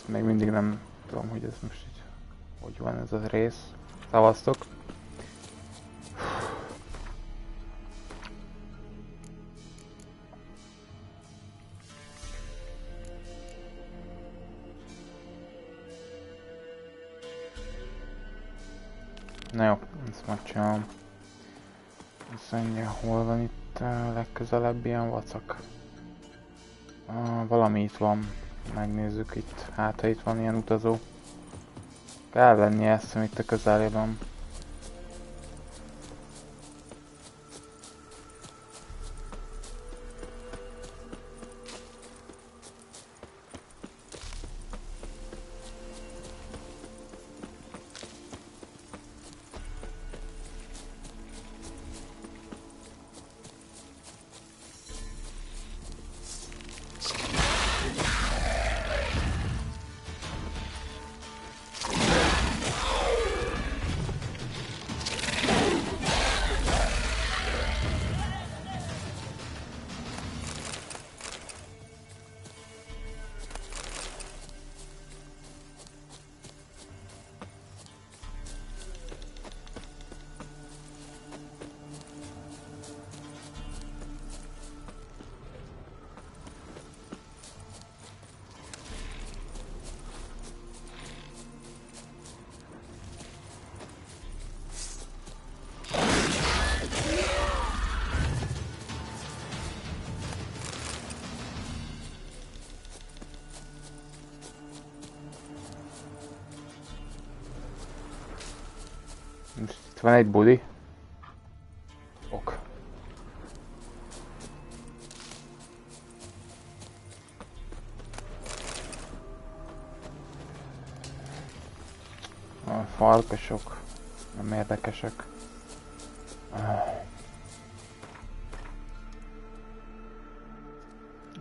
ezt még mindig nem tudom, hogy ez most így, hogy van ez a rész. Szavaztok. Na jó, ezt megcsinálom. Azt mondja, hol van itt a legközelebb ilyen vacak? Valami itt van. Megnézzük itt. Hát ha itt van ilyen utazó. Kell lennie, ezt hiszem itt a közelében. Itt van egy budi. Ok. A farkasok nem érdekesek.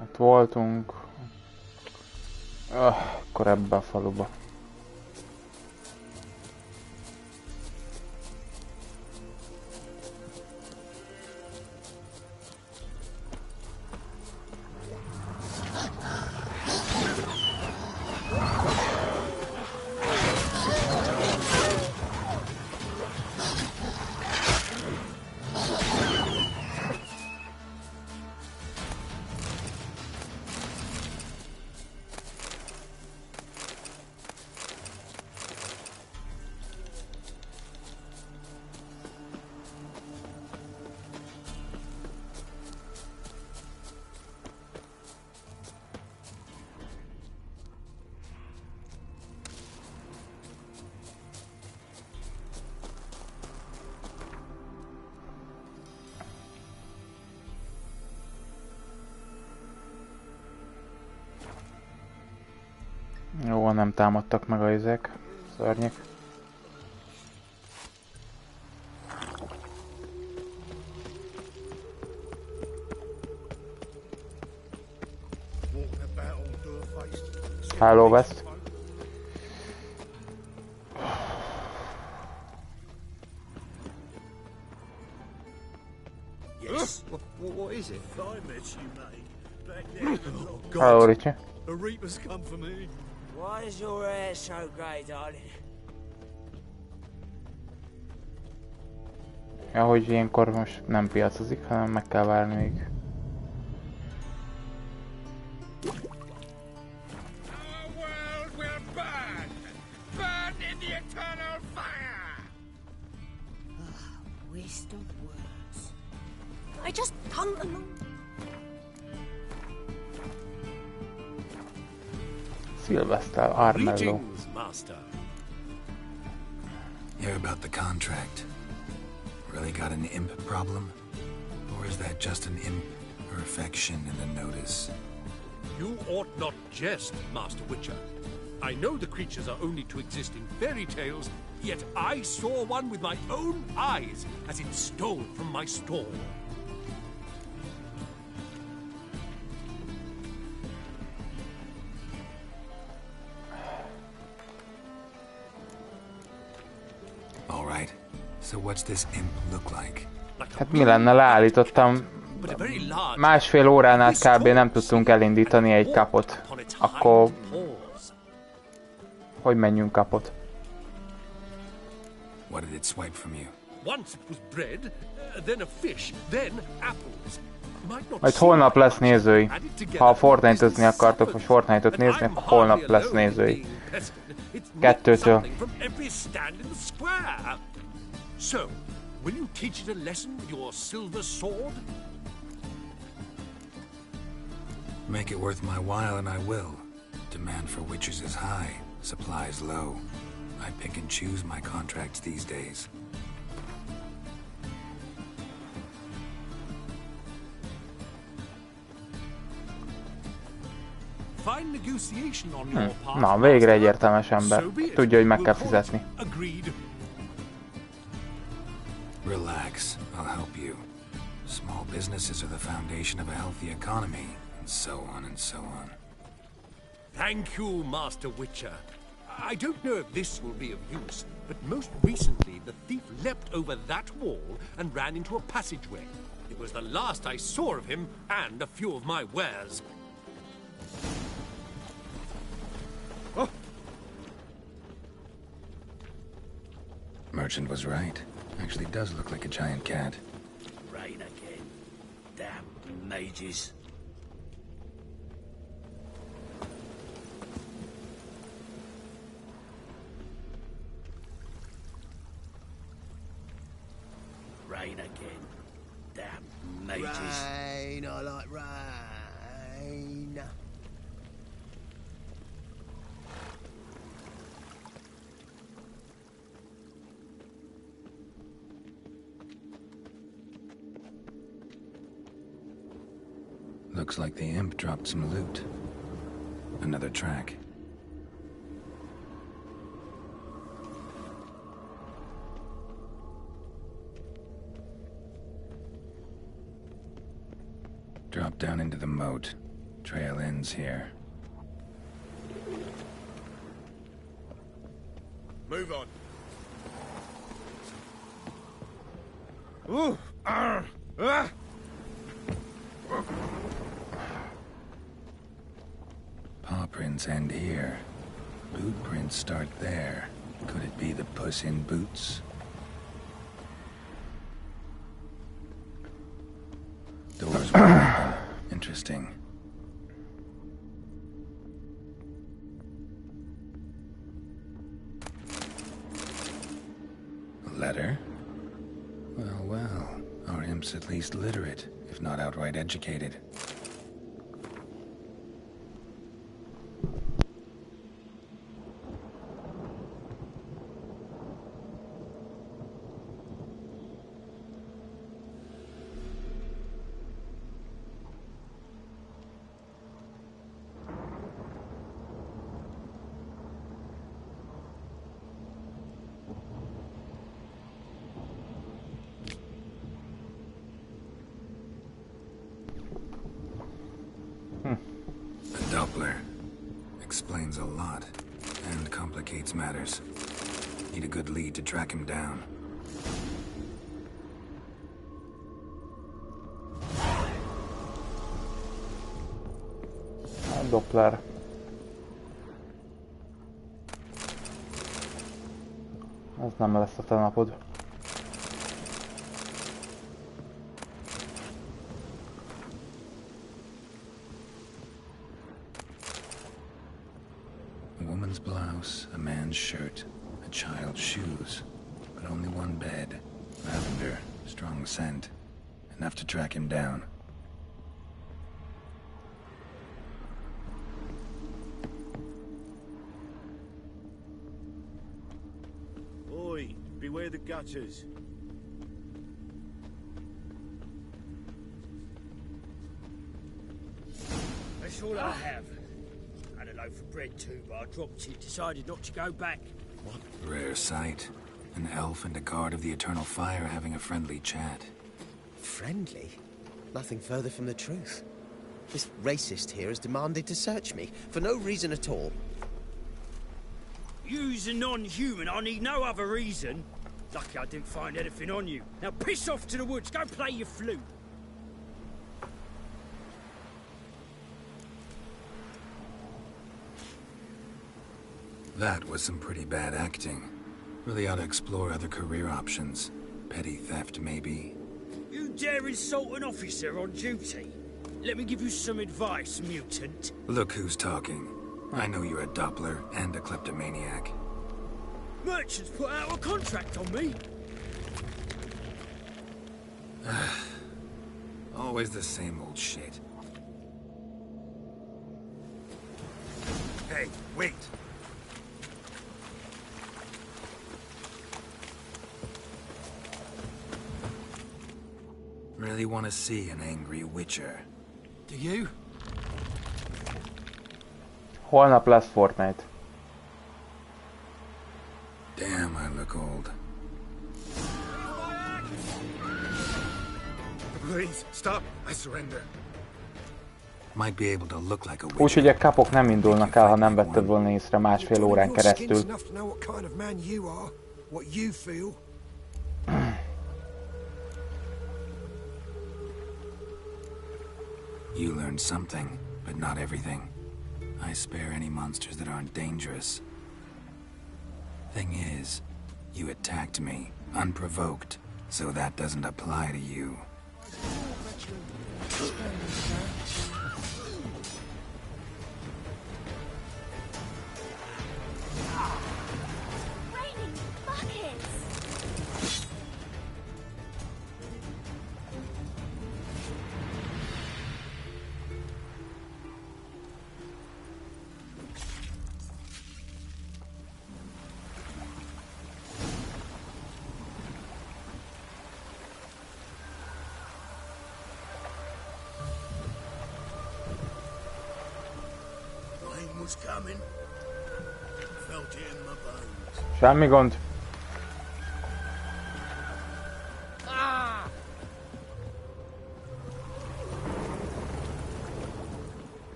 Ott voltunk. Akkor ebbe a faluba. Jó, nem támadtak meg a izek, szörnyek. Hello, West. Yes. What is it? I met you, mate. Back there. Oh, God. Hello, Richie. A reaper's come for me. Why is your hair so grey, darling? Ja, hogy ilyenkor most nem piacozik, hanem meg kell várni még. Waste of words. I just hung along. Sylvester Armello. Greetings, master. Hear about the contract. Really got an imp problem? Or is that just an imp perfection in the notice? You ought not jest, Master Witcher. I know the creatures are only to exist in fairy tales, yet I saw one with my own eyes as it stole from my stall. All right. So what's this imp look like? Hát mi lenne, leállítottam. Másfél órán át kb. Nem tudtunk elindítani egy kapot. Akkor hogy menjünk kapot. What did it swipe from you? Once it was bread, then a fish, then apples. Majd holnap lesz nézői. Ha a Fortnite-ozni akartok, vagy Fortnite-ot nézni, akkor holnap lesz nézői. 2-től. So, will you teach it a lesson with your silver sword? Make it worth my while and I will. Demand for witches is high, supplies low. I pick and choose my contracts these days. Na, végre egy értelmes ember. Tudja, hogy meg kell fizetni. Relax, I'll help you. Small businesses are the foundation of a healthy economy, and so on and so on. Thank you, Master Witcher. I don't know if this will be of use, but most recently the thief leapt over that wall and ran into a passageway. It was the last I saw of him and a few of my wares. Oh. Merchant was right. Actually does look like a giant cat. Rain again. Damn mages. Rain again. Damn mages. Rain, I like rain. Looks like the imp dropped some loot. Another track. Drop down into the moat. Trail ends here. Move on. Ooh! Ah! Paw prints end here. Boot prints start there. Could it be the Puss in Boots? Doors were open. Interesting. A letter? Well, well. Our imp's at least literate, if not outright educated. Doppler. Explains a lot, and complicates matters. Need a good lead to track him down. Doppler. Ez nem lesz a te napod. Blouse, a man's shirt, a child's shoes, but only one bed. Lavender, strong scent, enough to track him down. Oi, beware the gutters. That's all I have. Had a loaf of bread too, but I dropped it. Decided not to go back. What rare sight. An elf and a guard of the Eternal Fire having a friendly chat. Friendly? Nothing further from the truth. This racist here has demanded to search me, for no reason at all. You's a non-human, I need no other reason. Lucky I didn't find anything on you. Now piss off to the woods, go play your flute. That was some pretty bad acting. Really ought to explore other career options. Petty theft, maybe. You dare insult an officer on duty? Let me give you some advice, mutant. Look who's talking. I know you're a Doppler and a kleptomaniac. Merchants put out a contract on me. Always the same old shit. Hey, wait! Really want to see an angry witcher. Do you? Holnap lesz Fortnite. Damn, I look old. Please, stop! I surrender. Might be able to look like a witcher. Úgyhogy a kapok nem indulnak el, ha nem vetted volna észre másfél órán keresztül. You learned something, but not everything. I spare any monsters that aren't dangerous. Thing is, you attacked me, unprovoked, so that doesn't apply to you. Raining buckets! Coming. Felt it in my bones. Semmi gond.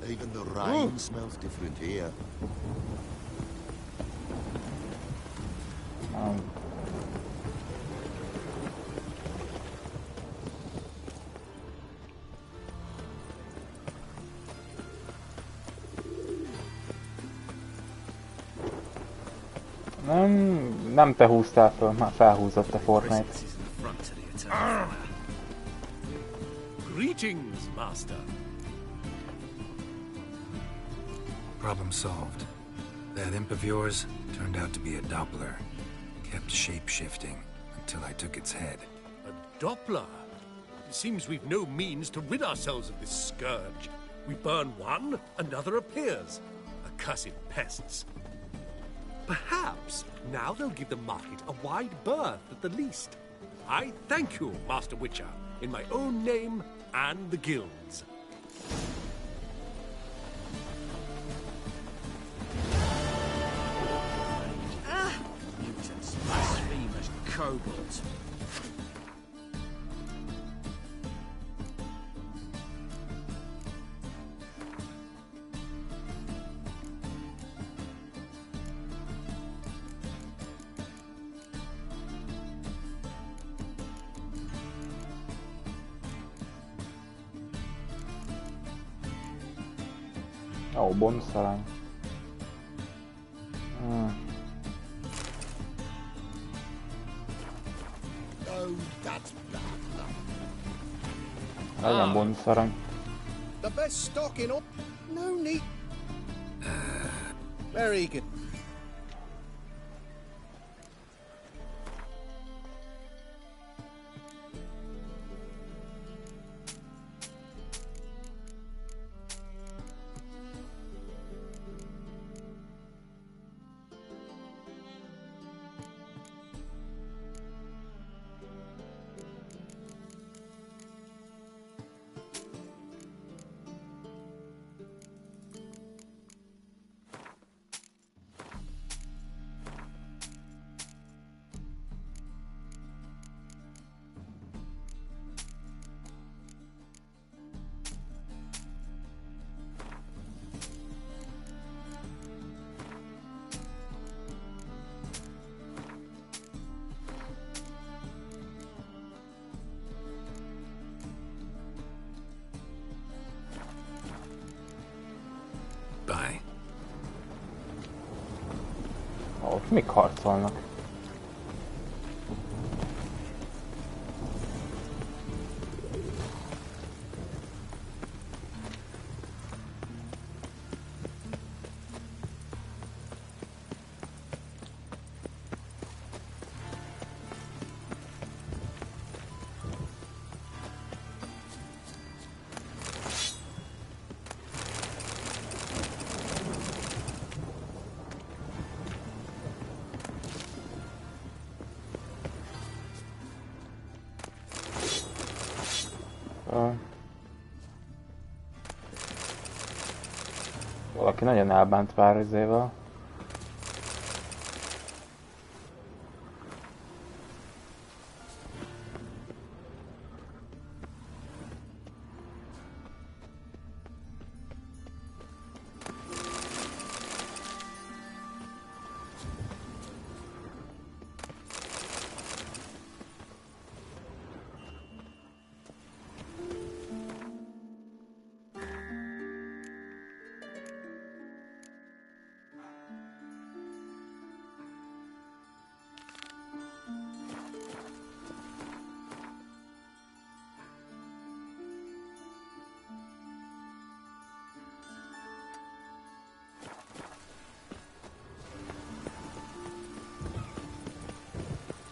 Even the rain smells different here. Nem te húztál föl, már felhúzott a Fortnite. Greetings, Master. Problem solved. That imp of yours turned out to be a Doppler. Kept shape-shifting until I took its head. A Doppler? It seems we've no means to rid ourselves of this scourge. We burn one, another appears. Accursed pests. Perhaps now they'll give the market a wide berth at the least. I thank you, Master Witcher, in my own name and the guild's. Mutants, blasphemous kobolds. Ó, bónuszalány. Legyen bónuszarany. The best stock in all. No need. Very good. Mik harcolnak? Valaki nagyon elbánt pár izével.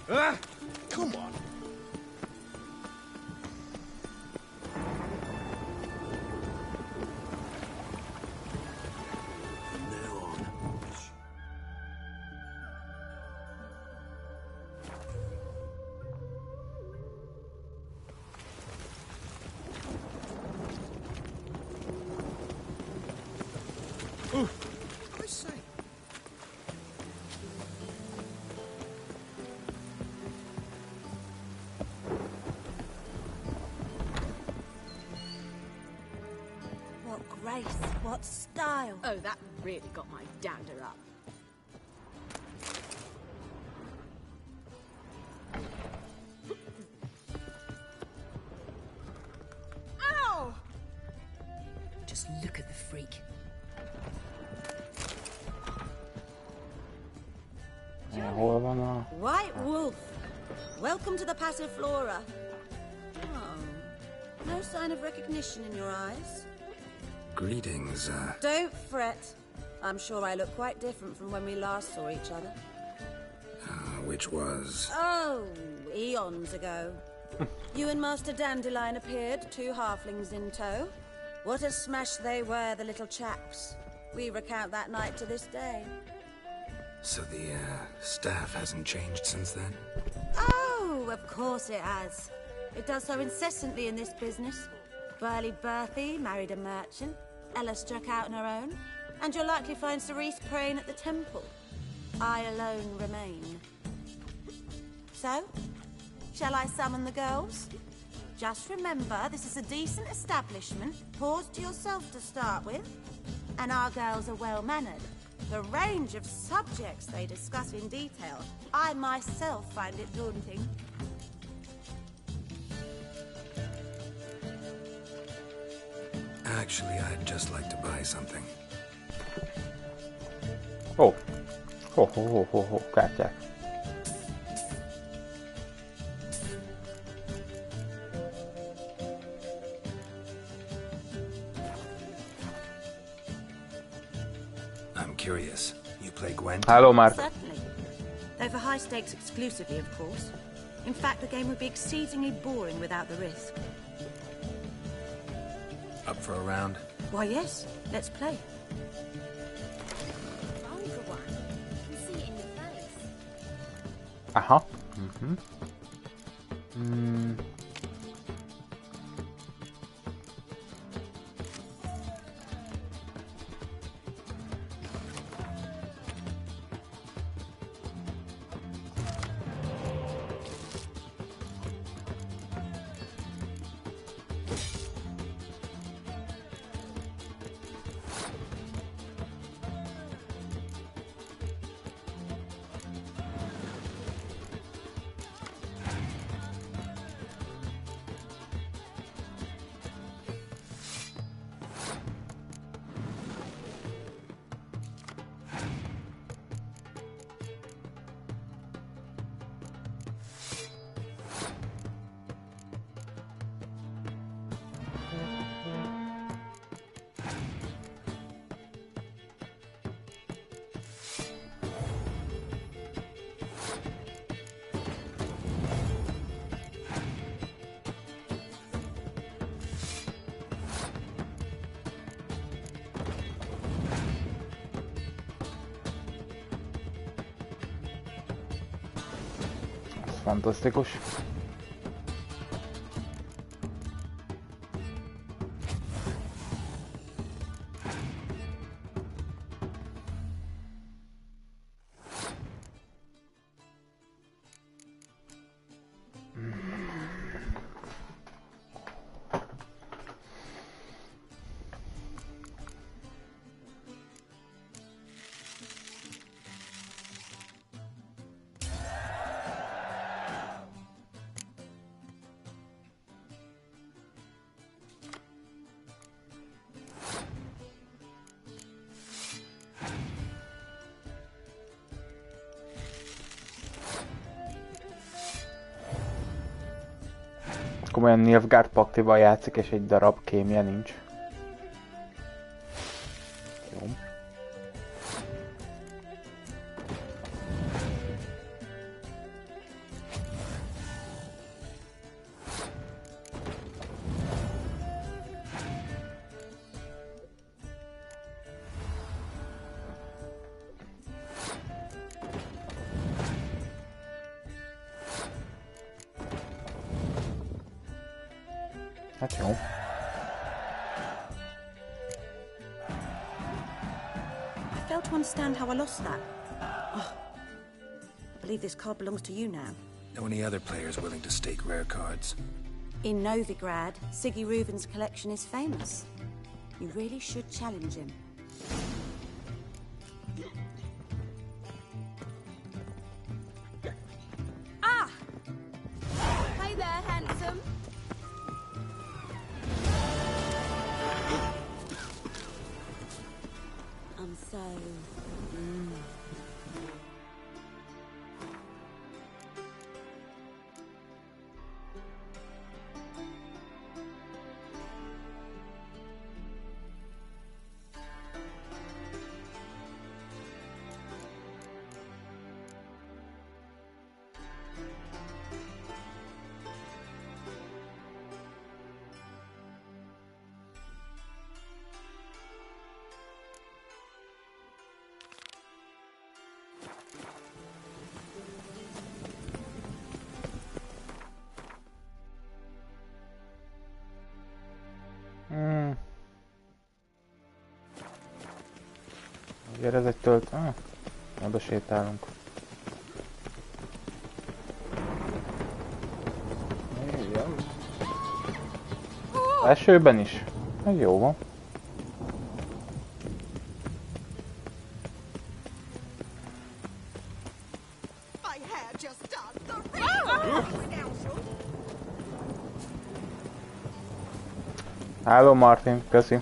Ah! Come on. I say. Grace, what style? Oh, that really got my dander up. Ow! Just look at the freak. Hol van a... White Wolf, welcome to the Passiflora. Oh, no sign of recognition in your eyes. Greetings, Don't fret. I'm sure I look quite different from when we last saw each other. which was... Oh, eons ago. You and Master Dandelion appeared, 2 halflings in tow. What a smash they were, the little chaps. We recount that night to this day. So the, staff hasn't changed since then? Oh, of course it has. It does so incessantly in this business. Burly Berthy married a merchant. Ella struck out on her own. And you'll likely find Cerise praying at the temple. I alone remain. So, shall I summon the girls? Just remember, this is a decent establishment. Pause to yourself to start with. And our girls are well-mannered. The range of subjects they discuss in detail, I myself find it daunting. Actually, I'd just like to buy something. Ó. Kártyák. I'm curious. You play Gwen? Hello, Mark. Certainly. Though for high stakes exclusively, of course. In fact, the game would be exceedingly boring without the risk. Up for a round? Why, yes. Let's play. Roll for one. You see it in your face. Aha. fantasztikus. Komolyan Nilfgaard paktival játszik, és egy darab kémje nincs. Jó. Hát jó. I fail to understand how I lost that. Oh, I believe this card belongs to you now. Know any other players willing to stake rare cards? In Novigrad, Siggy Reuven's collection is famous. You really should challenge him. Ah! Hey there, handsome. I'm so... Ugye ez egy tölt... oda sétálunk. Esőben is? Ez jó van. Hello Martin, köszi.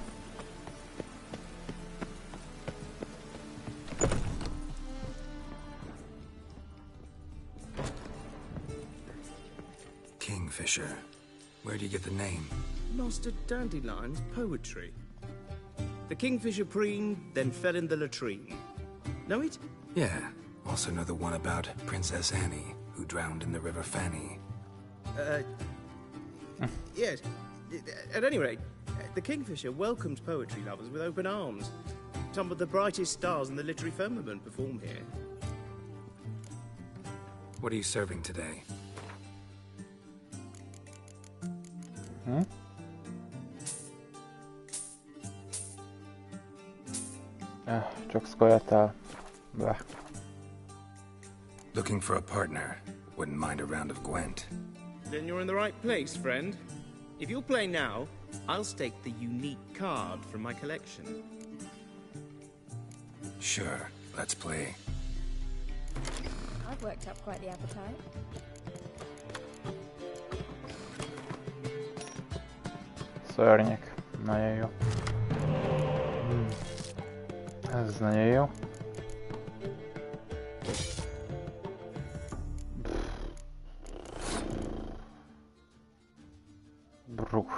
Kingfisher. Where do you get the name? Master Dandelion's poetry. The kingfisher preened, then fell in the latrine. Know it? Yeah. Also know the one about Princess Annie, who drowned in the River Fanny. Yes. At any rate, the kingfisher welcomes poetry lovers with open arms. Some of the brightest stars in the literary firmament perform here. What are you serving today? Csak szkoljatál. Bleh. Looking for a partner. Wouldn't mind a round of Gwent. Then you're in the right place, friend. If you'll play now, I'll stake the unique card from my collection. Sure, let's play. I've worked up quite the appetite. Szörnyek. Nagyon jó. Ez nagyon jó. Bruh.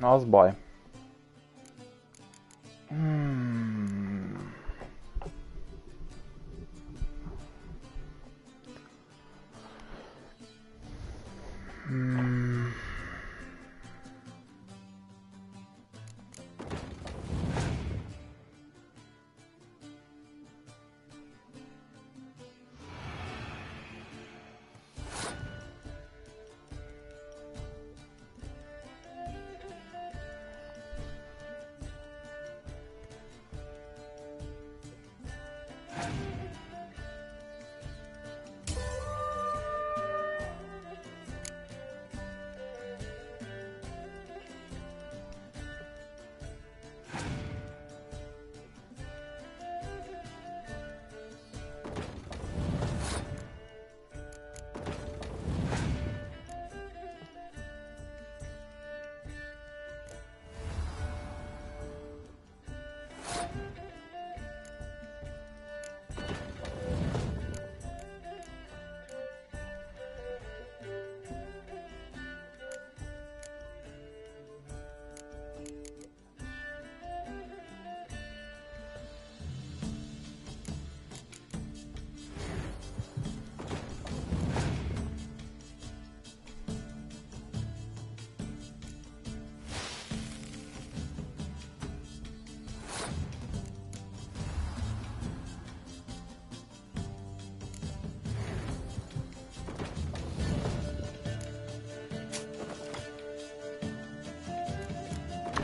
Na, az baj.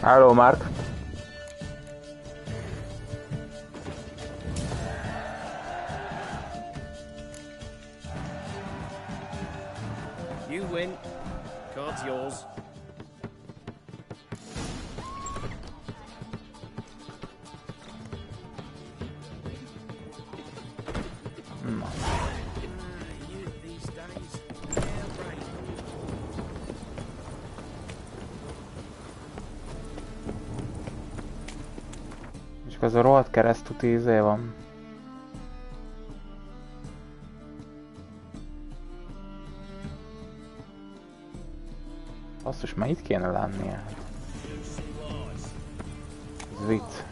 Hello, Mark. You win. Card's yours. Ez a rohadt keresztúti izé van. Basszus, már itt kéne lennie. Ez vicc.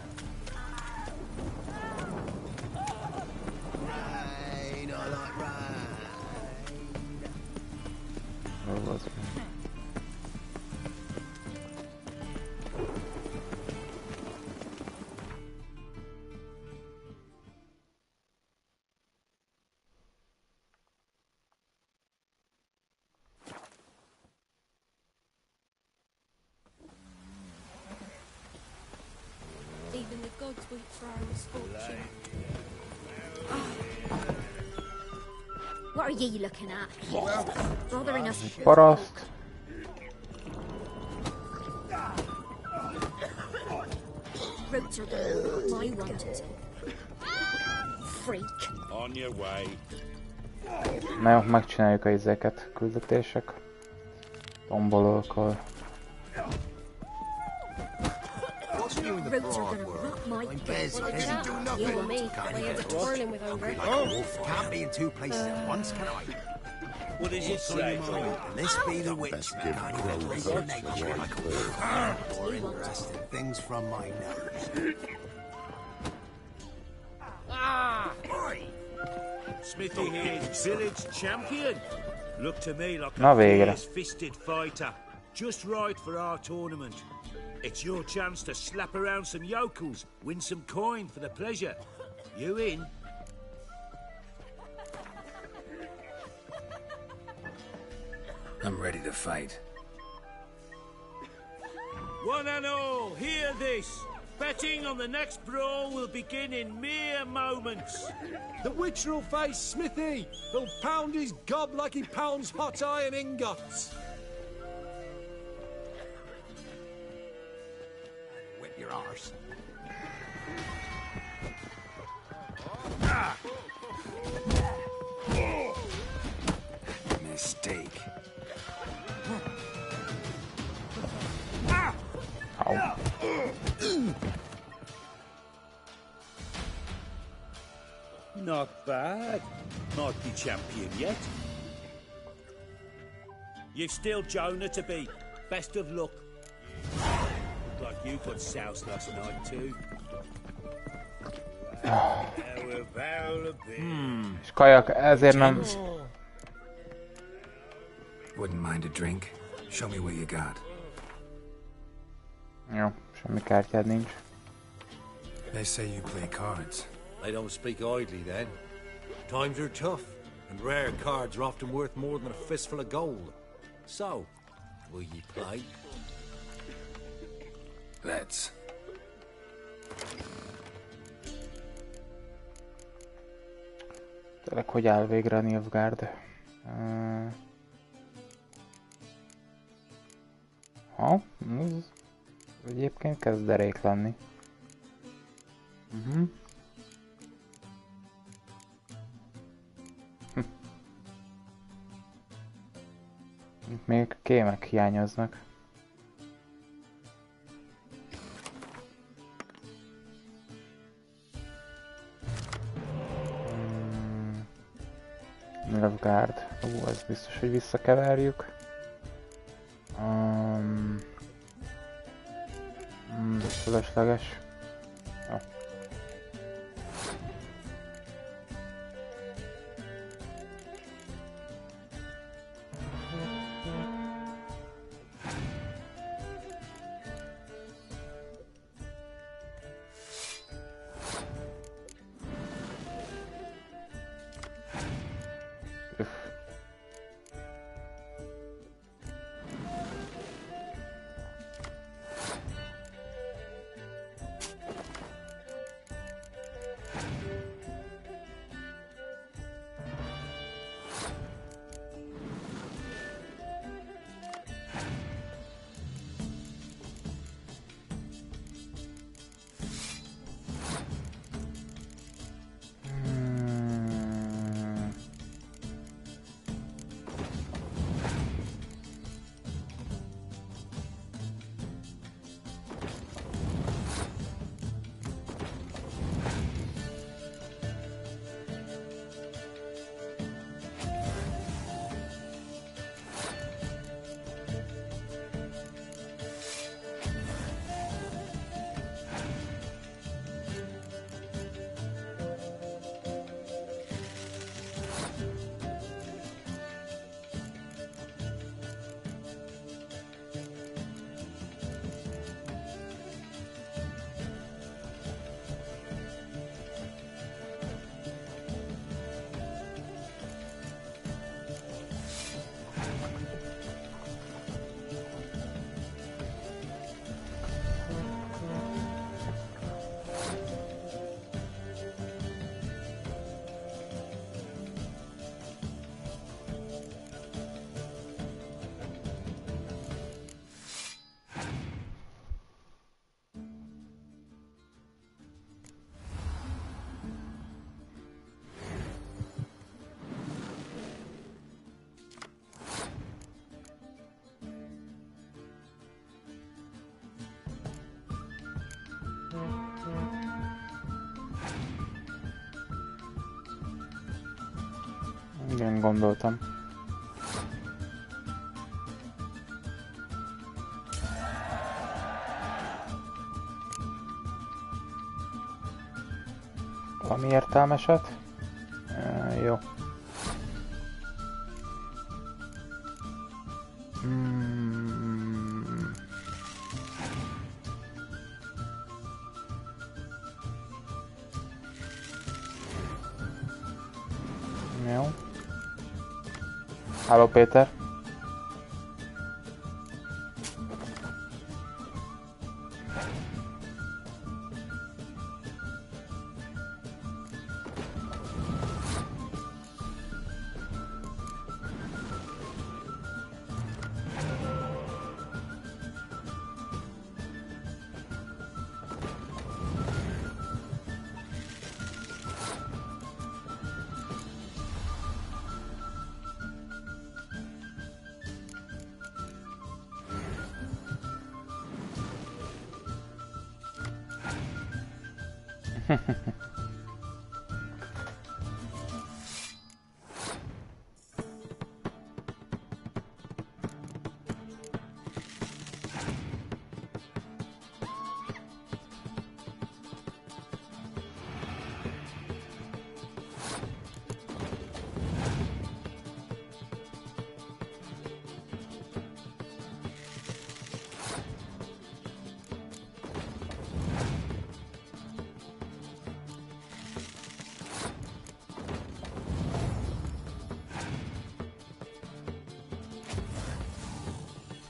Even the gods weep for our misfortune. What are ye looking at? Bothering us. Paraszt. Roots are gonna my wanted. Freak. On your way. Na jó, megcsináljuk a izéket, küldetések. Tombolókkal. Roots are gonna rot my goat. You and me, my heads are twirling with hunger. Can't be in two places at once, can I? What does it say? This be the witch. Can't even read your nature. More interesting things from my nose. Smithy here, village champion. Look to me like Na a végre. fisted fighter. Just right for our tournament. It's your chance to slap around some yokels, win some coin for the pleasure. You in? I'm ready to fight. One and all, hear this. Betting on the next brawl will begin in mere moments. The Witcher will face Smithy. He'll pound his gob like he pounds hot iron ingots. Whip your arse. Mistake. Au. Not bad. Might be champion yet. You've still Jonah to beat. Best of luck. Looked like you got soused last night too. És kajak, ezért nem... Wouldn't mind a drink? Show me what you got. Jó, semmi kártyád nincs. They say you play cards. They don't speak idly then. Times are tough, and rare cards are often worth more than a fistful of gold. So, will ye play? Let's. Tényleg, hogy áll végre a Nilfgaard? Ha, ez egyébként kezd derék lenni. Itt még kémek hiányoznak. Nilfgaard. Ez biztos, hogy visszakeverjük. Ez fölösleges. Jó. Igen, gondoltam. Valami értelmeset? Jó. Jó. Halló Péter.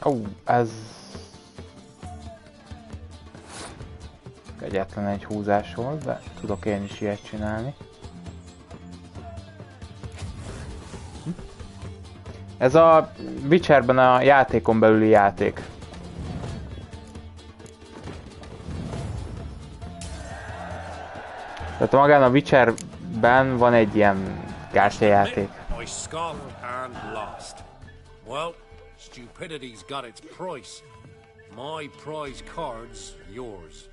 Ó, ez... egyetlen egy húzás volt, de tudok én is ilyet csinálni. Ez a Witcherben a játékon belüli játék. Tehát magán a Witcherben van egy ilyen kártyajáték. Stupidity's got its price. My prize card's yours.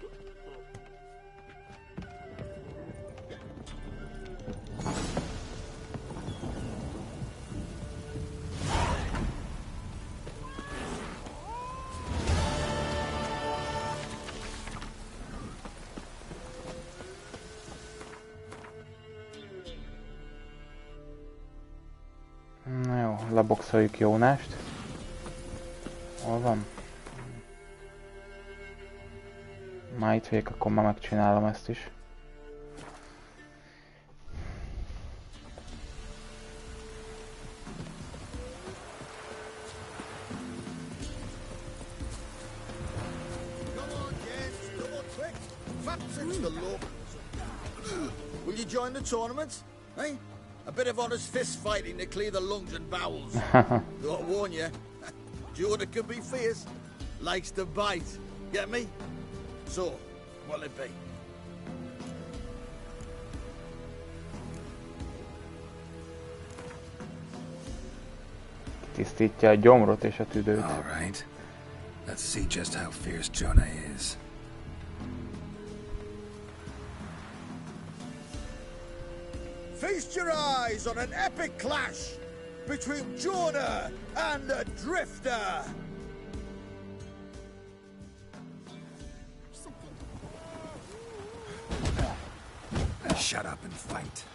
Na jó, leboxoljuk Jónást. Hol van? Már itt vagyok, akkor már megcsinálom ezt is. Will you join the tournament? Eh? A bit of honest fist fighting to clear the lungs and bowels. Though I warn you, Jordan can be fierce. Likes to bite. Get me? So, what'll it be? Tisztítja a gyomrot és a tüdőt. All right. Let's see just how fierce Jonah is. Feast your eyes on an epic clash between Jonah and the Drifter. Shut up and fight.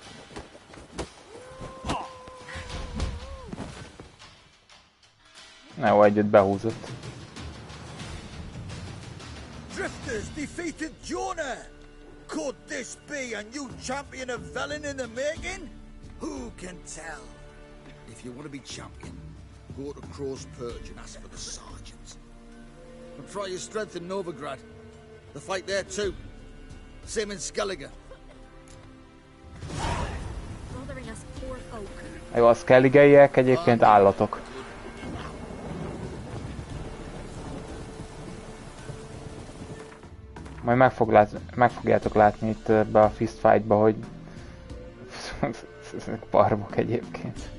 Jó, együtt behúzott. Drifters defeated Jonah. Could this be a new champion of Velen in the making? Who can tell? If you want to be champion, go to Crow's Purge and ask for the sergeant. And try your strength in Novigrad. The fight there too. Same in Skellige. Jó, a skelligeiek egyébként állatok. Majd meg fogjátok látni itt ebbe a fistfightba, hogy ezek barbok egyébként.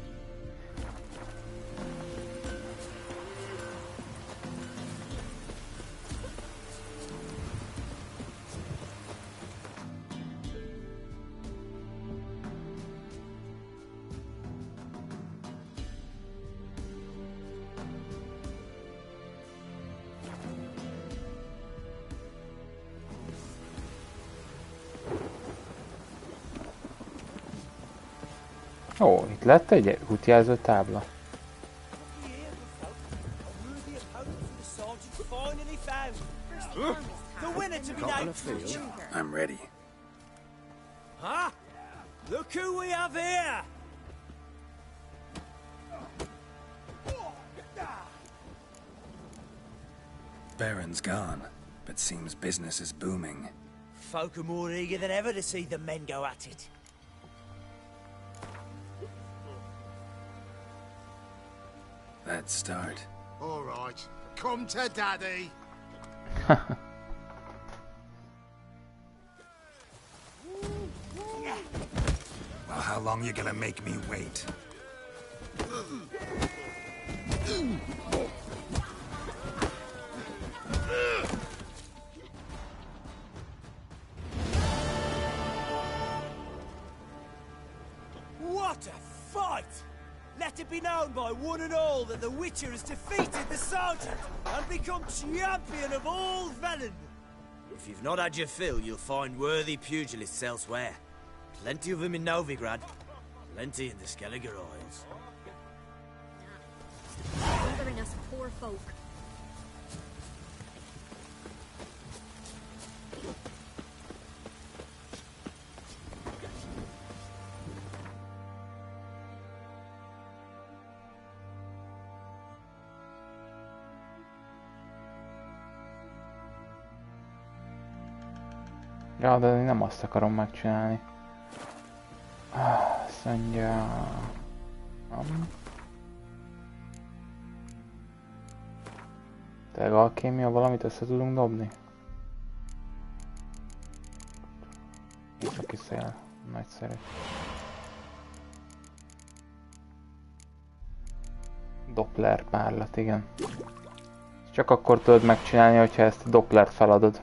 Ó, itt lett egy útjelző tábla. Sergeant finally found the winner to be named. I'm ready. Huh? Look who we have here! Baron's gone, but seems business is booming. Folk are more eager than ever to see the men go at it. Let's start. All right, come to Daddy. Well, how long you gonna make me wait? What a fight! Let it be known by one and all that the Witcher has defeated the Sergeant and become champion of all Velen. If you've not had your fill, you'll find worthy pugilists elsewhere. Plenty of them in Novigrad, plenty in the Skelliger Isles. Bothering us poor folk. Ja, de én nem azt akarom megcsinálni. Azt mondja... Tényleg alkémia, valamit össze tudunk dobni? Északi szél. Nagyszerű. Doppler párlat, igen. Csak akkor tudod megcsinálni, hogyha ezt a Dopplert feladod.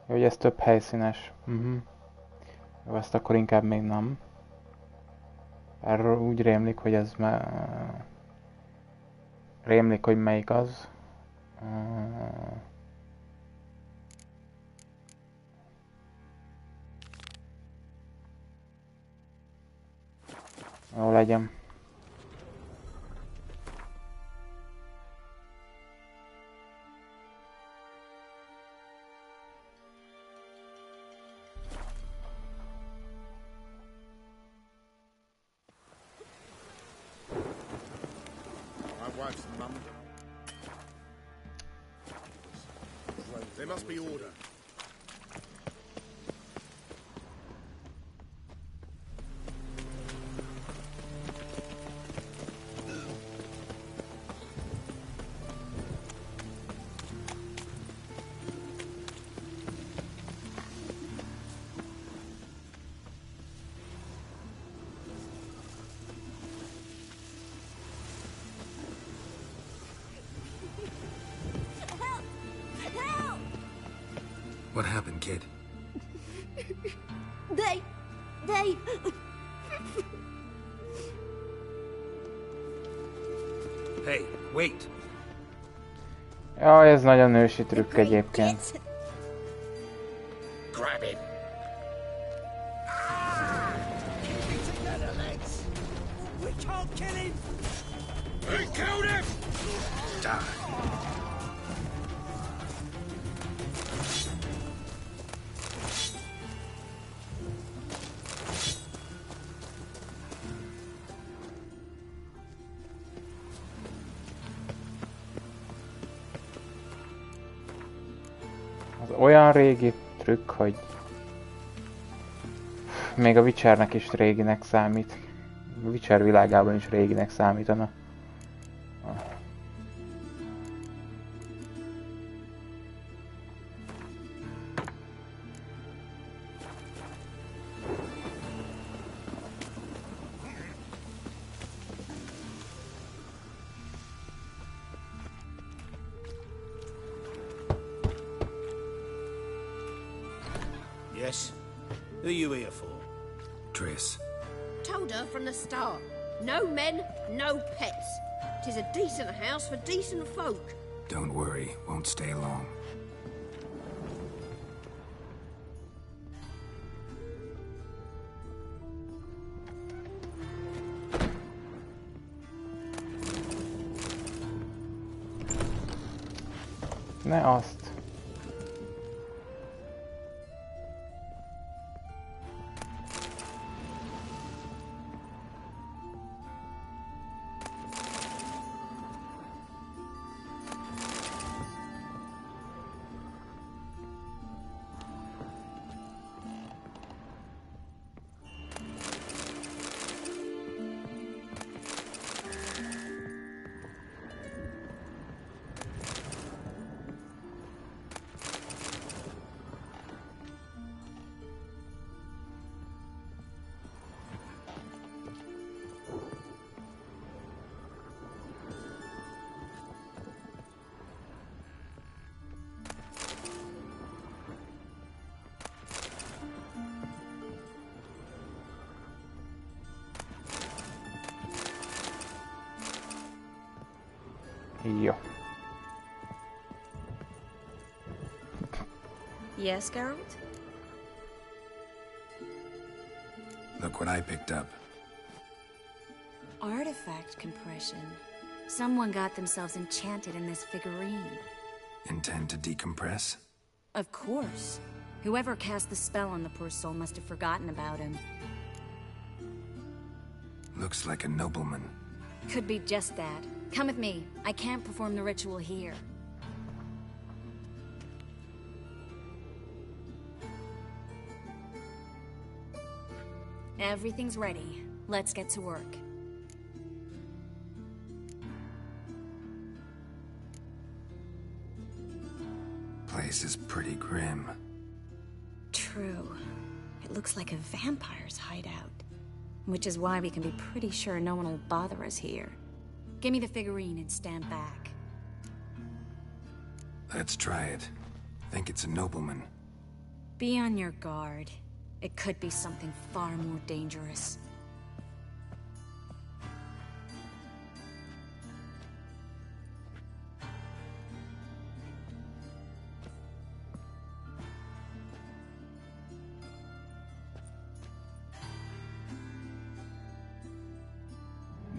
Hogy ez több helyszínes. Jó, ezt akkor inkább még nem. Erről úgy rémlik, hogy ez rémlik, hogy melyik az. Jó legyen. There must be order. What happened, kid? They... Hey, wait! Jaj, ez nagyon ősi trükk egyébként. Grab him. We can't kill him! We killed him! Die! Olyan régi trükk, hogy még a Witchernek is réginek számít. A Witcher világában is réginek számítana. Who you here for? Triss. Told her from the start. No men, no pets. 'Tis a decent house for decent folk. Don't worry, won't stay long. Ne azt. Jó. Yes, Geralt? Look what I picked up. Artifact compression. Someone got themselves enchanted in this figurine. Intend to decompress? Of course. Whoever cast the spell on the poor soul must have forgotten about him. Looks like a nobleman. Could be just that. Come with me. I can't perform the ritual here. Everything's ready. Let's get to work. Place is pretty grim. True. It looks like a vampire's hideout. Which is why we can be pretty sure no one will bother us here. Give me the figurine and stand back. Let's try it. Think it's a nobleman. Be on your guard. It could be something far more dangerous.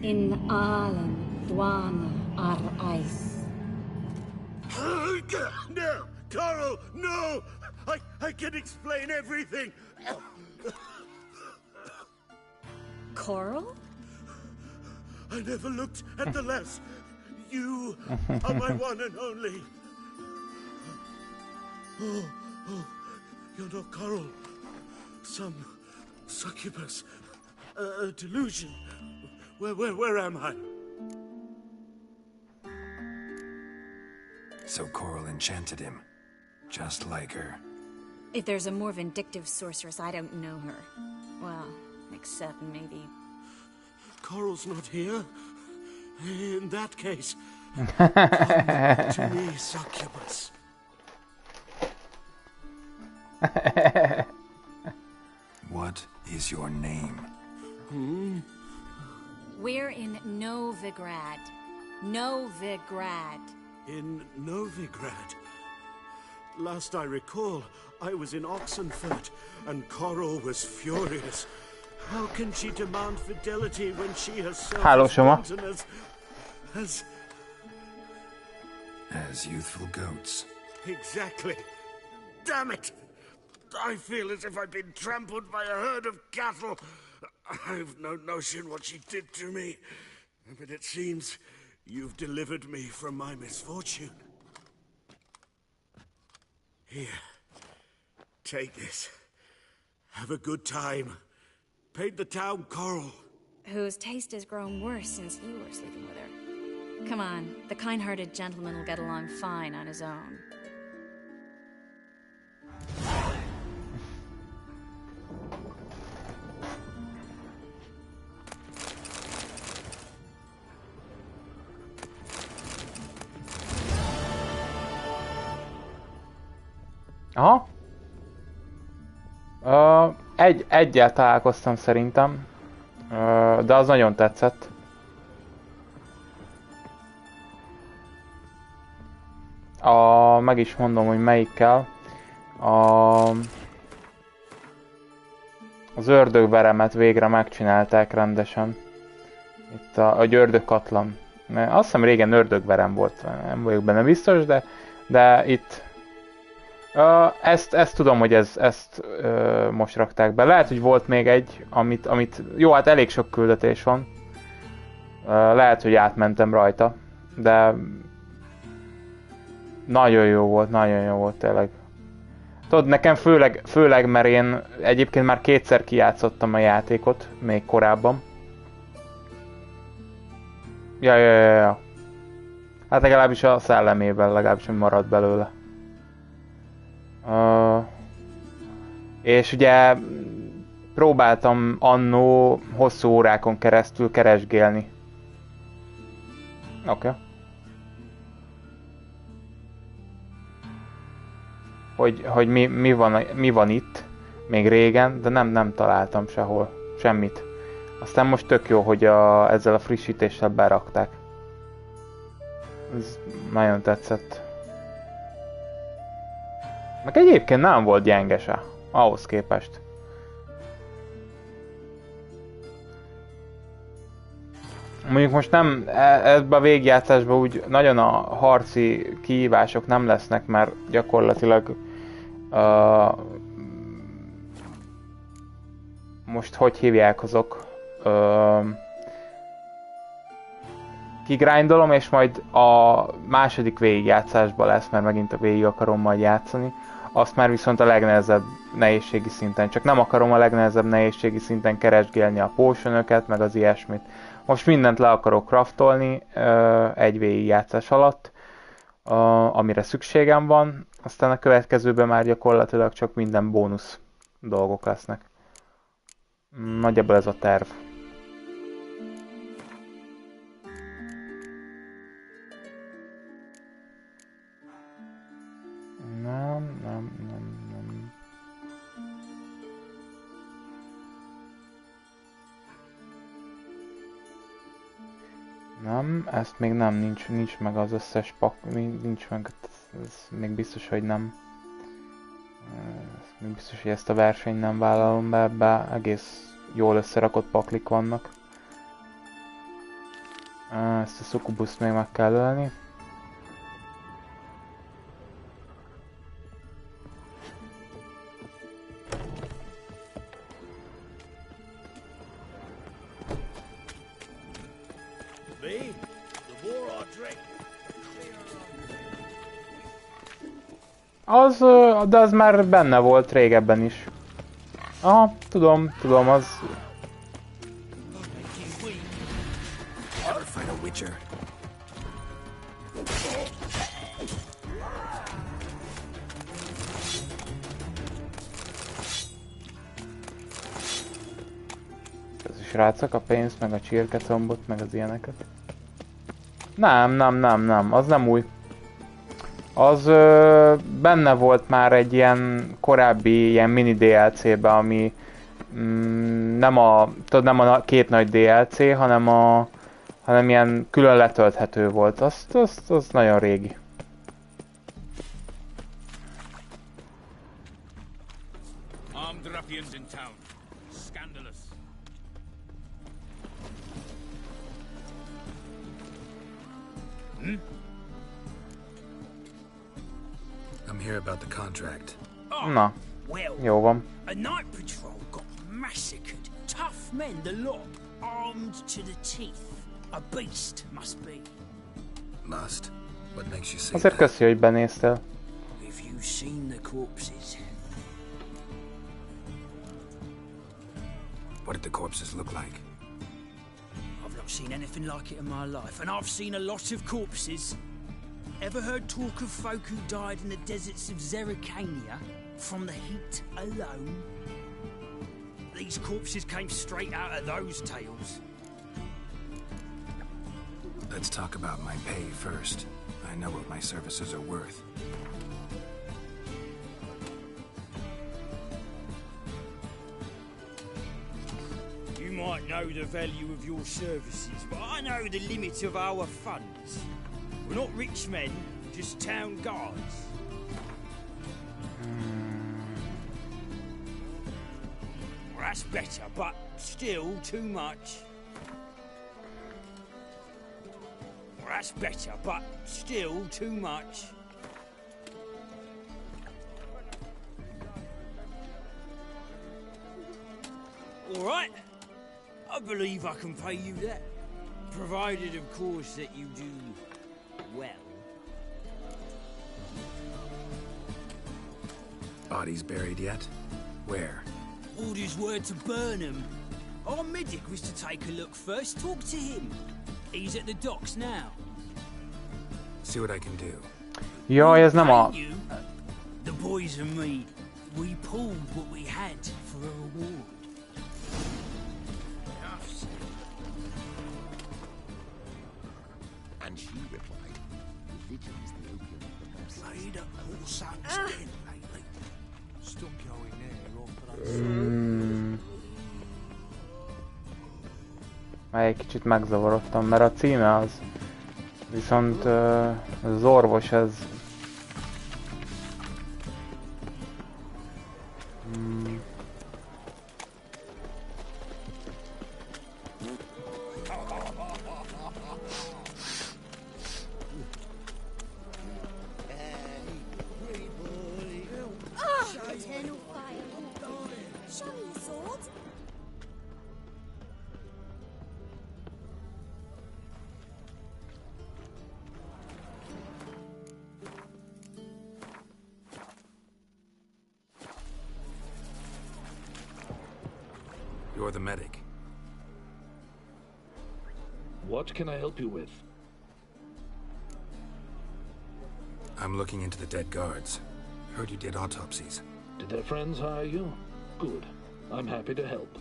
In Alan Dwana ar Ice. No! Coral, no! I can explain everything! Coral? I never looked at the less. You are my one and only. Oh, you're not Coral. Some succubus. A delusion. Where am I? So Coral enchanted him. Just like her. If there's a more vindictive sorceress, I don't know her. Well, except maybe... Coral's not here. In that case, come to me, succubus. What is your name? We're in Novigrad. Novigrad. In Novigrad? Last I recall, I was in Oxenfurt, and Coral was furious. How can she demand fidelity when she herself is wanton as youthful goats? Exactly. Damn it! I feel as if I've been trampled by a herd of cattle. I've no notion what she did to me, but it seems you've delivered me from my misfortune. Here, take this. Have a good time. Paid the town Coral. Whose taste has grown worse since you were sleeping with her. Come on, the kind-hearted gentleman will get along fine on his own. Aha. Egyel találkoztam szerintem, de az nagyon tetszett. Meg is mondom, hogy melyikkel. Az ördögveremet végre megcsinálták rendesen. Itt a ördögkatlan. Azt hiszem régen ördögverem volt, nem vagyok benne biztos, de itt... Ezt tudom, hogy ezt most rakták be. Lehet, hogy volt még egy, amit... Jó, hát elég sok küldetés van. Lehet, hogy átmentem rajta, de... Nagyon jó volt tényleg. Tudod, nekem főleg, mert én egyébként már kétszer kijátszottam a játékot, még korábban. Ja. Hát legalábbis a szellemében, legalábbis maradt belőle. És ugye próbáltam annó hosszú órákon keresztül keresgélni. Oké. Hogy mi van itt, még régen, de nem találtam sehol semmit. Aztán most tök jó, hogy ezzel a frissítéssel berakták. Ez nagyon tetszett. Meg egyébként nem volt gyenge se, ahhoz képest. Mondjuk most nem, ebben a végjátszásban úgy nagyon a harci kihívások nem lesznek, mert gyakorlatilag most hogy hívják azok? Kigrindolom, és majd a második végigjátszásban lesz, mert megint a végig akarom majd játszani. Azt már viszont a legnehezebb nehézségi szinten. Csak nem akarom a legnehezebb nehézségi szinten keresgélni a potionöket, meg az ilyesmit. Most mindent le akarok craftolni egy végigjátszás alatt, amire szükségem van. Aztán a következőben már gyakorlatilag csak minden bónusz dolgok lesznek. Nagyjából ez a terv. Nem. Nem, ezt még nem, nincs meg az összes pak, nincs meg, ez még biztos, hogy nem. Még biztos, hogy ezt a versenyt nem vállalom be, ebbe egész jól összerakott paklik vannak. Ezt a szukubuszt még meg kell ölni. De az már benne volt régebben is. Aha, tudom, az... Ez is rácok a pénzt, meg a csirkecombot, meg az ilyeneket. Nem, az nem új. Az benne volt már egy ilyen korábbi ilyen mini DLC-be, ami nem a két nagy DLC, hanem ilyen külön letölthető volt. Az nagyon régi. About the contract. Na, jó van. A night patrol got massacred. Tough men, the lot, armed to the teeth. A beast must be. Must? What makes you say Azért köszi, hogy benéztél. Have you seen the corpses? What did the corpses look like? I've not seen anything like it in my life, and I've seen a lot of corpses. Ever heard talk of folk who died in the deserts of Zerrikania from the heat alone? These corpses came straight out of those tales. Let's talk about my pay first. I know what my services are worth. know the value of your services, but I know the limit of our funds. We're not rich men, just town guards. Well, that's better, but still too much. Well, that's better, but still too much. All right. I believe I can pay you that. Provided, of course, that you do well. Bodies buried yet? Where? Orders were to burn them. Our medic was to take a look first. Talk to him. He's at the docks now. See what I can do. Jaj, ez nem a... The boys and me, we pulled what we had for a reward. And she replied, religion is the opium of the masses. Played a poor son's den lately. Still going there, Már egy kicsit megzavarodtam, mert a címe az... Viszont az orvos ez... You're the medic. What can I help you with? I'm looking into the dead guards. Heard you did autopsies. Did their friends hire you? Good. I'm happy to help.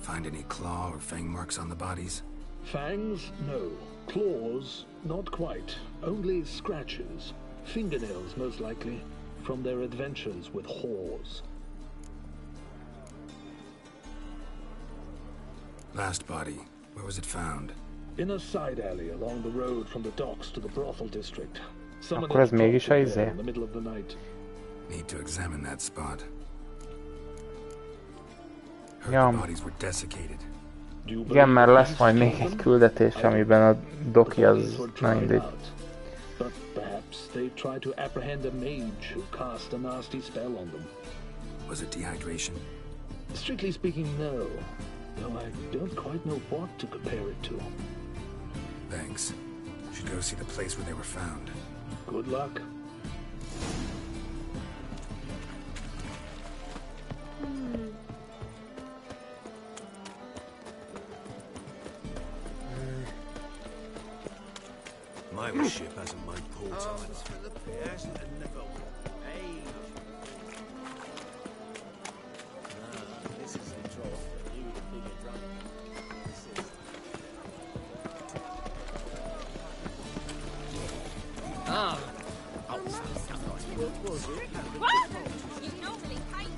Find any claw or fang marks on the bodies? Fangs? No. Claws? Not quite. Only scratches. Fingernails, most likely, from their adventures with whores. Last body. Where was it found? In a side alley along the road from the docks to the brothel district. Someone Akkor ez mégis a izé. in the middle of the night. Need to examine that spot. Heard Ja. the bodies were desiccated. Igen, mert lesz majd még egy küldetés, amiben a doki az... Na mindegy. But perhaps they tried to apprehend a mage who cast a nasty spell on them. Was it dehydration? Strictly speaking, no. Though I don't quite know what to compare it to. Thanks. Should go see the place where they were found. Good luck. My ship hasn't made port either. It hasn't and never will. Hey. This is a trough for you, the bigger drum. This is...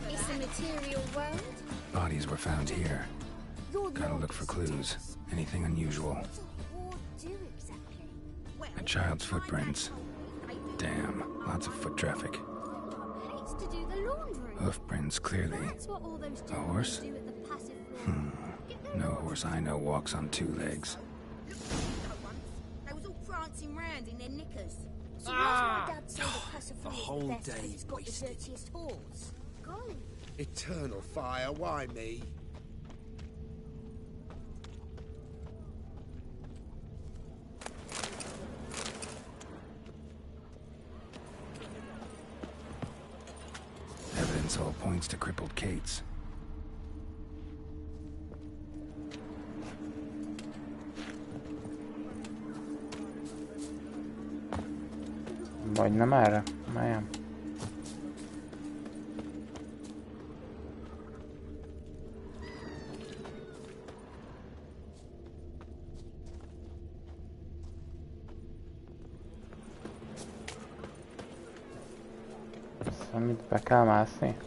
It's a material world. Bodies were found here. Gotta look for clues. Anything unusual. A child's footprints. Damn, lots of foot traffic. Hoof prints, clearly. A horse? No horse I know walks on two legs. They was all prancing round in their knickers. So why Dad say the Passer whole best day he's got the wasted. dirtiest horse? Golly. Eternal fire, why me? Evidence all points to crippled Kate's. Vagy nem erre? Melyen? Amit be kell mászni?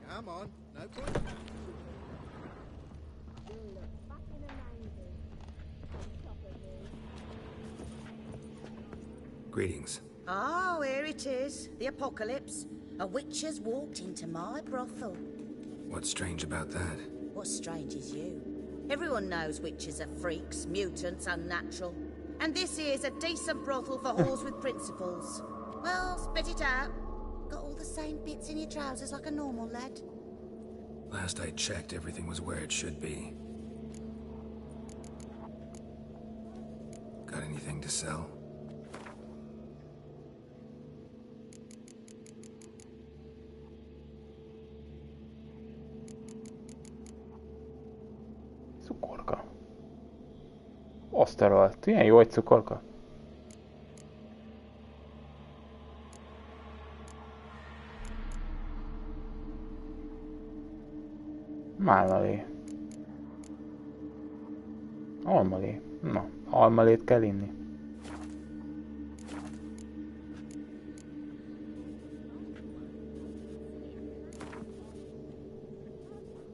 Come on, no point. Greetings. Oh, here it is. The apocalypse. A witch has walked into my brothel. What's strange about that? What's strange is you. Everyone knows witches are freaks, mutants, unnatural. And this here's a decent brothel for whores with principles. Well, spit it out. Got all the same bits in your trousers like a normal lad. Last I checked, everything was where it should be. Got anything to sell? Cukorka. Asztarolt. Ilyen jó egy cukorka. Málnalé. Almalé. Na, almalét kell inni.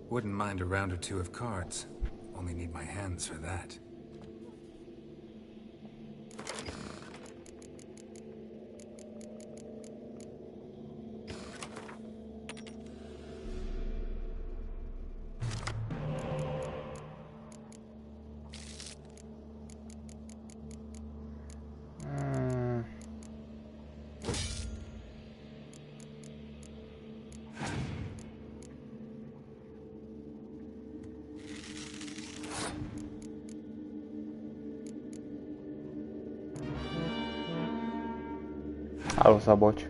Wouldn't mind a round or two of cards. Only need my hands for that. Háló Szabolcs.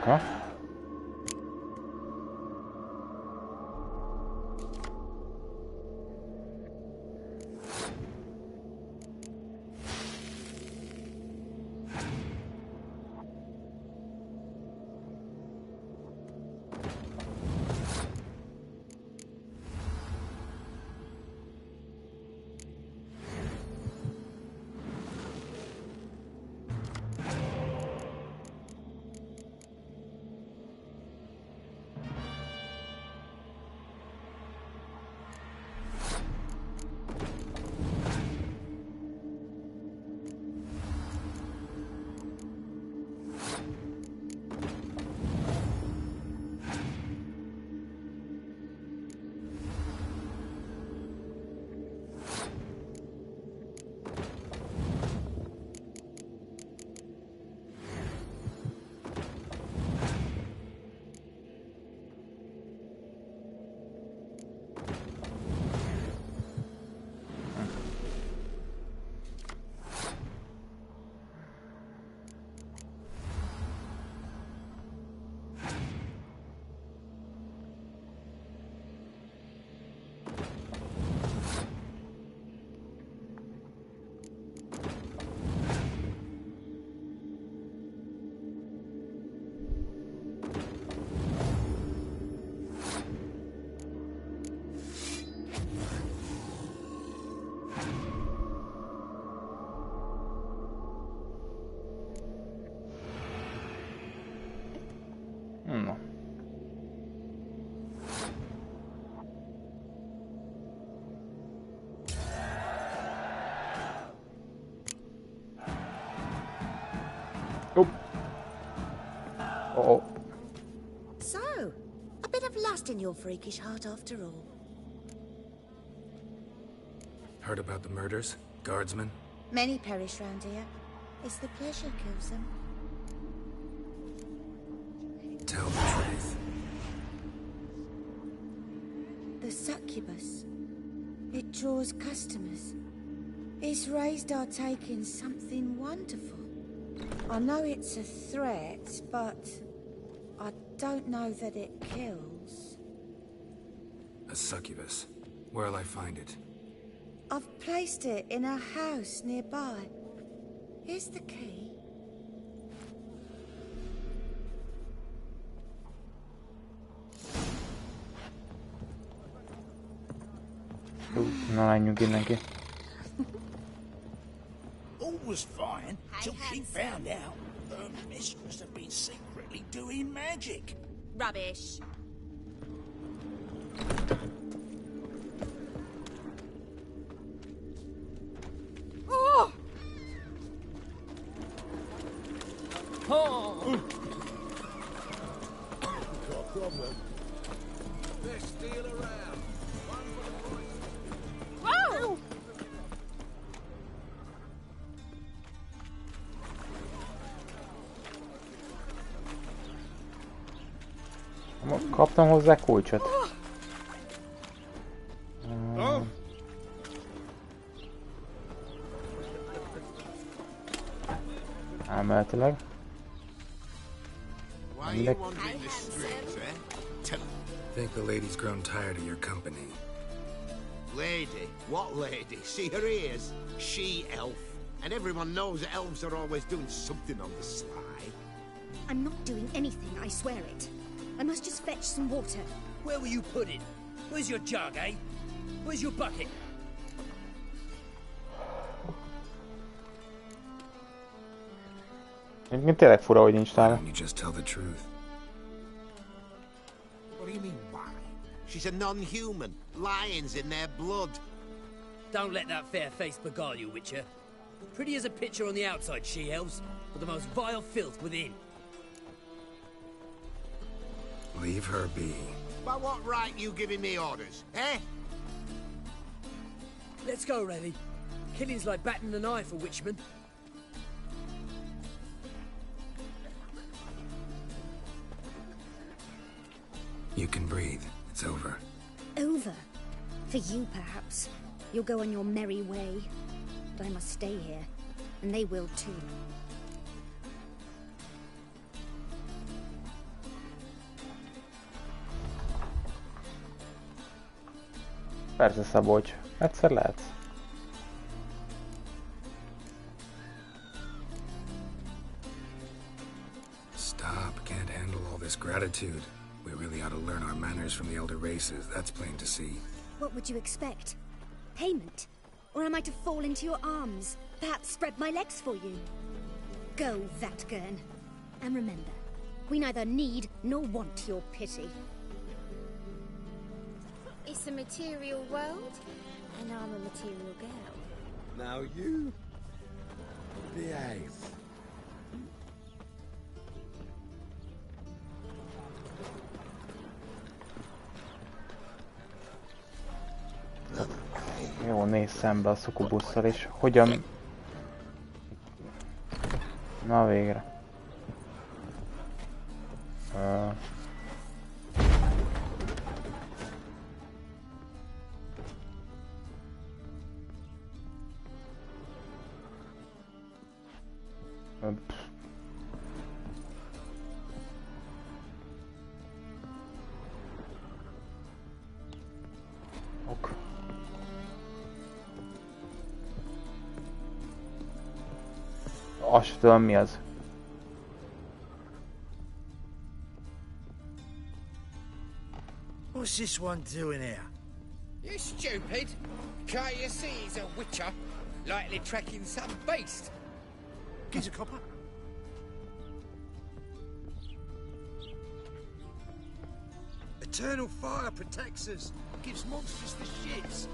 Aha. No. Oh. So, a bit of lust in your freakish heart after all. Heard about the murders? Guardsmen? Many perish round here. It's the pleasure kills them. Tell the truth. The succubus. It draws customers. It's raised our take in something wonderful. I know it's a threat, but I don't know that it kills. A succubus. Where'll I find it? I've placed it in a house nearby. Here's the key. Na, menjünk innen ki. All was fine till she found out her mistress had been secretly doing magic. Rubbish. Oh! Oh! Best deal around. Whoa! Kaptam hozzá kulcsot. Elméletileg. Think the lady's grown tired of your company. Lady? What lady? See her ears? She-elf. And everyone knows that elves are always doing something on the sly. I'm not doing anything, I swear it. I must just fetch some water. Where will you put it? Where's your jug, eh? Where's your bucket? Tényleg fura, hogy nincs nála. You just tell the truth. What do you mean, why? She's a non-human. Lions in their blood. Don't let that fair face beguile you, Witcher. Pretty as a picture on the outside, she-elves, but the most vile filth within. Leave her be. By what right you giving me orders, eh? Let's go, Rayleigh. Killing's like batting an eye for witchmen. You can breathe. It's over. Over? For you, perhaps. You'll go on your merry way. But I must stay here. And they will too. Persze, Szabolcs. Egyszer lehetsz. Stop. Can't handle all this gratitude. We really ought to learn our manners from the elder races. That's plain to see. What would you expect? Payment? Or am I to fall into your arms? Perhaps spread my legs for you? Go, Vatgern. And remember, we neither need nor want your pity. It's a material world, and I'm a material girl. Now you behave. Jó, nézz szembe a szukubusszal, és hogyan... Na végre. Ok. Azt sem tudom, mi az. What's this one doing here? You stupid! Can't you see he's a witcher? Likely tracking some beast. Gives a copper. eternal fire protects us. Gives monsters the shits.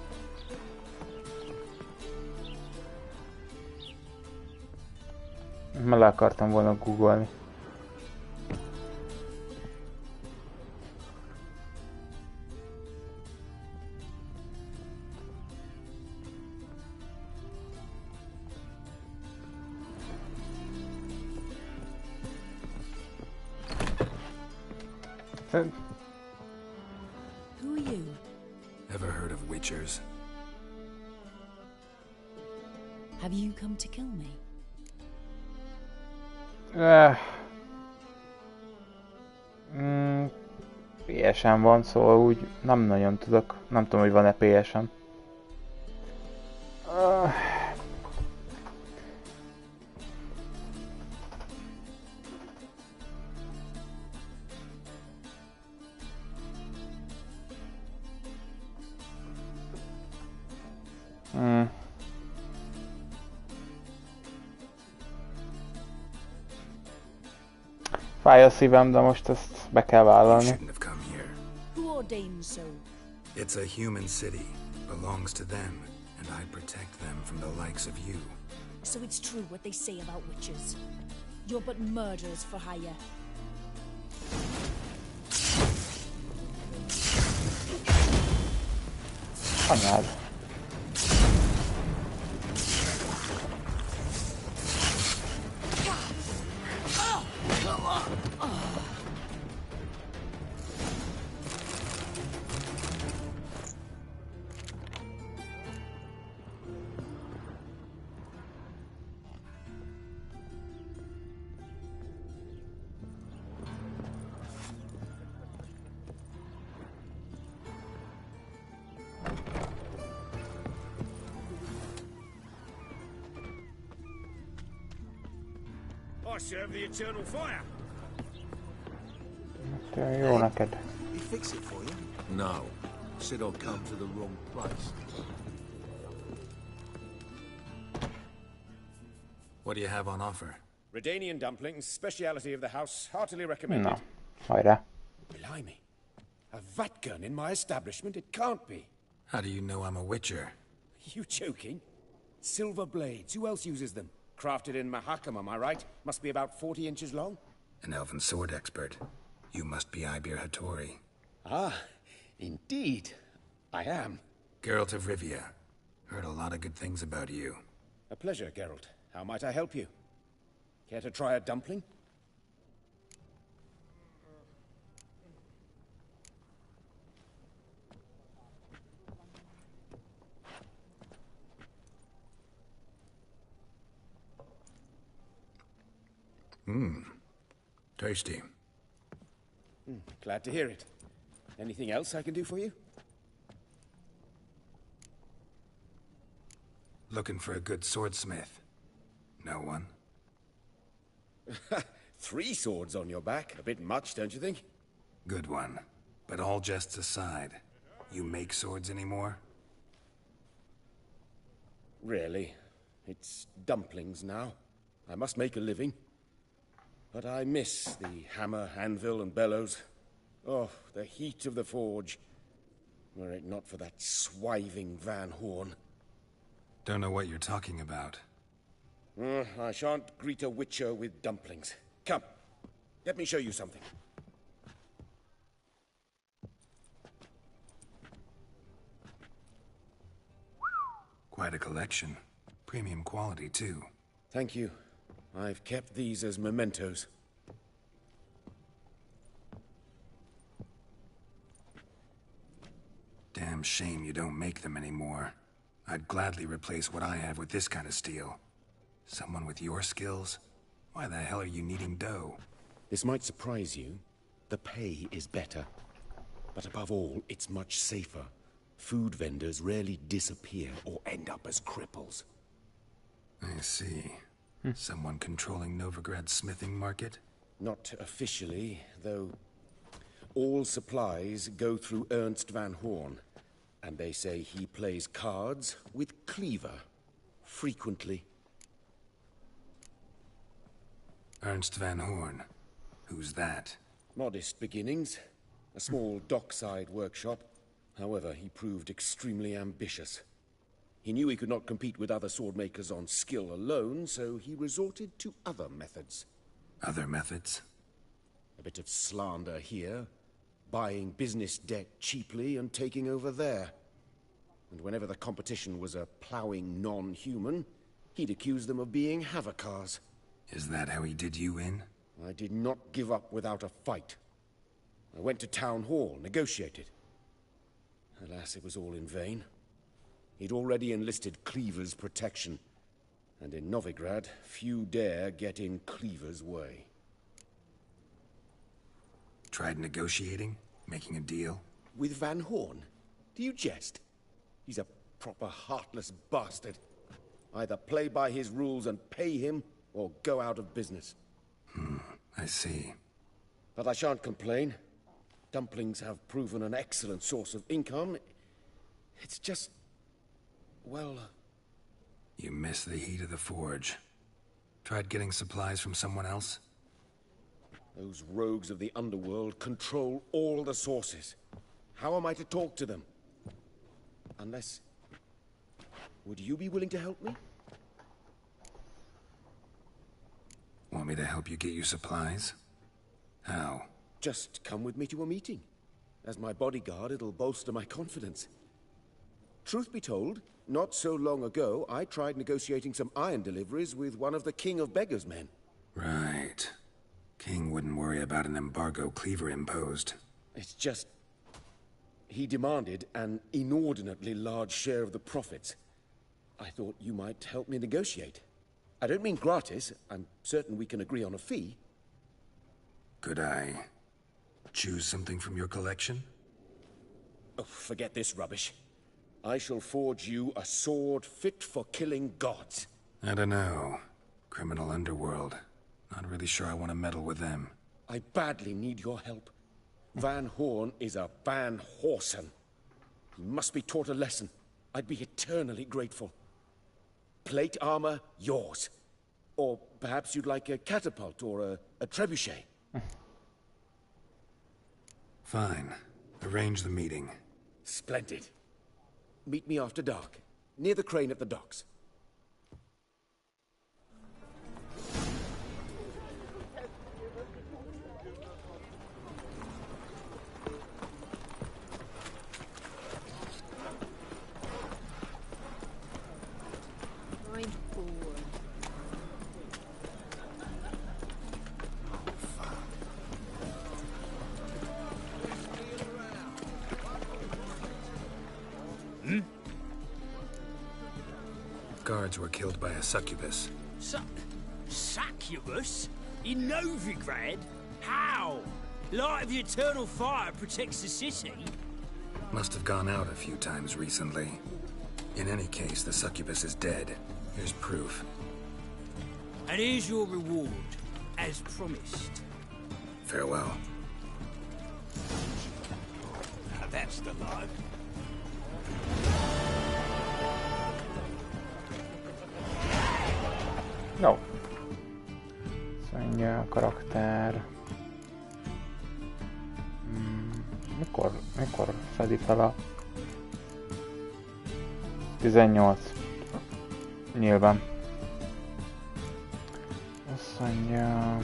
Le akartam volna googolni. Who are you? Ever heard of witchers? Have you come to kill me? PS-en van, szóval úgy nem nagyon tudok. Nem tudom, hogy van-e PS-en. Fáj a szívem, de most ezt be kell vállalni. Who ordained so? It's a human city. Belongs to them, and I protect them from the likes of you. So it's true what they say about witches. You're but murderers for hire. Anyád. I serve the eternal fire. Jó neked. He fix it for you? No. Said I'll come to the wrong place. What do you have on offer? Redanian dumplings, speciality of the house, heartily recommended. Na, hajrá. Blimey. A vatgun in my establishment? It can't be. How do you know I'm a witcher? You joking? Silver blades. Who else uses them? Crafted in Mahakam, am I right? Must be about 40 inches long? An elven sword expert. You must be Ibir Hattori. Ah, indeed. I am. Geralt of Rivia. Heard a lot of good things about you. A pleasure, Geralt. How might I help you? Care to try a dumpling? Tasty. Glad to hear it. Anything else I can do for you? Looking for a good swordsmith. No one? 3 swords on your back. A bit much, don't you think? Good one. But all jests aside, you make swords anymore? Really? It's dumplings now. I must make a living. But I miss the hammer, anvil, and bellows. Oh, the heat of the forge. Were it not for that swiving Van Horn. Don't know what you're talking about. I shan't greet a witcher with dumplings. Come, let me show you something. Quite a collection. Premium quality, too. Thank you. I've kept these as mementos. Damn shame you don't make them anymore. I'd gladly replace what I have with this kind of steel. Someone with your skills? Why the hell are you needing dough? This might surprise you. The pay is better. But above all, it's much safer. Food vendors rarely disappear or end up as cripples. I see. Someone controlling Novigrad's smithing market? Not officially, though all supplies go through Ernst Van Horn. And they say he plays cards with Cleaver. Frequently. Ernst Van Horn. Who's that? Modest beginnings. a small dockside workshop. However, he proved extremely ambitious. He knew he could not compete with other sword makers on skill alone, so he resorted to other methods. Other methods? A bit of slander here, buying business debt cheaply and taking over there. And whenever the competition was a ploughing non-human, he'd accuse them of being Havocars. Is that how he did you in? I did not give up without a fight. I went to town hall, negotiated. Alas, it was all in vain. He'd already enlisted Cleaver's protection, and in Novigrad, few dare get in Cleaver's way. Tried negotiating? Making a deal? With Van Horn? Do you jest? He's a proper heartless bastard. Either play by his rules and pay him, or go out of business. I see. But I shan't complain. Dumplings have proven an excellent source of income. It's just... well... You miss the heat of the forge. Tried getting supplies from someone else? Those rogues of the underworld control all the sources. How am I to talk to them? Unless... would you be willing to help me? Want me to help you get you supplies? How? Just come with me to a meeting. As my bodyguard, it'll bolster my confidence. Truth be told, not so long ago, I tried negotiating some iron deliveries with one of the King of Beggars' men. Right. King wouldn't worry about an embargo Cleaver imposed. It's just... he demanded an inordinately large share of the profits. I thought you might help me negotiate. I don't mean gratis. I'm certain we can agree on a fee. Could I choose something from your collection? Oh, forget this rubbish. I shall forge you a sword fit for killing gods. I don't know. Criminal underworld. Not really sure I want to meddle with them. I badly need your help. Van Horn is a Van Horsen. He must be taught a lesson. I'd be eternally grateful. Plate armor, yours. Or perhaps you'd like a catapult or a trebuchet. Fine. Arrange the meeting. Splendid. Meet me after dark, near the crane at the docks. Guards were killed by a succubus. Succubus? In Novigrad? How? Light of the eternal fire protects the city? Must have gone out a few times recently. In any case, the succubus is dead. Here's proof. And here's your reward, as promised. Farewell. Now that's the life. Jó. Azt mondja a karakter. Mikor fedi fel a 18? Nyilván. Azt mondja...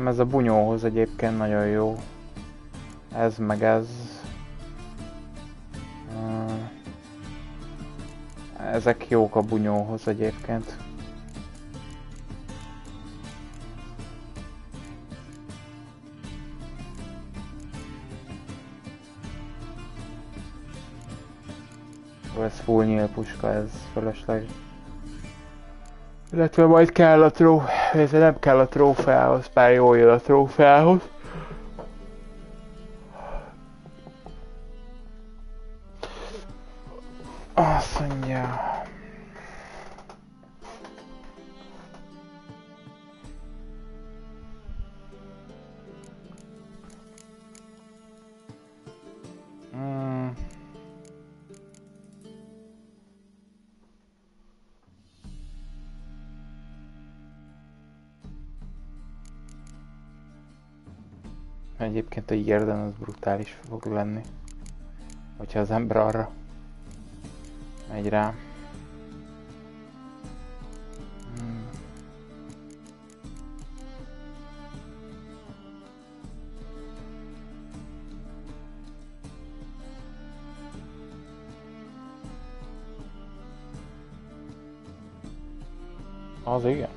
Ez a bunyóhoz egyébként nagyon jó. Ez meg ez. Ezek jók a bunyóhoz egyébként. Ez full nyílpuska, ez fölösleg. Illetve majd kell a illetve nem kell a trófeához, bár jól jön a trófeához. Azt mondja... Egyébként a Jerden az brutális fog lenni, hogyha az ember arra megy rá. Az igen.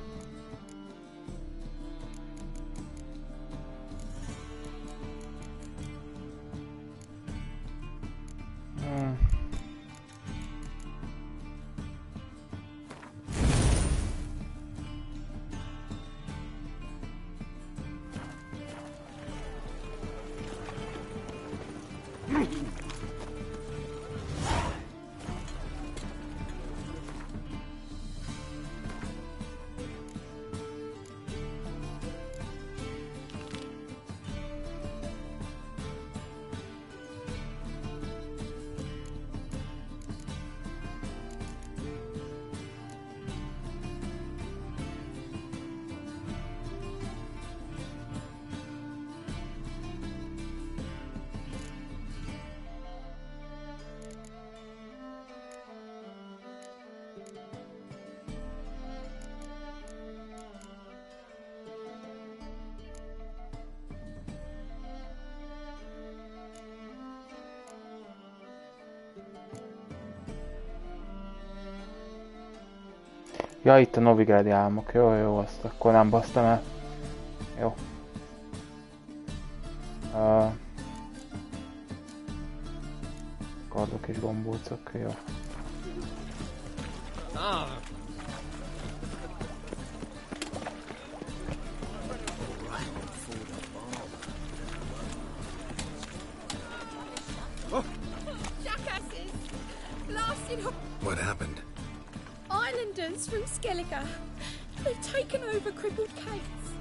Ja, itt a novigrádi álmok. Jó, azt akkor nem basztam el. Jó. Kardok és gombócok, jó. What happened? Islanders from Skellige. They've taken over crippled Kate's.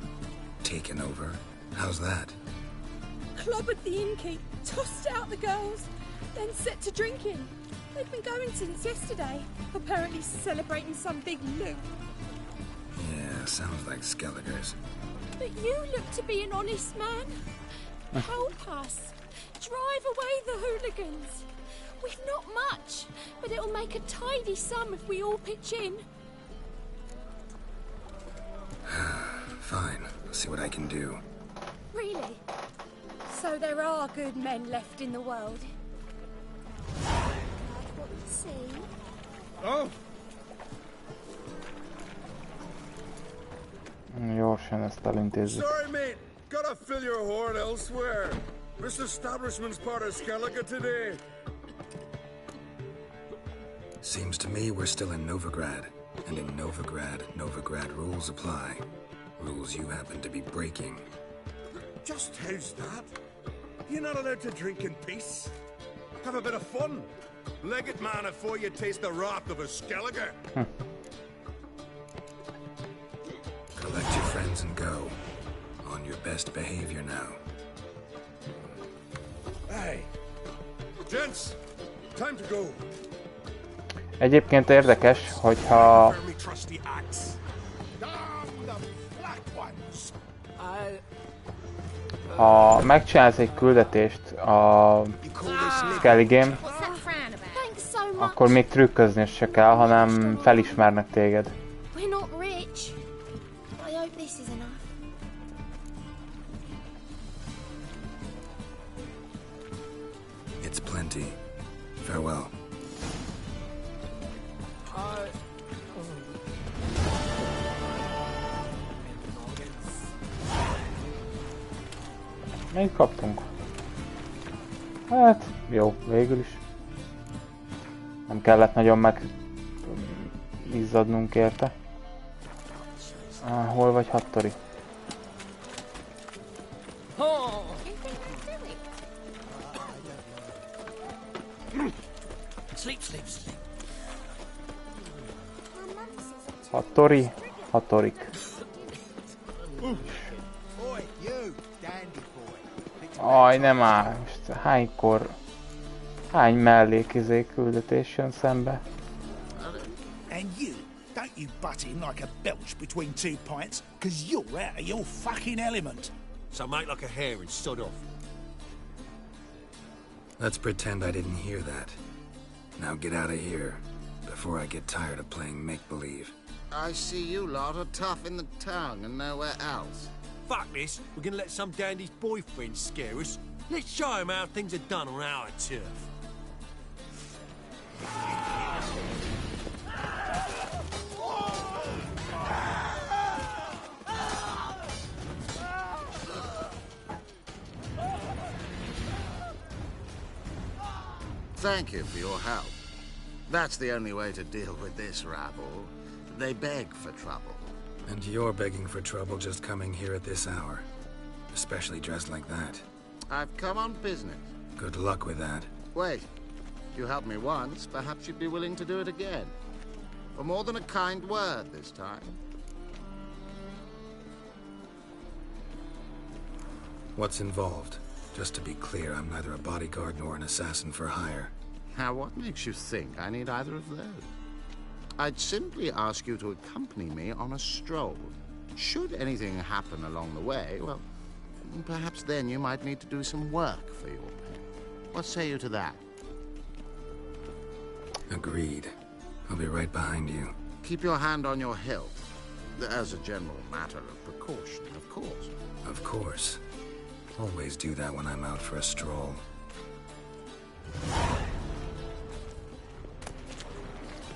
Taken over? How's that? Clobbered the innkeep, tossed out the girls, then set to drinking. They've been going since yesterday, apparently celebrating some big loot. Yeah, sounds like Skelligers. But you look to be an honest man. Help us. Drive away the hooligans. We've not much, but it'll make a tidy sum if we all pitch in. Fine, I'll see what I can do. Really? So there are good men left in the world? See? Oh! Gyorsan ezt elintézzük. Sorry, mate. Gotta fill your horn elsewhere. This establishment's part of Skellige today. Seems to me we're still in Novigrad. And in Novigrad rules apply. Rules you happen to be breaking. Just how's that? You're not allowed to drink in peace? Have a bit of fun. Leg it, man, before you taste the wrath of a Skellige. Collect your friends and go. On your best behavior now. Hey, gents, time to go. Egyébként érdekes, hogyha ha megcsinálsz egy küldetést a Skellige-n, akkor még trükközni se kell, hanem felismernek téged. bunti. Farewell. Még kaptunk. Hát, jó, végül is. Nem kellett nagyon izzadnunk érte. Hol vagy Hattori? Hattorik. Aj, nem áll. Most hány mellékizé küldetés jön szembe? And you, don't you butt in like a belch between two pints, 'cause you're out of your fucking element. So make like a hare and sod off. Let's pretend I didn't hear that. Now get out of here, before I get tired of playing make-believe. I see you lot are tough in the tongue and nowhere else. Fuck this. We're gonna let some dandy's boyfriend scare us. Let's show him how things are done on our turf. Thank you for your help. That's the only way to deal with this rabble. They beg for trouble. And you're begging for trouble just coming here at this hour. Especially dressed like that. I've come on business. Good luck with that. Wait. You helped me once, perhaps you'd be willing to do it again. For more than a kind word this time. What's involved? Just to be clear, I'm neither a bodyguard nor an assassin for hire. Now, what makes you think I need either of those? I'd simply ask you to accompany me on a stroll. Should anything happen along the way, well, perhaps then you might need to do some work for your pet. What say you to that? Agreed. I'll be right behind you. Keep your hand on your hilt. As a general matter of precaution, of course. Of course. Always do that when I'm out for a stroll.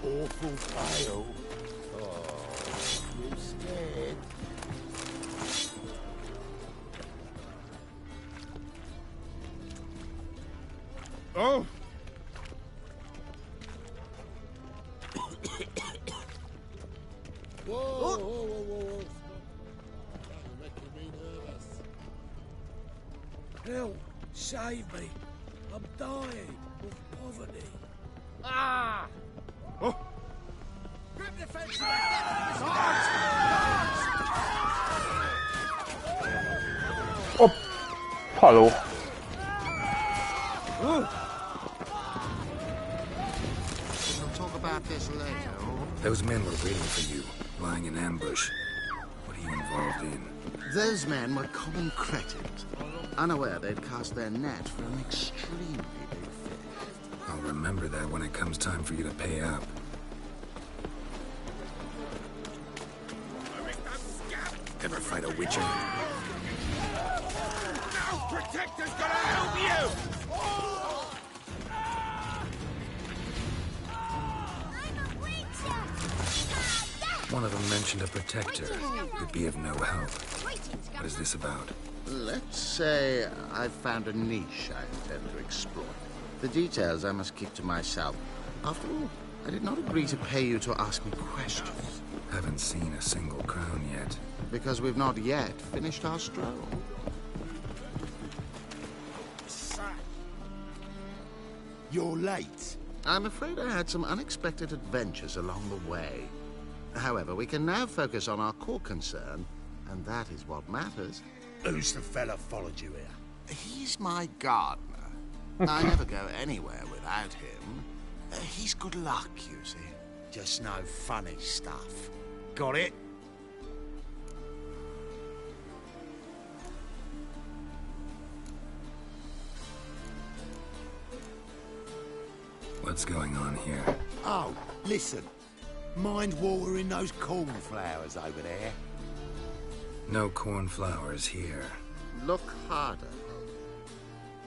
Awful pale. Oh, you scared? Oh! Whoa! You're making me nervous. Help! Save me! I'm dying of poverty. Ah! Oh! Grip the fence! Oh! Hello. We'll talk about this later. Those men were waiting for you, lying in ambush. What are you involved in? Those men were common cretins, unaware they'd cast their net for an extremely big fish. I'll remember that when it comes time for you to pay up. Ever fight a witcher? No protector's gonna help you! One of them mentioned a protector who'd be of no help. What is this about? Let's say I've found a niche I intend to exploit. The details I must keep to myself. After all, I did not agree to pay you to ask me questions. Haven't seen a single crown yet. Because we've not yet finished our stroll. You're late. I'm afraid I had some unexpected adventures along the way. However, we can now focus on our core concern, and that is what matters. Who's the fella followed you here? He's my gardener. I never go anywhere without him. He's good luck, you see. Just no funny stuff. Got it? What's going on here? Oh, listen. Mind watering those cornflowers over there? No cornflowers here. Look harder.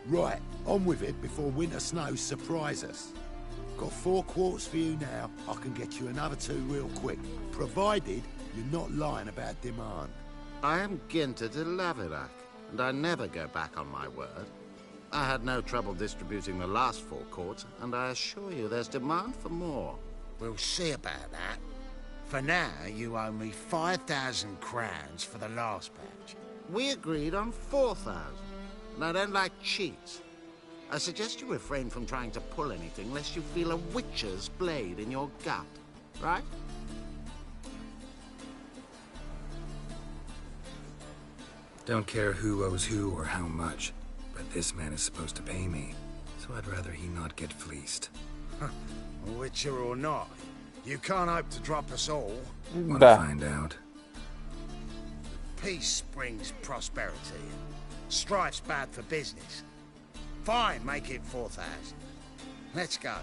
Right, on with it before winter snows surprise us. Got 4 quarts for you now. I can get you another 2 real quick, provided you're not lying about demand. I am Ginter de Laverack, and I never go back on my word. I had no trouble distributing the last 4 quarts, and I assure you there's demand for more. We'll see about that. For now, you owe me 5,000 crowns for the last batch. We agreed on 4,000, and I don't like cheats. I suggest you refrain from trying to pull anything lest you feel a witcher's blade in your gut, right? Don't care who owes who or how much, but this man is supposed to pay me, so I'd rather he not get fleeced. Witcher or not, you can't hope to drop us all. Wanna find out? Peace brings prosperity, and strife's bad for business. Fine, make it 4,000. Let's go.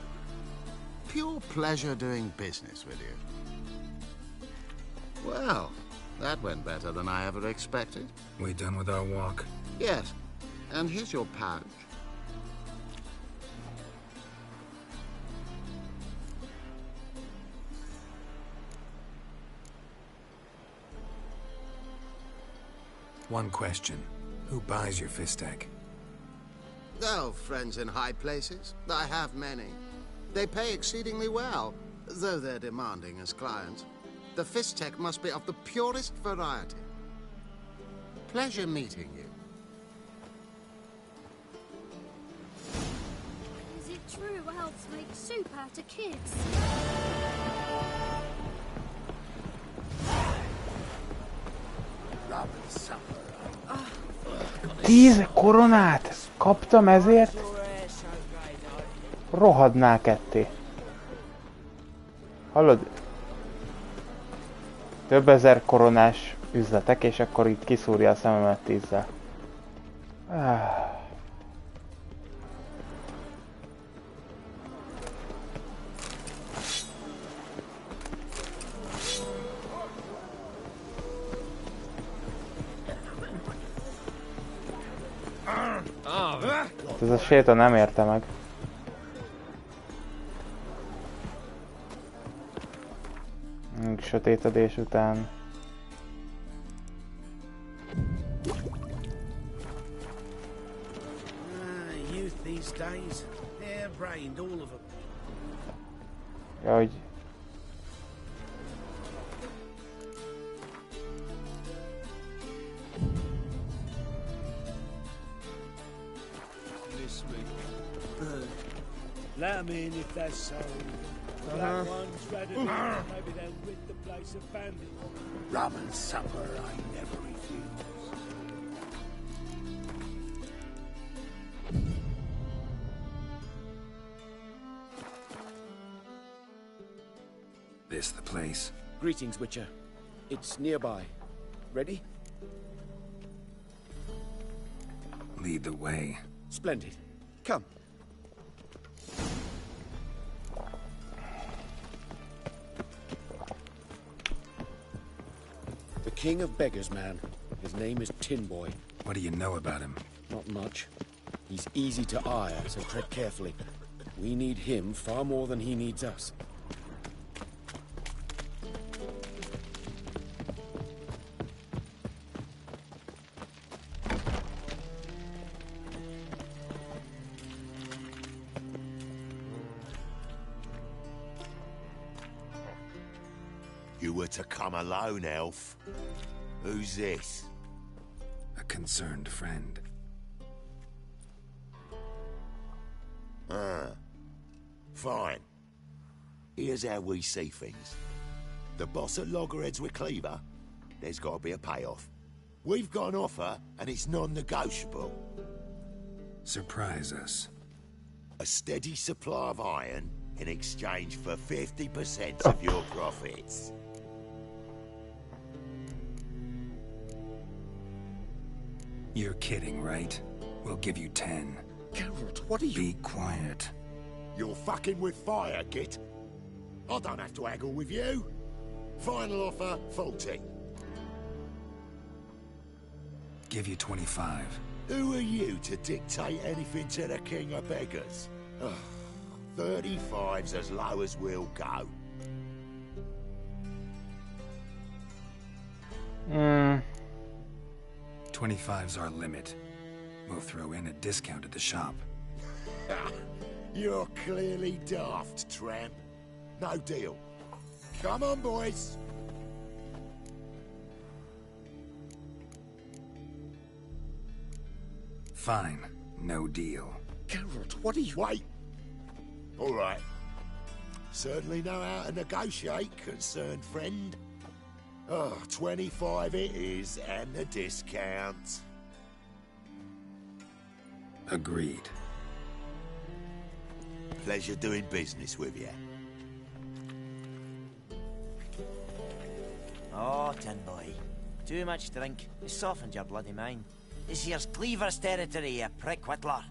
Pure pleasure doing business with you. Well, that went better than I ever expected. We done with our walk? Yes, and here's your pouch. One question. Who buys your fistek? Oh, friends in high places. I have many. They pay exceedingly well, though they're demanding as clients. The fistek must be of the purest variety. Pleasure meeting you. Is it true elves make soup out of kids? Robin supper. 10 koronát kaptam ezért? Rohadná ketté. Hallod? Több ezer koronás üzletek, és akkor itt kiszúrja a szememet 10-zel. Ez a séta nem érte meg. Sötétedés után. Youth these days, hair-brained, all of them. Ja, hogy... Let 'em in if they're sold. Black ones ready. Maybe they'll rid the place of bandits. Rum and supper I never refuse. This the place? Greetings, Witcher. It's nearby. Ready? Lead the way. Splendid. Come. The King of Beggars, man. His name is Tin Boy. What do you know about him? Not much. He's easy to ire, so tread carefully. We need him far more than he needs us. You were to come alone, elf. Who's this? A concerned friend. Ah. Fine. Here's how we see things. The boss at Loggerheads with Cleaver, there's got to be a payoff. We've got an offer, and it's non-negotiable. Surprise us. A steady supply of iron in exchange for 50% of your profits. You're kidding, right? We'll give you 10. Geralt, what are you... Be quiet. You're fucking with fire, Git. I don't have to haggle with you. Final offer, 40. Give you 25. Who are you to dictate anything to the king of beggars? 35's as low as we'll go. 25's our limit. We'll throw in a discount at the shop. You're clearly daft, tramp. No deal. Come on, boys. Fine. No deal. Geralt, what are you... Wait. All right. Certainly know how to negotiate, concerned friend. 25 it is, and the discount. Agreed. Pleasure doing business with you. Oh, tin boy. Too much drink. You softened your bloody mind. This here's Cleaver's territory, you prick whittler.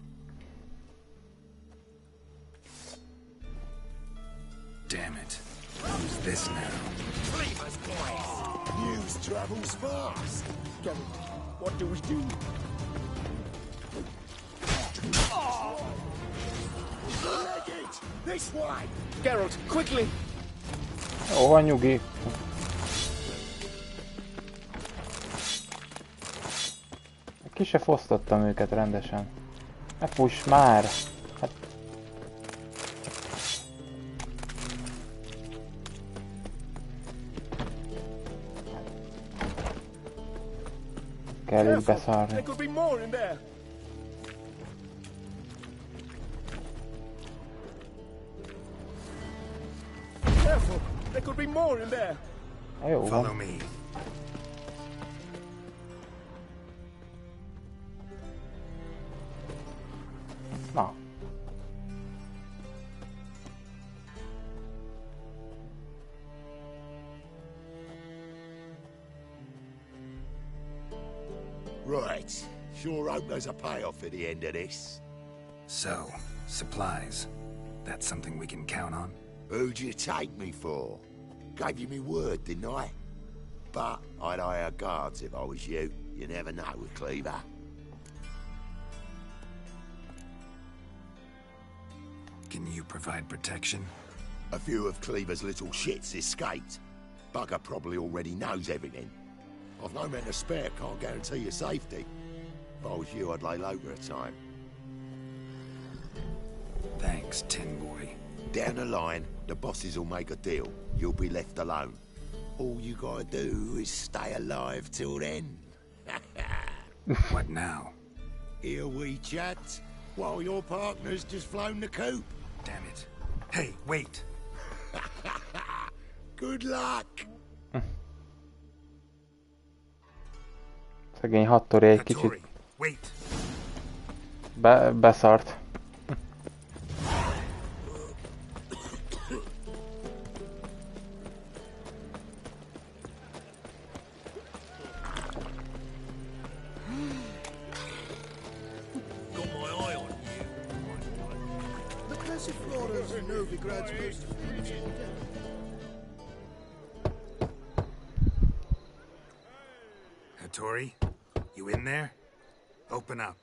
Damn it. Who's this now? Cleaver's boys! News travels fast. Geralt, what do we do? Leg it! This way! Geralt, quickly! Jó van, nyugi. Ki se fosztottam őket rendesen. Ne fuss már! Hát... Kell így beszarni. There could be more in there. Careful, there could be more in there. Jó van. Follow me. Na. Right. Sure hope there's a payoff at the end of this. So, supplies. That's something we can count on? Who'd you take me for? Gave you me word, didn't I? But I'd hire guards if I was you. You never know with Cleaver. Can you provide protection? A few of Cleaver's little shits escaped. Bugger probably already knows everything. I've no men to spare, can't guarantee your safety. If I was you, I'd lay low for a time. Thanks, Tin Boy. Down the line, the bosses will make a deal. You'll be left alone. All you gotta do is stay alive till then. What now? Here we chat, while your partner's just flown the coop. Damn it. Hey, wait! Good luck! Szegény hattori egy kicsit beszart. Hattori, you in there? Open up.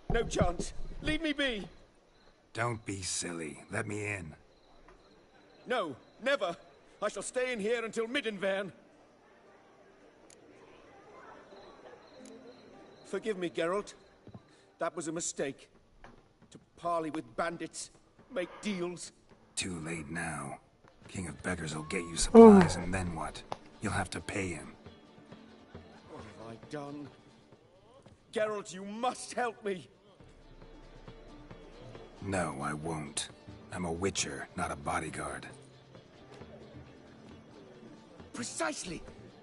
No chance. Leave me be. Don't be silly. Let me in. No, never. I shall stay in here until Middenvern. Forgive me, Geralt. That was a mistake. To parley with bandits, make deals. Too late now. King of Beggars will get you supplies, and then what? You'll have to pay him. What have I done? Geralt, you must help me. No, I won't. I'm a witcher, not a bodyguard. Precisely.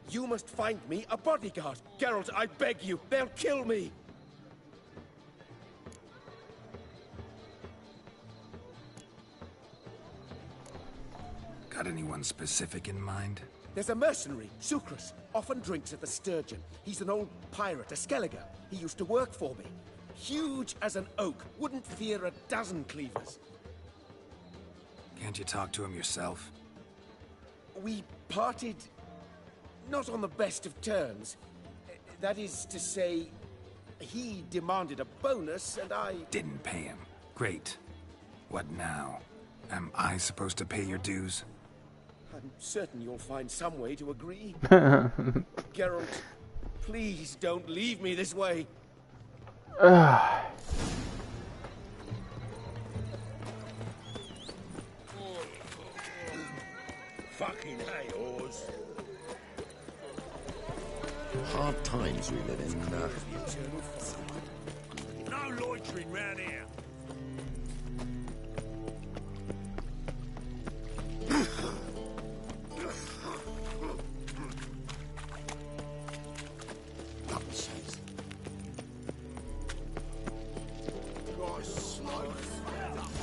You must find me a bodyguard. Geralt, I beg you. They'll kill me. Got anyone specific in mind? There's a mercenary, Sucrus. Often drinks at the Sturgeon. He's an old pirate, a Skelliger. He used to work for me. Huge as an oak. Wouldn't fear a dozen cleavers. Can't you talk to him yourself? We parted... not on the best of terms. That is to say, He demanded a bonus, and I... Didn't pay him. Great. What now? Am I supposed to pay your dues? I'm certain you'll find some way to agree. Geralt, please don't leave me this way. Fucking hey, Oz. Hard times we live in. No loitering round here.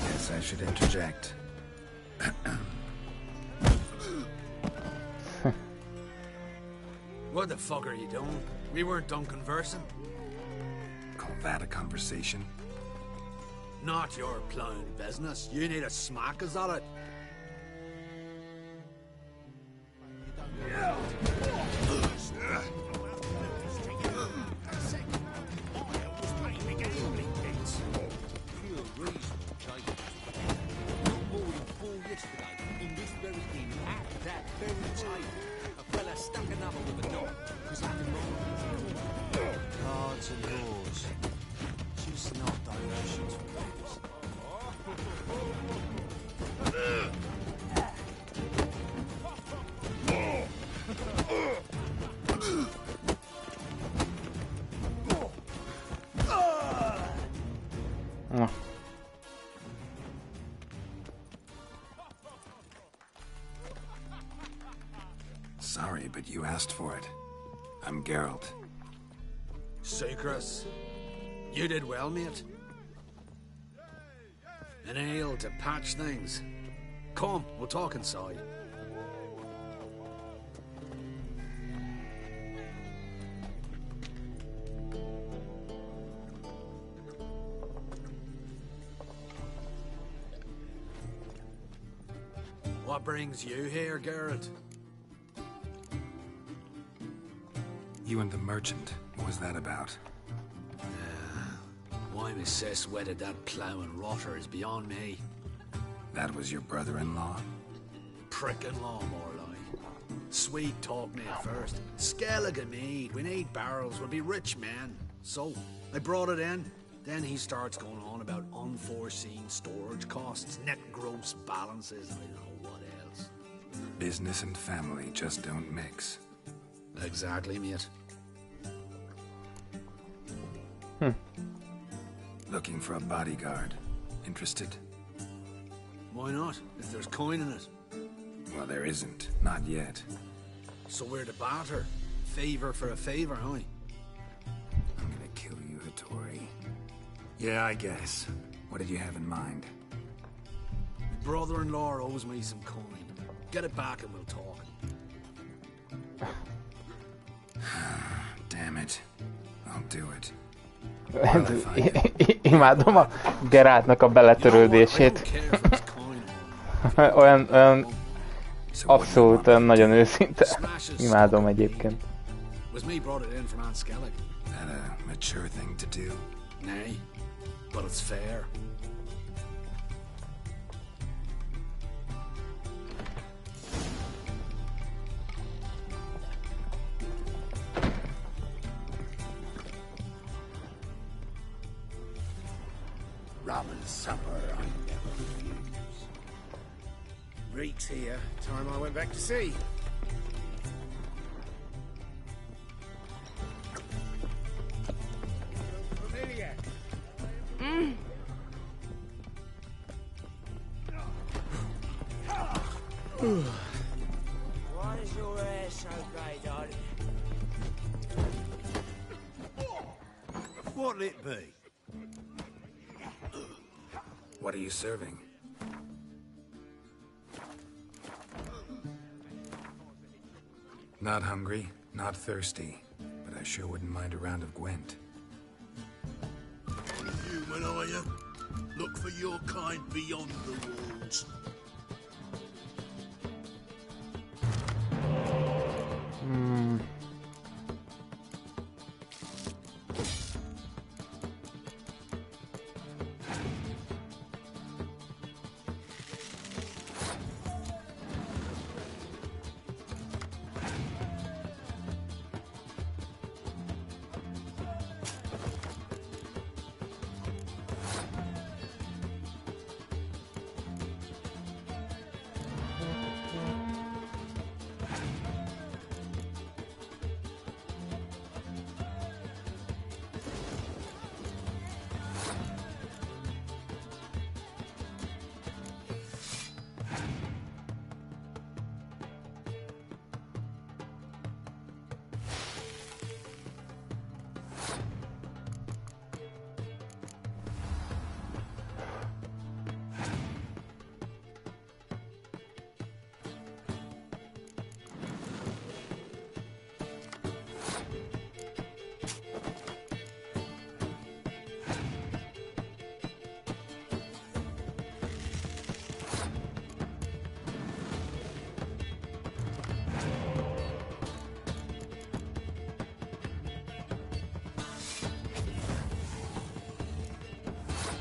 Guess I should interject. What the fuck are you doing? We weren't done conversing. Call that a conversation? Not your plain business. You need a smack us at it. Sorry, but you asked for it. I'm Geralt. Chris, you did well, mate. An ale to patch things. Come, we'll talk inside. What brings you here, Geralt? You and the merchant. What was that about? Why Miss Sis wedded that plough and rotter is beyond me. That was your brother-in-law? Prick-in-law, more like. Sweet talk me at first. Skellige mead. We need barrels. We'll be rich men. So, I brought it in. Then he starts going on about unforeseen storage costs, net gross balances, I don't know what else. Business and family just don't mix. Exactly, mate. Looking for a bodyguard. Interested? Why not, if there's coin in it? Well, there isn't. Not yet. So we're the barter. Favor for a favor, huh? I'm gonna kill you, Hattori. Yeah, I guess. What did you have in mind? My brother-in-law owes me some coin. Get it back and we'll talk. Damn it. I'll do it. Imádom a Geráltnak a beletörődését. olyan abszolút nagyon őszinte. Imádom egyébként. Was me brought it in from Aunt Skellig. That a mature thing to do? Nay, but it's fair. Rum and supper, I never refuse. Reek's here. Time I went back to sea. Familiar. Why is your hair so grey, darling? What'll it be? What are you serving? Not hungry, not thirsty, but I sure wouldn't mind a round of Gwent. Human, are you? Look for your kind beyond the walls.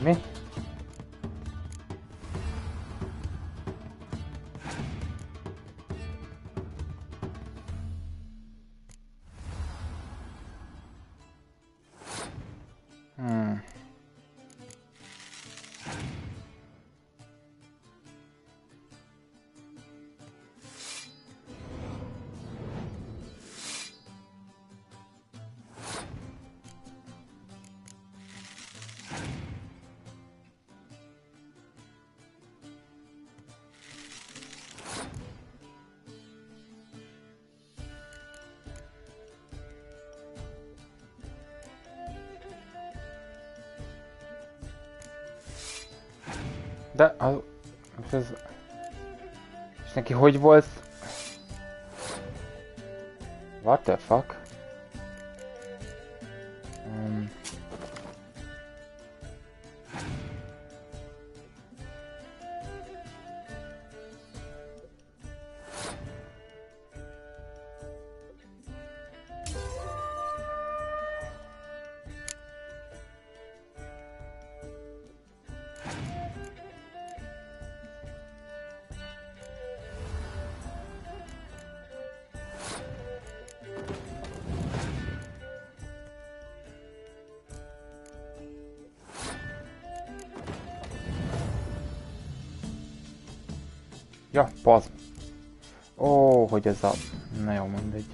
Mi? De az... És neki hogy volt? What the fuck? Ja, pazd. Ó, hogy ez a... Na jó, mindegy.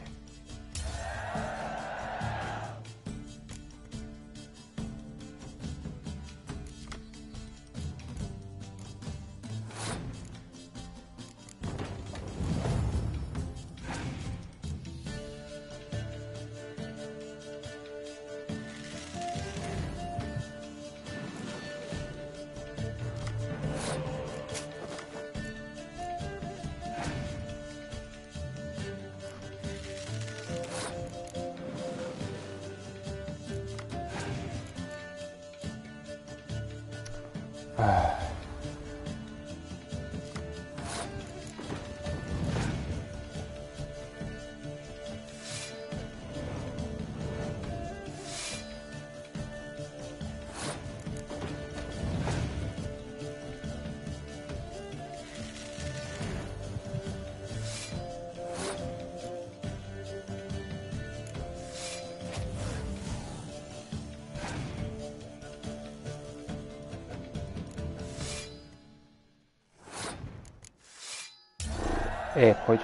Épp hogy.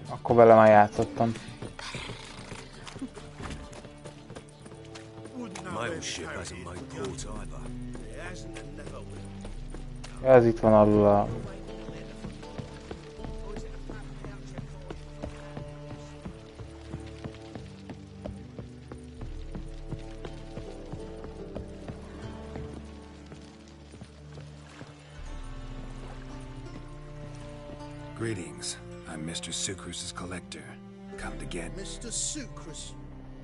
Akkor vele már játszottam. Ez itt van alul a... Greetings. I'm Mr. Sucrus's collector. Come to get... Mr. Sucrus,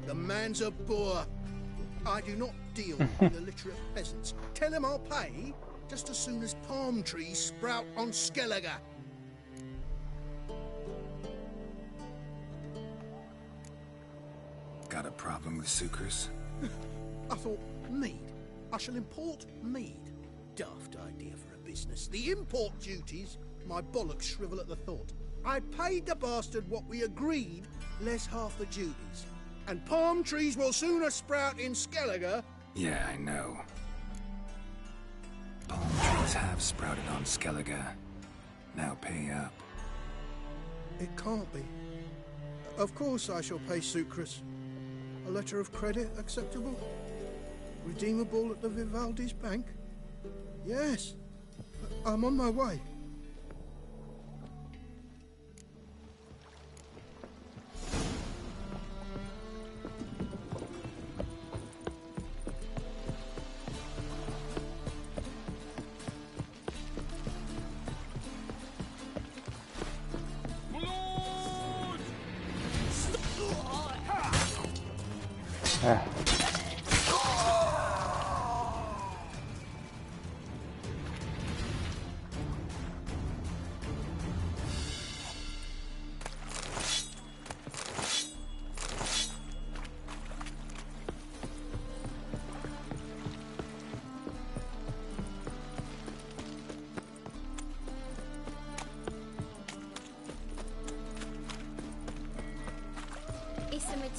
the man's a boor. I do not deal with illiterate peasants. Tell him I'll pay just as soon as palm trees sprout on Skellige. Got a problem with Sucrus? I thought, mead. I shall import mead. Daft idea for a business. The import duties, my bollocks shrivel at the thought. I paid the bastard what we agreed, less half the duties. And palm trees will sooner sprout in Skellige. Yeah, I know. Palm trees have sprouted on Skellige. Now pay up. It can't be. Of course I shall pay Sucrus. A letter of credit acceptable? Redeemable at the Vivaldi's bank? Yes. I'm on my way.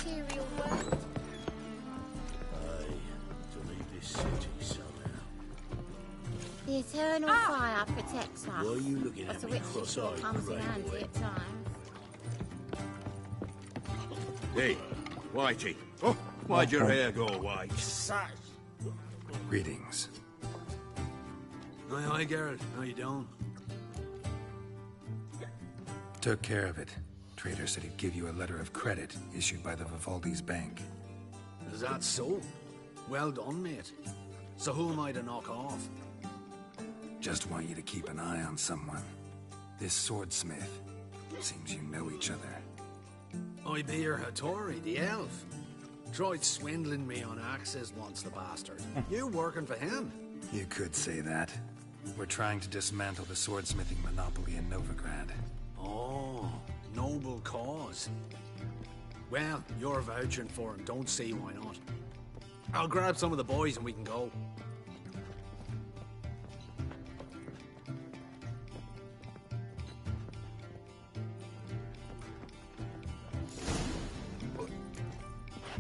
material world. To leave this city somehow. The eternal fire protects us. Why are you looking But at the me witch sure cross-eyed, comes in Lorraine handy boy? at times. Hey, Whitey. Oh, why'd your hair go white? Greetings. Hi, Geralt. How you doing? Took care of it. Trader said he'd give you a letter of credit issued by the Vivaldi's bank. Is that so? Well done, mate. So who am I to knock off? Just want you to keep an eye on someone. This swordsmith. Seems you know each other. I be your Hattori, the elf. Tried swindling me on access once, the bastard. You working for him? You could say that. We're trying to dismantle the swordsmithing monopoly in Novigrad. Oh, noble cause. Well, you're vouching for him. Don't see why not. I'll grab some of the boys and we can go.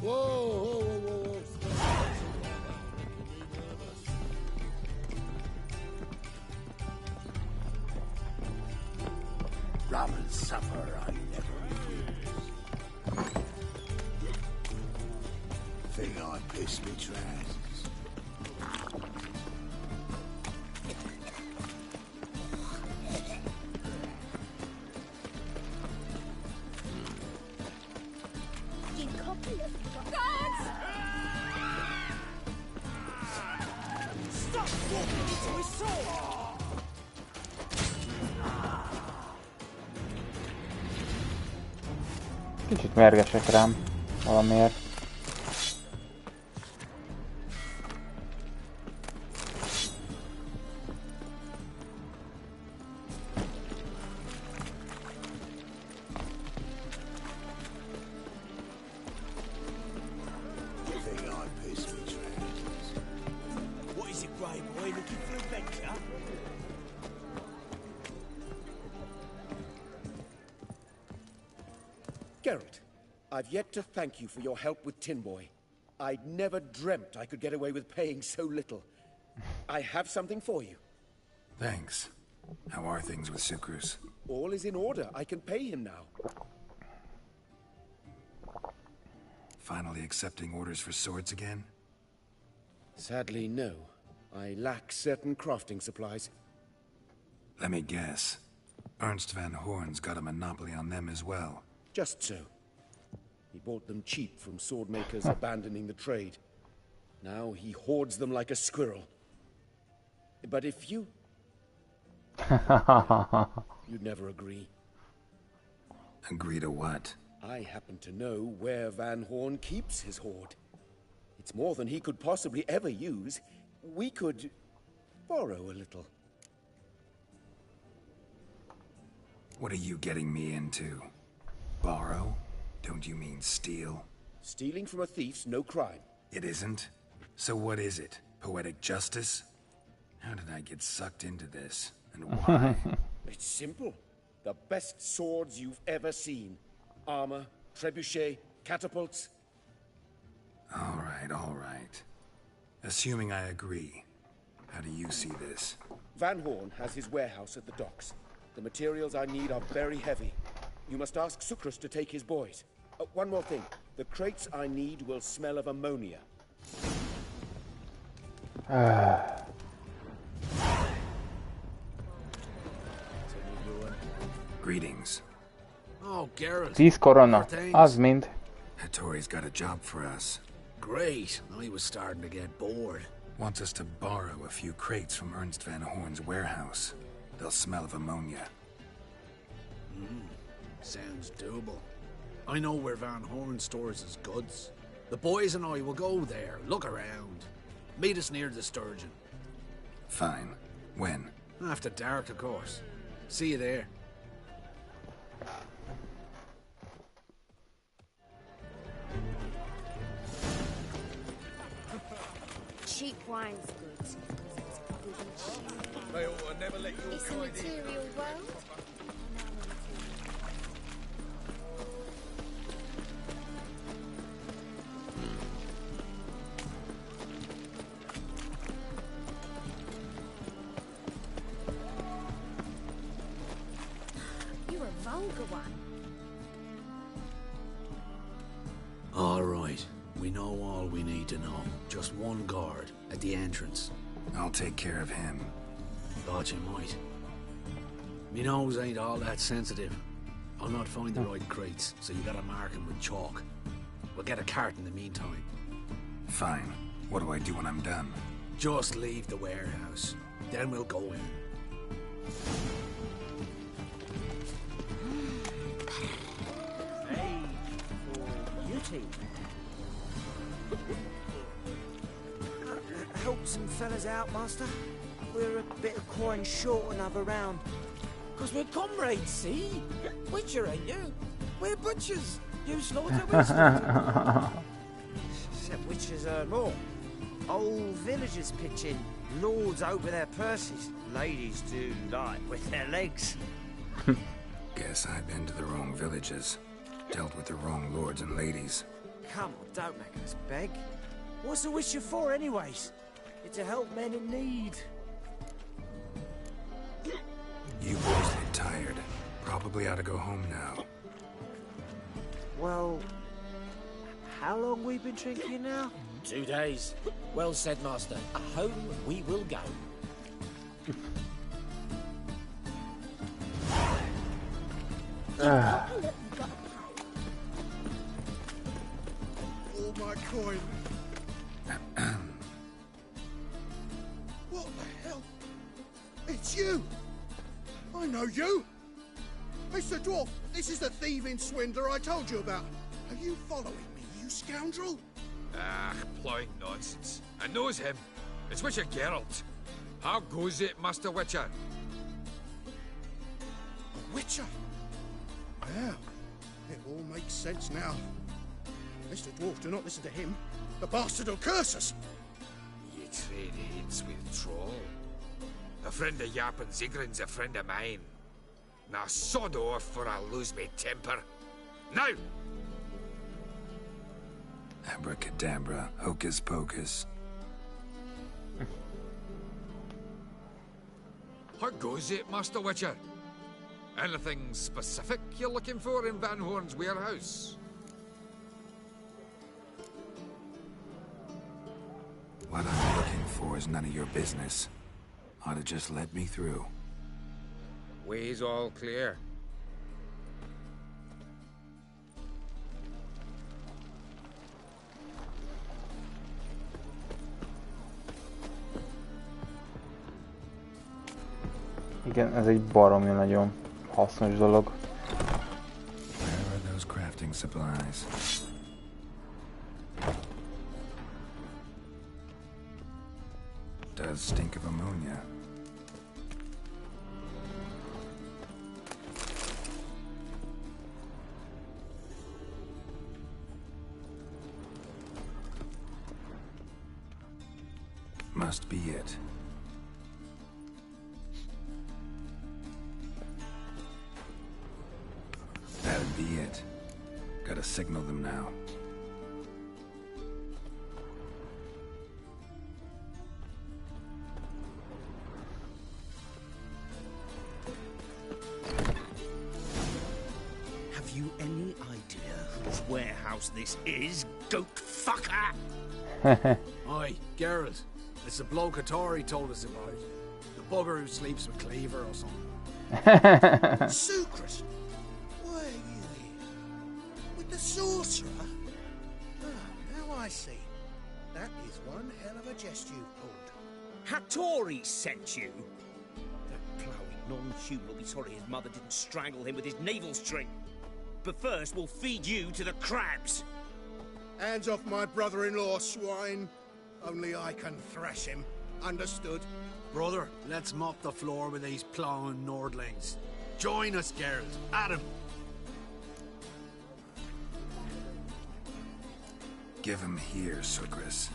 Whoa, whoa, whoa, whoa, whoa. Rum and supper, I never refuse. Think I pissed me trousers. You copy of guards! Stop walking into his sword! Kicsit mérgesek rám valamiért. Think I pissed me trousers. What is it, brave boy? Looking for adventure? Geralt, I've yet to thank you for your help with Tin Boy. I'd never dreamt I could get away with paying so little. I have something for you. Thanks. How are things with Sucrus? All is in order. I can pay him now. Finally accepting orders for swords again? Sadly, no. I lack certain crafting supplies. Let me guess. Ernst van Horn's got a monopoly on them as well. Just so. He bought them cheap from sword makers abandoning the trade. Now he hoards them like a squirrel. But if you... You'd never agree. Agree to what? I happen to know where Van Horn keeps his hoard. It's more than he could possibly ever use. We could borrow a little. What are you getting me into? Borrow? Don't you mean steal? Stealing from a thief's no crime. It isn't? So what is it? Poetic justice? How did I get sucked into this? And why? It's simple. The best swords you've ever seen. Armor, trebuchet, catapults. All right. Assuming I agree, how do you see this? Van Horn has his warehouse at the docks. The materials I need are very heavy. You must ask Sucrus to take his boys. One more thing. The crates I need will smell of ammonia. Greetings. Oh, Geralt. 10 korona. Az mind. Hattori's got a job for us. Great. I was starting to get bored. Wants us to borrow a few crates from Ernst van Horn's warehouse. They'll smell of ammonia. Sounds doable. I know where Van Horn stores his goods. The boys and I will go there, look around. Meet us near the Sturgeon. Fine. When? After dark, of course. See you there. Cheap wine's good. It's good and cheap. They ought to never let you It's a material world. You're a vulgar one. All right. We know all we need to know. Just one guard at the entrance. I'll take care of him. Thought you might. Me nose ain't all that sensitive. I'll not find the right crates, so you gotta mark them with chalk. We'll get a cart in the meantime. Fine. What do I do when I'm done? Just leave the warehouse. Then we'll go in. Hey, for beauty. Help some fellas out, master. We're a bit of coin short another round. 'Cause we're comrades, see? Witcher, ain't you? We're butchers. You slaughter, we slaughter. Except witchers earn more. Old villagers pitch in. Lords over their purses. Ladies do like with their legs. Guess I've been to the wrong villages. Dealt with the wrong lords and ladies. Come on, don't make us beg. What's a witcher for, anyways? It's to help men in need. You boys look tired. Probably ought to go home now. Well, how long we been drinking now? 2 days. Well said, master. Home we will go. All my coin. What the hell? It's you! I know you! Mr. Dwarf, this is the thieving swindler I told you about. Are you following me, you scoundrel? Ah, plowing nonsense. I knows him. It's Witcher Geralt. How goes it, Master Witcher? A witcher? Well, it all makes sense now. Mr. Dwarf, do not listen to him. The bastard will curse us. You trade heads with Troll. A friend of Yap and Zigrin's a friend of mine. Now sod off or I'll lose my temper. Now! Abracadabra, hocus pocus. How goes it, Master Witcher? Anything specific you're looking for in Van Horn's warehouse? What I'm looking for is none of your business. Ought to just let me through. Way's all clear. Igen, ez egy baromi nagyon hasznos dolog. Where are those crafting supplies? Does stink of ammonia. Must be it. That'd be it. Gotta signal them now. Have you any idea whose warehouse this is, goat fucker? Aye, Geralt. It's the bloke Tori told us about. The bugger who sleeps with Cleaver or something. Sucrus! Why are you here? With the sorcerer? Ah, now I see. That is one hell of a jest you've pulled. Hattori sent you? That ploughing non-human will be sorry his mother didn't strangle him with his navel string. But first, we'll feed you to the crabs. Hands off my brother-in-law, swine. Only I can thrash him. Understood? Brother, let's mop the floor with these plowing Nordlings. Join us, Geralt. Adam. Give him here, Sucrus.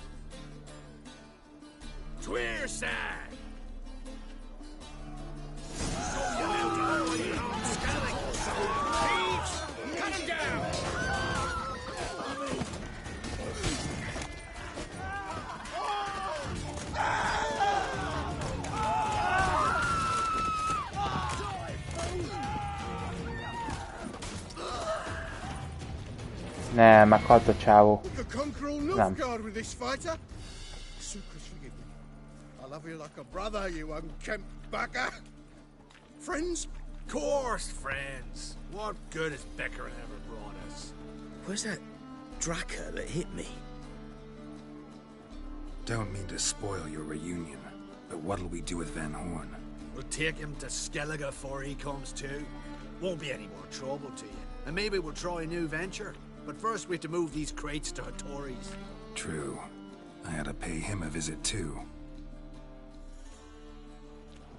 Twearside! Cut him down! Ne, meghalt a csávó. Nem. I love you like a brother, you unkempt bugger. Friends? Course, friends. What good has Becker ever brought us? Where's that Dracker that hit me? Don't mean to spoil your reunion, but what'll we do with Van Horn? We'll take him to Skellige before he comes to. Won't be any more trouble to you. And maybe we'll try a new venture. But first we have to move these crates to Hattori's. True. I had to pay him a visit too.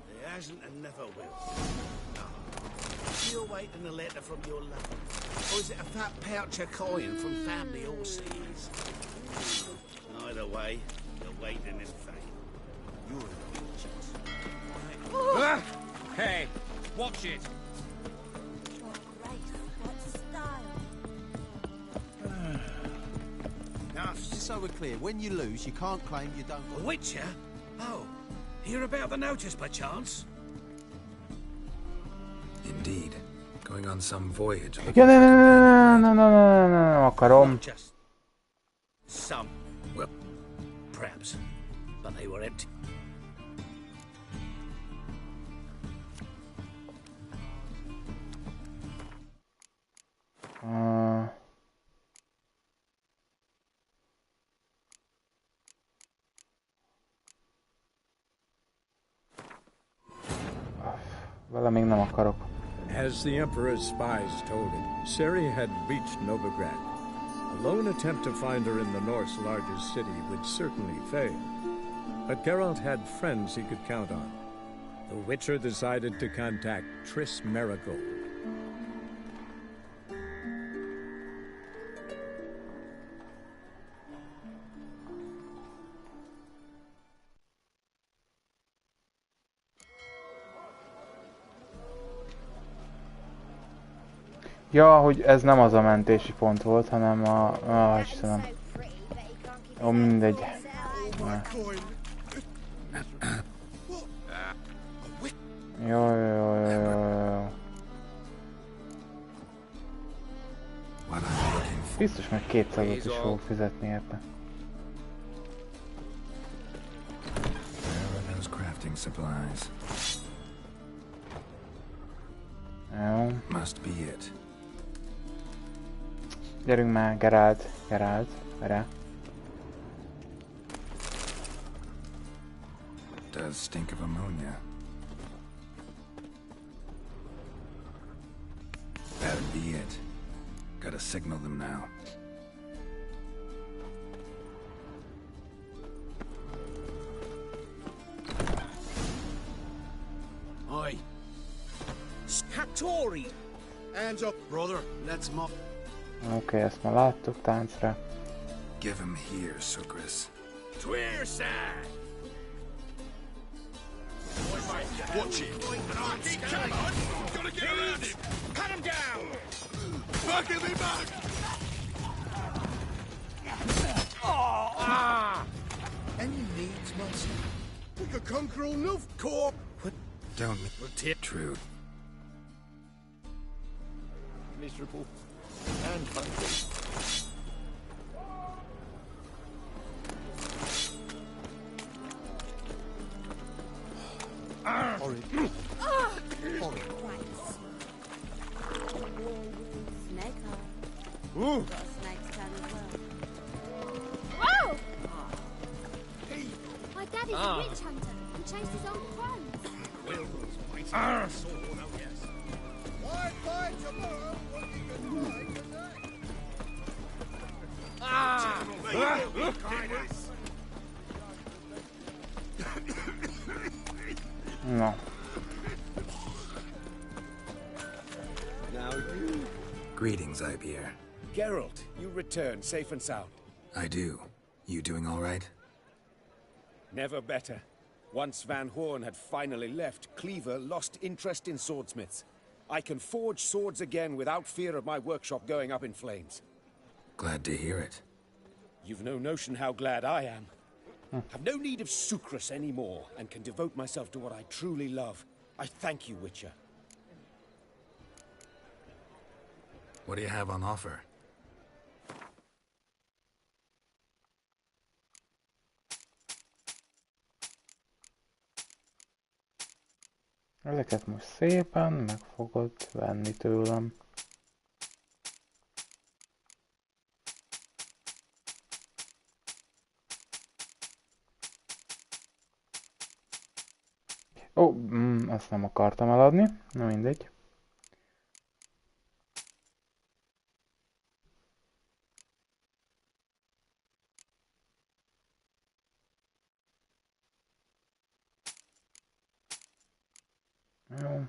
He hasn't and never will. You're waiting a letter from your lover. Or is it a fat pouch of coin from family overseas? Either way, you're waiting in vain. You're in Ah! Hey, watch it. Now, just so we're clear, when you lose, you can't claim you don't... A witcher? Oh, hear about the notice by chance? Indeed. Going on some voyage. Ja, nem akarom. Just some. Well, perhaps. But they were empty. Vele még nem akarok. As the Emperor's spies told him, Ciri had reached Novigrad. A lone attempt to find her in the North's largest city would certainly fail. But Geralt had friends he could count on. The Witcher decided to contact Triss Merigold. Ja, hogy ez nem az a mentési pont volt, hanem a... Istenem. Jó, mindegy. Jó. Biztos meg 200-ot is fogok fizetni érte. Crafting supplies. Jó. Must be it. Gyerünk már, Geralt, erre. Does stink of ammonia. That'd be it. Gotta signal them now. Oi. Hattori! Hands up, brother. Let's mop. Oké, ezt már láttuk, táncra. Give him here, Sucrus. Tweerside! Watch it. Come on. Gotta get around him. Cut him down. Fucking me back. Any needs, Master? We could conquer all Nilf Corp. Don't mean true. Miserable and hungry. Horrid. Horrid. Snake eye. Ooh. Got a snake's tongue as well. Whoa! My daddy's a witch hunter who chased his old crones. Why buy tomorrow what you can buy today? No. Now you... Greetings, Ibier. Geralt, you return safe and sound. I do. You doing all right? Never better. Once Van Horn had finally left, Cleaver lost interest in swordsmiths. I can forge swords again without fear of my workshop going up in flames. Glad to hear it. You've no notion how glad I am. Have no need of Sucrus anymore, and can devote myself to what I truly love. I thank you, Witcher. What do you have on offer? Ezeket most szépen meg fogod venni tőlem. Ó, ezt nem akartam eladni, na mindegy. Jó.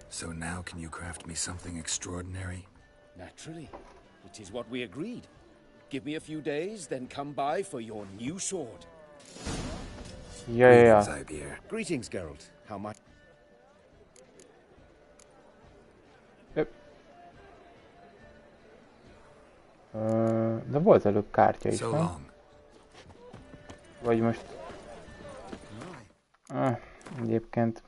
So now can you craft me something extraordinary? Naturally. It is what we agreed. Give me a few days, then come by for your new sword. Yeah. Greetings, Geralt. How much? Yep. De volt előbb kártya is, nem? Vagy most... Egyébként...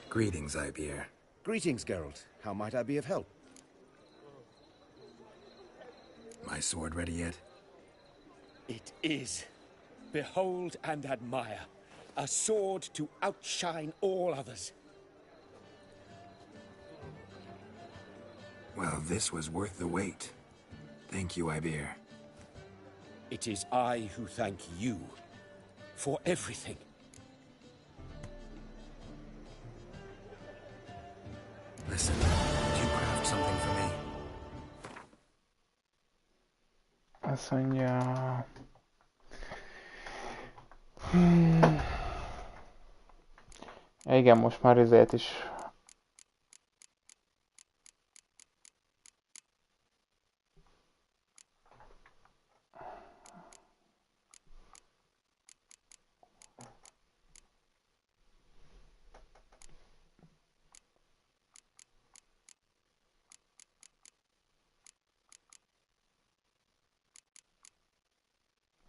Greetings, Ibeer. Greetings, Geralt. How might I be of help? My sword ready yet? It is. Behold and admire. A sword to outshine all others. Well, this was worth the wait. Thank you, Ibeer. It is I who thank you for everything. Listen, would you craft something for me? Azt mondja... Igen, most már ezért is...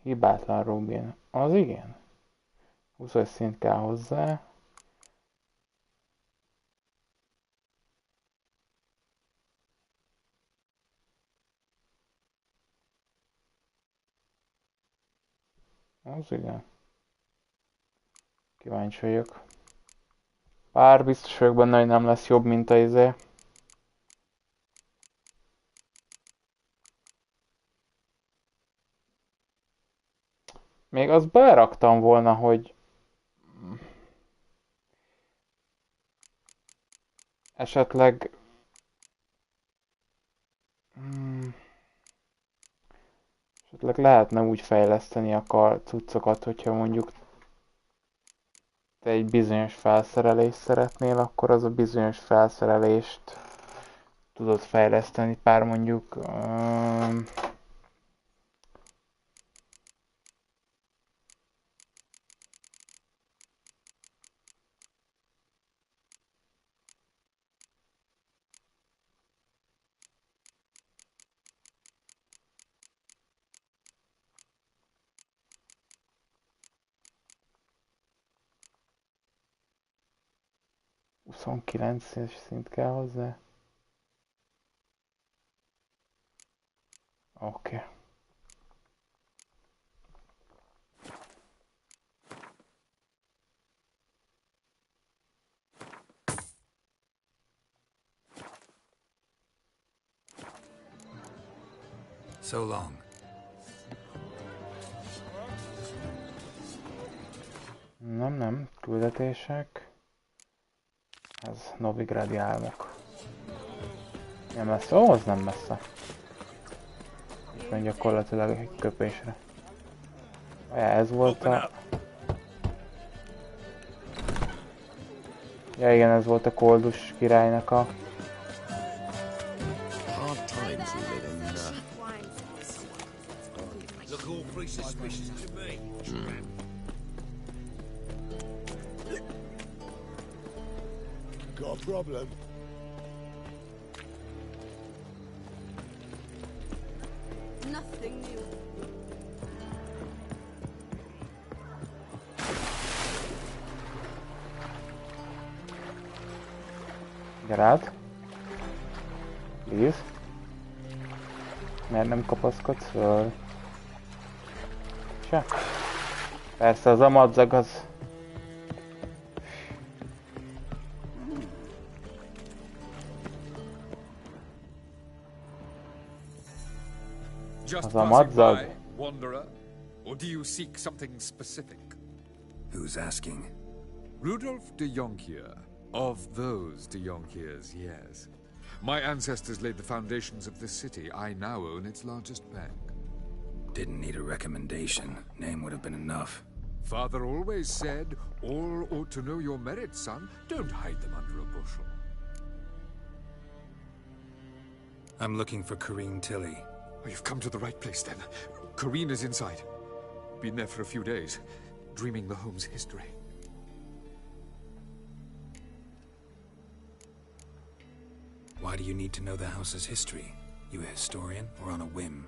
Hibátlan Rubin. Az igen. 20 szint kell hozzá. Az igen. Kíváncsi vagyok. Bár biztos vagyok benne, hogy nem lesz jobb, mint a izé. Még azt beraktam volna, hogy esetleg lehetne úgy fejleszteni a cuccokat, hogyha mondjuk te egy bizonyos felszerelést szeretnél, akkor az a bizonyos felszerelést tudod fejleszteni pár mondjuk 29-es szint kell hozzá. Oké. So long. Nem, küldetések. Ez Novigrádi álmok. Nem messze, az nem messze. És gyakorlatilag egy köpésre. Ez volt a... Ja igen, ez volt a koldus királynak a... Got a problem? Nothing new. Gyere Please. Miért nem kapaszkodsz föl? Se. Persze az a madzag az... Just az a passing madzag. by, wanderer? Or do you seek something specific? Who's asking? Rudolf de Jonkier. Of those de Jonkiers, yes. My ancestors laid the foundations of this city. I now own its largest bank. Didn't need a recommendation. Name would have been enough. Father always said, all ought to know your merits, son. Don't hide them under a bushel. I'm looking for Corrine Tilly. Oh, you've come to the right place, then. Corrine is inside. Been there for a few days, dreaming the home's history. Why do you need to know the house's history? You a historian or on a whim?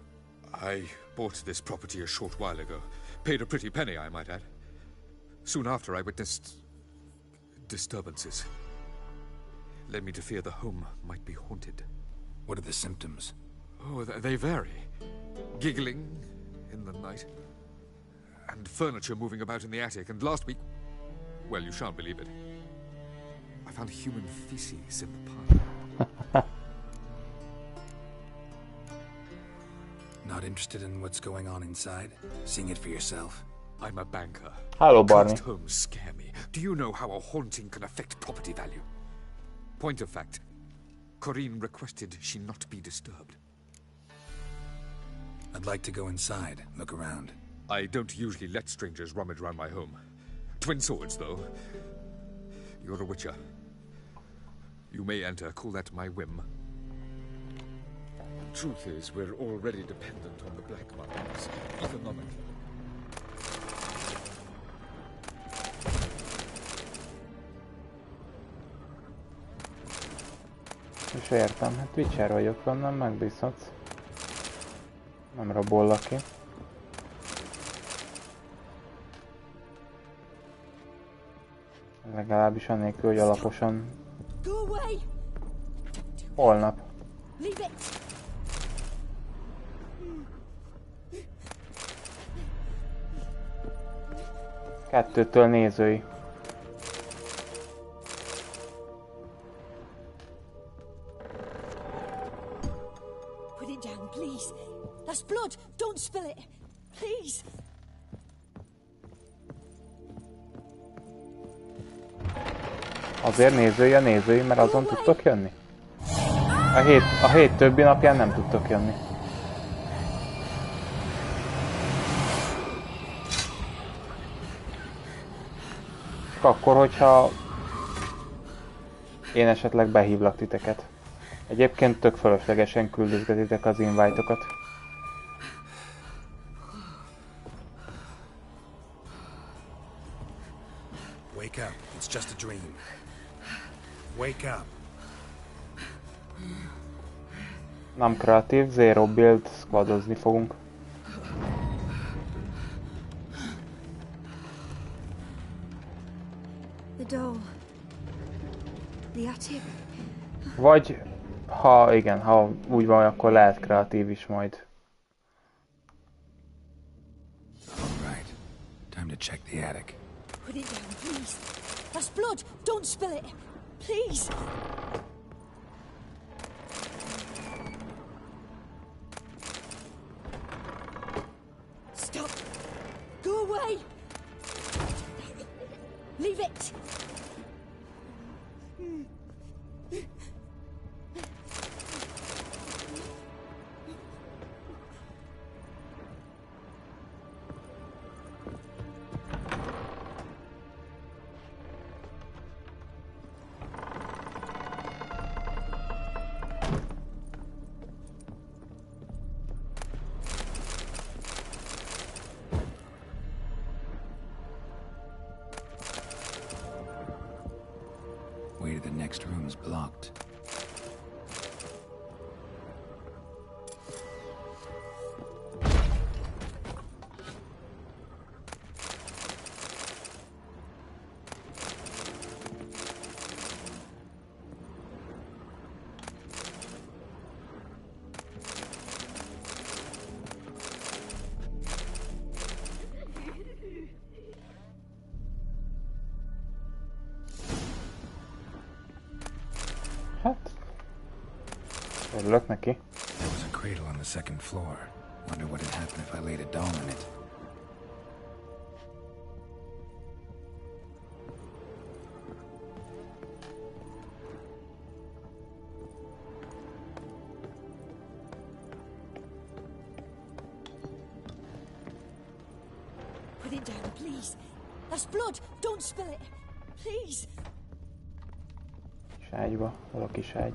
I bought this property a short while ago. Paid a pretty penny, I might add. Soon after, I witnessed... disturbances. Led me to fear the home might be haunted. What are the symptoms? Oh, they vary. Giggling in the night. And furniture moving about in the attic. And last week... well, you shan't believe it. I found human feces in the parlor. Not interested in what's going on inside? Seeing it for yourself? I'm a banker. Hello, Barney. Cursed homes scare me. Do you know how a haunting can affect property value? Point of fact, Corrine requested she not be disturbed. I'd like to go inside, look around. I don't usually let strangers rummage around my home. Twin swords, though. You're a witcher. You may enter, call that my whim. Truth is, we're already dependent on the black markets, economically. És értem, hát Witcher vagyok, onnan megbízhatsz. Nem rabollak ki. Legalábbis annélkül, hogy alaposan... Holnap. Kettőtől nézői. Put it down, please. That's blood. Don't spill it. Please. Azért nézői, mert azon tudtok jönni? A hét többi napján nem tudtok jönni. Csak akkor, hogyha én esetleg behívlak titeket. Egyébként tök fölöslegesen küldözgetitek az invite-okat. Wake up, it's just a dream. Wake up. Nem kreatív, zero build, squadozni fogunk. The door. The attic. Vagy, ha úgy van, akkor lehet kreatív is majd. Alright, time to check the attic. Put it down, please. That's blood. Don't spill it. Please. Stop. Go away. Leave it. Way to the next room's blocked. Hát, örülök neki. There was a cradle on the second floor. Wonder what would happen if I laid a doll in it. Put it down, please. That's blood. Don't spill it. Please. Ságyba, valaki ságy.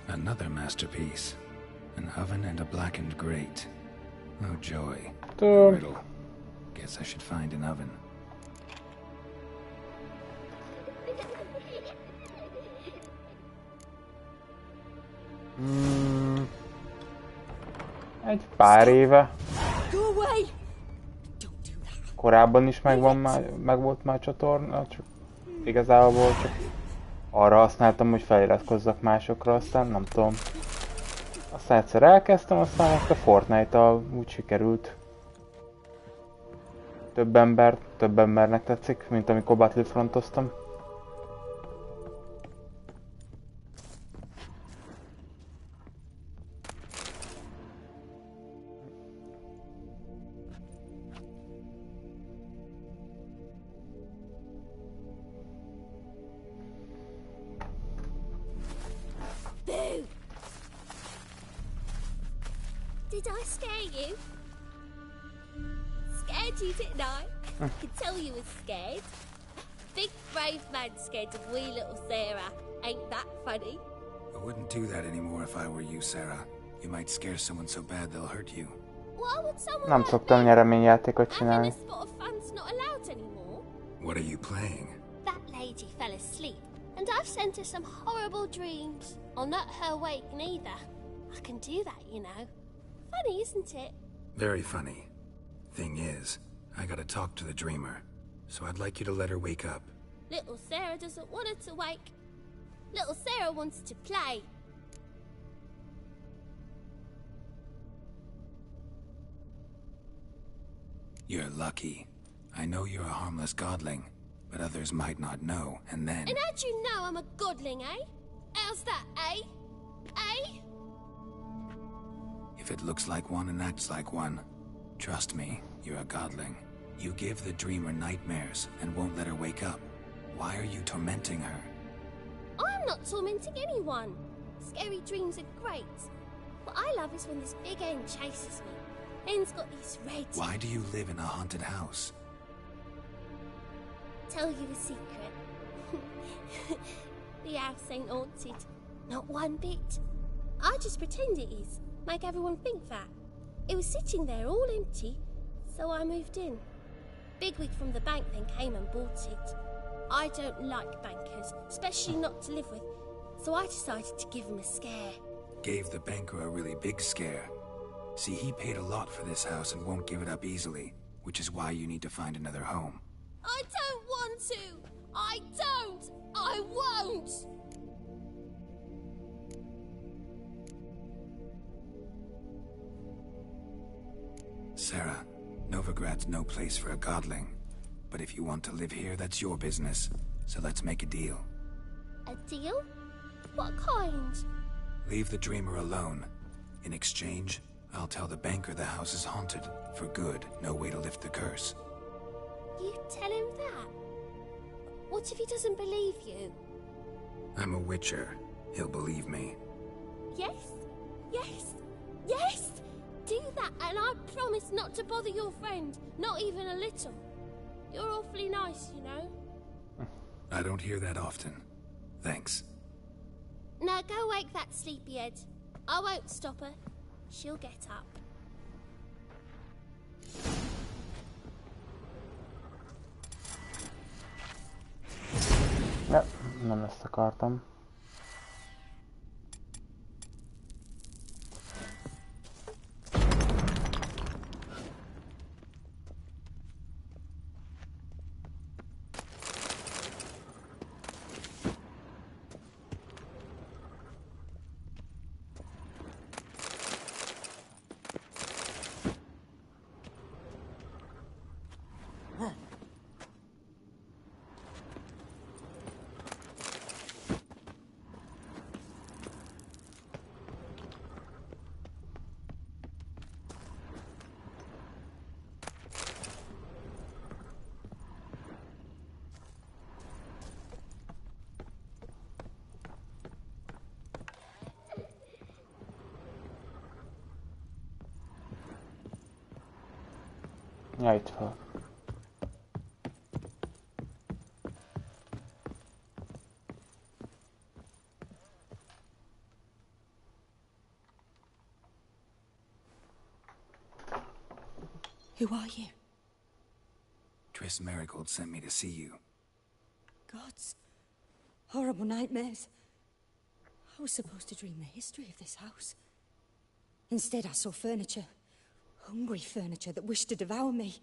Another masterpiece. An oven and a blackened grate. Oh joy. Riddle. Guess I should find an oven. Egy pár éve. Go away. Korábban is meg volt már csatorna, csak igazából csak arra használtam, hogy feliratkozzak másokra, aztán nem tudom. Aztán egyszer elkezdtem, aztán ezt a Fortnite-tal úgy sikerült. Több embernek tetszik, mint amikor Battlefrontoztam. Did I scare you? Scared you, didn't I? I could tell you was scared. Big brave man scared of wee little Sarah. Ain't that funny? I wouldn't do that anymore if I were you, Sarah. You might scare someone so bad they'll hurt you. Why would someone Nem szoktam nyereményjátékot csinálni. Having a spot of fun's not allowed anymore? What are you playing? That lady fell asleep, and I've sent her some horrible dreams. I'll not her wake neither. I can do that, you know. Funny, isn't it? Very funny. Thing is, I gotta talk to the dreamer, so I'd like you to let her wake up. Little Sarah doesn't want her to wake. Little Sarah wants to play. You're lucky. I know you're a harmless godling, but others might not know, and then... And how'd you know I'm a godling, eh? How's that, eh? Eh? If it looks like one and acts like one, trust me, you're a godling. You give the dreamer nightmares and won't let her wake up. Why are you tormenting her? I'm not tormenting anyone. Scary dreams are great. What I love is when this big end chases me. End's got these red... Why do you live in a haunted house? Tell you a secret. The house ain't haunted. Not one bit. I just pretend it is. Make everyone think that. It was sitting there all empty, so I moved in. Bigwig from the bank then came and bought it. I don't like bankers, especially not to live with, so I decided to give him a scare. Gave the banker a really big scare. See, he paid a lot for this house and won't give it up easily, which is why you need to find another home. I don't want to! I don't! I won't! Sarah, Novigrad's no place for a godling. But if you want to live here, that's your business. So let's make a deal. A deal? What kind? Leave the dreamer alone. In exchange, I'll tell the banker the house is haunted. For good, no way to lift the curse. You tell him that? What if he doesn't believe you? I'm a witcher. He'll believe me. Yes? Yes? Yes! Do that and I promise not to bother your friend. Not even a little. You're awfully nice, you know. I don't hear that often. Thanks. Now go wake that sleepyhead. I won't stop her. She'll get up. Ja, nem ezt akartam. Ja, itt fel. Who are you? Triss Marigold sent me to see you. Gods. Horrible nightmares. I was supposed to dream the history of this house. Instead, I saw furniture. Hungry furniture that wished to devour me.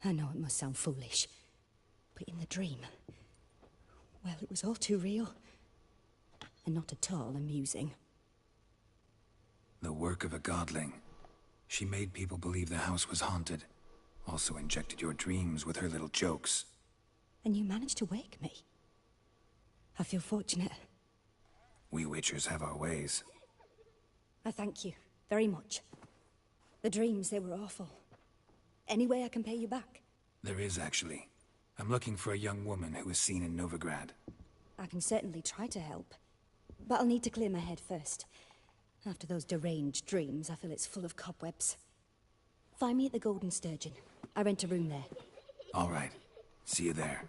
I know it must sound foolish, but in the dream, well, it was all too real. And not at all amusing. The work of a godling. She made people believe the house was haunted. Also injected your dreams with her little jokes. And you managed to wake me. I feel fortunate. We witchers have our ways. I thank you very much. The dreams, they were awful. Any way I can pay you back? There is, actually. I'm looking for a young woman who was seen in Novigrad. I can certainly try to help. But I'll need to clear my head first. After those deranged dreams, I feel it's full of cobwebs. Find me at the Golden Sturgeon. I rent a room there. All right. See you there.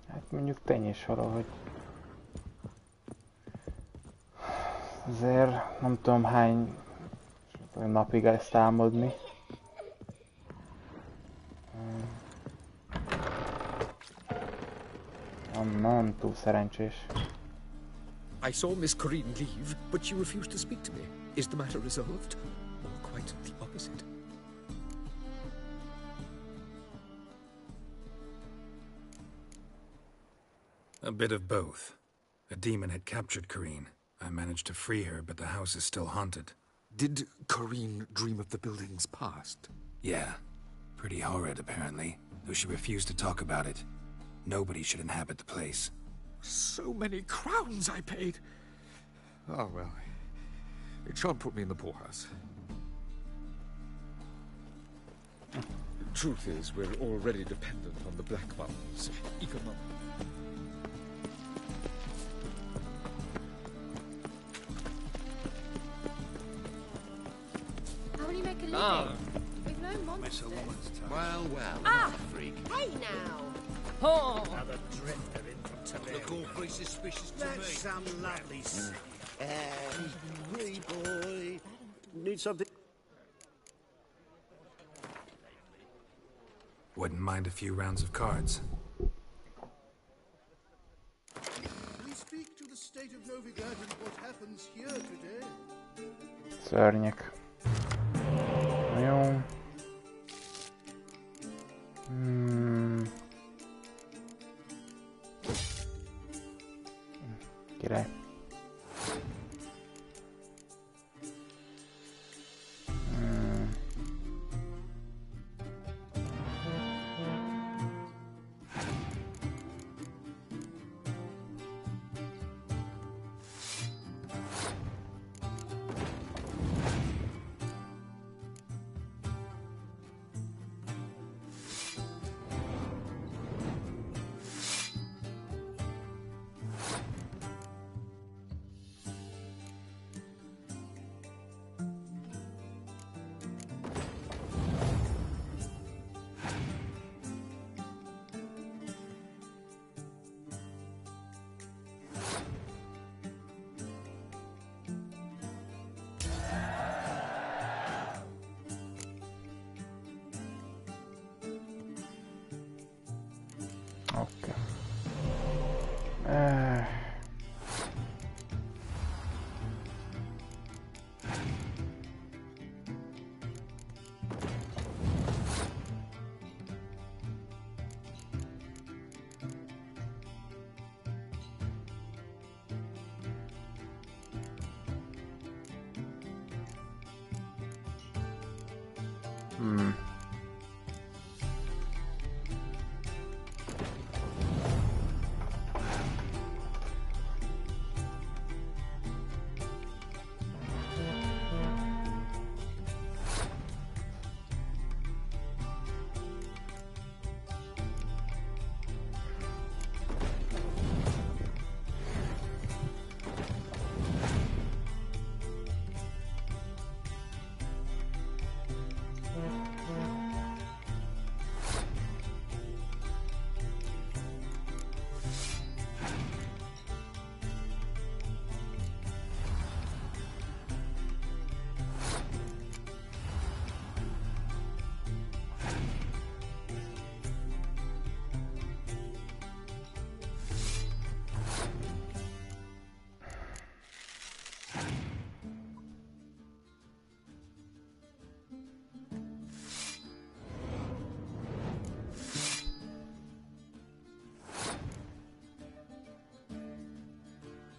Hát mondjuk tény is valahogy. Azért nem tudom hány napig ezt álmodni. Nem túl szerencsés. I saw Miss Corinne leave, but she refused to speak to me. Is the matter resolved? Or quite the opposite? A bit of both. A demon had captured Corinne. I managed to free her, but the house is still haunted. Did Corinne dream of the building's past? Yeah. Pretty horrid, apparently, though she refused to talk about it. Nobody should inhabit the place. So many crowns I paid. Oh, well. It shan't put me in the poorhouse. Truth is, we're already dependent on the Black Mountains. Economic. How will you make a living? We've no monsters. Well, well, Ah! freak. Hey now! Oh! Another drifter in from Toledo. Look all pretty suspicious to That's me. some lovely Hey, boy. Need something? Wouldn't mind a few rounds of cards. We speak to the state of Novigrad and what happens here today. Szörnyek. Jó. Király. Oké.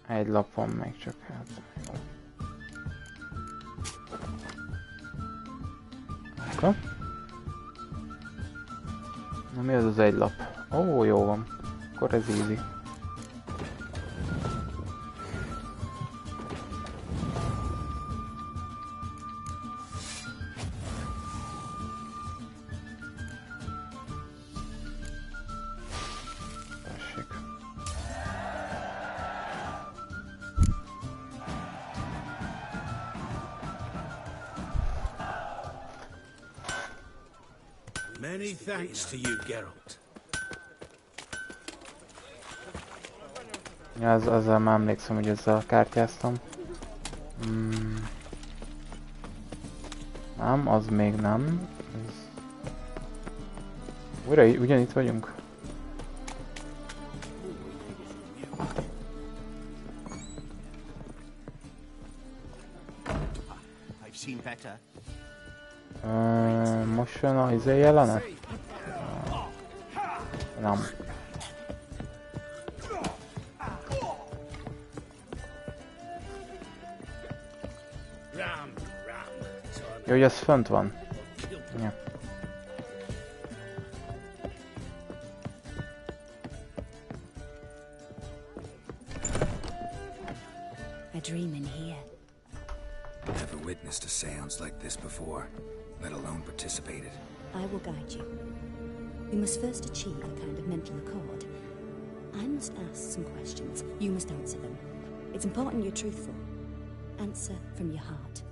Egy lap van még csak, hát. Akkor. Na mi az az egy lap? Ó, jó van. Akkor ez easy. Many thanks to you, Geralt. Ja, azzal már emlékszem, hogy ezzel kártyáztam. Nem, az még nem. Ez... Újra ugyanitt vagyunk? Most jön a izé jelenet? Nem. Jó, hogy ez fönt van. Ja. A dream in here. Never witnessed a seance like this before, let alone participated. I will guide you. We must first achieve a kind of mental accord. I must ask some questions. You must answer them. It's important you're truthful. Answer from your heart.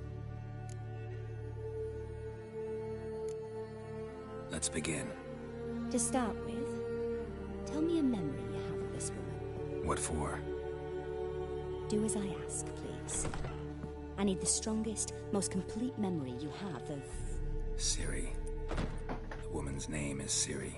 Let's begin. To start with, tell me a memory you have of this woman. What for? Do as I ask, please. I need the strongest, most complete memory you have of... Ciri. The woman's name is Ciri.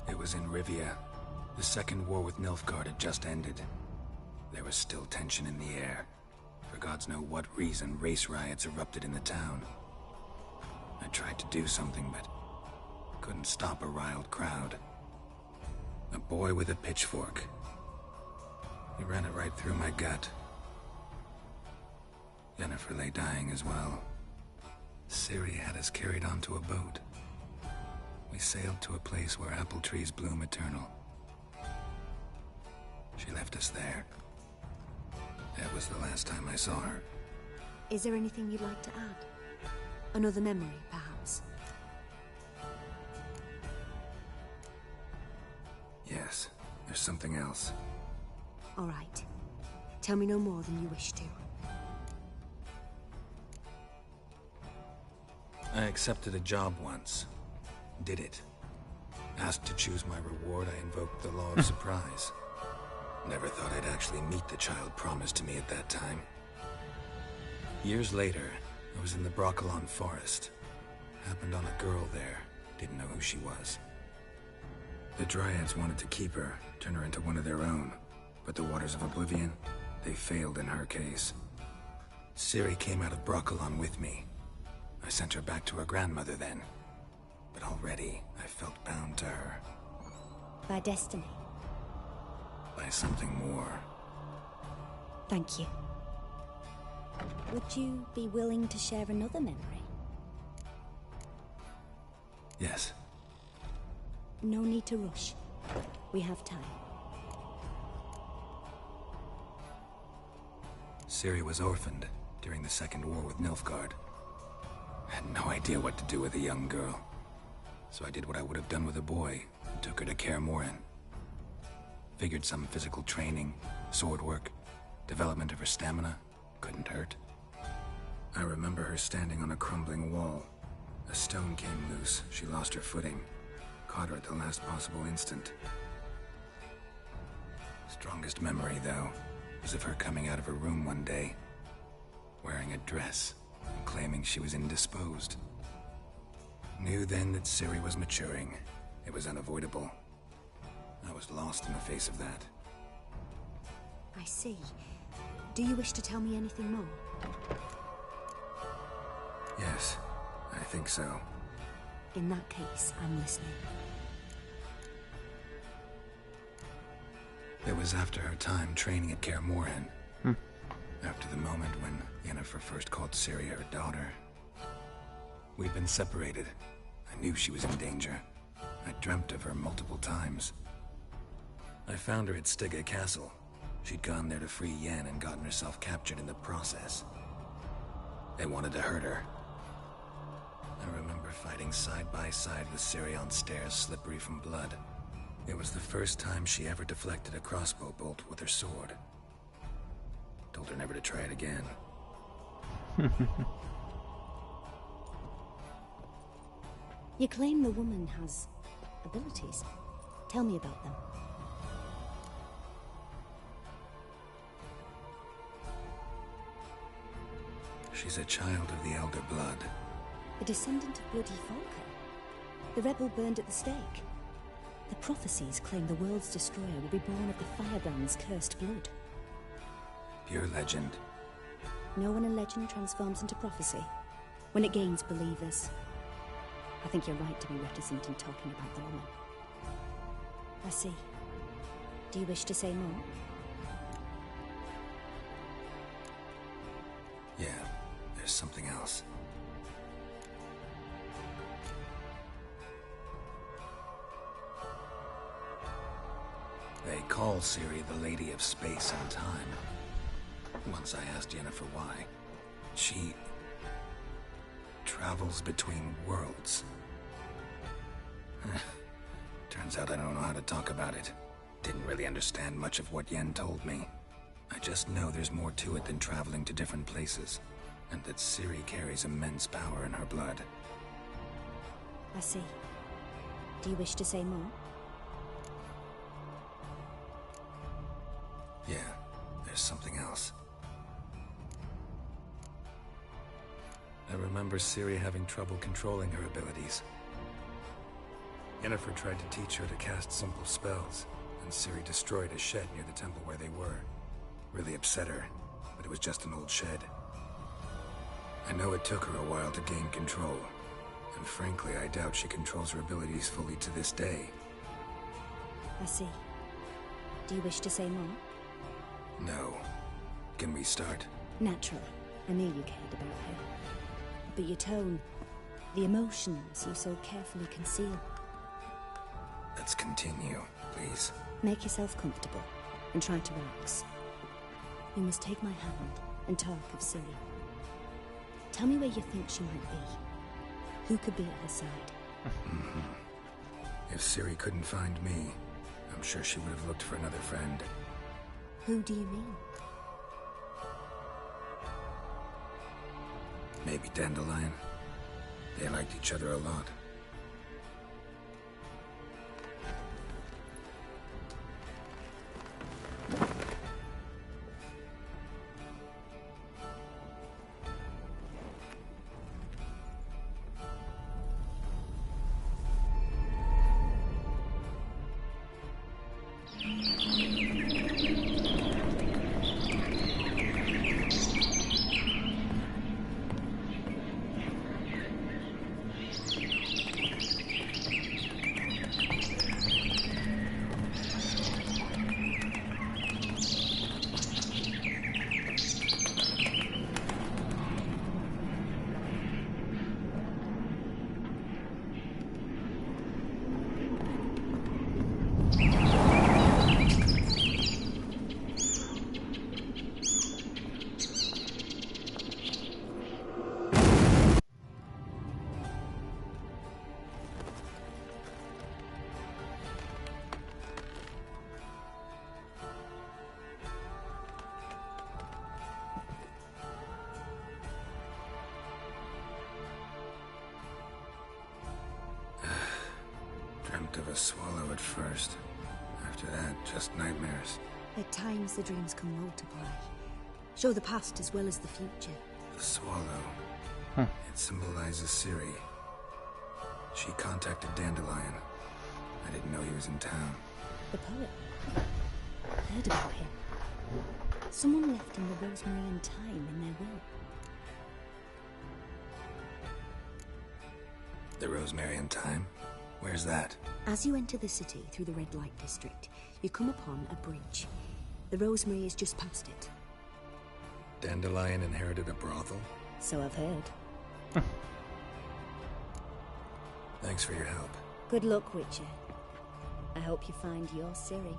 It was in Rivia. The second war with Nilfgaard had just ended. There was still tension in the air. For gods know what reason, race riots erupted in the town. I tried to do something, but couldn't stop a riled crowd. A boy with a pitchfork. He ran it right through my gut. Yennefer lay dying as well. Ciri had us carried onto a boat. We sailed to a place where apple trees bloom eternal. She left us there. That was the last time I saw her. Is there anything you'd like to add? Another memory, perhaps? Yes, there's something else. All right. Tell me no more than you wish to. I accepted a job once. Did it. Asked to choose my reward, I invoked the law of surprise. Never thought I'd actually meet the child promised to me at that time. Years later, I was in the Broccolon forest. Happened on a girl there. Didn't know who she was. The Dryads wanted to keep her, turn her into one of their own. But the Waters of Oblivion, they failed in her case. Ciri came out of Broccolon with me. I sent her back to her grandmother then. But already, I felt bound to her. By destiny. By something more. Thank you. Would you be willing to share another memory? Yes. No need to rush. We have time. Ciri was orphaned during the Second War with Nilfgaard. Had no idea what to do with a young girl. So I did what I would have done with a boy and took her to Kaer Morhen. Figured some physical training, sword work, development of her stamina couldn't hurt. I remember her standing on a crumbling wall. A stone came loose, she lost her footing. Caught her at the last possible instant. Strongest memory, though, was of her coming out of her room one day, wearing a dress, and claiming she was indisposed. Knew then that Ciri was maturing. It was unavoidable. I was lost in the face of that. I see. Do you wish to tell me anything more? Yes, I think so. In that case, I'm listening. It was after her time training at Kaer Morhen. After the moment when Yennefer first called Ciri her daughter. We'd been separated. I knew she was in danger. I dreamt of her multiple times. I found her at Stygga Castle. She'd gone there to free Yen and gotten herself captured in the process. They wanted to hurt her. I remember fighting side by side with Ciri on stairs slippery from blood. It was the first time she ever deflected a crossbow bolt with her sword. Told her never to try it again. You claim the woman has abilities. Tell me about them. She's a child of the Elder Blood. A descendant of Bloody Falker. The rebel burned at the stake. The prophecies claim the world's destroyer will be born of the Firebrand's cursed blood. Pure legend. No one in legend transforms into prophecy. When it gains believers. I think you're right to be reticent in talking about the woman. I see. Do you wish to say more? Yeah, there's something else. They call Ciri the Lady of Space and Time. Once I asked Yennefer why. She travels between worlds. Turns out I don't know how to talk about it. Didn't really understand much of what Yen told me. I just know there's more to it than traveling to different places, and that Ciri carries immense power in her blood. I see. Do you wish to say more? Yeah, there's something else. I remember Ciri having trouble controlling her abilities. Yennefer tried to teach her to cast simple spells, and Ciri destroyed a shed near the temple where they were. Really upset her, but it was just an old shed. I know it took her a while to gain control, and frankly, I doubt she controls her abilities fully to this day. I see. Do you wish to say more? No. Can we start? Naturally. I knew you cared about her. But your tone, the emotions you so carefully conceal. Let's continue, please. Make yourself comfortable and try to relax. You must take my hand and talk of Ciri. Tell me where you think she might be. Who could be at her side? If Ciri couldn't find me, I'm sure she would have looked for another friend. Who do you mean? Maybe Dandelion. They liked each other a lot. Of a swallow at first. After that, just nightmares. At times, the dreams can multiply. Show the past as well as the future. The swallow. It symbolizes Ciri. She contacted Dandelion. I didn't know he was in town. The poet. Heard about him. Someone left him the rosemary and thyme in their will. The rosemary and thyme? Where's that? As you enter the city through the red light district, you come upon a bridge. The rosemary is just past it. Dandelion inherited a brothel? So I've heard. Thanks for your help. Good luck, Witcher. I hope you find your Ciri.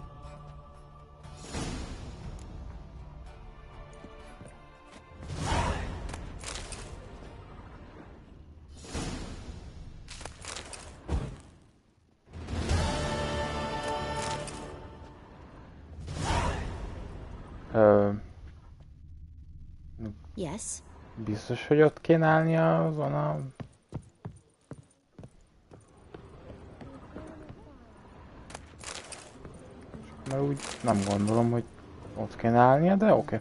Yes. Biztos, hogy ott kéne állnia azon a... Mert úgy nem gondolom, hogy ott kéne állnia, de oké.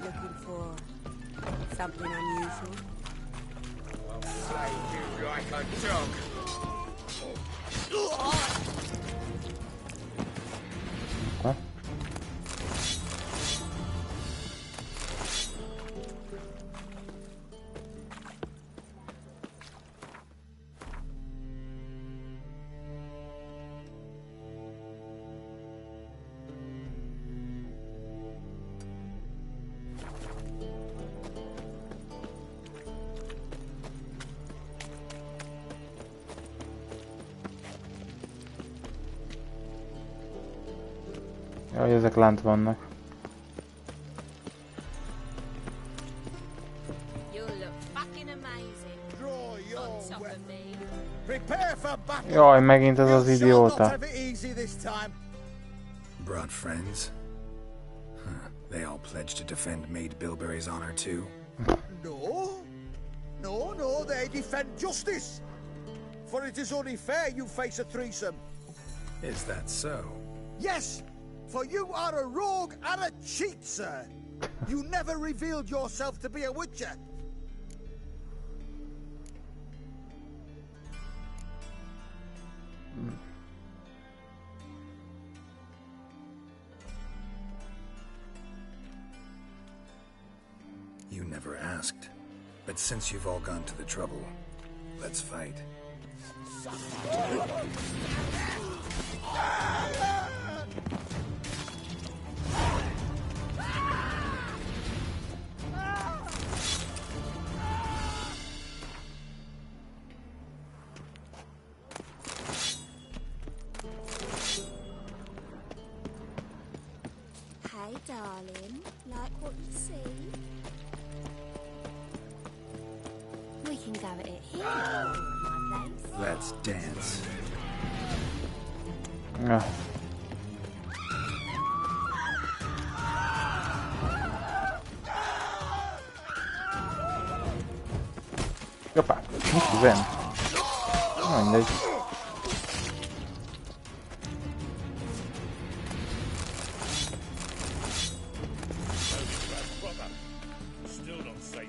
Looking for something unusual? Slay you like a dog. Huh? Jaj, ezek lent vannak. Jaj, megint ez az idióta. Brought friends? They all pledged to defend Maid Bilberry's honor too? No, they defend justice. For it is only fair you face a threesome. Is that so? Yes! For you are a rogue and a cheat, sir. You never revealed yourself to be a witcher. You never asked. But since you've all gone to the trouble, let's fight. Hey, darling. Like what you see? We can go at it here, my place. Let's dance. Ja. Hoppá, mit üzen? Mindegy. Still don't say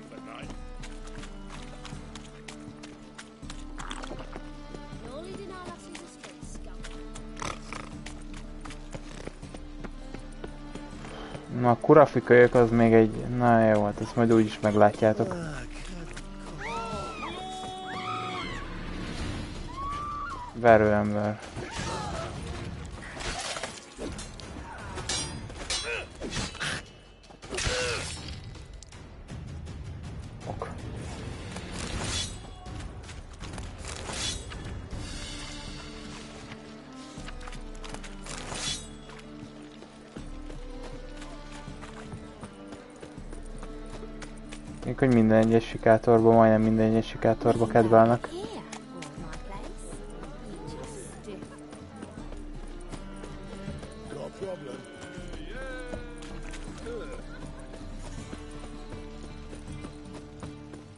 Na, a kurafikölyök az még egy... Na jó, hát ezt majd úgyis meglátjátok. Verőember. Ok. Még hogy minden egyes sikátorban, majdnem minden egyes sikátorban kedvelnek.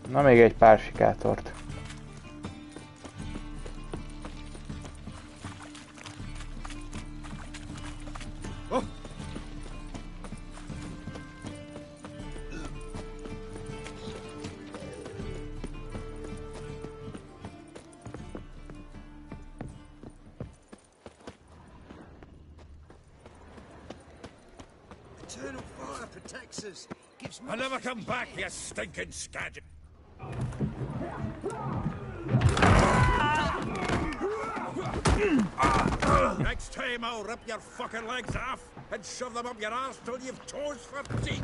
Na, még egy pár sikátort. Eternal fire protects us. Gives me... I'll never come back, you stinking scadget. Next time I'll rip your fucking legs off and shove them up your arse till you've toes for teeth.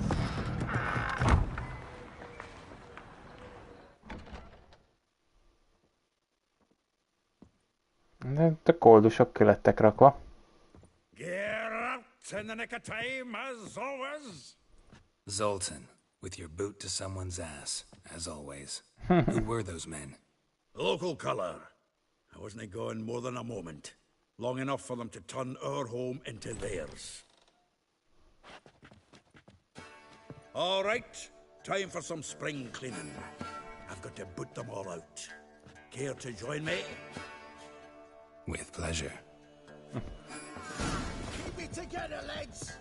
De a koldusok ki lettek rakva. Gear up in the nick of time, as always. Zoltan, with your boot to someone's ass, as always. Who were those men? Local colour. I wasn't gone more than a moment. Long enough for them to turn our home into theirs. All right, time for some spring cleaning. I've got to boot them all out. Care to join me? With pleasure. Keep it together, lads!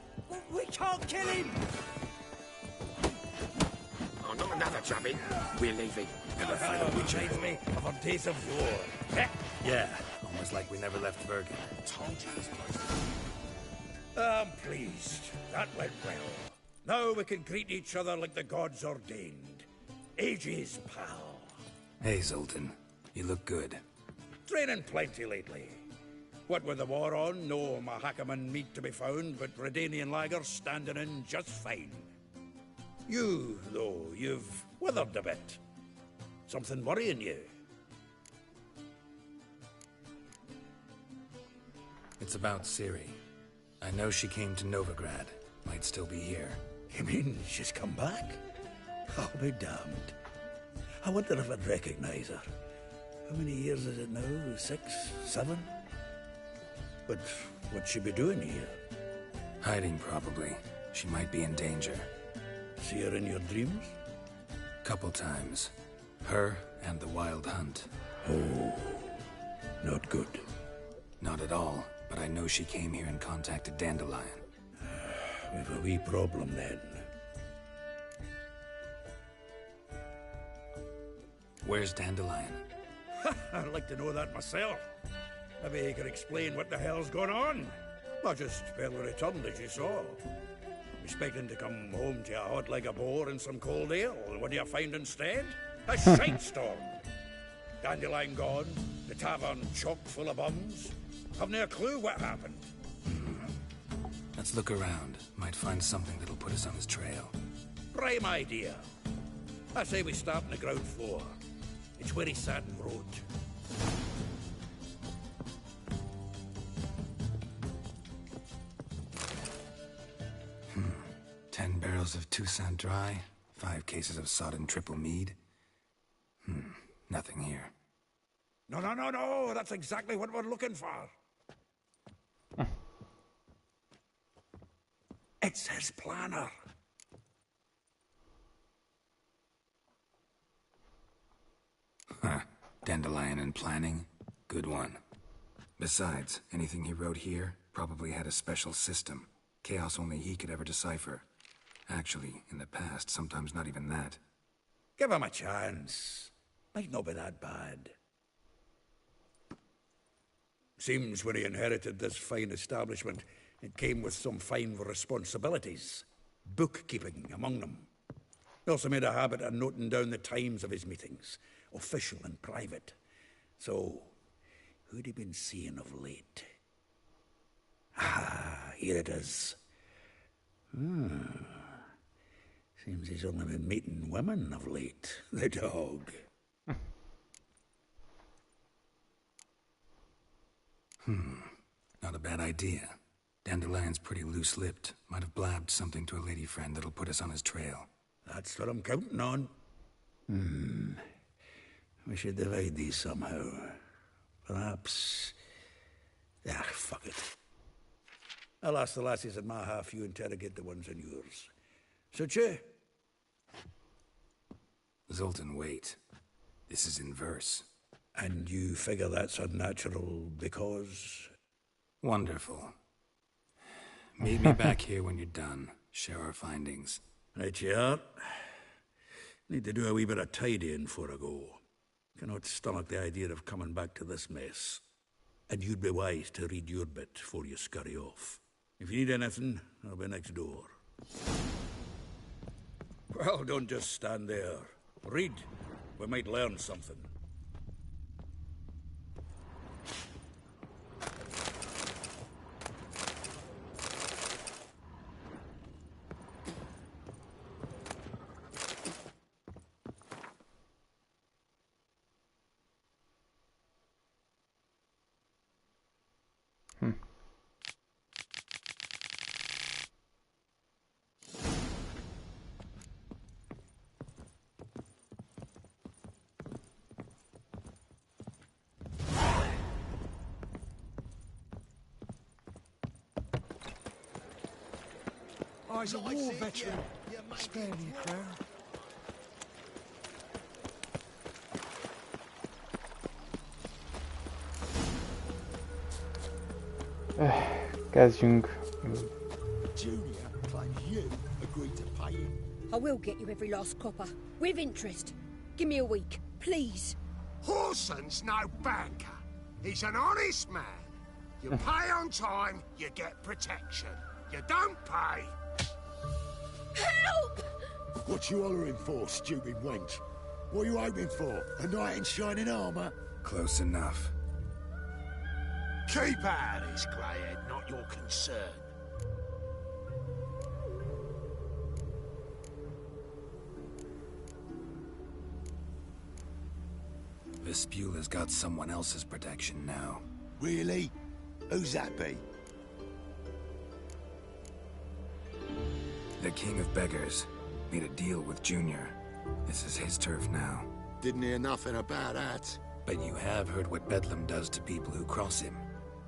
We can't kill him! Oh, not another chubby. We're leaving. Never find a witch reminds me of our days of yore. Yeah, almost like we never left Bergen. Told you this place. I'm pleased. That went well. Now we can greet each other like the gods ordained. Ages, pal. Hey, Zoltan. You look good. Training plenty lately. What with the war on, no Mahakaman meat to be found, but Redanian lagers standing in just fine. You, though, you've withered a bit. Something worrying you? It's about Ciri. I know she came to Novigrad. Might still be here. You mean she's come back? I'll be damned. I wonder if I'd recognize her. How many years is it now? 6, 7? But what'd she be doing here? Hiding, probably. She might be in danger. See her in your dreams? Couple times. Her and the Wild Hunt. Oh, not good. Not at all, but I know she came here and contacted Dandelion. We've a wee problem then. Where's Dandelion? I'd like to know that myself. Maybe he could explain what the hell's going on. I just barely returned, as you saw. Expecting to come home to a hot leg of boar and some cold ale. And what do you find instead? A shitestorm. Dandelion gone, the tavern chock full of bums. Haven't a clue what happened. Let's look around. Might find something that'll put us on his trail. Prime idea. I say we start on the ground floor. It's where he sat and wrote. Hmm. 10 barrels of Toussaint Dry, 5 cases of sodden triple mead. Nothing here. No. That's exactly what we're looking for. It's his planner. Huh. Dandelion and planning? Good one. Besides, anything he wrote here probably had a special system. Chaos only he could ever decipher. Actually, in the past, sometimes not even that. Give him a chance. Might not be that bad. Seems when he inherited this fine establishment, it came with some fine responsibilities. bookkeeping among them. He also made a habit of noting down the times of his meetings, official and private. So, who'd he been seeing of late? Ah, here it is. Seems he's only been meeting women of late, the dog. Not a bad idea. Dandelion's pretty loose-lipped. Might have blabbed something to a lady friend that'll put us on his trail. That's what I'm counting on. We should divide these somehow. Perhaps... Ah, fuck it. I'll ask the lassies in my half, you interrogate the ones in yours. Suche? Zoltan, wait. This is in verse. And you figure that's unnatural because... Wonderful. Meet me back here when you're done. Share our findings. Right you are. Need to do a wee bit of tidying before I go. Cannot stomach the idea of coming back to this mess. And you'd be wise to read your bit before you scurry off. If you need anything, I'll be next door. Well, don't just stand there. Read. We might learn something. He's a war veteran. Spare me a crown. Kezdjünk. Junior claims you agreed to pay him. I will get you every last copper, with interest. Give me a week, please. Horson's no banker. He's an honest man. You pay on time, you get protection. You don't pay... Help! What you hollering for, stupid wench? What are you hoping for? A knight in shining armour? Close enough. Keep out of this, greyhead, not your concern. Vespula's got someone else's protection now. Really? Who's that be? The King of Beggars made a deal with Junior. This is his turf now. Didn't hear nothing about that. But you have heard what Bedlam does to people who cross him.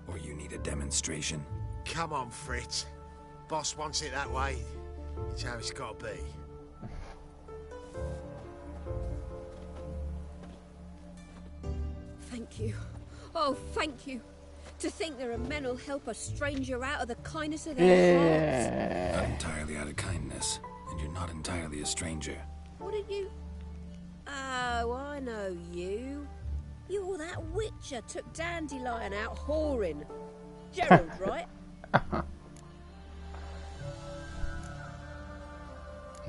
Or you need a demonstration? Come on, Fritz. Boss wants it that way. It's how it's got to be. Thank you. Oh, thank you. To think there are men who'll help a stranger out of the kindness of their hearts. Not entirely out of kindness, and you're not entirely a stranger. What are you? Oh, I know you. You're that witcher took Dandelion out whoring. Gerald, right?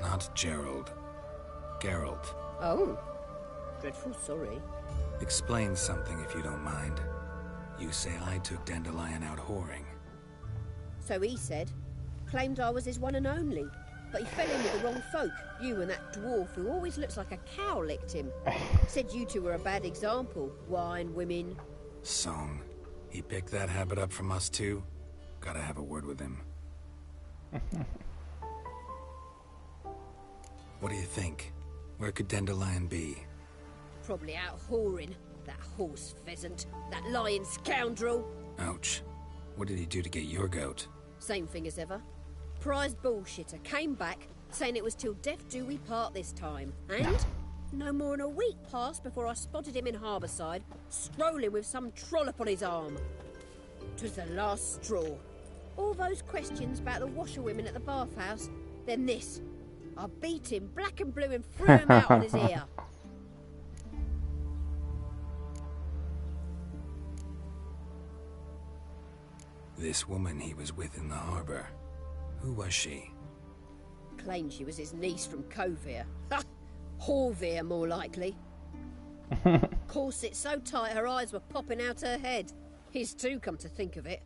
Not Gerald. Geralt. Oh. Dreadful sorry. Explain something if you don't mind. You say I took Dandelion out whoring. So he said. Claimed I was his one and only. But he fell in with the wrong folk. You and that dwarf who always looks like a cow licked him. Said you two were a bad example. Wine, women. Song. He picked that habit up from us too? Gotta have a word with him. What do you think? Where could Dandelion be? Probably out whoring. That horse pheasant. That lying scoundrel. Ouch. What did he do to get your goat? Same thing as ever. Prized bullshitter came back, saying it was till death do we part this time. And no more than a week passed before I spotted him in Harbourside, strolling with some trollop on his arm. 'Twas the last straw. All those questions about the washerwomen at the bathhouse, then this. I beat him black and blue and threw him out on his ear. This woman he was with in the harbor. Who was she? claimed she was his niece from Kovir. Ha! Horvir, more likely. Corset so tight her eyes were popping out her head. His too, come to think of it.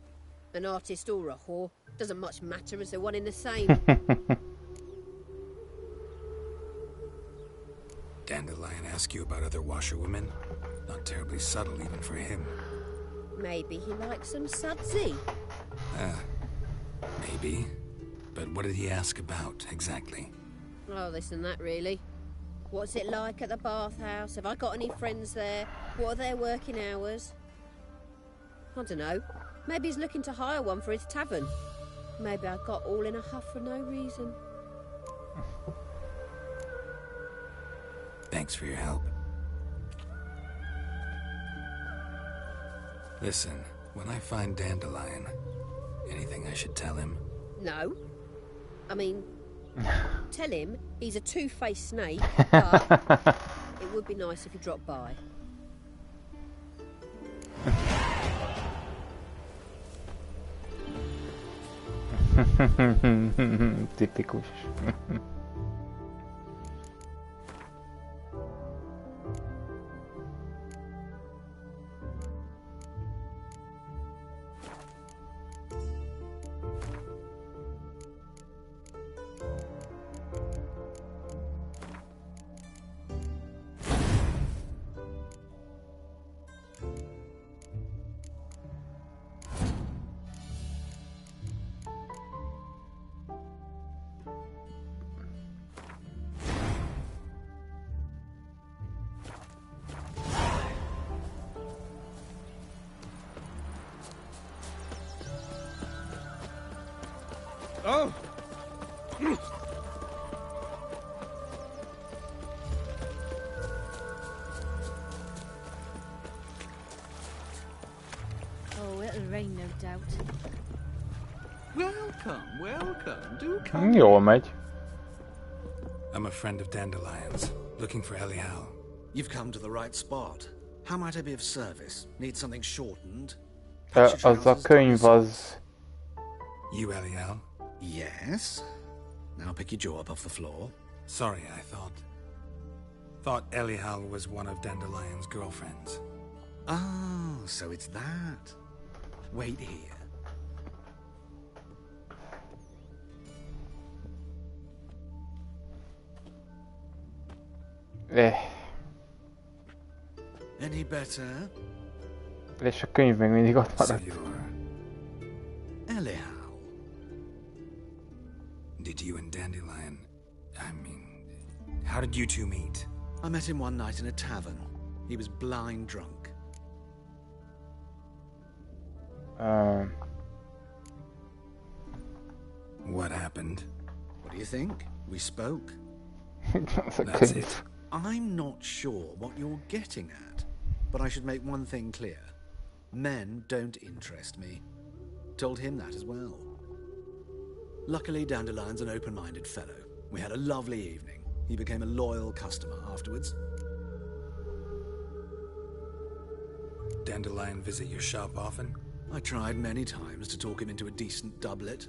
An artist or a whore. Doesn't much matter as they're one in the same. Dandelion ask you about other washerwomen? Not terribly subtle even for him. Maybe he likes some sudsy. Maybe. But what did he ask about, exactly? Oh, this and that, really. What's it like at the bathhouse? Have I got any friends there? What are their working hours? I don't know. Maybe he's looking to hire one for his tavern. Maybe I got all in a huff for no reason. Thanks for your help. Listen, when I find Dandelion, anything I should tell him? No. I mean, tell him he's a two-faced snake, but it would be nice if he dropped by. Tipikus. Oh! Oh, it'll rain, no doubt. Welcome, welcome. Do come. Jól megy. I'm a friend of Dandelion's, looking for Elial. You've come to the right spot. How might I be of service? Need something shortened? Az a könyv az... You, Elial? Yes. Now pick your jaw up off the floor. Sorry, I thought Elial was one of Dandelion's girlfriends. Oh, so it's that. Wait here. Any better? És a könyv még mindig ott maradt. Elial. Did you and Dandelion... how did you two meet? I met him one night in a tavern. He was blind drunk. What happened? What do you think? We spoke. That's it. I'm not sure what you're getting at, but I should make one thing clear. Men don't interest me. Told him that as well. Luckily, Dandelion's an open-minded fellow. We had a lovely evening. He became a loyal customer afterwards. Dandelion visit your shop often? I tried many times to talk him into a decent doublet.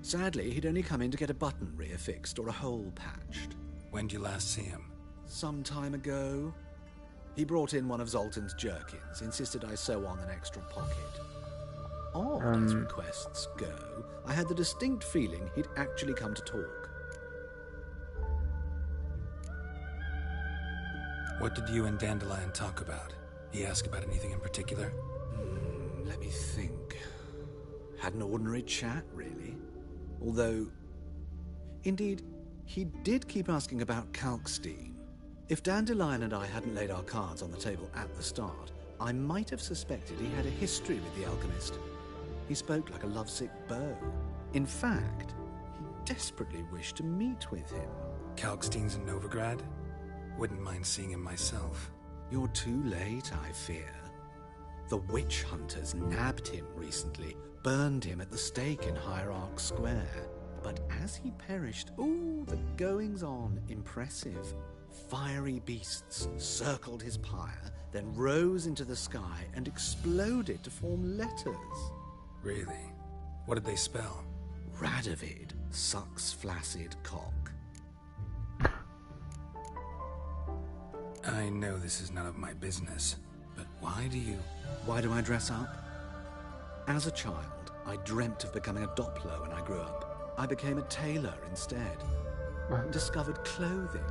Sadly, he'd only come in to get a button reaffixed or a hole patched. When'd you last see him? Some time ago. He brought in one of Zoltan's jerkins, insisted I sew on an extra pocket. Odd as requests go, I had the distinct feeling he'd actually come to talk. What did you and Dandelion talk about? He asked about anything in particular? Let me think. Had an ordinary chat, really. Although, indeed, he did keep asking about Kalkstein. If Dandelion and I hadn't laid our cards on the table at the start, I might have suspected he had a history with the alchemist. He spoke like a lovesick beau. In fact, he desperately wished to meet with him. Kalkstein's in Novigrad? Wouldn't mind seeing him myself. You're too late, I fear. The witch hunters nabbed him recently, burned him at the stake in Hierarch Square. But as he perished, ooh, the goings-on impressive. Fiery beasts circled his pyre, then rose into the sky and exploded to form letters. Really? What did they spell? Radovid sucks flaccid cock. I know this is none of my business, but why do I dress up? As a child, I dreamt of becoming a Doppler when I grew up. I became a tailor instead. Discovered clothing,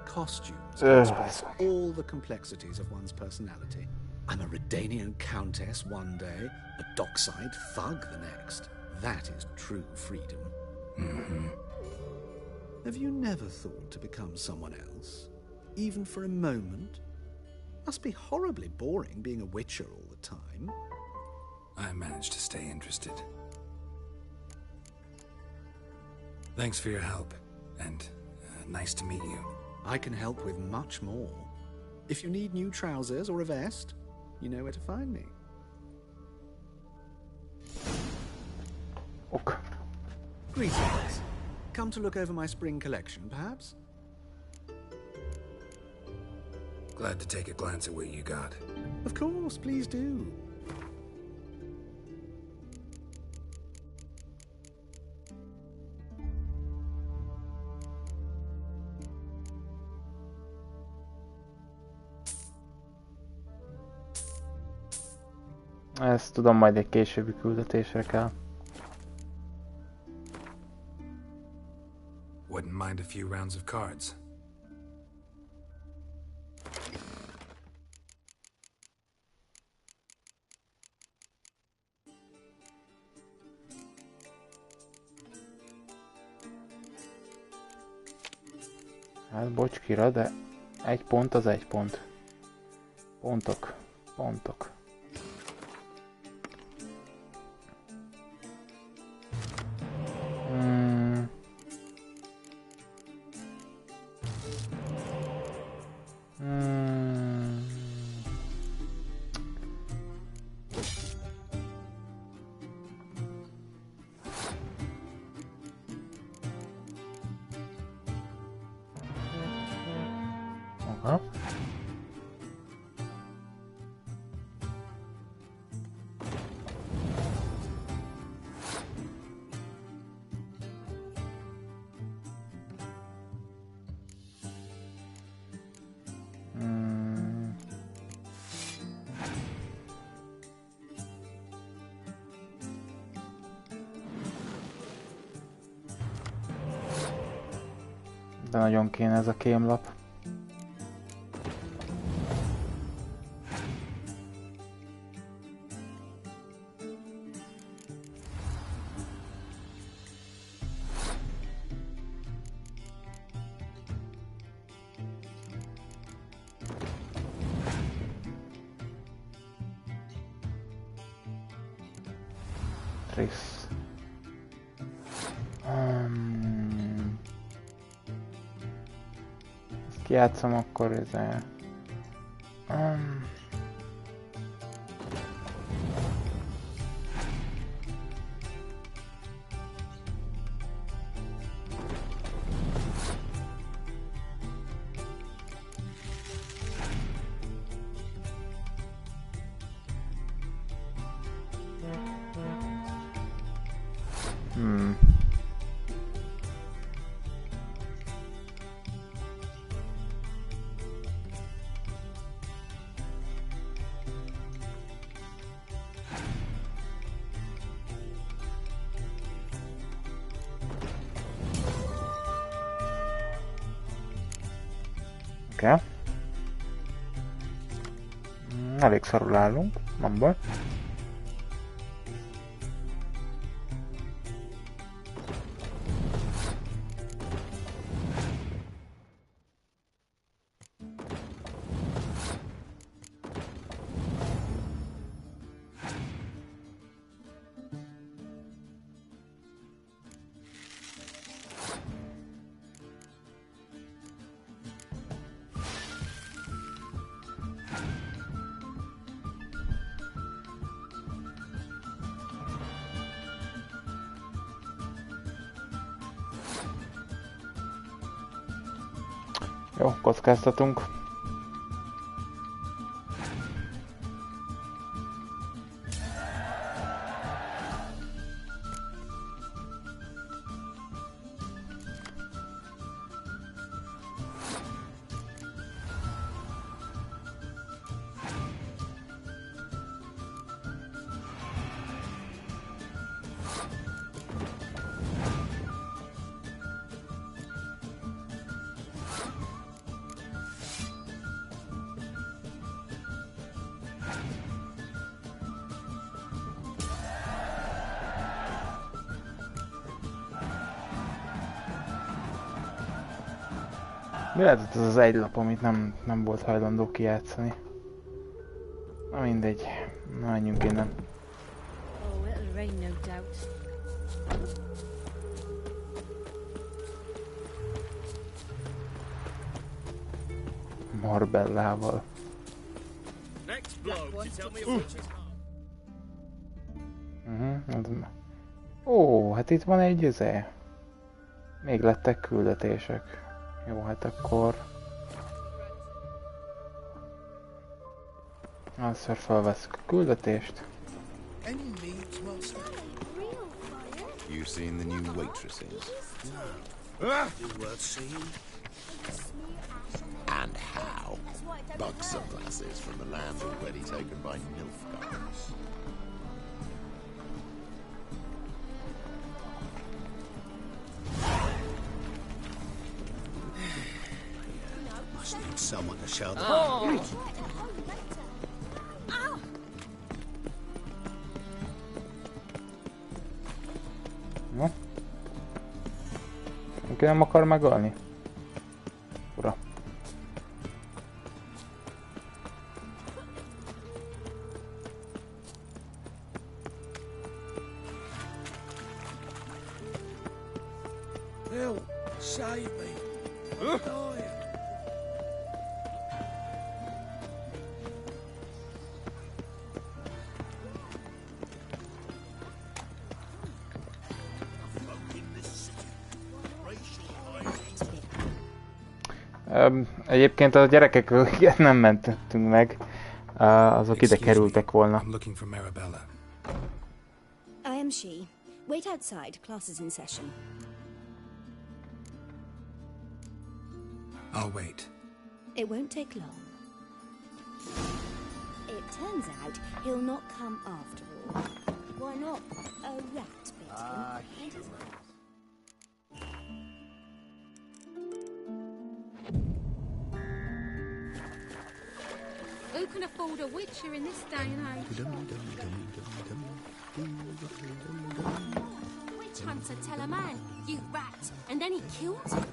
costumes, that express all the complexities of one's personality. I'm a Redanian countess one day, a dockside thug the next. That is true freedom. Mm-hmm. Have you never thought to become someone else? Even for a moment? Must be horribly boring being a witcher all the time. I managed to stay interested. Thanks for your help, and nice to meet you. I can help with much more. If you need new trousers or a vest, you know where to find me. Ok. Greetings. Come to look over my spring collection, perhaps? Glad to take a glance at what you got. Of course, please do. Ezt tudom, majd egy későbbi küldetésre kell. Wouldn't mind a few rounds of cards. Hát bocskira, de egy pont az egy pont. Pontok, pontok. De nagyon kéne ez a kémlap. Trisz. Kijátszom, akkor ez kell. Elég szarul állunk, nem baj. Jó, kockáztatunk. Mi lehetett az egy lap, amit nem volt hajlandó kijátszani? Na mindegy. Na menjünk innen. Oh, it'll rain, no doubt. Marbellával. Ó, hát itt van egy üze. Még lettek küldetések. Jó, hát akkor... Először felveszünk a küldetést. You seen the new waitresses? Worth seeing. And how? Buxom lasses from the land already taken by nilfgaarders. Must need someone to show them. Oh. No? Aki nem akar megölni? Ura. Help! Save me! I'm dying! Egyébként a gyerekeket nem mentettünk meg, azok ide kerültek volna. I am she. Wait outside, class is in session. I'll wait. It won't take long. It turns out he'll not come after all. Why not? A rat bit him. Who can afford a witcher in this day and age? Witch hunter tell a man, you rat, and then he killed him.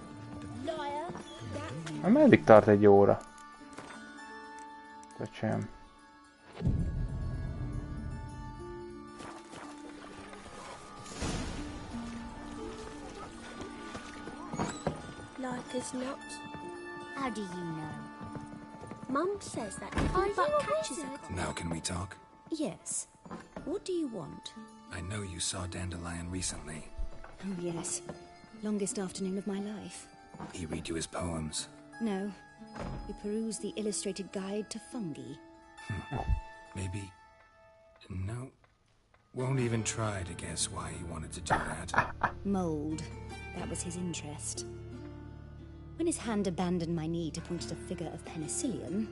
Liar. Hát meddig tart egy óra? Köcsöm. Like as not. How do you know? Mum says that if you but catches a... Now can we talk? Yes. What do you want? I know you saw Dandelion recently. Oh, yes. Longest afternoon of my life. He read you his poems? No. We perused the illustrated guide to fungi. Maybe... No. Won't even try to guess why he wanted to do that. Mold. That was his interest. When his hand abandoned my knee to point at a figure of penicillium,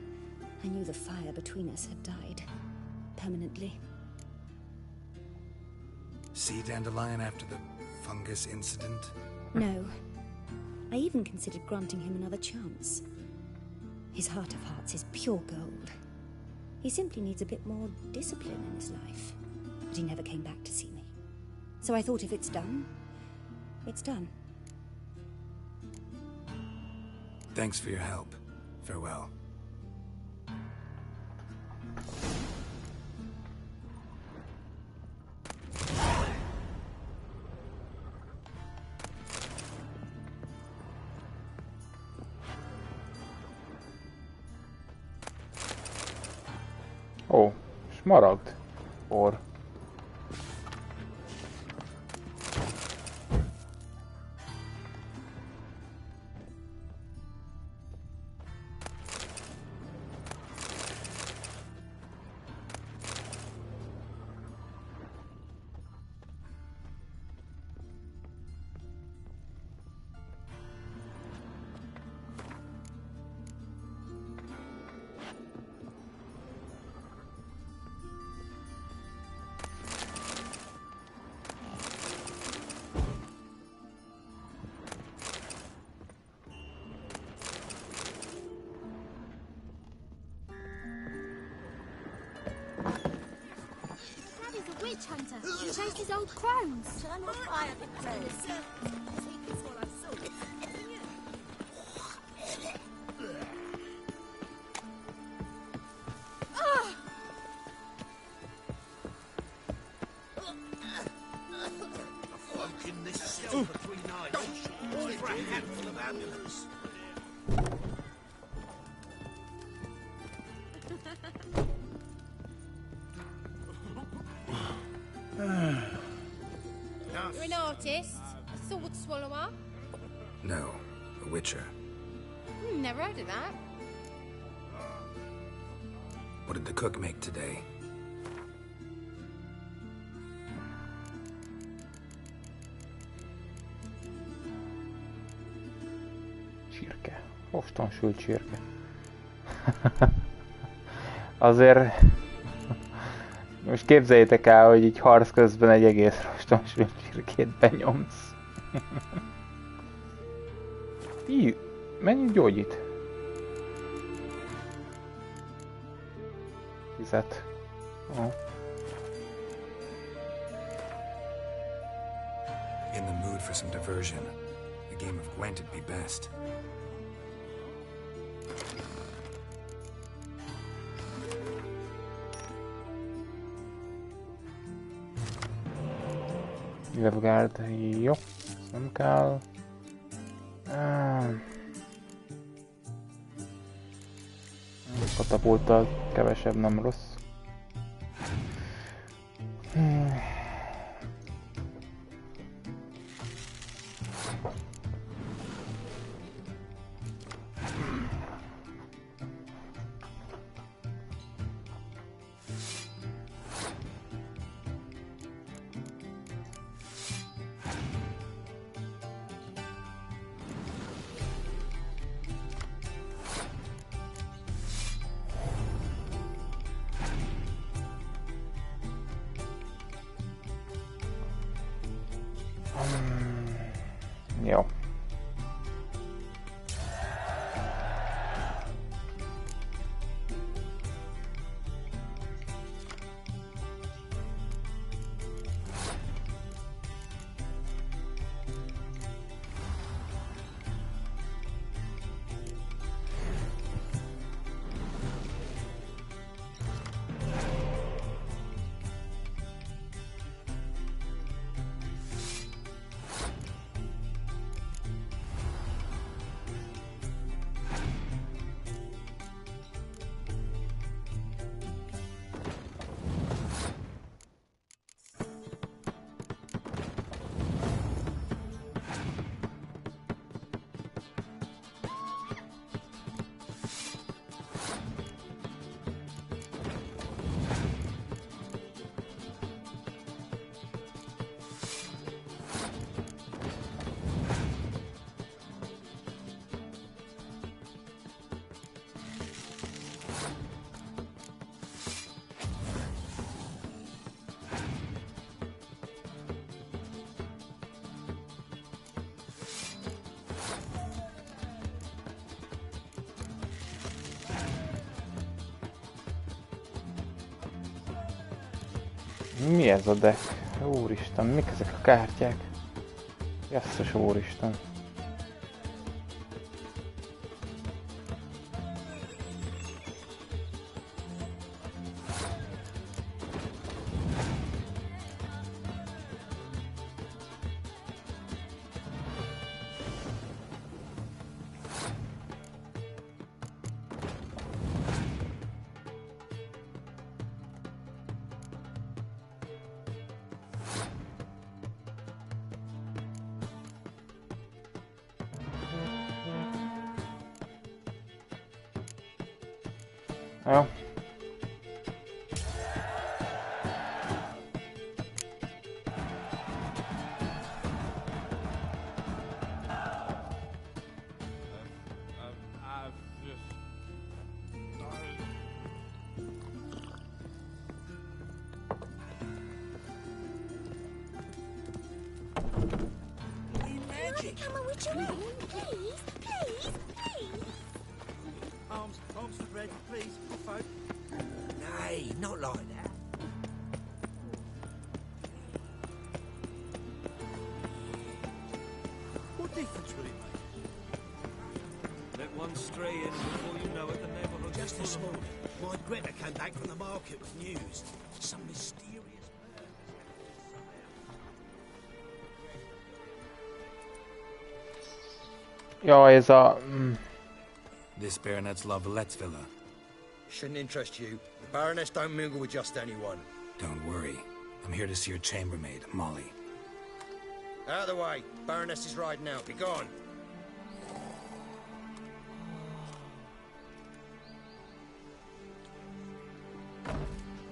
I knew the fire between us had died. Permanently. See Dandelion after the fungus incident? No. I even considered granting him another chance. His heart of hearts is pure gold. He simply needs a bit more discipline in his life. But he never came back to see me. So I thought if it's done, it's done. Thanks for your help. Farewell. Ó, smaragd. Or. Hunter. He chased his old crones. Turn the fire, in this cell for 3 nights. All for a handful of ambulance. You're an artist? A sword swallower? No, a witcher. Never heard of that. What did the cook make today? Csirke. Oston sült csirke. Azért... Most képzeljétek el, hogy így harc közben egy egész roston sült csirkét benyomsz. Menjünk gyógyít. 10. Oh. In the mood for some diversion. A game of Gwent'd be best. Levgárd, jó, nem kell. Katapulttal kevesebb nem rossz. Jó. Mi ez a deck? Úristen, mik ezek a kártyák? Jasszos úristen. Jó. Come on, with your own, please, please, please. Arms for bread, please, folk. Nay, not like that. What difference will it make? Let one stray in before you know it, the neighborhood is Just this full of morning, my Greta came back from the market with news. Some mysterious Ja, ez a... This baronet's Lavallette's villa. Shouldn't interest you. The Baroness don't mingle with just anyone. Don't worry. I'm here to see your chambermaid, Molly. Out of the way. Baroness is riding out. Be gone.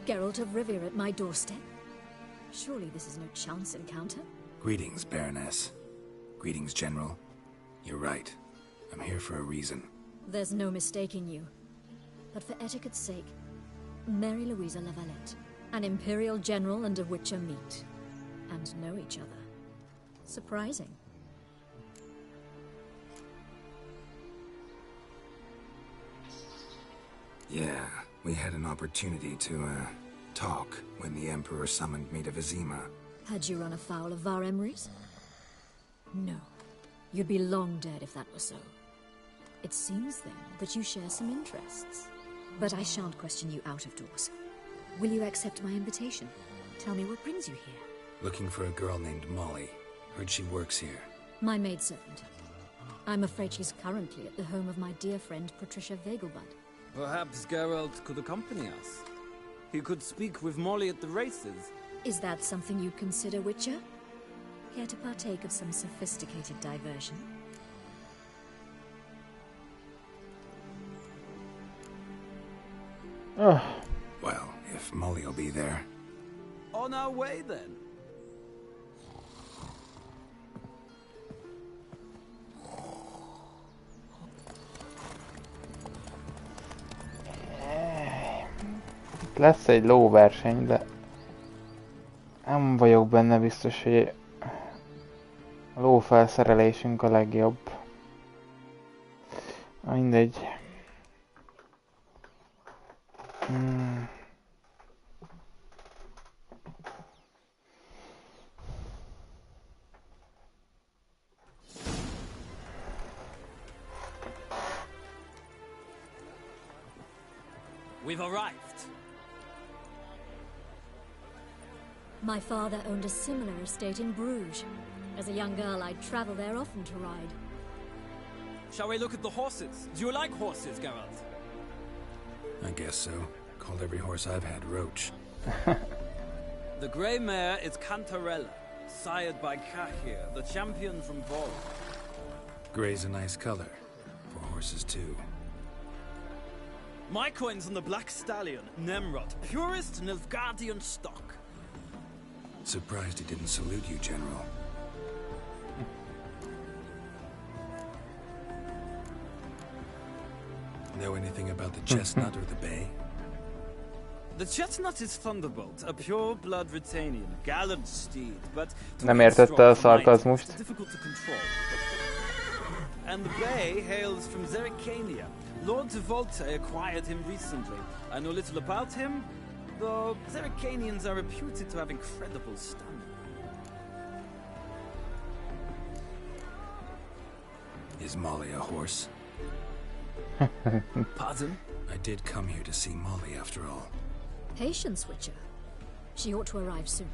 Geralt of Rivia at my doorstep? Surely this is no chance encounter? Greetings, Baroness. Greetings, General. You're right. I'm here for a reason. There's no mistaking you. But for etiquette's sake, Mary Louisa Lavalette, an Imperial General and a Witcher meet, and know each other. Surprising. Yeah, we had an opportunity to, talk when the Emperor summoned me to Vizima. Had you run afoul of Var Emrys? No. You'd be long dead if that were so. It seems, then, that you share some interests. But I shan't question you out of doors. Will you accept my invitation? Tell me what brings you here. Looking for a girl named Molly. Heard she works here. My maidservant. I'm afraid she's currently at the home of my dear friend Patricia Vegelbud. Perhaps Geralt could accompany us. He could speak with Molly at the races. Is that something you'd consider, Witcher? Care to partake of some sophisticated diversion? Well, if Molly'll be there. On our way, then. Lesz egy lóverseny, de nem vagyok benne biztos, hogy a lófelszerelésünk a legjobb. Mindegy. We've arrived. My father owned a similar estate in Bruges. As a young girl, I'd travel there often to ride. Shall we look at the horses? Do you like horses, Geralt? I guess so. Called every horse I've had Roach. The grey mare is Cantarella, sired by Cahir, the champion from Vol. Grey's a nice color. For horses, too. My coin's on the Black Stallion, Nemrod, purest Nilfgaardian stock. Surprised he didn't salute you, General. Know anything about the chestnut or the bay? The chestnut is Thunderbolt, a pure-blood Britannian, gallant steed, but Nem értette a szarkazmust. difficult to control. And the bay hails from Zerrikania. Lord de Volte acquired him recently. I know little about him, though Zerrikanians are reputed to have incredible stamina. Is Molly a horse? Pardon? I did come here to see Molly, after all. Patience, Witcher. She ought to arrive soon.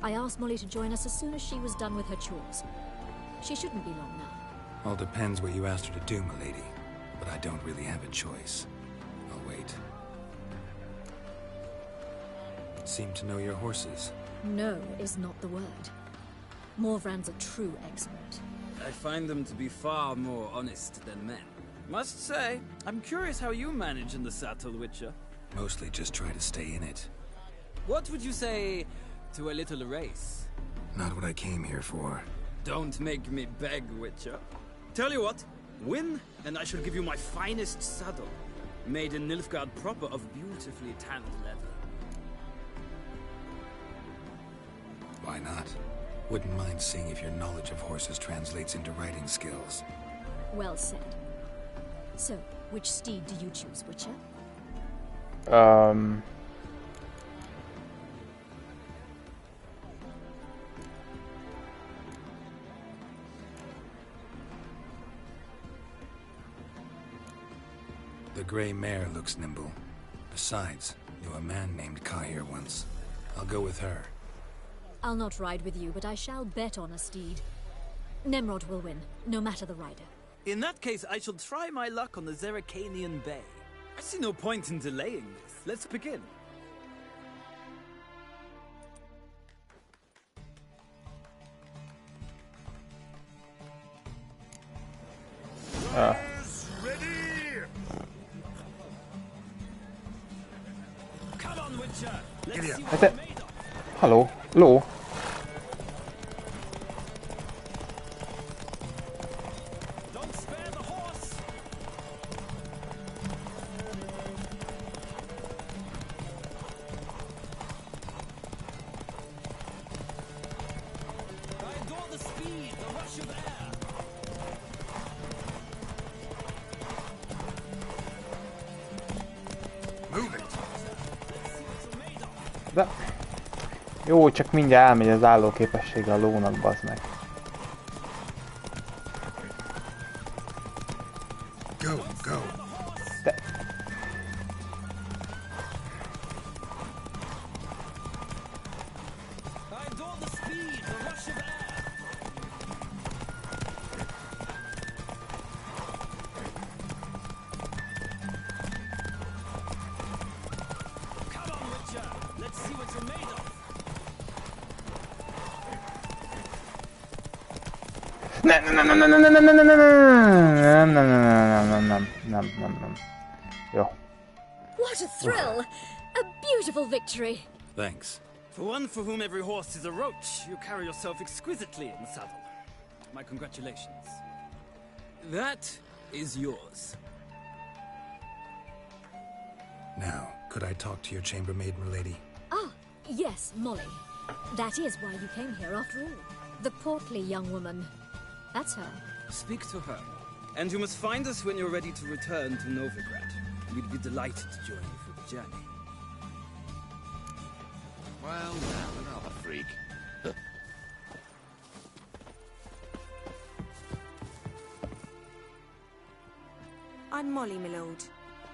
I asked Molly to join us as soon as she was done with her chores. She shouldn't be long now. All depends what you asked her to do, milady. But I don't really have a choice. I'll wait. Seem to know your horses. No is not the word. Morvran's a true expert. I find them to be far more honest than men. Must say, I'm curious how you manage in the saddle, Witcher. Mostly just try to stay in it. What would you say to a little race? Not what I came here for. Don't make me beg, Witcher. Tell you what, win, and I shall give you my finest saddle, made in Nilfgaard proper of beautifully tanned leather. Why not? Wouldn't mind seeing if your knowledge of horses translates into riding skills. Well said. So, which steed do you choose, Witcher? The gray mare looks nimble. Besides, knew a man named Cahir once. I'll go with her. I'll not ride with you, but I shall bet on a steed. Nemrod will win, no matter the rider. In that case, I shall try my luck on the Zerrikanian Bay. I see no point in delaying this. Let's begin. Come on, Witcher. Let's see Hát te... Haló? Ló? De... Jó, csak mindjárt elmegy az állóképessége a lónak, bazd meg. Go, go. De... Nem. Jó. What a thrill! A beautiful victory. Thanks. For one for whom every horse is a roach, you carry yourself exquisitely in the saddle. My congratulations. That is yours. Now, could I talk to your chambermaid, milady? Ah, yes, Molly. That is why you came here after all. The portly young woman. That's her. Speak to her. And you must find us when you're ready to return to Novigrad. We'd be delighted to join you for the journey. Well, now, another freak. I'm Molly, my lord.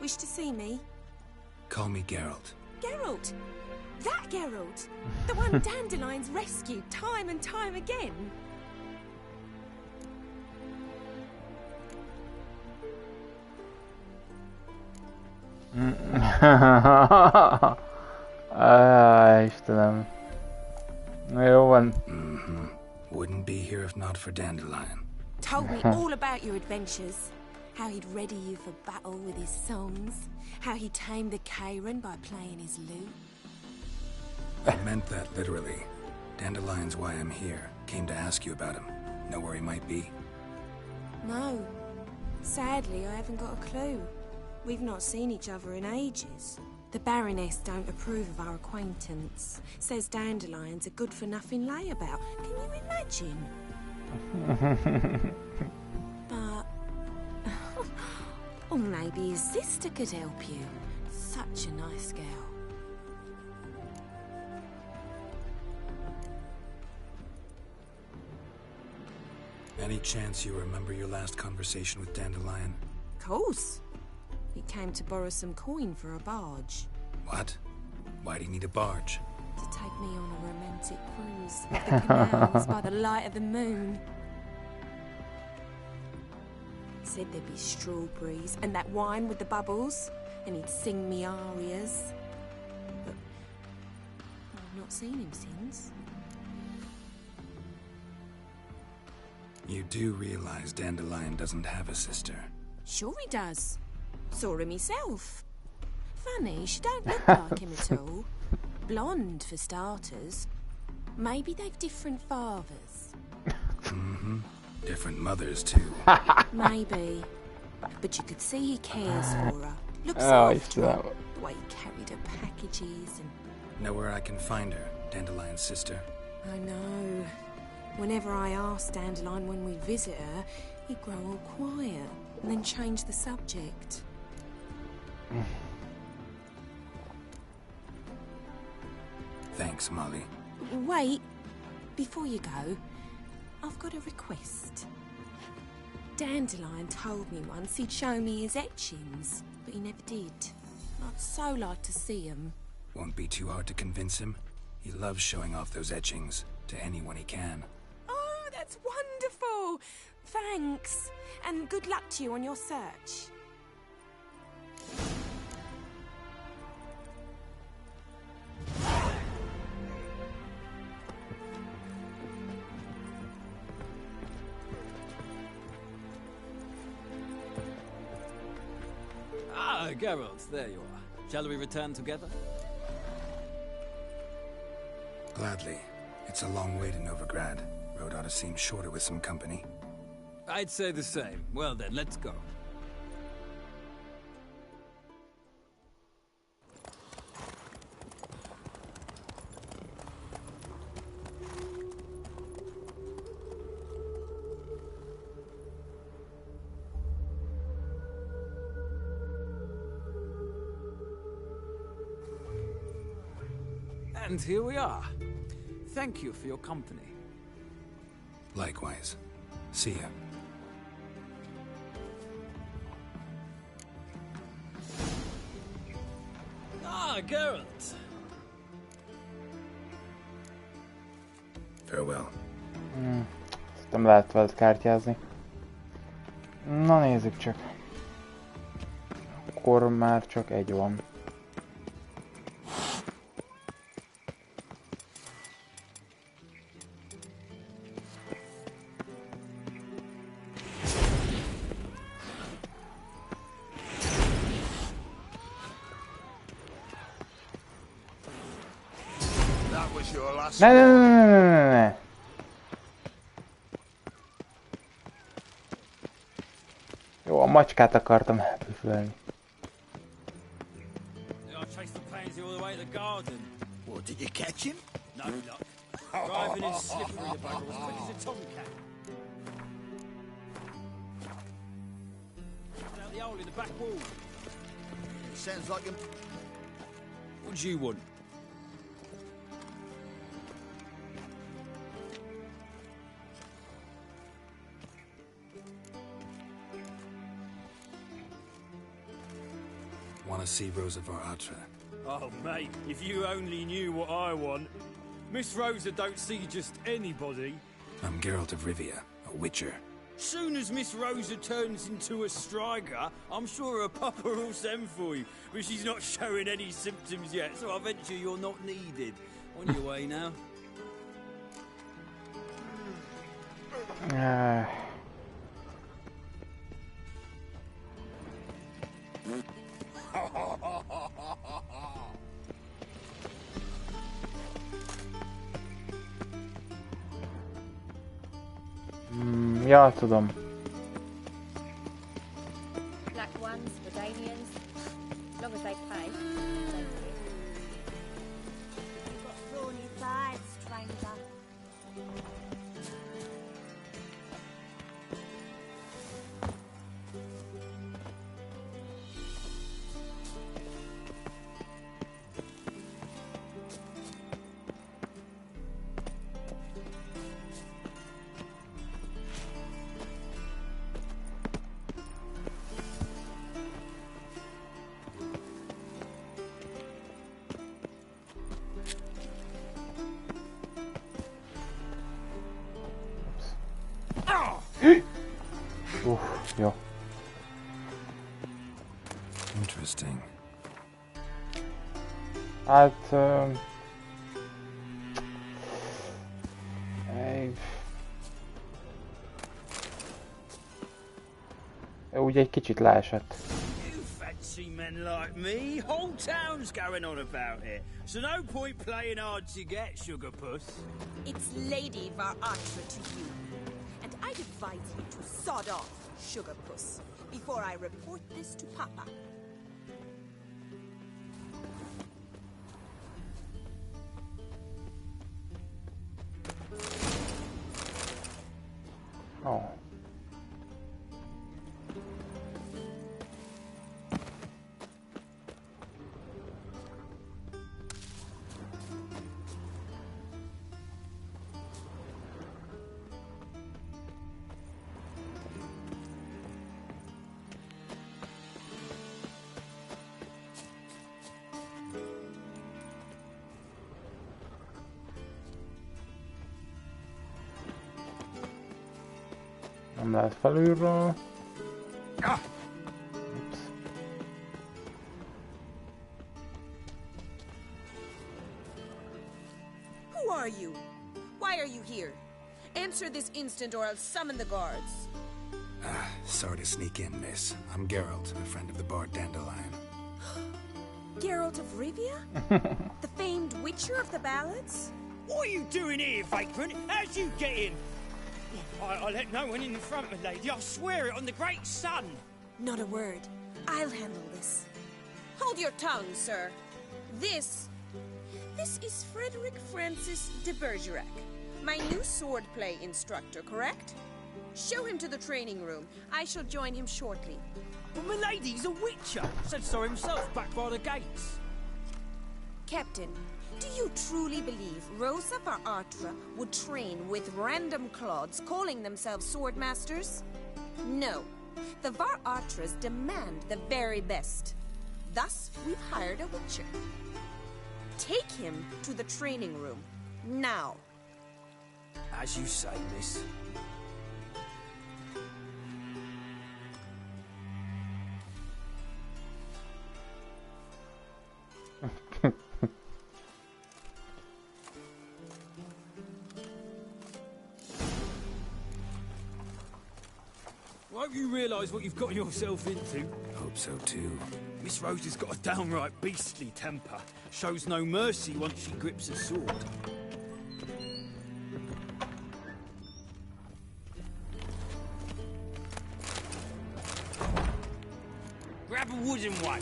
Wish to see me? Call me Geralt. Geralt! That Geralt! The one Dandelion's rescued time and time again! Istenem. Na jó van. Wouldn't be here if not for Dandelion. Told me all about your adventures. How he'd ready you for battle with his songs. How he tamed the Karen by playing his lute. I meant that literally. Dandelion's why I'm here. Came to ask you about him. Know where he might be? No. Sadly, I haven't got a clue. We've not seen each other in ages. The Baroness don't approve of our acquaintance. Says Dandelion's a good-for-nothing layabout. Can you imagine? But... or maybe his sister could help you. Such a nice girl. Any chance you remember your last conversation with Dandelion? Of course. He came to borrow some coin for a barge. What? Why do you need a barge? To take me on a romantic cruise with the canals by the light of the moon. Said there'd be strawberries and that wine with the bubbles, and he'd sing me arias. But I've not seen him since. You do realize Dandelion doesn't have a sister? Sure he does. Saw him myself. Funny, she don't look like him at all. Blonde, for starters. Maybe they've different fathers. Different mothers, too. Maybe. But you could see he cares for her. Looks after her. The way he carried her packages and... Know where I can find her, Dandelion's sister? I know. Whenever I asked Dandelion when we'd visit her, he'd grow all quiet and then change the subject. Thanks, Molly. Wait. Before you go, I've got a request. Dandelion told me once he'd show me his etchings, but he never did. I'd so like to see them. Won't be too hard to convince him. He loves showing off those etchings to anyone he can. Oh, that's wonderful! Thanks, and good luck to you on your search. Ah, Geralt, there you are. Shall we return together? Gladly. It's a long way to Novigrad. Road ought to seem shorter with some company. I'd say the same. Well then, let's go. And here we are. Thank you for your company. Likewise. See ya. Ah, Geralt. Farewell. Nem lehet veled kártyázni. Na nézzük csak. Akkor már csak egy van. Ne. Jó, a macskát akartam elpüfölni. What, did you catch him? No luck. Driving his slippery about as quick as a tomcat. Out the hole in the back wall. Sounds like him. What do you want? Want to see Rosa var Atre? Oh, mate, if you only knew what I want. Miss Rosa don't see just anybody. I'm Geralt of Rivia, a witcher. Soon as Miss Rosa turns into a striker, I'm sure her papa will send for you. But she's not showing any symptoms yet, so I venture you're not needed. On your way now. Ja, tudom. Black ones, Redanians, as long as they pay. Thorny side, stranger. Jó. Interesting. Hát... úgy egy kicsit leesett. See men like me, whole town's going on about it. So no point playing hard to get, sugar puss. It's Lady var Atre to you. And I'd advise you to sod off, sugar puss, before I report this to Papa. Oh. Nem lehet felülről. Who are you? Why are you here? Answer this instant or I'll summon the guards. Sorry to sneak in, miss. I'm Geralt, a friend of the bard Dandelion. Geralt of Rivia? The famed witcher of the ballads? What are you doing here, vagrant? How'd you get in? I let no one in front, my lady. I swear it on the great sun. Not a word. I'll handle this. Hold your tongue, sir. This is Frederick Francis de Bergerac, my new swordplay instructor, correct? Show him to the training room. I shall join him shortly. But my lady's a witcher. Said so himself back by the gates. Captain, do you truly believe Rosa var Artra would train with random clods calling themselves swordmasters? No. The var Artras demand the very best. Thus, we've hired a witcher. Take him to the training room. Now. As you say, miss. Won't you realise what you've got yourself into? Hope so too. Miss Rose has got a downright beastly temper. Shows no mercy once she grips a sword. Grab a wooden one.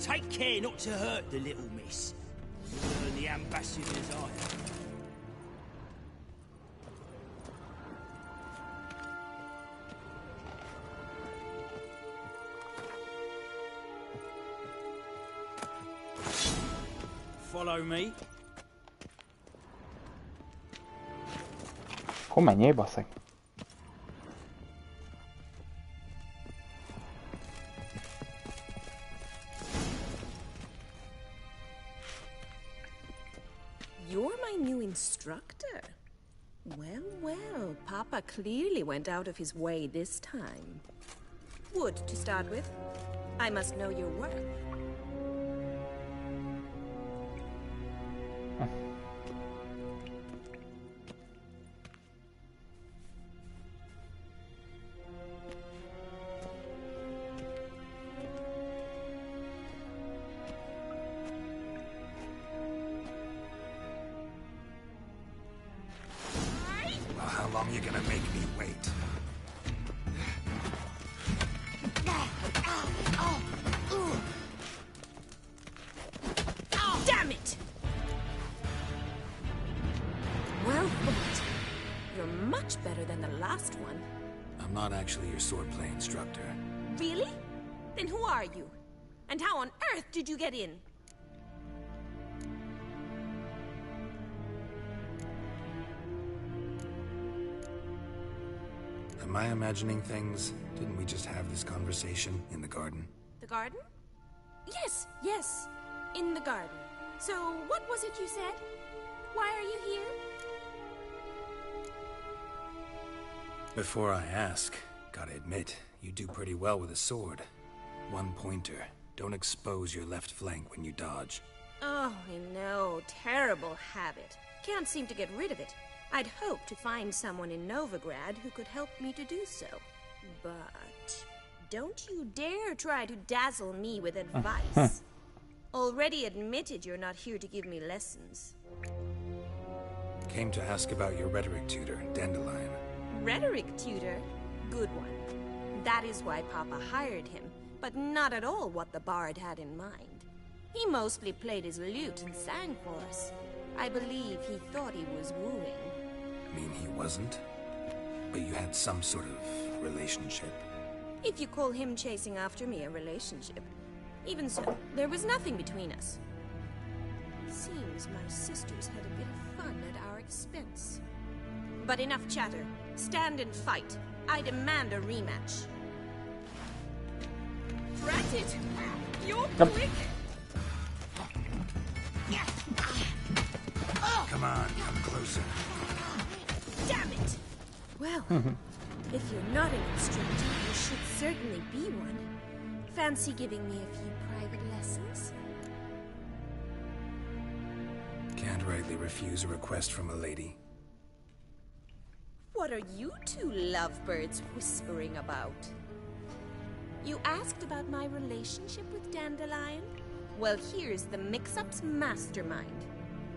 Take care not to hurt the little miss. More than the ambassador's eye. Follow me. Akkor menjél, baszeg. You're my new instructor. Well, well, Papa clearly went out of his way this time. Wood, to start with. I must know your worth. How long are you gonna make me wait? Damn it! Well fought. You're much better than the last one. I'm not actually your swordplay instructor. Really? Then who are you? And how on earth did you get in? Am I imagining things? Didn't we just have this conversation in the garden? The garden? Yes, yes. In the garden. So, what was it you said? Why are you here? Before I ask, gotta admit, you do pretty well with a sword. One pointer. Don't expose your left flank when you dodge. Oh, I know. Terrible habit. Can't seem to get rid of it. I'd hoped to find someone in Novigrad who could help me to do so. But don't you dare try to dazzle me with advice. Already admitted you're not here to give me lessons. Came to ask about your rhetoric tutor, Dandelion. Rhetoric tutor? Good one. That is why Papa hired him, but not at all what the bard had in mind. He mostly played his lute and sang for us. I believe he thought he was wooing. Mean he wasn't? But you had some sort of relationship. If you call him chasing after me a relationship. Even so, there was nothing between us. Seems my sisters had a bit of fun at our expense. But enough chatter. Stand and fight. I demand a rematch. Drat it! You're quick! Come on, come closer. Damn it! Well, If you're not an instructor, you should certainly be one. Fancy giving me a few private lessons? Can't rightly refuse a request from a lady. What are you two lovebirds whispering about? You asked about my relationship with Dandelion? Well, here's the mix-up's mastermind.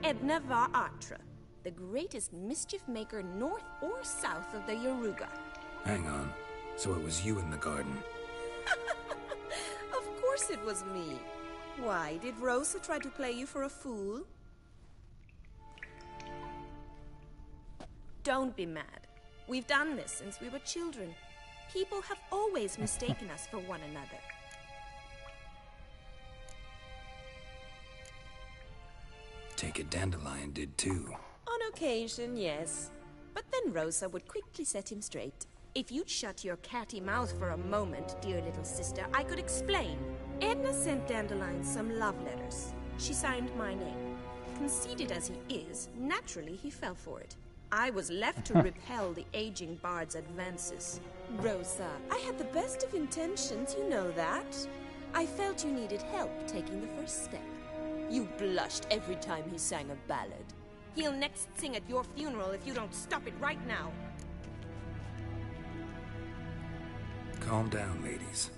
Edna var Atra, the greatest mischief maker north or south of the Yaruga. Hang on. So it was you in the garden? Of course it was me. Why, did Rosa try to play you for a fool? Don't be mad. We've done this since we were children. People have always mistaken us for one another. Take it Dandelion did too. On occasion, yes. But then Rosa would quickly set him straight. If you'd shut your catty mouth for a moment, dear little sister, I could explain. Edna sent Dandelion some love letters. She signed my name. Conceited as he is, naturally he fell for it. I was left to repel the aging bard's advances. Rosa, I had the best of intentions, you know that. I felt you needed help taking the first step. You blushed every time he sang a ballad. He'll next sing at your funeral if you don't stop it right now. Calm down, ladies.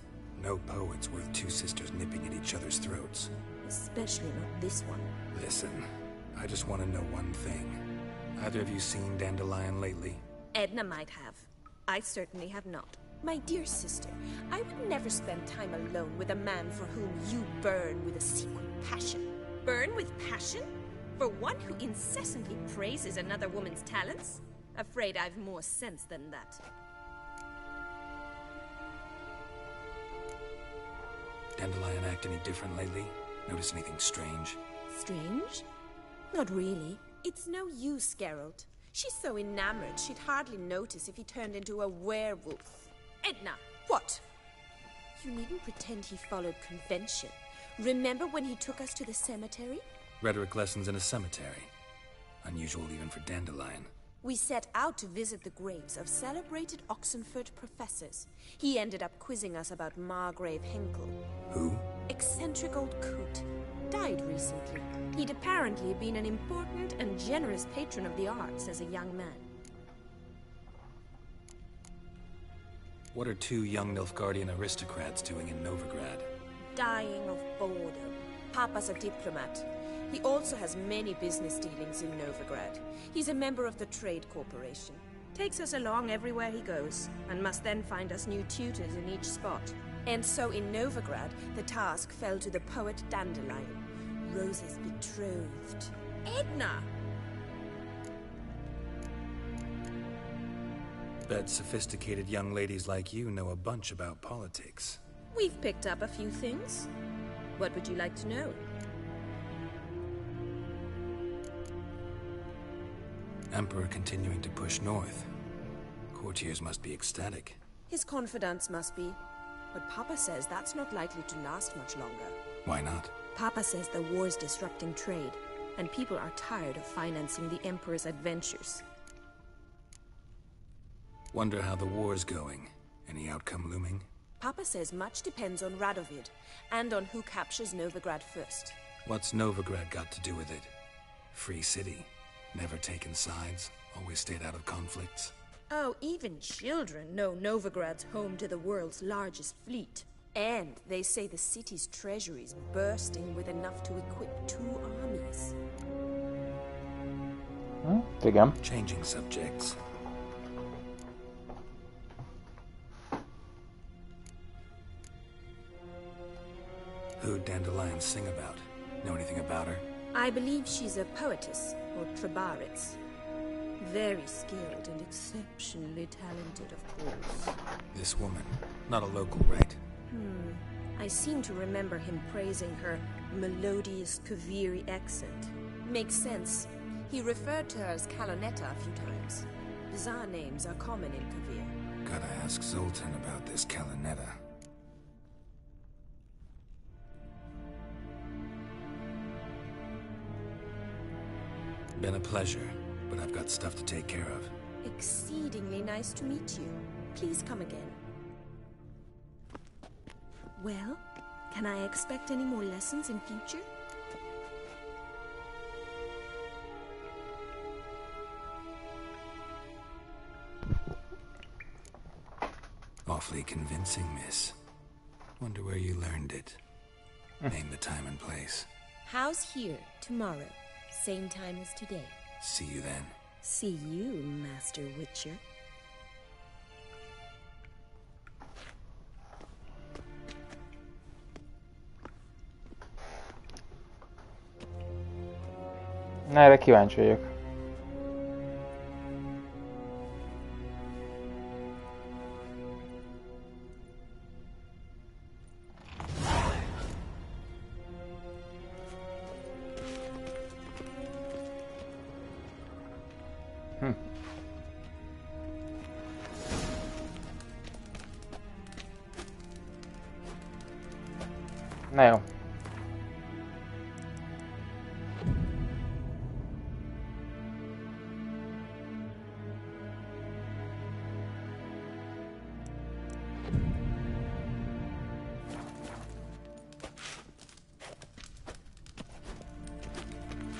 No poet's worth two sisters nipping at each other's throats. Especially not this one. Listen, I just want to know one thing. Either of you seen Dandelion lately? Edna might have. I certainly have not. My dear sister, I would never spend time alone with a man for whom you burn with a secret passion. Burn with passion? For one who incessantly praises another woman's talents? Afraid I've more sense than that. Dandelion act any different lately? Notice anything strange? Strange? Not really. It's no use, Geralt. She's so enamored she'd hardly notice if he turned into a werewolf. Edna! What? You needn't pretend he followed convention. Remember when he took us to the cemetery? Rhetoric lessons in a cemetery. Unusual even for Dandelion. We set out to visit the graves of celebrated Oxenford professors. He ended up quizzing us about Margrave Henkel. Who? Eccentric old coot. Died recently. He'd apparently been an important and generous patron of the arts as a young man. What are two young Nilfgaardian aristocrats doing in Novigrad? Dying of boredom. Papa's a diplomat. He also has many business dealings in Novigrad. He's a member of the Trade Corporation. Takes us along everywhere he goes, and must then find us new tutors in each spot. And so in Novigrad, the task fell to the poet Dandelion, Rosa's betrothed. Edna! Bet sophisticated young ladies like you know a bunch about politics. We've picked up a few things. What would you like to know? Emperor continuing to push north. Courtiers must be ecstatic. His confidants must be. But Papa says that's not likely to last much longer. Why not? Papa says the war's disrupting trade, and people are tired of financing the Emperor's adventures. Wonder how the war's going. Any outcome looming? Papa says much depends on Radovid, and on who captures Novigrad first. What's Novigrad got to do with it? Free city. Never taken sides. Always stayed out of conflicts. Oh, even children know Novigrad's home to the world's largest fleet. And they say the city's treasury's bursting with enough to equip 2 armies. Igen. Changing subjects. Who'd Dandelion sing about? Know anything about her? I believe she's a poetess, or trebaritz. Very skilled and exceptionally talented, of course. This woman. Not a local, right? I seem to remember him praising her melodious Kaviri accent. Makes sense. He referred to her as Kalonetta a few times. Bizarre names are common in Kavir. Gotta ask Zoltan about this Kalonetta. Been a pleasure, but I've got stuff to take care of. Exceedingly nice to meet you. Please come again. Well, can I expect any more lessons in future? Awfully convincing, miss. Wonder where you learned it. Name the time and place. How's here, tomorrow? Same time as today. See you then. See you, Master Witcher. Na, erre kíváncsi vagyok. Na jó.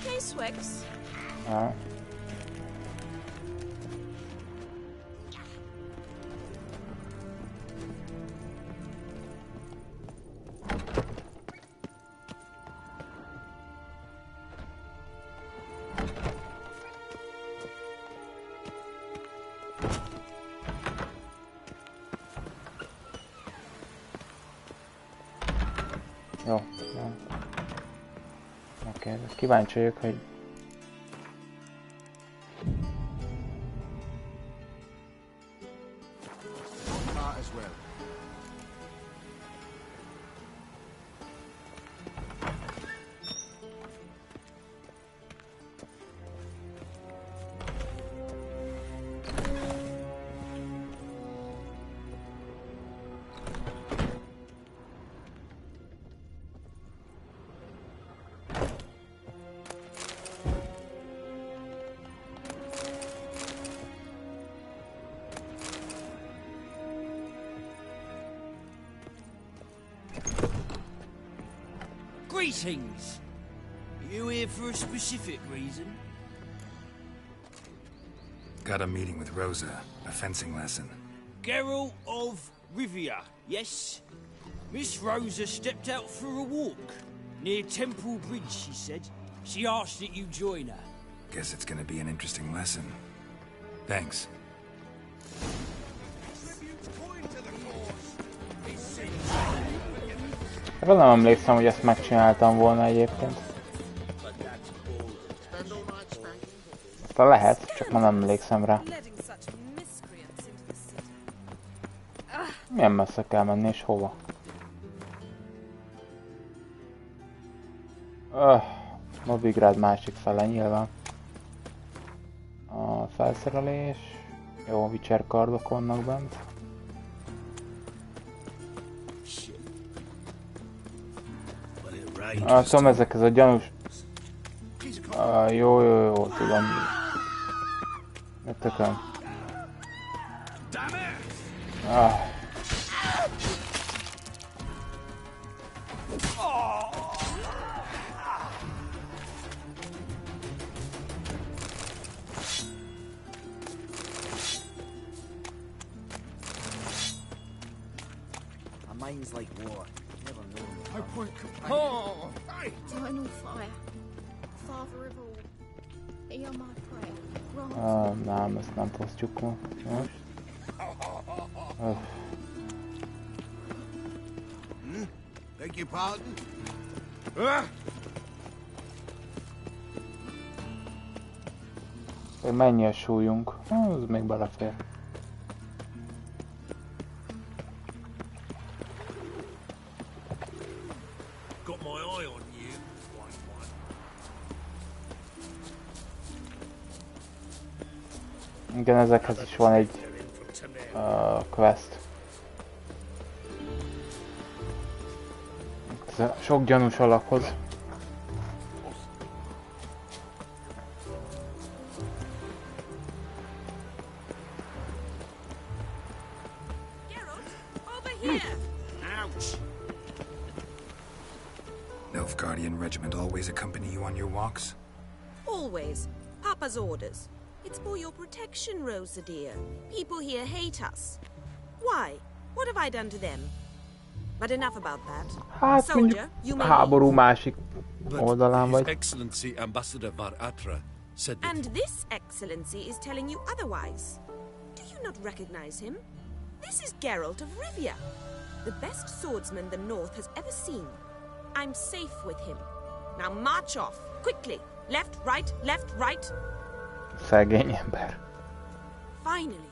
Hey, Swix. Ja. Jó, jó. Oké, kíváncsi vagyok, hogy... Greetings! Are you here for a specific reason? Got a meeting with Rosa, a fencing lesson. Geralt of Rivia, yes? Miss Rosa stepped out for a walk. Near Temple Bridge, she said. She asked that you join her. Guess it's gonna be an interesting lesson. Thanks. Erről nem emlékszem, hogy ezt megcsináltam volna egyébként. Aztán lehet, csak nem emlékszem rá. Milyen messze kell menni és hova? Novigrad másik fele nyilván. A felszerelés. Jó, Witcher kardok vannak bent. Tudom, ezek ez a gyanús... Jó, tudom. Ne tököm. Mine's like war. Never know. I point. Oh! Eternal fire. Father of all. Hear my prayer. Nem, ezt nem posztjuk most. Beg your pardon? Mennyi a súlyunk? Az még belefér. Got my eye on you. Igen, ezekhez is van egy quest. Sok gyanús alakhoz. here! Ouch! Nilfgaardian regiment always accompany you on your walks? Always. Papa's orders. It's for your protection, Rosa dear. People here hate us. Why? What have I done to them? But enough about that. Hát Soldier, you may háború másik oldalán His vagy. Excellency Ambassador Var Atra said that... And this excellency is telling you otherwise. Do you not recognize him? This is Geralt of Rivia, the best swordsman the North has ever seen. I'm safe with him. Now march off, quickly. Left, right. Szegény ember. Finally.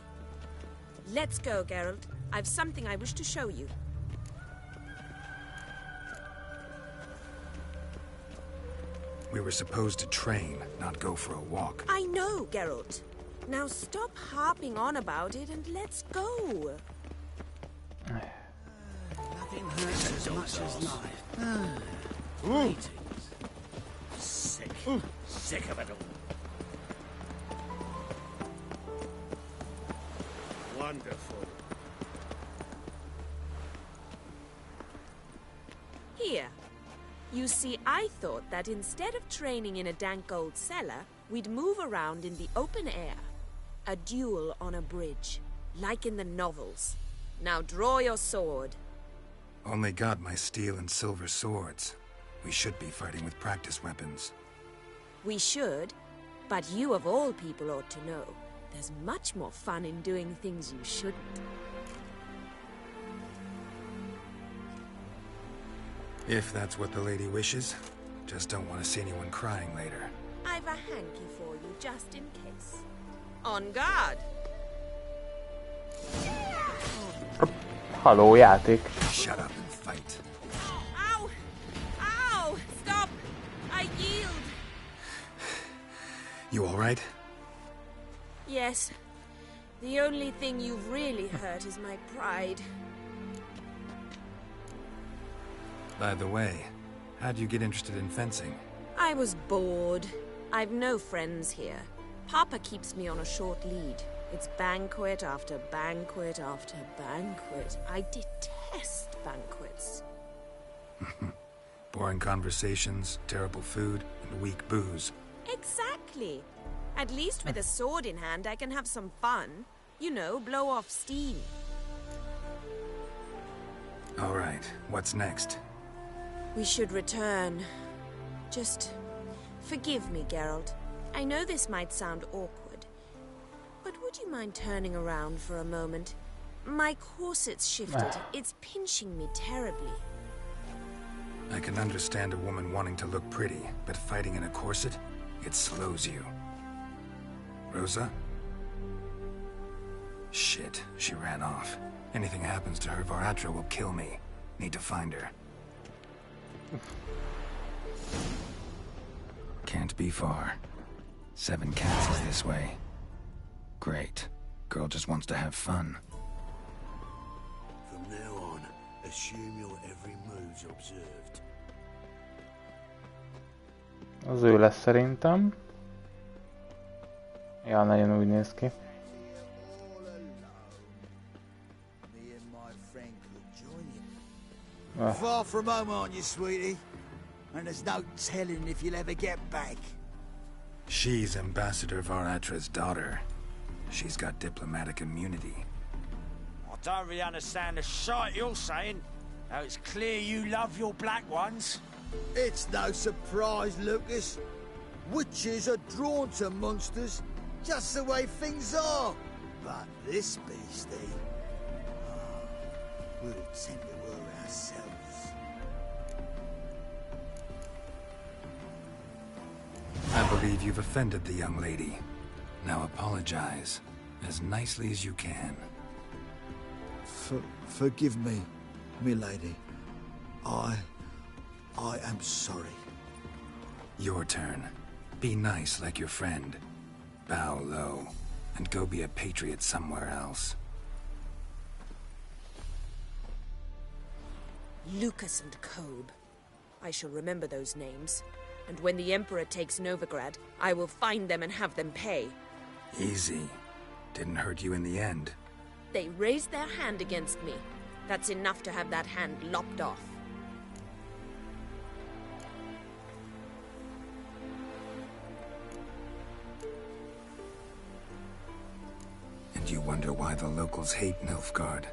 Let's go, Geralt. I've something I wish to show you. We were supposed to train, not go for a walk. I know, Geralt. Now stop harping on about it and let's go. Nothing hurts as much as life. Greetings. Sick of it all. Wonderful. Here. You see, I thought that instead of training in a dank old cellar, we'd move around in the open air. A duel on a bridge, like in the novels. Now draw your sword. Only got my steel and silver swords. We should be fighting with practice weapons. We should, but you of all people ought to know. There's much more fun in doing things you shouldn't. If that's what the lady wishes. Just don't want to see anyone crying later. I've a hanky for you, just in case. On guard! Haló, játék. Shut up and fight. Ow! Ow! Stop! I yield! You alright? Yes. The only thing you've really hurt is my pride. By the way, how'd you get interested in fencing? I was bored. I've no friends here. Papa keeps me on a short lead. It's banquet after banquet after banquet. I detest banquets. Boring conversations, terrible food, and weak booze. Exactly. At least with a sword in hand, I can have some fun. You know, blow off steam. Alright, what's next? We should return. Just forgive me, Geralt. I know this might sound awkward, but would you mind turning around for a moment? My corset's shifted. It's pinching me terribly. I can understand a woman wanting to look pretty, but fighting in a corset, it slows you. Rosa? Shit, she ran off. Anything happens to her, Var Atra will kill me. Need to find her. Can't be far. 7 castles this way. Great. Girl just wants to have fun. From now on, assume your every move's observed. Az ő lesz szerintem. Ja, nagyon úgy néz ki. Far from home, aren't you, sweetie? And there's no telling if you'll ever get back. She's Ambassador Var Atra's daughter. She's got diplomatic immunity. I don't really understand the shite you're saying. Now it's clear you love your black ones. It's no surprise, Lucas. Witches are drawn to monsters, just the way things are. But this beastie, we'll tend to her ourselves. I believe you've offended the young lady. Now apologize, as nicely as you can. Forgive me, milady. I am sorry. Your turn. Be nice like your friend. Bow low, and go be a patriot somewhere else. Lucas and Kobe. I shall remember those names. And when the Emperor takes Novigrad, I will find them and have them pay. Easy. Didn't hurt you in the end. They raised their hand against me. That's enough to have that hand lopped off. And you wonder why the locals hate Nilfgaard?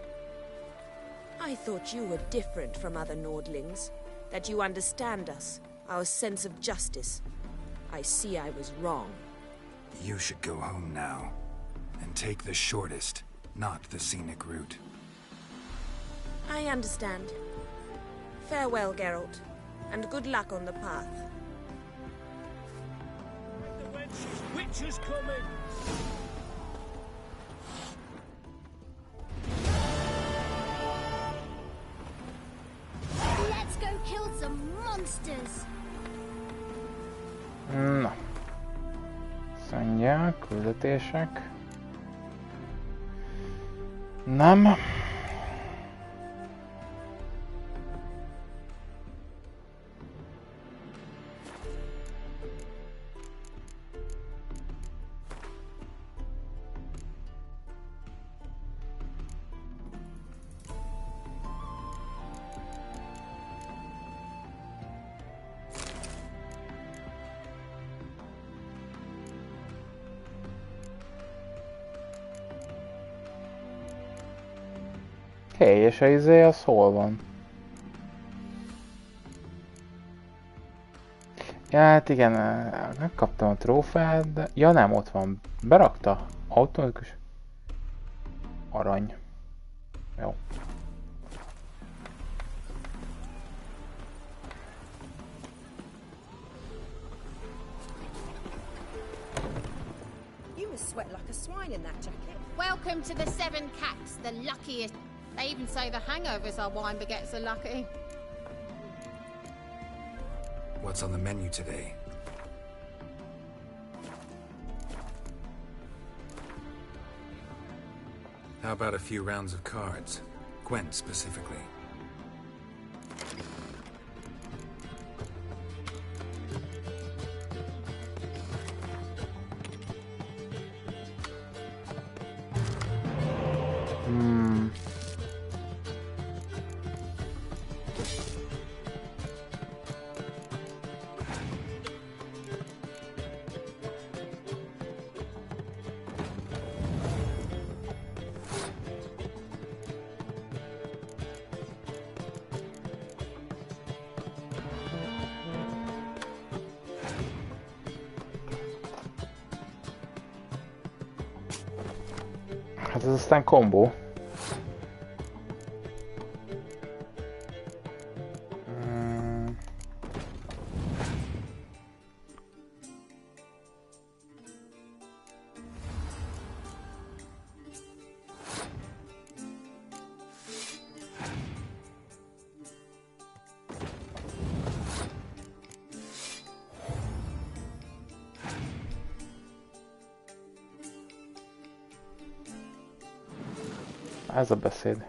I thought you were different from other Nordlings. That you understand us, our sense of justice. I see I was wrong. You should go home now. And take the shortest, not the scenic route. I understand. Farewell, Geralt. And good luck on the path. The wench's witch is coming! Let's go kill some monsters! Na. Szondja, küldetések. Nem. Hé, és a izé az hol van? Ja, hát igen, megkaptam a trófeát, de... Ja nem, ott van. Berakta? Automatikus? Arany. Jó. You must sweat like a swine in that jacket. Welcome to the Seven Cats, the luckiest. They even say the hangovers our wine baguettes are lucky. What's on the menu today? How about a few rounds of cards? Gwent specifically. Hát ez aztán kombó. Ez a beszéd.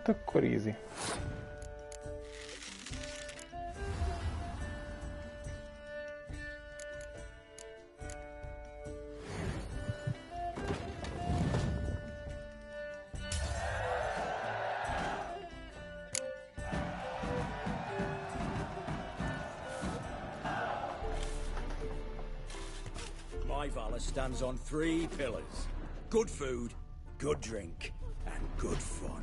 Hát akkor easy. My Valor stands on 3 pillars. Good food, good drink, and good fun.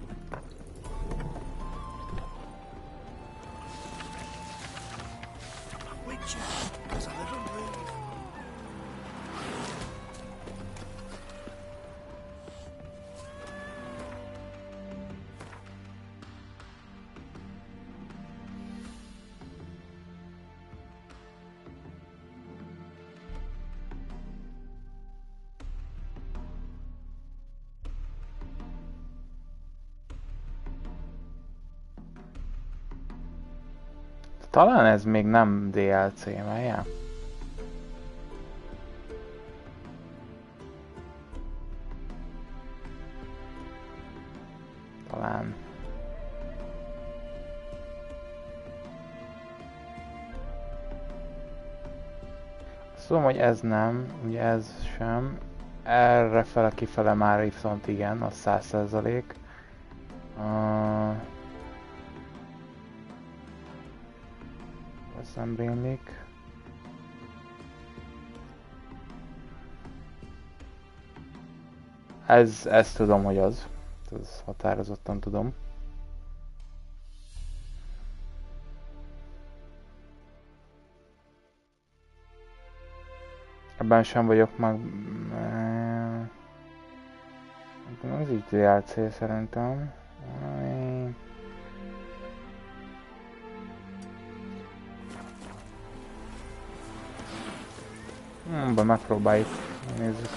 Witcher, does I live and breathe? Talán ez még nem DLC, várjál. Talán. Azt tudom, hogy ez nem, ugye ez sem. Errefele kifele már viszont igen, az 100%. Ez nem rémlik. Ez tudom, hogy az. Ez határozottan tudom. Ebben sem vagyok meg... Ez így DLC szerintem. Megpróbáljuk. Nézzük.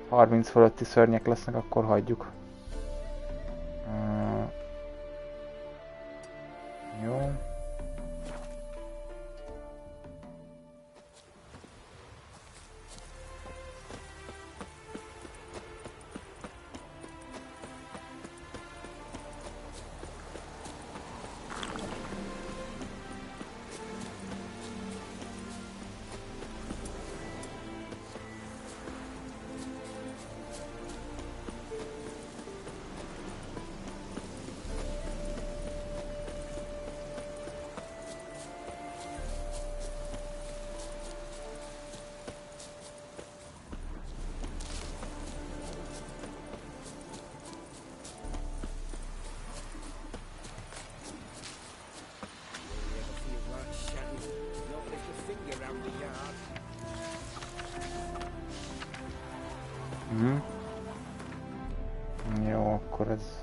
30 fölötti szörnyek lesznek, akkor hagyjuk. Jó. Jó, akkor ez...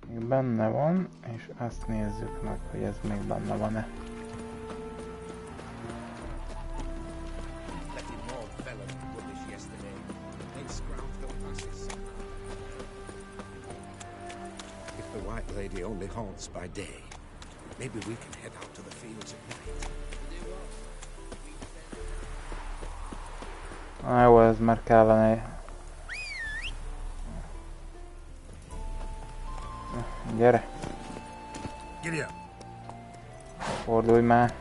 még benne van, és azt nézzük meg, hogy ez még benne van-e. If the White Lady only haunts by day, maybe we can head out to the fields at night. Jó, ez már kellene. Gyere! Fordulj már!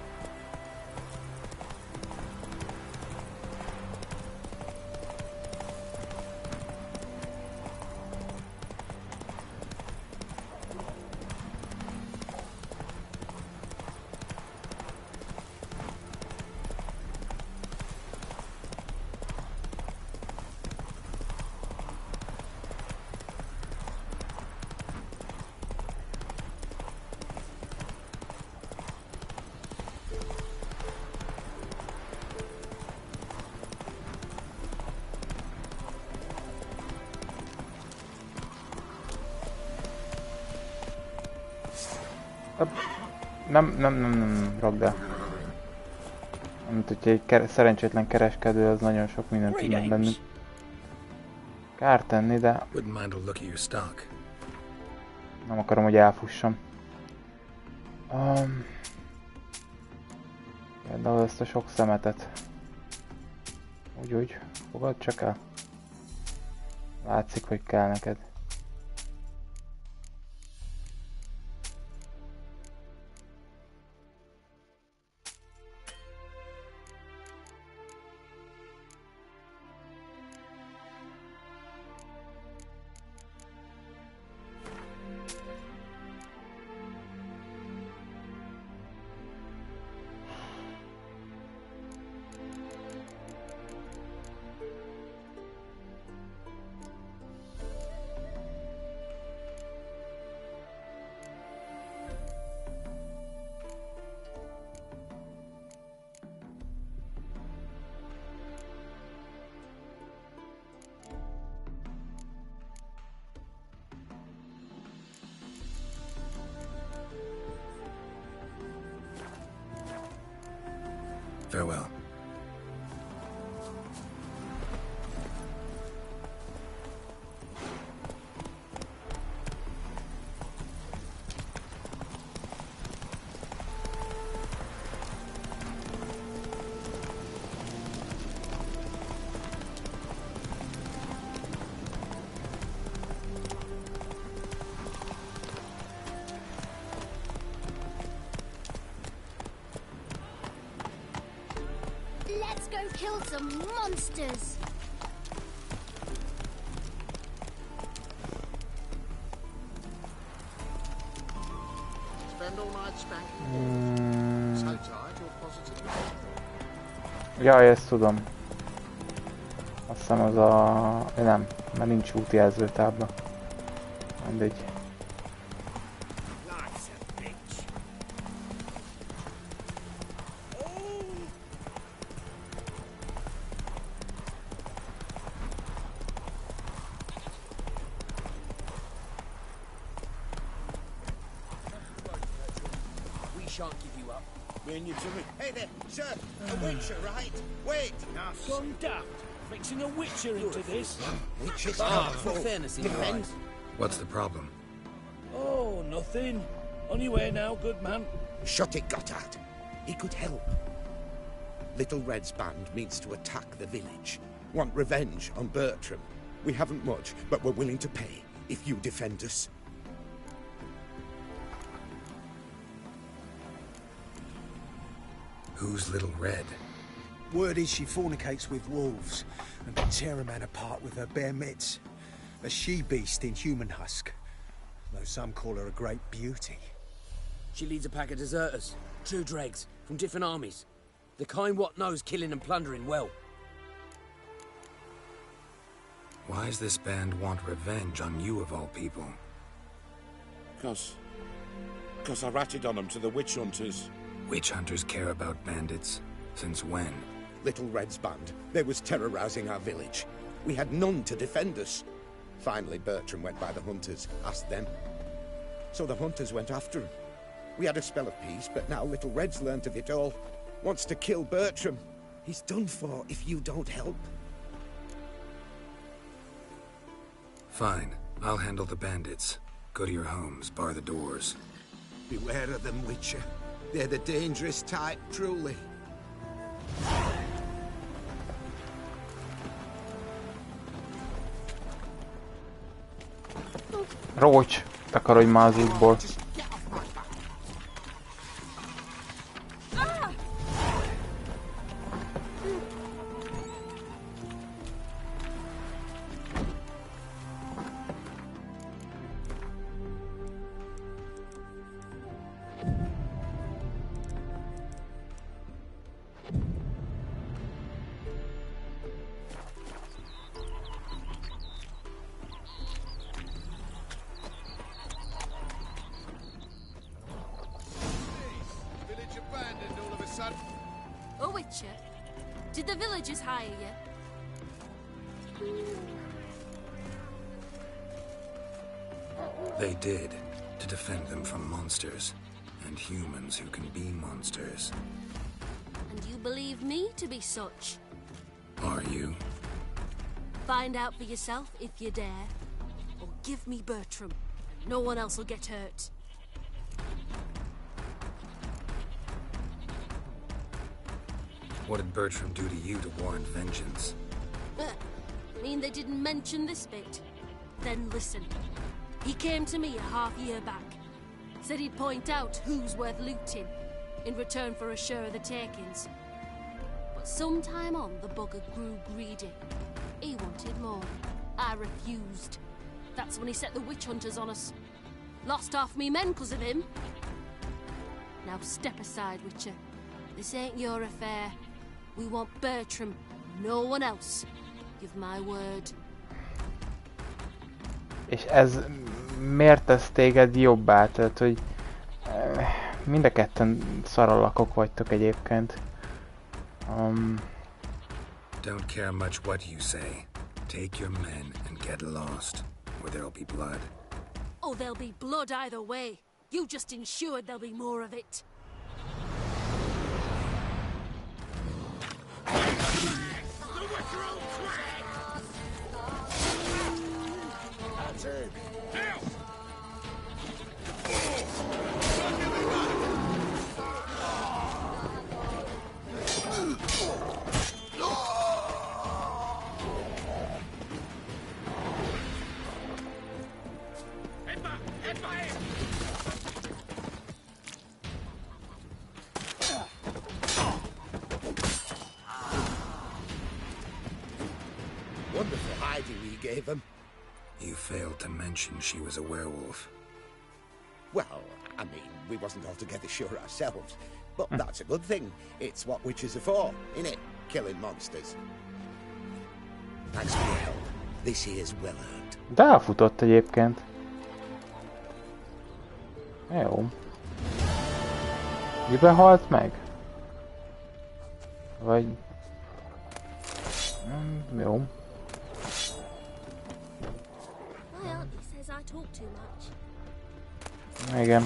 Nem, rakd el. Mint hogyha egy szerencsétlen kereskedő, az nagyon sok mindent tud bennünk. Kár tenni, de... nem akarom, hogy elfussam. Például ezt a sok szemetet. Úgy, fogadd csak el. Látszik, hogy kell neked. Farewell. Let's go kill some monsters! Spend all night spanking. So tired you're positively. Jaj, ezt tudom. Azt hiszem az a... Nem, mert nincs útjelzőtábla. Mindegy. Hey there, sir! A witcher, right? Wait! Now, gone daft. Mixing a witcher into this. Witcher's for fairness in your eyes. What's the problem? Oh, nothing. On your way now, good man. Shut it, Gotthard. He could help. Little Red's band means to attack the village. Want revenge on Bertram. We haven't much, but we're willing to pay if you defend us. Who's Little Red? Word is she fornicates with wolves and can tear a man apart with her bare mitts. A she-beast in human husk, though some call her a great beauty. She leads a pack of deserters, true dregs, from different armies. The kind what knows killing and plundering well. Why does this band want revenge on you of all people? Because I ratted on them to the witch hunters. Witch hunters care about bandits? Since when? Little Red's band. They was terrorizing our village. We had none to defend us. Finally, Bertram went by the hunters, asked them. So the hunters went after him. We had a spell of peace, but now Little Red's learnt of it all. Wants to kill Bertram. He's done for if you don't help. Fine. I'll handle the bandits. Go to your homes, bar the doors. Beware of them, Witcher. They're the dangerous type, truly. Rócs, takarodj már az útból. Did the villagers hire you? They did, to defend them from monsters, and humans who can be monsters. And you believe me to be such? Are you? Find out for yourself if you dare, or give me Bertram, and no one else will get hurt. What did Bertram do to you to warrant vengeance? mean they didn't mention this bit. Then listen. He came to me a half-year back. Said he'd point out who's worth looting, in return for a share of the takings. But sometime on, the bugger grew greedy. He wanted more. I refused. That's when he set the witch hunters on us. Lost half me men 'cause of him. Now step aside, Witcher. This ain't your affair. We want Bertram, no one else. Give my word. És ez miért tesz téged jobbá? Tehát, hogy mind a ketten szaralakok vagytok egyébként. Don't care much what you say. Take your men and get lost, or there'll be blood. Oh, there'll be blood either way. You just ensured there'll be more of it. That's it. Now! Wonderful hiding you gave him. You failed to mention she was a werewolf. Well, I mean, we wasn't altogether sure ourselves. But that's a good thing. It's what witches are for, innit? Killing monsters. Thanks for your help. This here's well earned. De elfutott egyébként. Jó. Miben halt meg? Vagy... jó. Igen.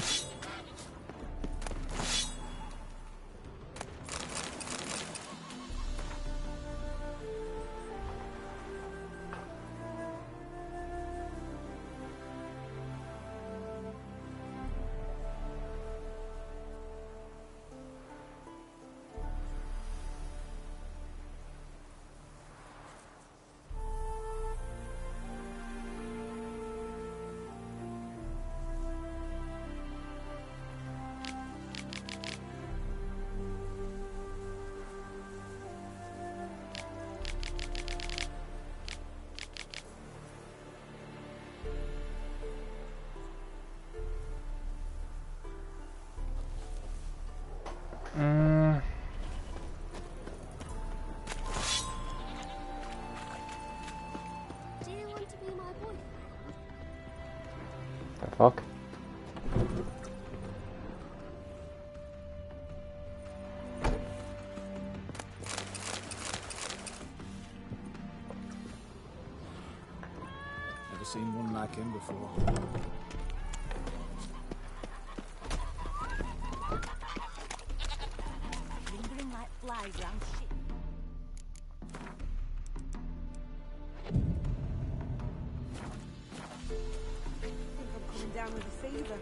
Fuck. Never seen one like him before. Lingering like flies round shit. Down with a fever.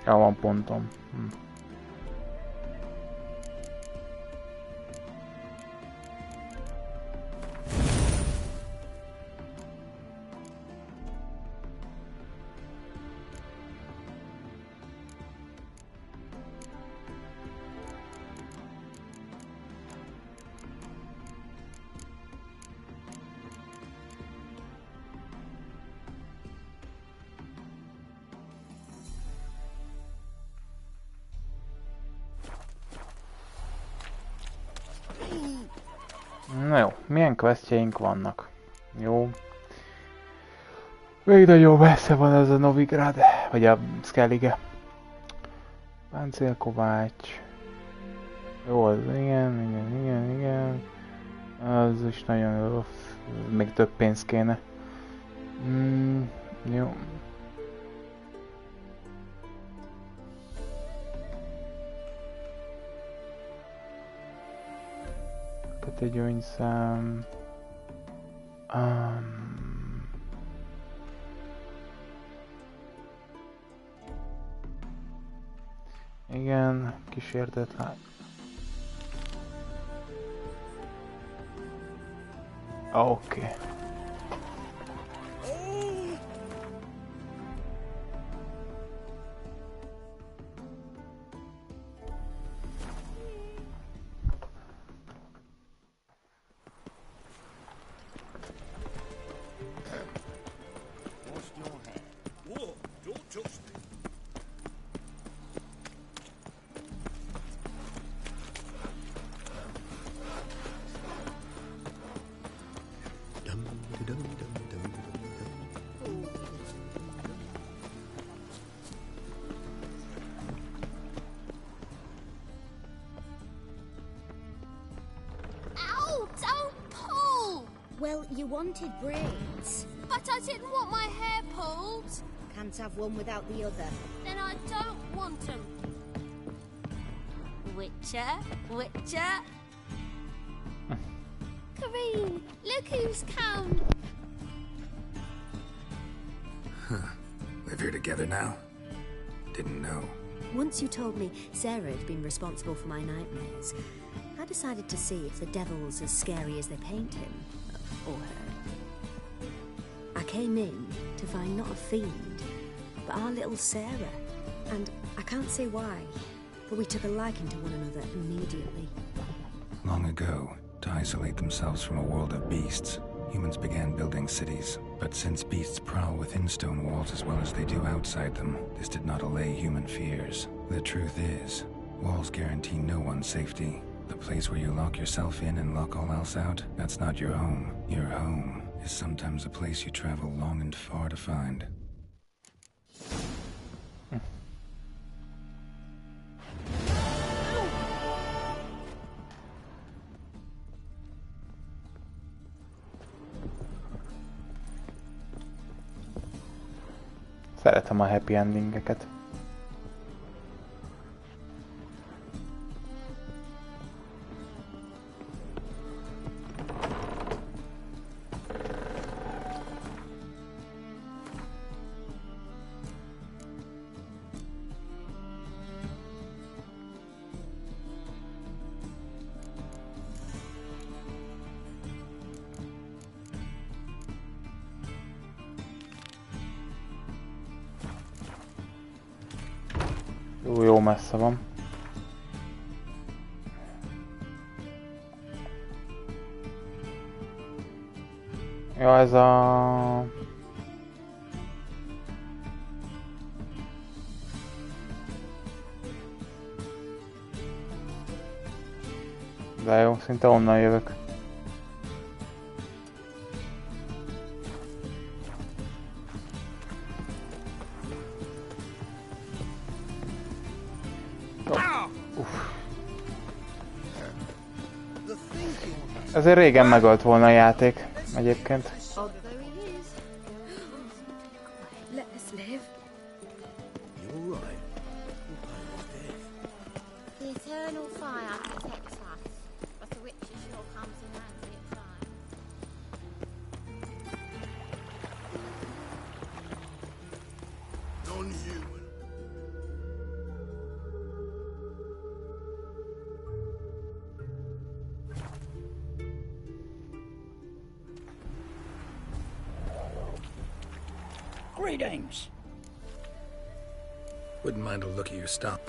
Ja, van pontom. Na jó, milyen questjeink vannak? Jó. Még nagyon messze van ez a Novigrad, vagy a Skellige. Páncélkovács. Jó, az igen. Az is nagyon jó. Még több pénz kéne. Jó. Egy gyöngyszám. Igen, kísértet hát. Oké. Well, you wanted braids. But I didn't want my hair pulled. Can't have one without the other. Then I don't want them. Witcher, Witcher. Kareen, look who's come. Huh. Live here together now? Didn't know. Once you told me Sarah had been responsible for my nightmares, I decided to see if the devil's as scary as they paint him. Or her. I came in to find not a fiend, but our little Sarah. And I can't say why, but we took a liking to one another immediately. Long ago, to isolate themselves from a world of beasts, humans began building cities. But since beasts prowl within stone walls as well as they do outside them, this did not allay human fears. The truth is, walls guarantee no one's safety. The place where you lock yourself in and lock all else out, that's not your home. Your home is sometimes a place you travel long and far to find. Szeretem a happy endingeket. Jó messze van. Ja, ez a... De jó, szinte onnan jövök. Ezért régen megölt volna a játék, egyébként. Greetings. Wouldn't mind a look at your stuff.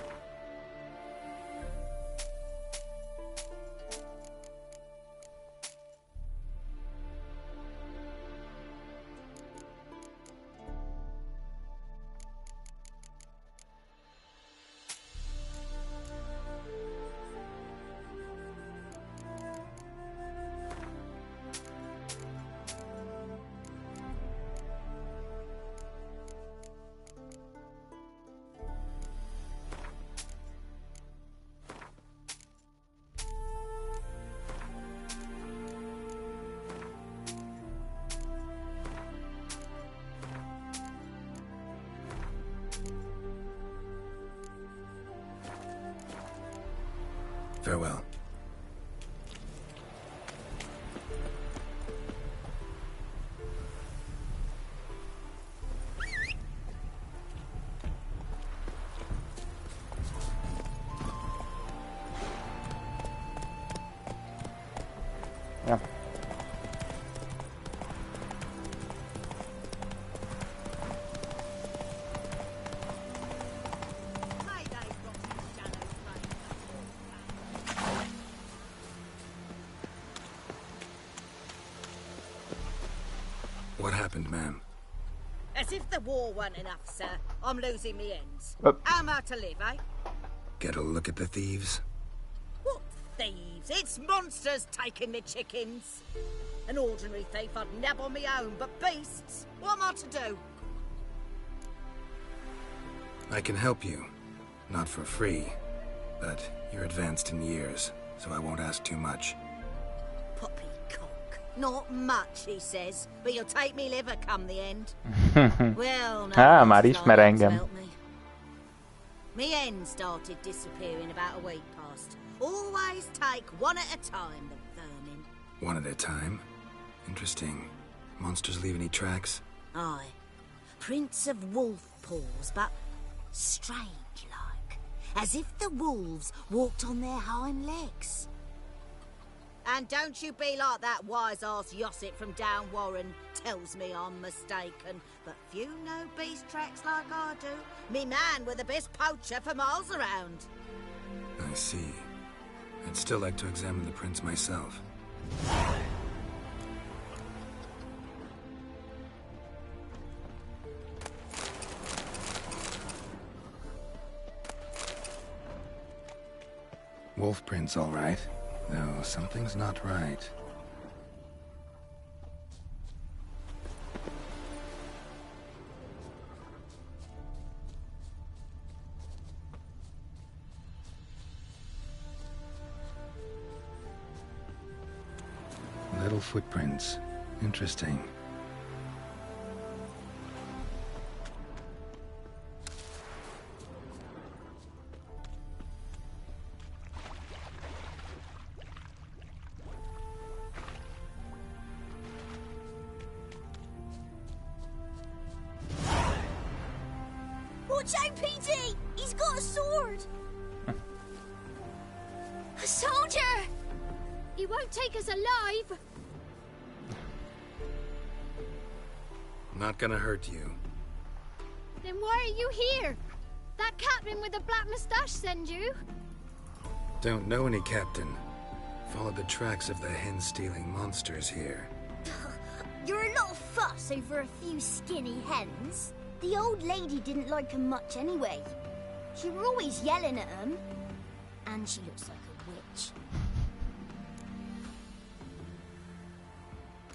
Farewell. Ja. What happened, ma'am? As if the war weren't enough, sir. I'm losing me ends. How am I to live, eh? Get a look at the thieves? What thieves? It's monsters taking the chickens. An ordinary thief I'd nab on me own, but beasts? What am I to do? I can help you. Not for free. But you're advanced in years, so I won't ask too much. Poppycock. Not much, he says, but you'll take me liver come the end. Well, no. Már ismer engem. Me hen started disappearing about a week past. Always take one at a time, the vermin. One at a time? Interesting. Monsters leave any tracks? Aye. Prints of wolf paws, but strange-like. As if the wolves walked on their hind legs. And don't you be like that wise-ass Yossip from down Warren tells me I'm mistaken. But few know beast tracks like I do. Me man were the best poacher for miles around. I see. I'd still like to examine the prints myself. Wolf prints, all right. No, something's not right. Little footprints. Interesting. Watch out, Petey! He's got a sword! A soldier! He won't take us alive! Not gonna hurt you. Then why are you here? That captain with the black moustache send you? Don't know any captain. Followed the tracks of the hen-stealing monsters here. You're a lot of fuss over a few skinny hens. The old lady didn't like 'em much anyway. She were always yelling at 'em. And she looks like a witch.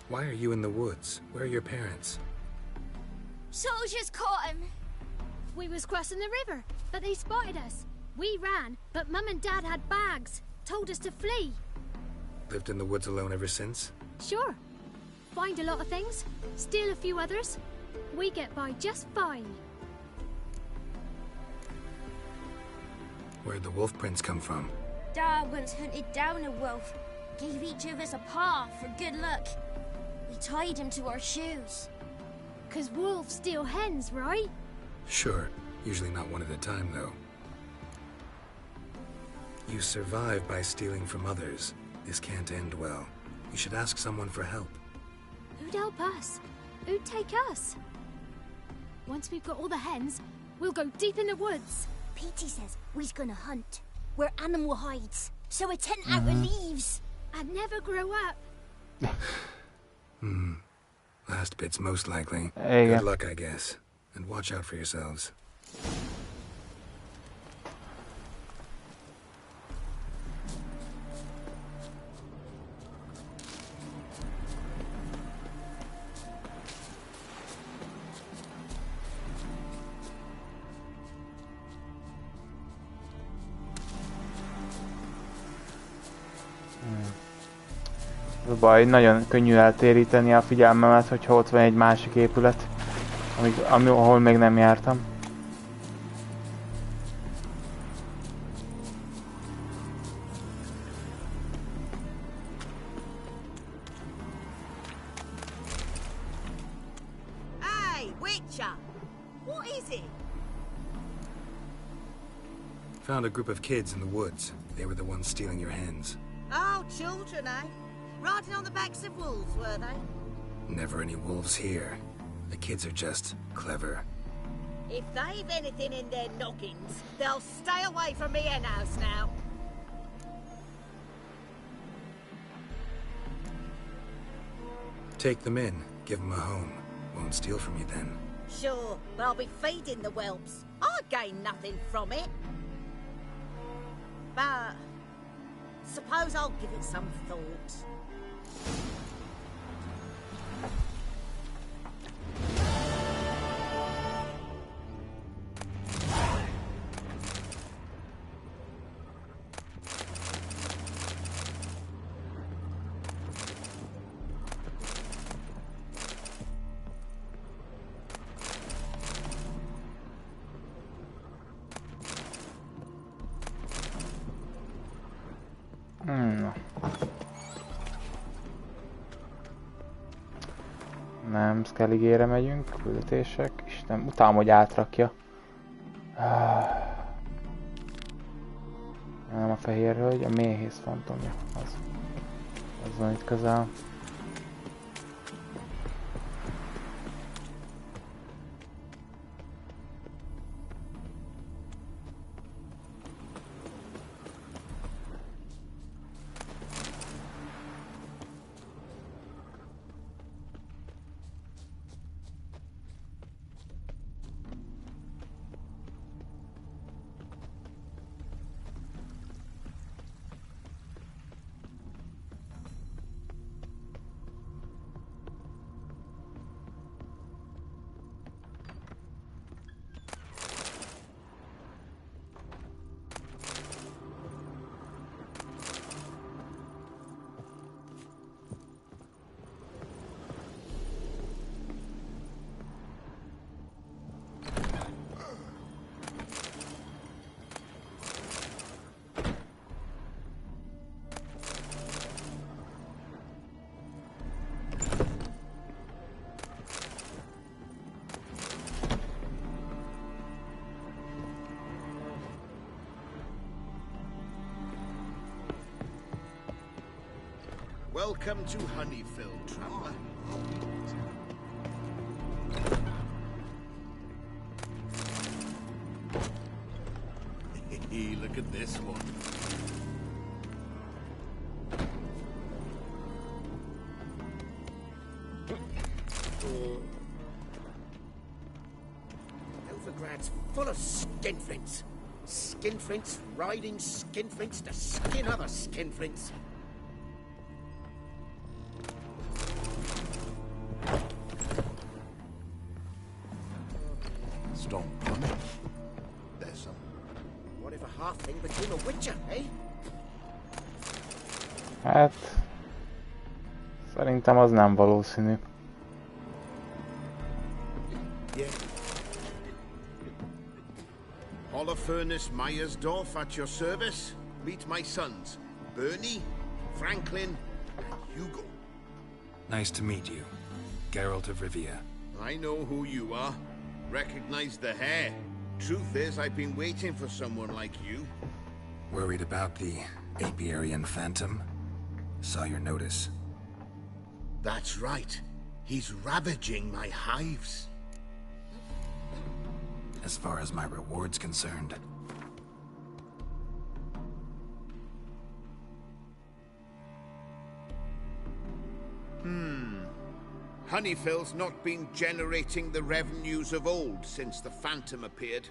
Why are you in the woods? Where are your parents? Soldiers caught 'em. We was crossing the river, but they spotted us. We ran, but Mum and Dad had bags. Told us to flee. Lived in the woods alone ever since? Sure. Find a lot of things, steal a few others. We get by just fine. Where'd the wolf prints come from? Dad once hunted down a wolf. Gave each of us a paw for good luck. We tied him to our shoes. 'Cause wolves steal hens, right? Sure. Usually not one at a time, though. You survive by stealing from others. This can't end well. You should ask someone for help. Who'd help us? Who'd take us? Once we've got all the hens, we'll go deep in the woods. Petey says we's gonna hunt. Where animal hides. So a tent out of leaves. And never grow up. Last bit's most likely. Igen. Good luck, I guess. And watch out for yourselves. A baj, nagyon könnyű eltéríteni a figyelmemet, hogyha ott van egy másik épület, ahol még nem jártam. Hey, Witcher! What is it? Found a group of kids in the woods. They were the ones stealing your hens. Oh, children, eh? Riding on the backs of wolves, were they? Never any wolves here. The kids are just clever. If they've anything in their noggins, they'll stay away from me hen house now. Take them in. Give him a home. Won't steal from you then. Sure, but I'll be feeding the whelps. I gain nothing from it. But suppose I'll give it some thought. Nem, Skelligére megyünk, küldetések. Isten, utálom, hogy átrakja. Nem a fehér hölgy, a méhész fantomja. Az van itt közel. Welcome to Honeyfield, traveler. Look at this one. Novigrad's full of skinflints. Skinflints riding skinflints to skin other skinflints. Hát... Szerintem az nem valószínű. Holofernes Myersdorf at your service. Meet my sons, Bernie, Franklin, and Hugo. Nice to meet you, Geralt of Rivia. I know who you are. Recognize the hair. Truth is, I've been waiting for someone like you. Worried about the apiarian phantom? Saw your notice. That's right. He's ravaging my hives. As far as my reward's concerned. Honeyfield's not been generating the revenues of old since the Phantom appeared.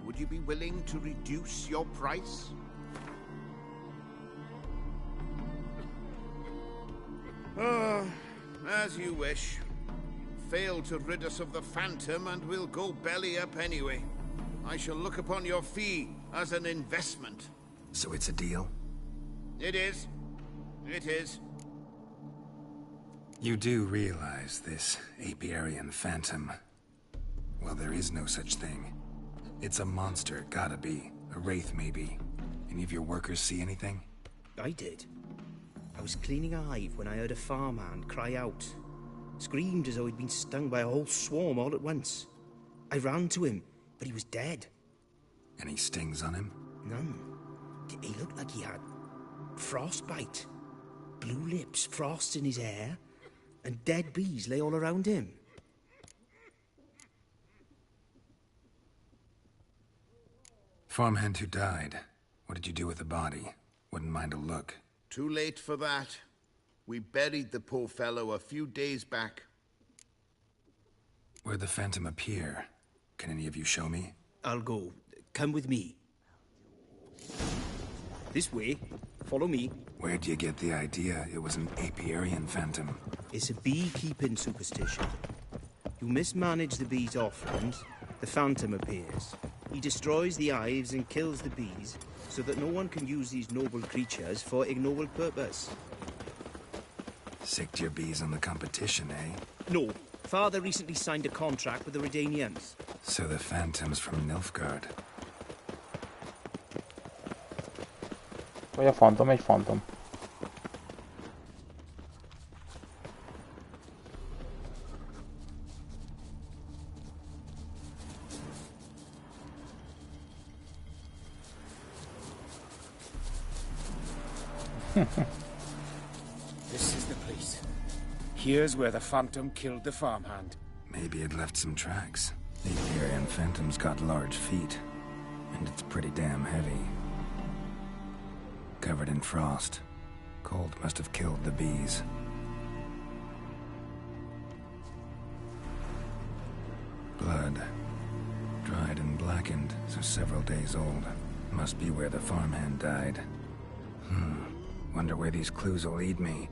Would you be willing to reduce your price? As you wish. Fail to rid us of the Phantom and we'll go belly up anyway. I shall look upon your fee as an investment. So it's a deal? It is. It is. You do realize this apiarian phantom? Well, there is no such thing. It's a monster, gotta be. A wraith, maybe. Any of your workers see anything? I did. I was cleaning a hive when I heard a farmhand cry out. Screamed as though he'd been stung by a whole swarm all at once. I ran to him, but he was dead. Any stings on him? None. He looked like he had frostbite. Blue lips, frost in his hair, and dead bees lay all around him. Farmhand who died. What did you do with the body? Wouldn't mind a look. Too late for that. We buried the poor fellow a few days back. Where'd the Phantom appear? Can any of you show me? I'll go. Come with me. This way. Follow me. Where'd you get the idea it was an apiarian phantom? It's a beekeeping superstition. You mismanage the bees' offerings, the Phantom appears. He destroys the hives and kills the bees, so that no one can use these noble creatures for ignoble purpose. Sicked your bees on the competition, eh? No. Father recently signed a contract with the Redanians. So the Phantom's from Nilfgaard. Vagy a fantom egy fantom. This is the place. Here's where the Phantom killed the farmhand. Maybe it left some tracks. The apiarian Phantom's got large feet, and it's pretty damn heavy. Covered in frost. Cold must have killed the bees. Blood. Dried and blackened, so several days old. Must be where the farmhand died. Wonder where these clues will lead me.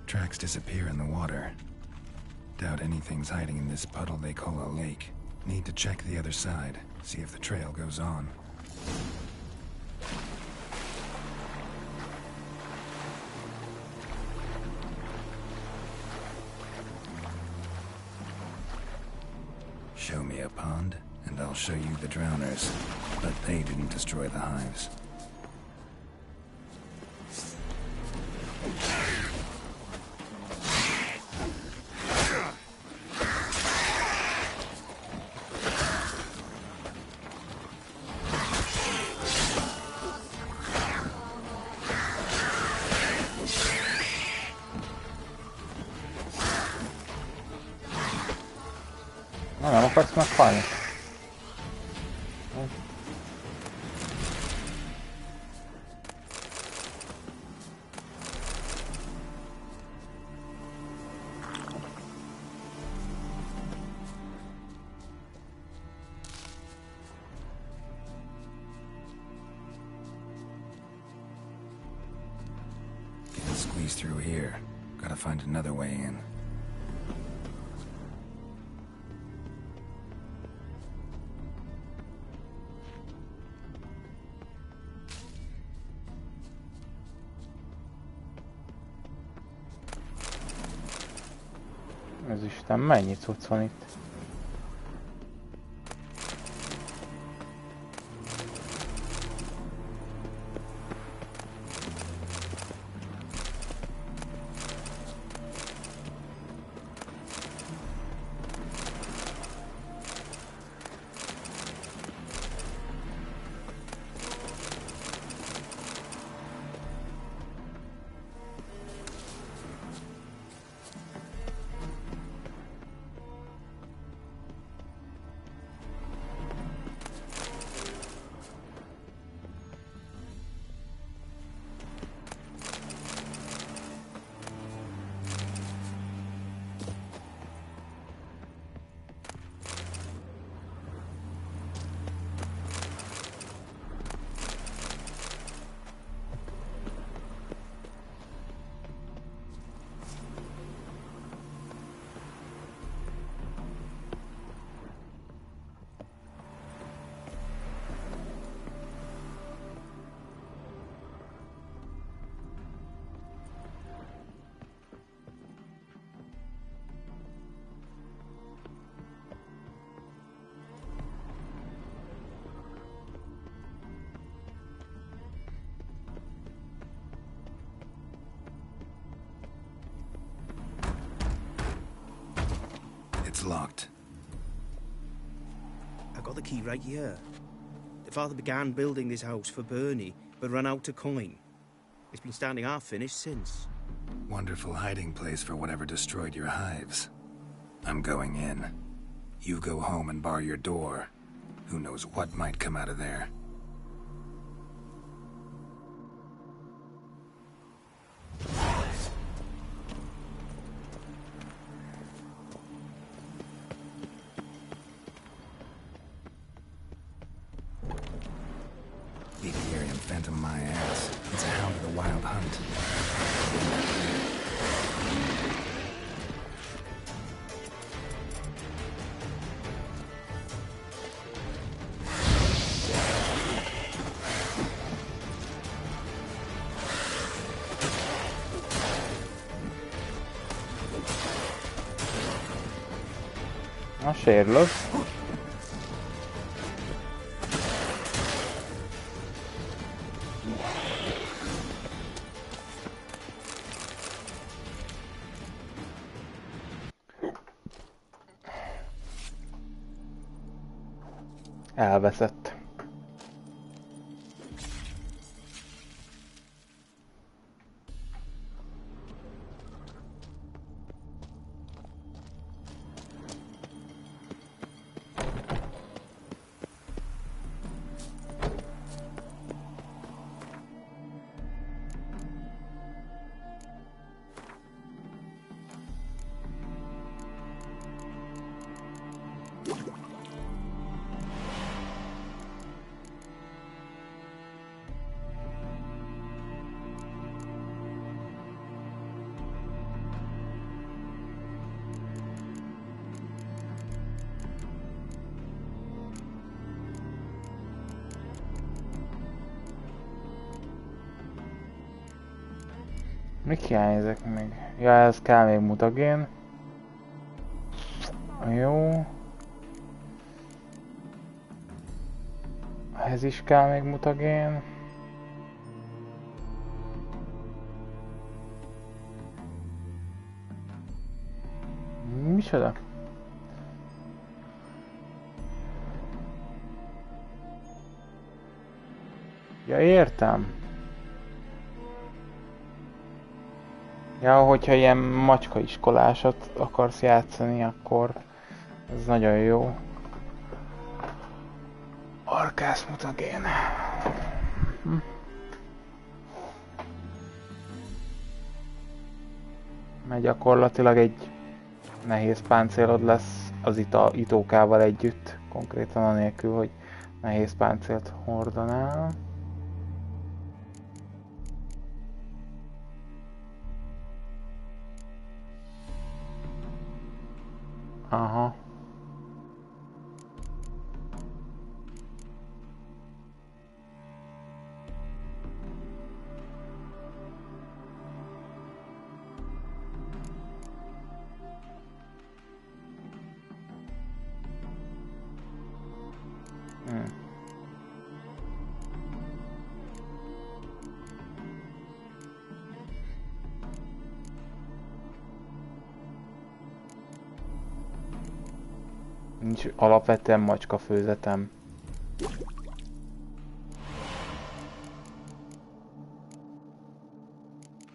Tracks disappear in the water. Doubt anything's hiding in this puddle they call a lake. Need to check the other side, see if the trail goes on. Show me a pond, and I'll show you the drowners. But they didn't destroy the hives. Nem akarsz meghalni? Can't squeeze through here. Gotta find another way in. Ez Isten, mennyi cucc van itt? It's locked. I got the key right here. The father began building this house for Bernie, but ran out of coin. It's been standing half finished since. Wonderful hiding place for whatever destroyed your hives. I'm going in. You go home and bar your door. Who knows what might come out of there. Na, sérülök. Elveszett. Mik hiányzik még? Ja, ez kell még mutagén. Jó. Ez is kell még mutagén. Micsoda? Ja, értem. Ja, hogyha ilyen macskaiskolásat akarsz játszani, akkor ez nagyon jó. Arkász mutagén. Mert gyakorlatilag egy nehéz páncélod lesz az itókával együtt, konkrétan anélkül, hogy nehéz páncélt hordanál. Aha. Nincs alapvetően macska főzetem.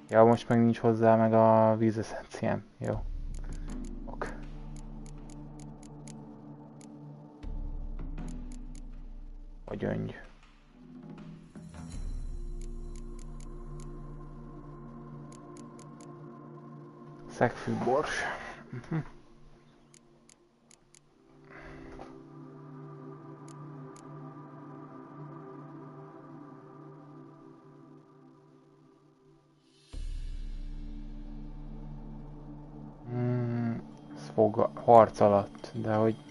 Ja, most meg nincs hozzá meg a vízeszenciám. Jó. Ok. A gyöngy. Szegfűbors. Harc alatt, de hogy...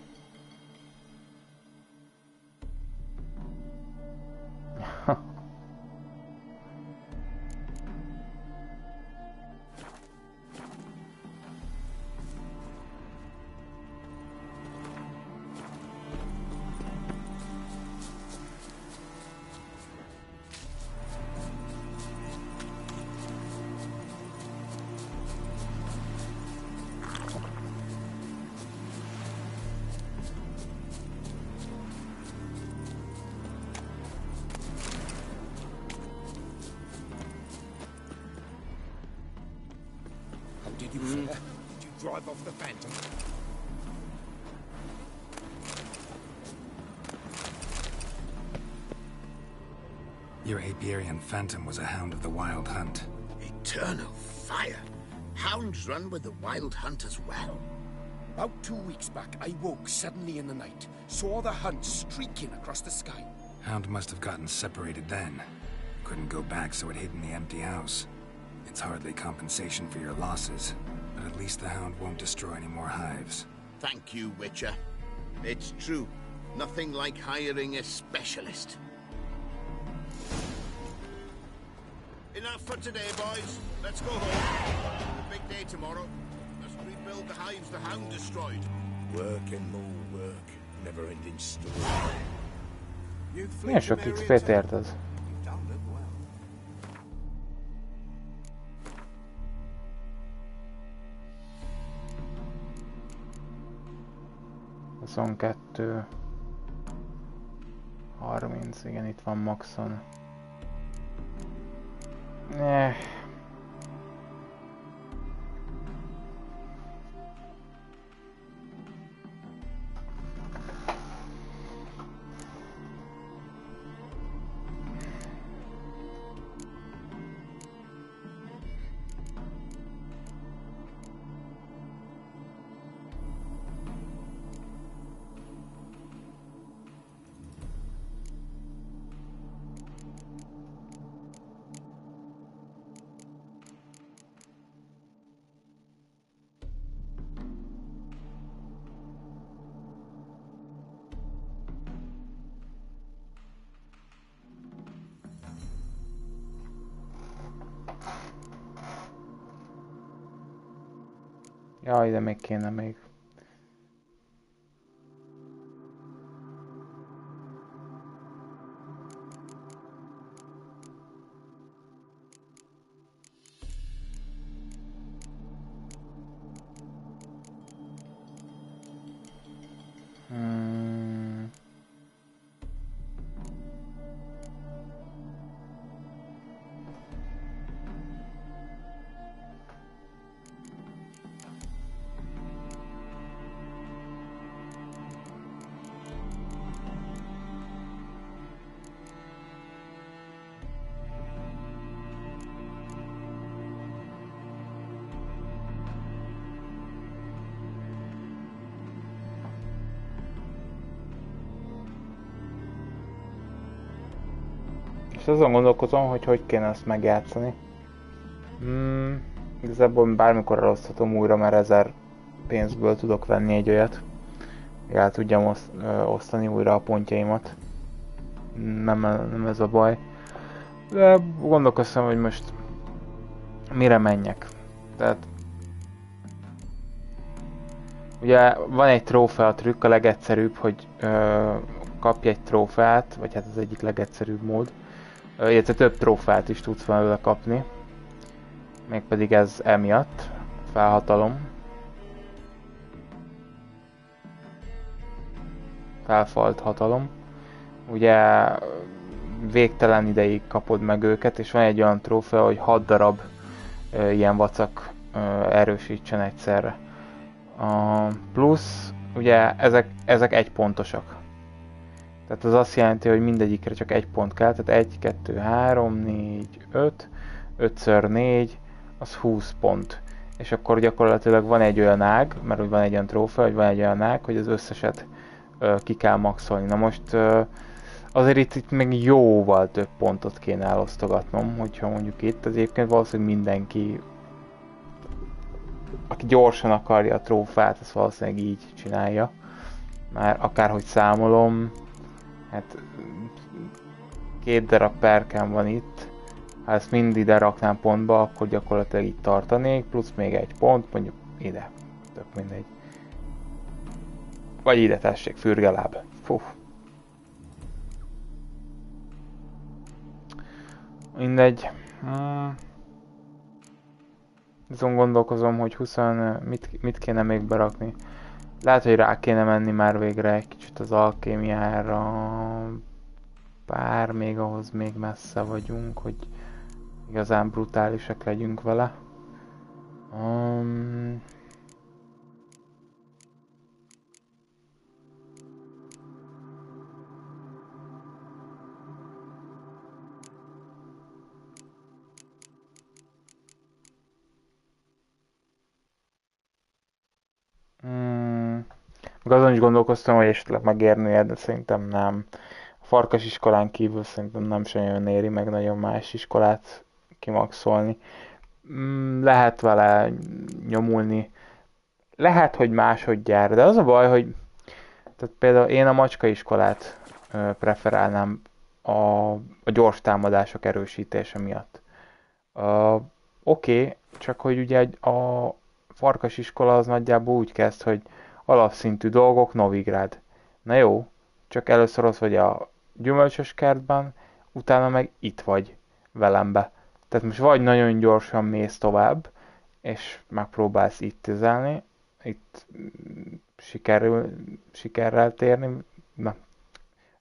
Did you drive off the Phantom? Your Apiarian Phantom was a hound of the Wild Hunt. Eternal fire! Hounds run with the Wild Hunt as well. About 2 weeks back, I woke suddenly in the night, saw the hunt streaking across the sky. Hound must have gotten separated then. Couldn't go back, so it hid in the empty house. It's hardly compensation for your losses, but at least the hound won't destroy any more hives. Thank you, Witcher. It's true. Nothing like hiring a specialist. Enough for today, boys. Let's go home. The big day tomorrow. Must rebuild the hives the hound destroyed. Work and more work. Never-ending story. Milyen sok XP-t ért ez? ...22... 30, igen, itt van maxon. Jaj, de még kéne még. És azon gondolkozom, hogy hogy kéne ezt megjátszani. Igazából bármikor eloszthatom újra, mert 1000 pénzből tudok venni egy olyat. El tudjam osztani újra a pontjaimat. Nem ez a baj. De gondolkoztam, hogy most mire menjek. Tehát ugye van egy trófea trükk, a legegyszerűbb, hogy kapj egy trófeát, vagy hát az egyik legegyszerűbb mód. Illetve több trófeát is tudsz belőle kapni. Mégpedig ez emiatt. Felhatalom. Felfalt hatalom. Ugye végtelen ideig kapod meg őket, és van egy olyan trófea, hogy 6 darab ilyen vacak erősítsen egyszerre. Plusz, ugye ezek egypontosak. Tehát az azt jelenti, hogy mindegyikre csak egy pont kell, tehát 1, 2, 3, 4, 5, 5x4, az 20 pont. És akkor gyakorlatilag van egy olyan ág, mert úgy van egy olyan trófea, hogy van egy olyan ág, hogy az összeset ki kell maxolni. Na most azért itt még jóval több pontot kéne elosztogatnom, hogyha mondjuk itt, az egyébként valószínűleg mindenki, aki gyorsan akarja a trófát, ezt valószínűleg így csinálja. Már akárhogy számolom, hát 2 darab perkem van itt. Ha ezt mind ide raknám pontba, akkor gyakorlatilag itt tartanék, plusz még egy pont, mondjuk ide. Tök mindegy. Vagy ide tessék, fürgeláb. Fú. Mindegy. Azon gondolkozom, hogy 20 mit kéne még berakni. Lehet, hogy rá kéne menni már végre egy kicsit az alkémiára. Bár még ahhoz még messze vagyunk, hogy igazán brutálisak legyünk vele. Azon is gondolkoztam, hogy esetleg megérnie, de szerintem nem. A farkas iskolán kívül szerintem nem sem jön éri meg nagyon más iskolát kimaxolni. Lehet vele nyomulni. Lehet, hogy máshogy jár, de az a baj, hogy tehát például én a macska iskolát preferálnám a gyors támadások erősítése miatt. Oké, csak hogy ugye a farkas iskola az nagyjából úgy kezd, hogy Alapszintű dolgok, Novigrad. Na jó, csak először az vagy a gyümölcsös kertben, utána meg itt vagy velembe. Tehát most vagy nagyon gyorsan mész tovább, és megpróbálsz itt tüzelni, itt sikerrel térni, na,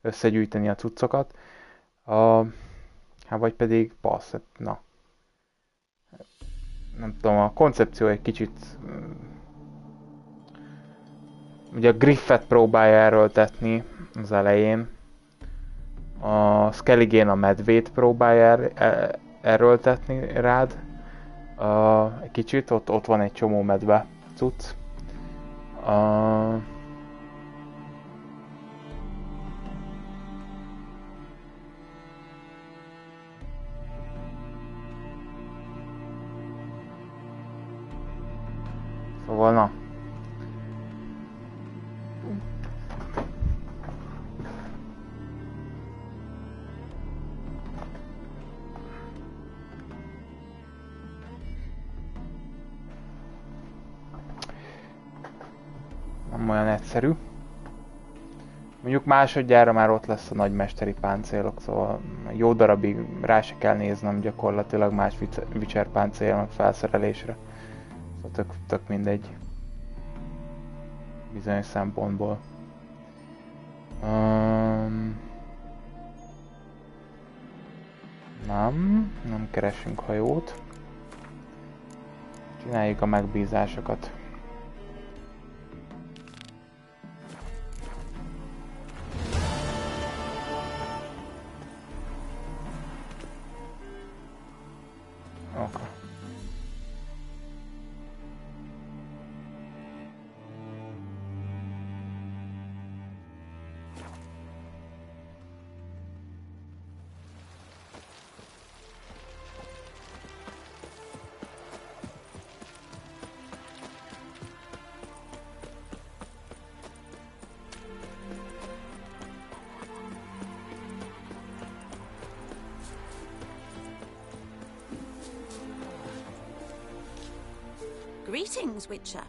összegyűjteni a cuccokat, hát vagy pedig passz, na. Nem tudom, a koncepció egy kicsit... Ugye a Griffet próbálja erőltetni az elején. A Skelligén a medvét próbálja erőltetni rád. Egy kicsit, ott van egy csomó medve cucc. Szóval na. Nem olyan egyszerű. Mondjuk másodjára már ott lesz a nagymesteri páncélok, szóval jó darabig rá se kell néznem gyakorlatilag más Witcher páncélnak felszerelésre. Szóval tök mindegy. Bizonyos szempontból. Nem keresünk hajót. Csináljuk a megbízásokat. Okay. Greetings, Witcher.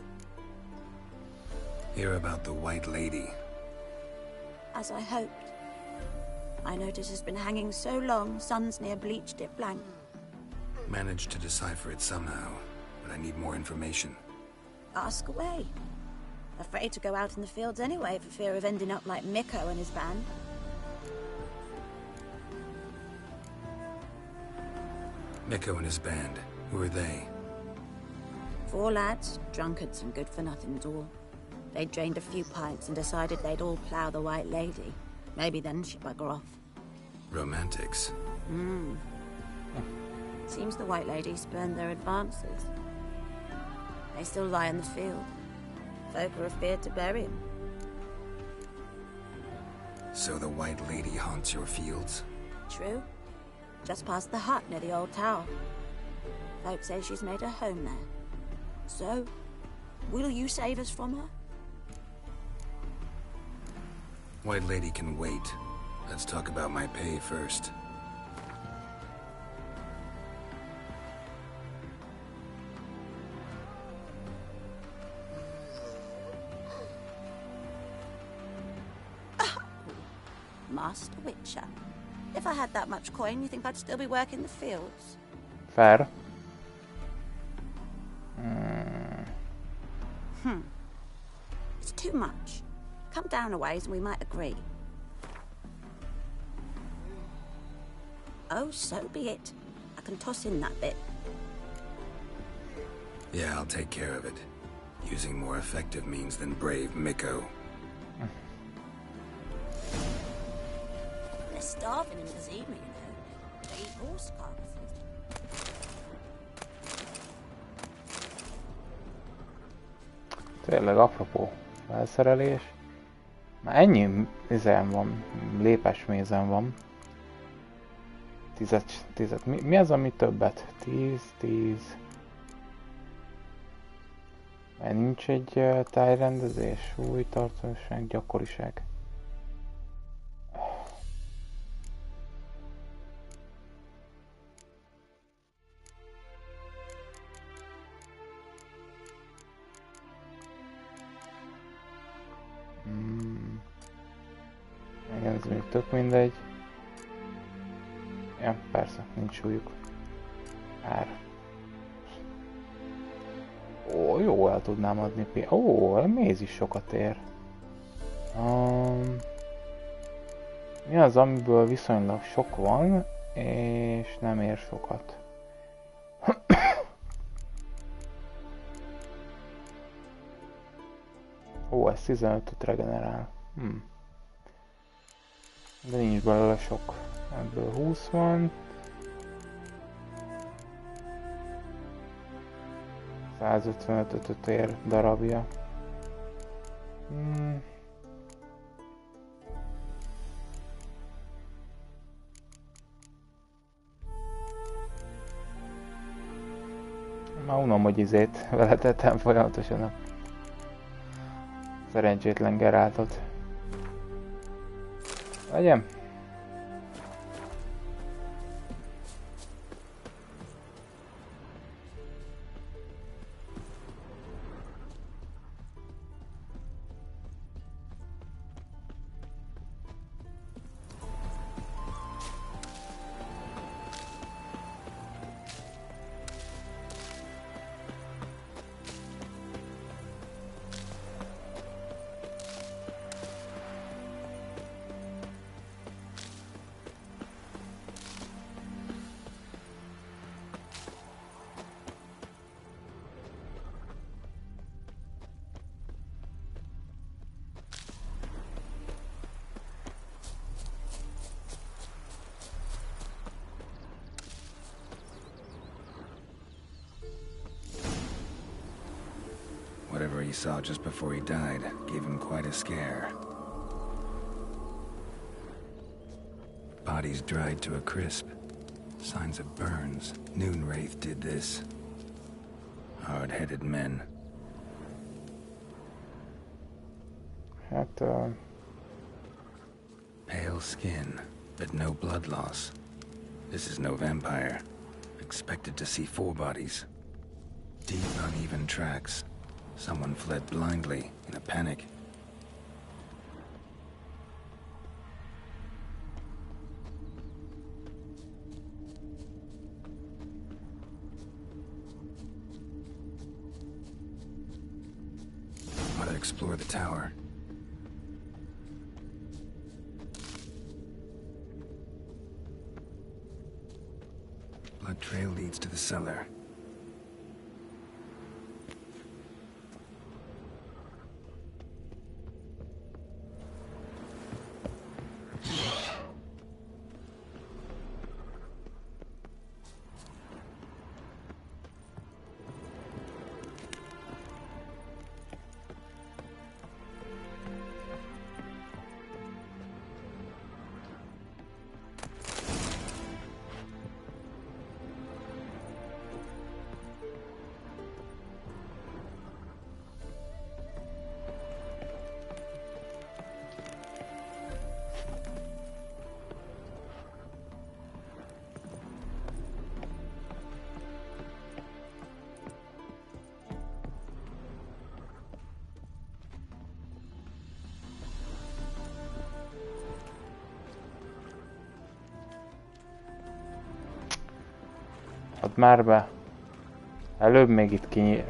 Hear about the White Lady. As I hoped. I notice it's been hanging so long, Sun's near bleached it blank. Managed to decipher it somehow, but I need more information. Ask away. Afraid to go out in the fields anyway for fear of ending up like Mikko and his band. Mikko and his band. Who are they? 4 lads, drunkards and good-for-nothings all. They'd drained a few pints and decided they'd all plough the White Lady. Maybe then she'd bugger off. Romantics. Seems the White Lady spurned their advances. They still lie in the field. Folk are afeard to bury them. So the White Lady haunts your fields? True. Just past the hut near the old tower. Folk say she's made her home there. So, will you save us from her? White Lady can wait. Let's talk about my pay first. Master Witcher. If I had that much coin, you think I'd still be working the fields? Fair. It's too much. Come down a ways and we might agree. Oh, so be it. I can toss in that bit. Yeah, I'll take care of it. Using more effective means than brave Mikko. They're starving in Kazima, you know. They eat horse carcasses. Tényleg apropó felszerelés. Már ennyi izem van, lépesmézen van. 10. Mi az, ami többet? 10. Mert nincs egy tájrendezés, új tartóság, gyakoriság. ez még tök mindegy. Ja, persze, nincs súlyuk. Ár. Ó, jó, el tudnám adni pénzt. Ó, a méz is sokat ér. Mi az, amiből viszonylag sok van, és nem ér sokat? Ó, ez 15-öt regenerál. De nincs belőle sok. Ebből 20 van. 155-öt ér darabja. Már unom, hogy izét vele tettem folyamatosan a szerencsétlen Geráltot. Legyen? Whatever he saw just before he died gave him quite a scare. Bodies dried to a crisp. Signs of burns. Noonwraith did this. Hard-headed men. Pale skin, but no blood loss. This is no vampire. Expected to see 4 bodies. Deep, uneven tracks. Someone fled blindly, in a panic. Want to explore the tower. Blood trail leads to the cellar. Add már be. Előbb még itt kinyíl.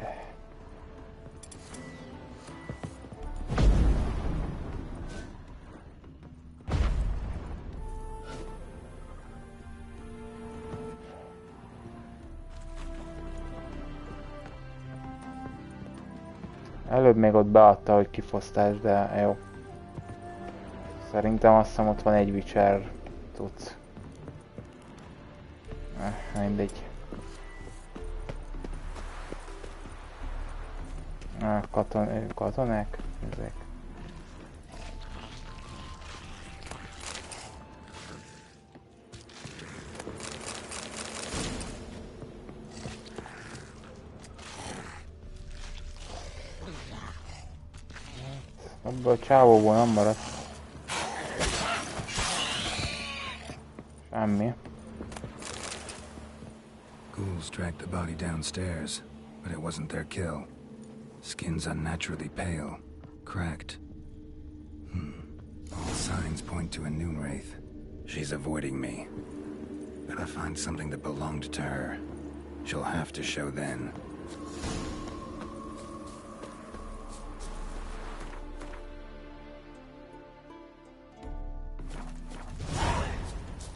Előbb még ott beadta, hogy kifosztás, de jó. Szerintem azt hiszem ott van egy Witcher tudsz. Mindegy. Katonák? Ezek. Abból a csávóból nem maradt. Semmi. Ghouls dragged the body downstairs, but it wasn't their kill. Skin's unnaturally pale, cracked. All signs point to a noon wraith. She's avoiding me. Gotta find something that belonged to her. She'll have to show then.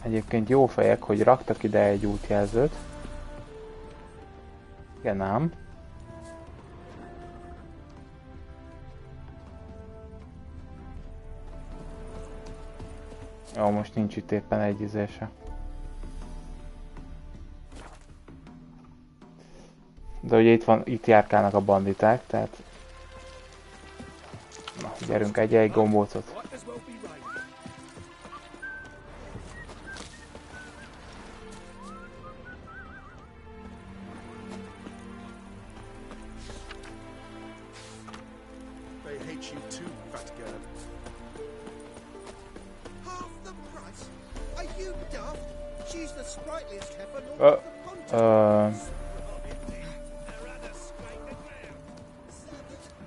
Egyébként jó fejek, hogy raktak ide egy útjelzőt. Igen ám. Jó, most nincs itt éppen egy izése. De ugye itt járkálnak a banditák, tehát... Na, gyerünk egy gombócot.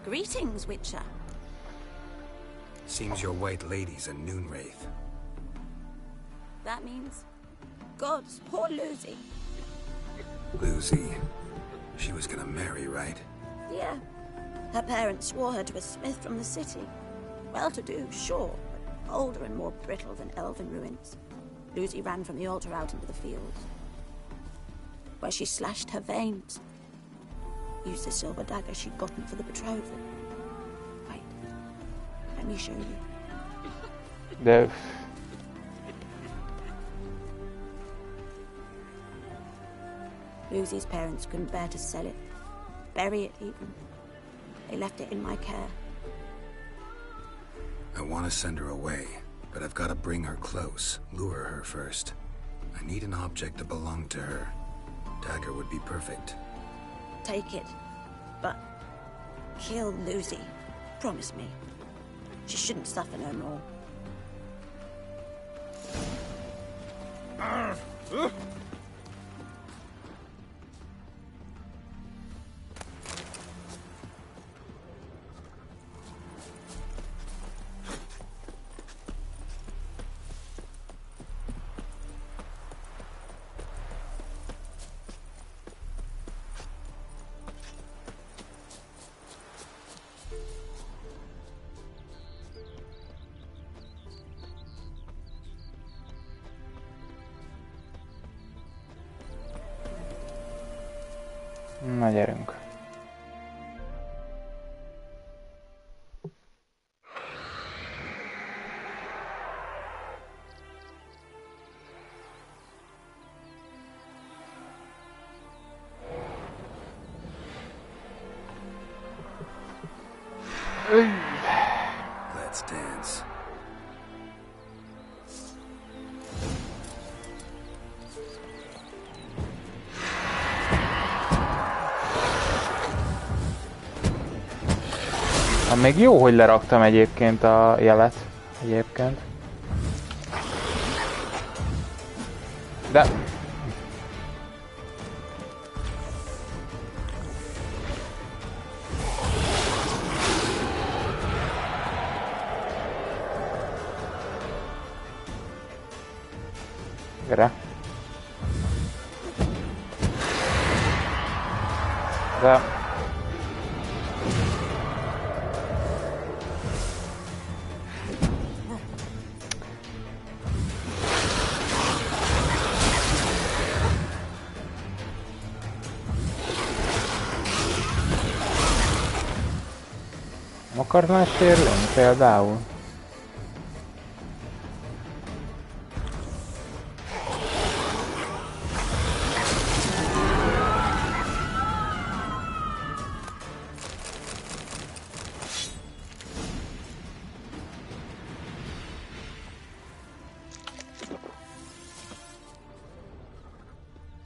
Greetings, Witcher. Seems your white lady's a noon wraith. That means gods, poor Lucy. Lucy. She was gonna marry, right? Yeah. Her parents swore her to a smith from the city. Well-to-do, sure, but older and more brittle than elven ruins. Lucy ran from the altar out into the fields, where she slashed her veins. Used the silver dagger she'd gotten for the betrothal. Wait, let me show you. De... Lucy's parents couldn't bear to sell it, bury it even. They left it in my care. I want to send her away, but I've got to bring her close, lure her first. I need an object that belonged to her. Dagger would be perfect. Take it, but kill Lucy. Promise me. She shouldn't suffer no more. Na, gyerünk. Let's dance. Még jó, hogy leraktam egyébként a jelet. Egyébként. De... Gyere. De... Akarnál sérülni például?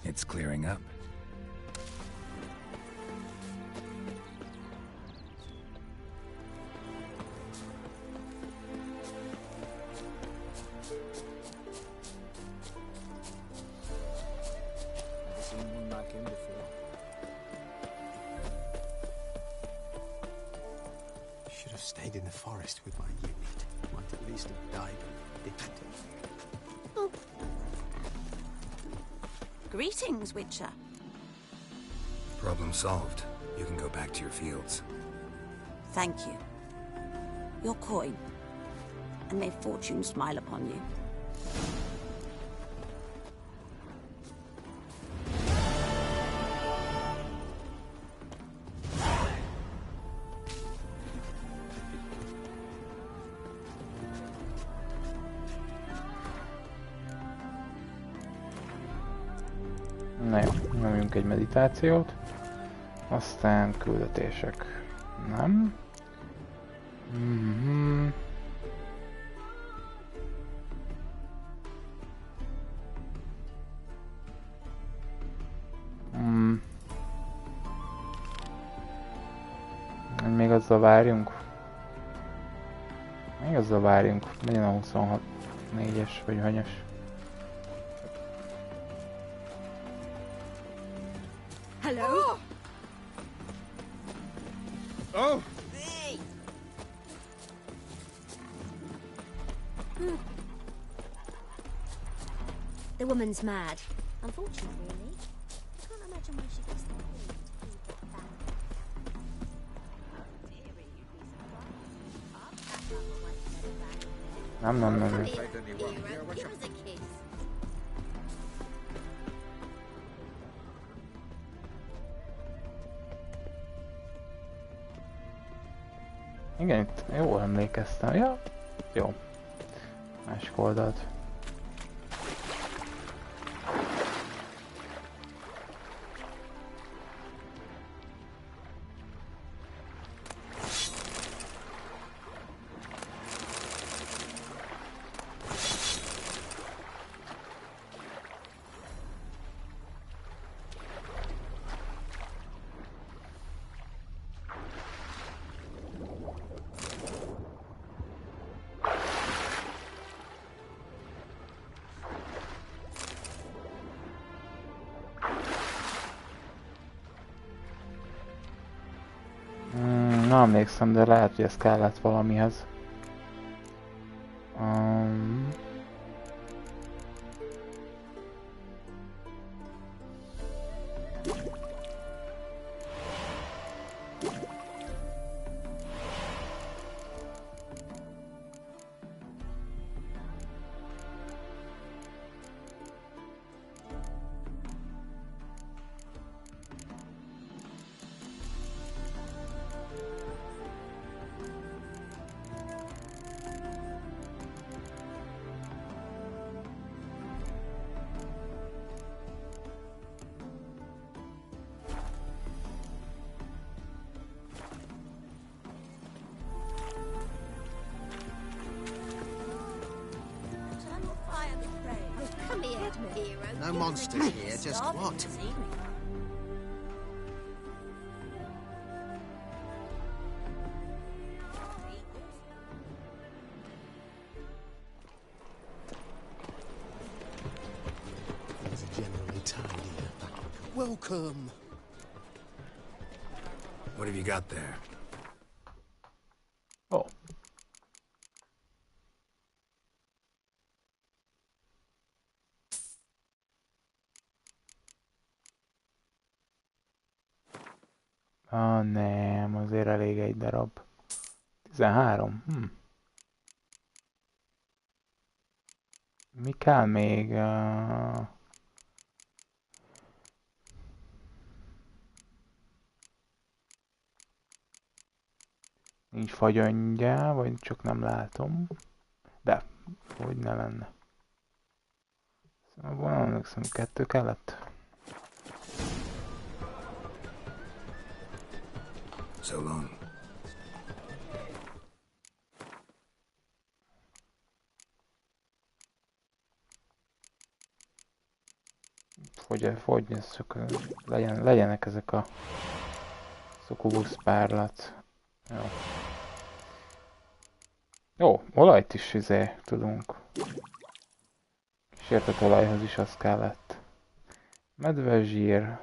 It's clearing up. Should have stayed in the forest with my unit. Might at At least it died difficult. Oh. Greetings, Witcher. Problem solved. You can go back to your fields. Thank you. Your coin. And may fortune smile upon you. Na jó, nyomjunk egy meditációt. Aztán küldetések. Nem. Még azzal várjunk. Legyen a 26 4-es vagy hanyas. Hello? Oh! Hey! The woman's mad. Unfortunate, really. I can't imagine why she gets that paid to keep it back. Nem. Give us a kiss. Igen, itt jól emlékeztem. Ja, jó. Másik oldalt. Nem emlékszem, de lehet, hogy ez kellett valamihez. No monsters here, just what? Things are generally tidier. Welcome. What have you got there? Oh. Nem, azért elég egy darab. 13? Mi kell még? Nincs fagyöngyel, vagy csak nem látom. De, hogy ne lenne. Szóval emlékszem, 2 kellett. So long. Fogy, ez csak legyenek ezek a szukubusz párlat. Jó. Jó, olajt is tudunk. Kísértet olajhoz is az kellett. Medvezsír.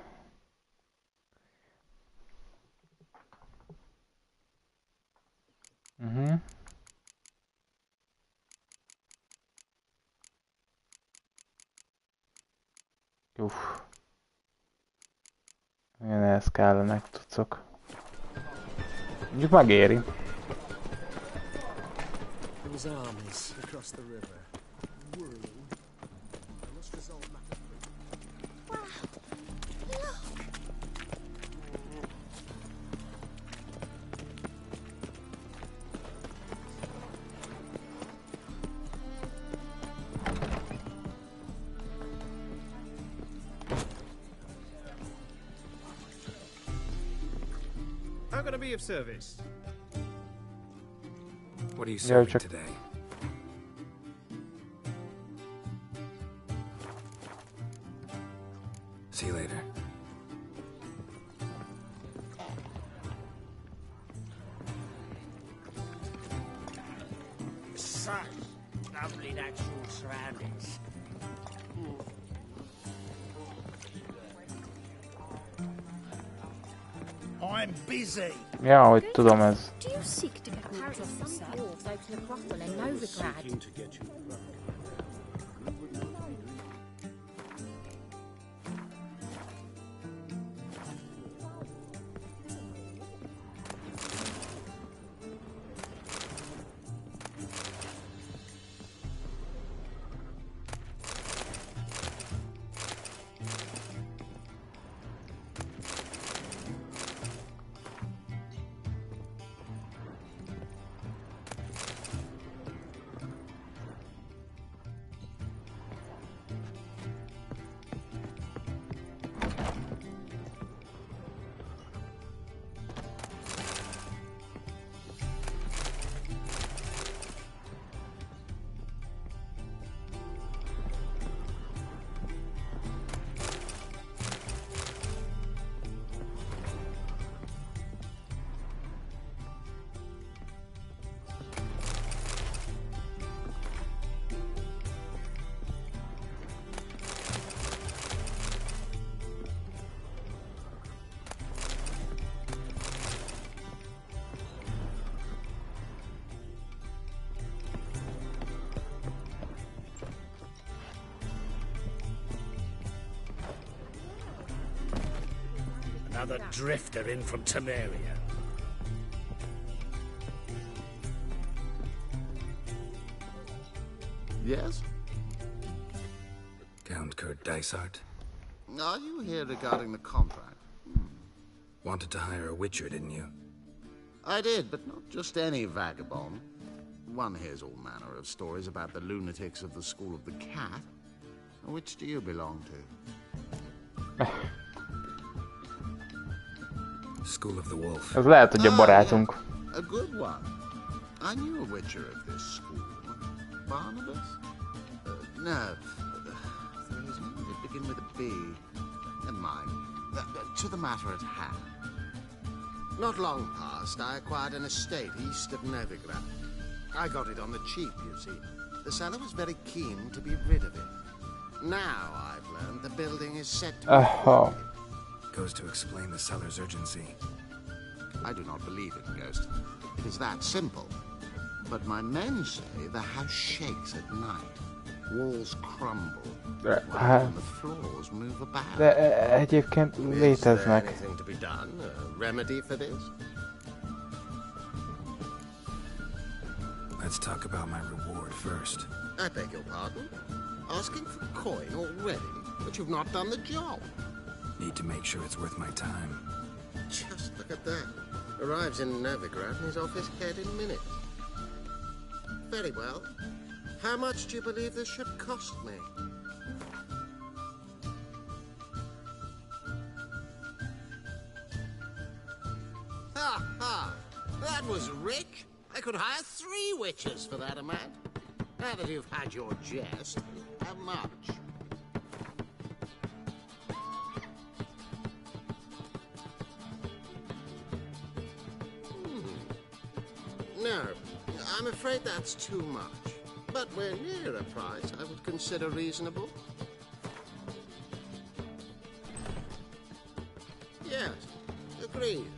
ehhez kellenek tucok. Mondjuk megéri. How can I be of service? What are you serving today? See you later. Such lovely natural surroundings. I'm busy. Ja, hogy tudom ez. Do you seek to get rid of yourself? Dwarves open a brothel in Novigrad. Another drifter in from Temeria. Yes? Count Kurt Dysart. Are you here regarding the contract? Wanted to hire a witcher, didn't you? I did, but not just any vagabond. One hears all manner of stories about the lunatics of the School of the Cat. Which do you belong to? School of the Wolf. Ez lehet, hogy a barátunk. A good one. I knew a witcher of this school. Barnabas? No. His name did begin with a B. Never mind. To the matter at hand. Not long past, I acquired an estate east of Novigrad. I got it on the cheap, you see. The seller was very keen to be rid of it. Now I've learned the building is set to... Goes to explain the seller's urgency. I do not believe it, Ghost. It is that simple. But my men say the house shakes at night. Walls crumble. And the floors move about. De egyébként léteznek. Is there anything to be done? A remedy for this? Let's talk about my reward first. I beg your pardon? Asking for coin already, but you've not done the job. Need to make sure it's worth my time. Just look at that. Arrives in Novigrad and he's off his head in minutes. Very well. How much do you believe this should cost me? Ha ha! That was rich. I could hire 3 witches for that amount. Now that you've had your jest, how much? No, I'm afraid that's too much. But we're near a price I would consider reasonable. Yes, agreed.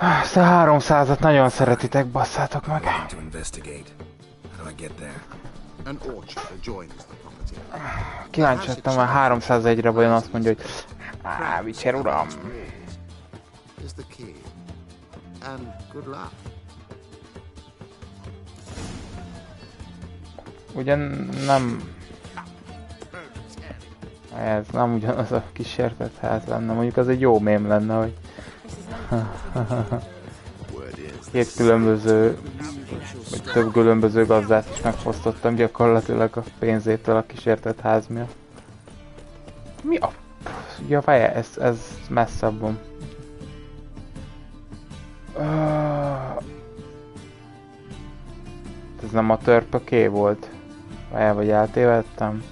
Ezt a 300-at nagyon szeretitek, basszátok meg. To investigate. How do I get there? An orchard adjoins the property. Kíváncsi lettem, már 301-re vajon azt mondja, hogy Á, Witcher uram. Is the key. And good luck. Ugyan nem... Ez nem ugyanaz a kísértett ház lenne, mondjuk az egy jó mém lenne, hogy... Két különböző, vagy több különböző gazdát is megfosztottam gyakorlatilag a pénzétől a kísértett ház miatt. Mi a... Ja, várjál, ez messzebb van. Ez nem a törpöké volt? Várjál, vagy eltévedtem?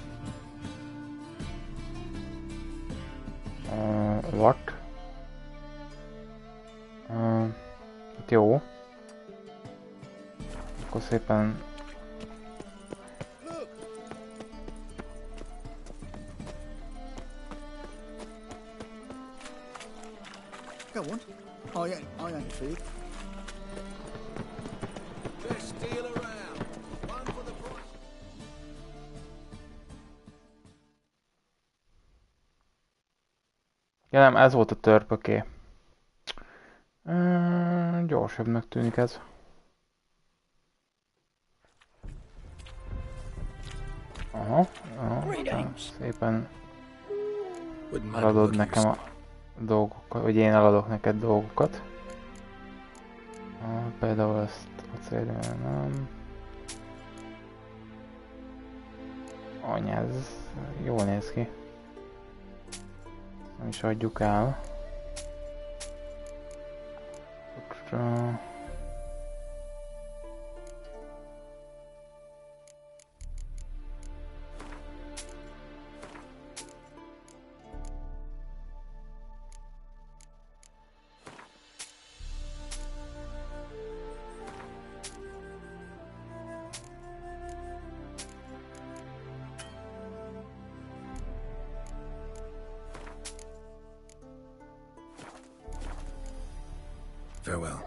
What? Jó. Akkor szépen... Go on. I ain't feed. Best deal around. One for the price. Ja nem, ez volt a törpöké. Gyorsabbnak tűnik ez. Aha, szépen eladod nekem a dolgokat, vagy én eladok neked dolgokat. Például ezt acélre nem. Anyád, ez jól néz ki. Nem is adjuk el. Farewell.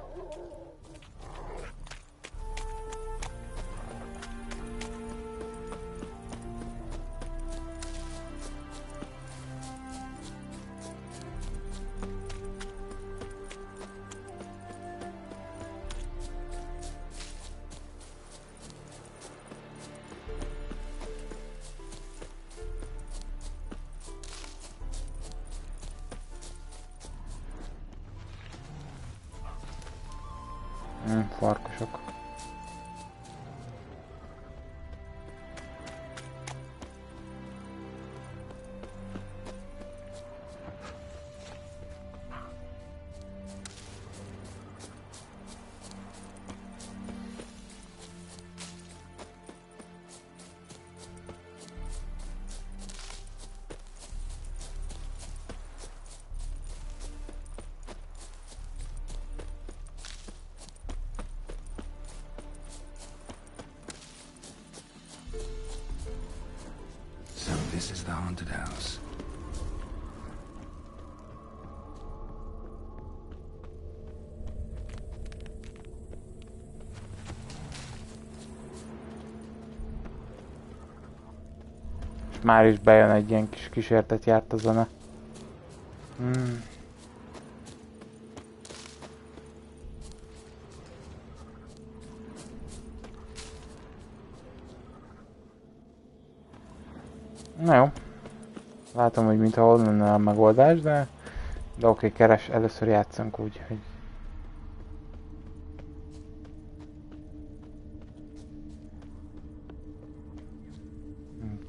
Farkasok. This is the haunted house. Már is bejön egy ilyen kis kísértet járt a zene. Na jó. Látom, hogy mintha hol lenne a megoldás, de oké, keres, először játszunk úgy, hogy...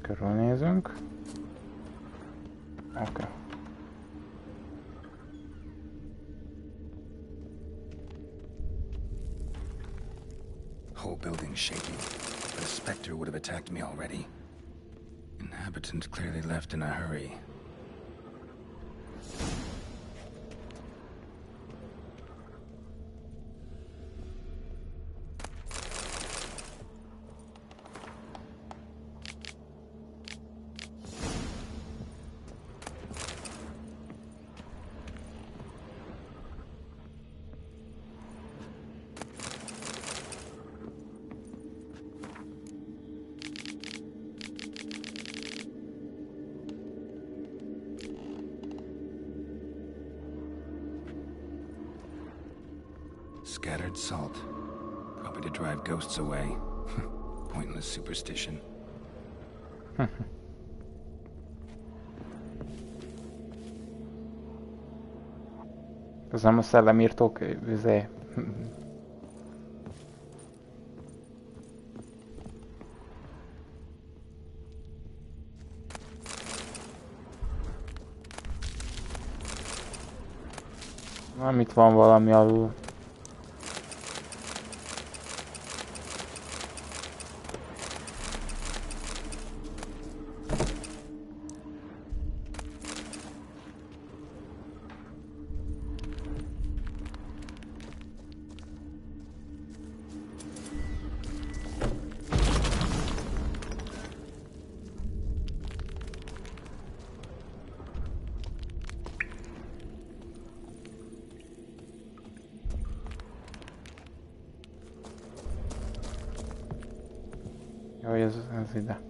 Körülnézünk. Oké. Whole building shaking. The specter would have attacked me already. Inhabitant clearly left in a hurry. Scattered salt. Probably to drive ghosts away. Pointless superstition. Ez nem a szellemírtók üzé. Nem, itt van valami alul. Jó, ez ide.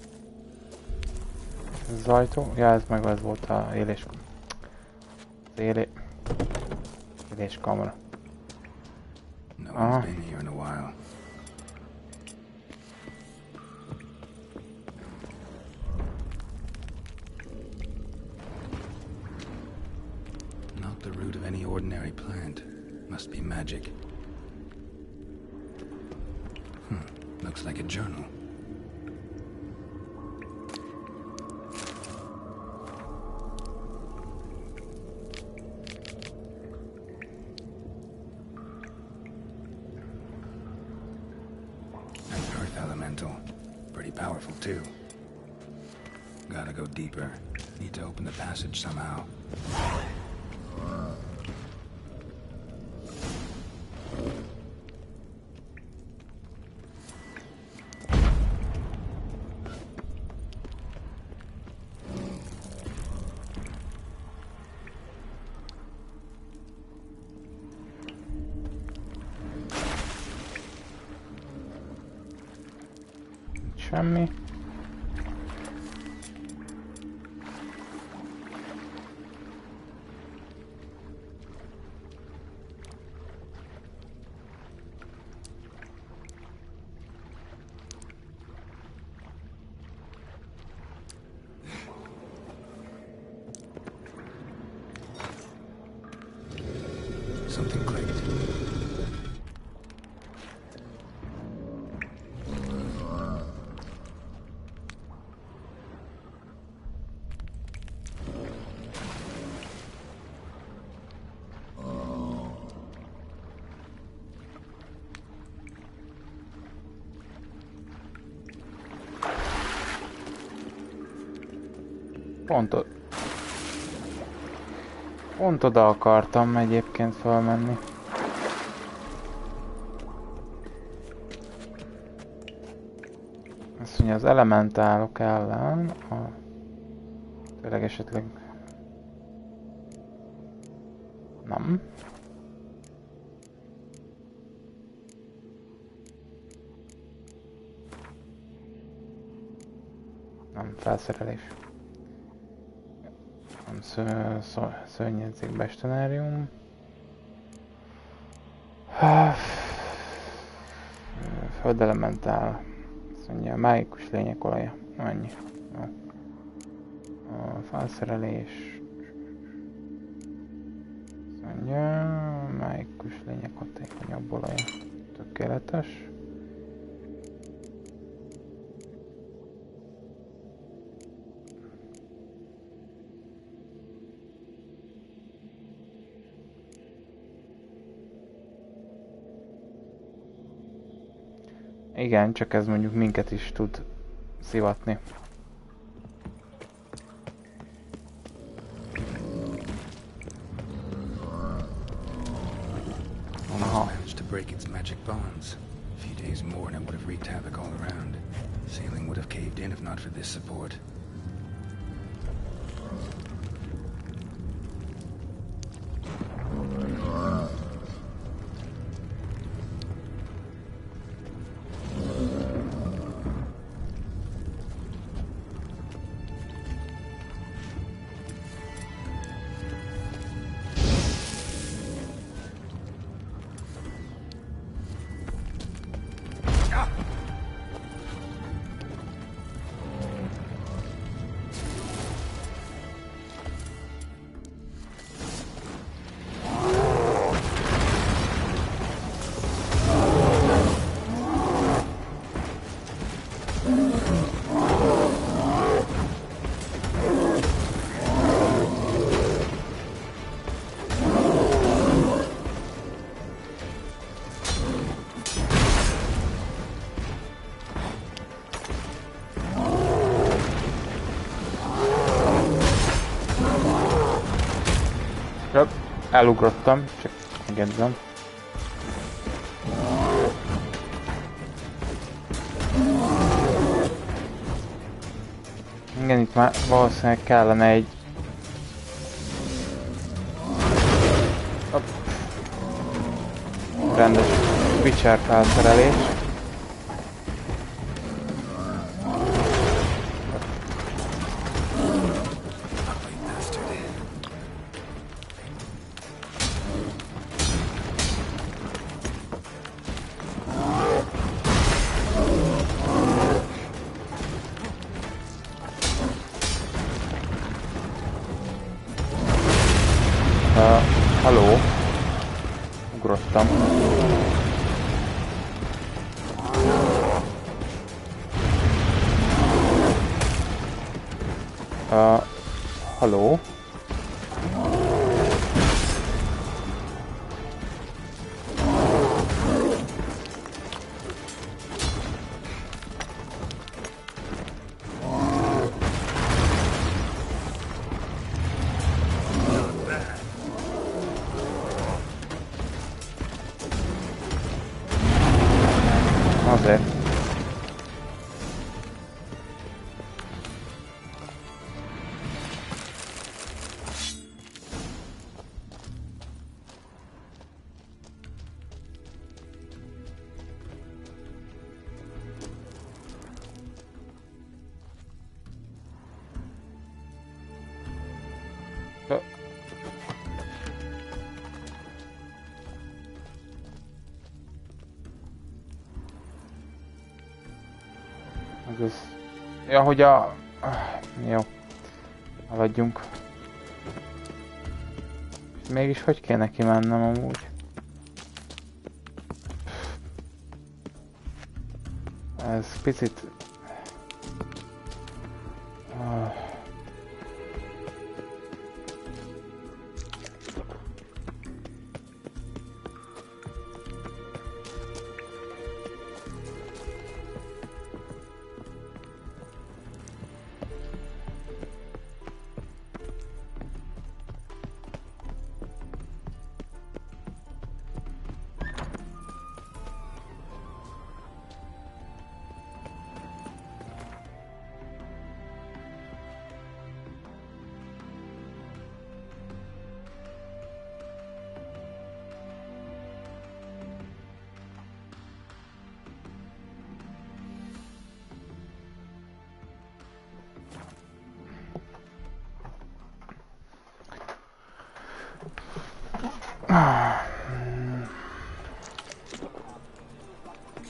Ez az ajtó? Ja, ez meg az volt a éléskamra. Aha. Not the root of any ordinary plant. Must be magic. Looks like a journal. Powerful too. Gotta go deeper. Need to open the passage somehow. Semmi. Something clicked. Pont oda akartam egyébként felmenni. Azt mondja, az elementálok ellen tényleg esetleg nem. Nem, felszerelés. Szörnyedzik bestinárium. Földelementál. Azt mondja, mágikus lények olaja. Annyi. A felszerelés. Azt mondja, mágikus lények hatékonyabb olaja. Tökéletes. Igen, csak ez mondjuk minket is tud szivatni. Managed to break its magic bonds. A few days more and it would have wreaked havoc all around. The ceiling would have caved in if not for this support. Elugrottam, csak engedem. Igen, itt már valószínűleg kellene egy... rendes Witcher felszerelés. Halló? Ugrottam. Halló? Azért. Ez... Ja, hogy a... Jó. Haladjunk. Mégis hogy kéne kimennem amúgy? Ez picit...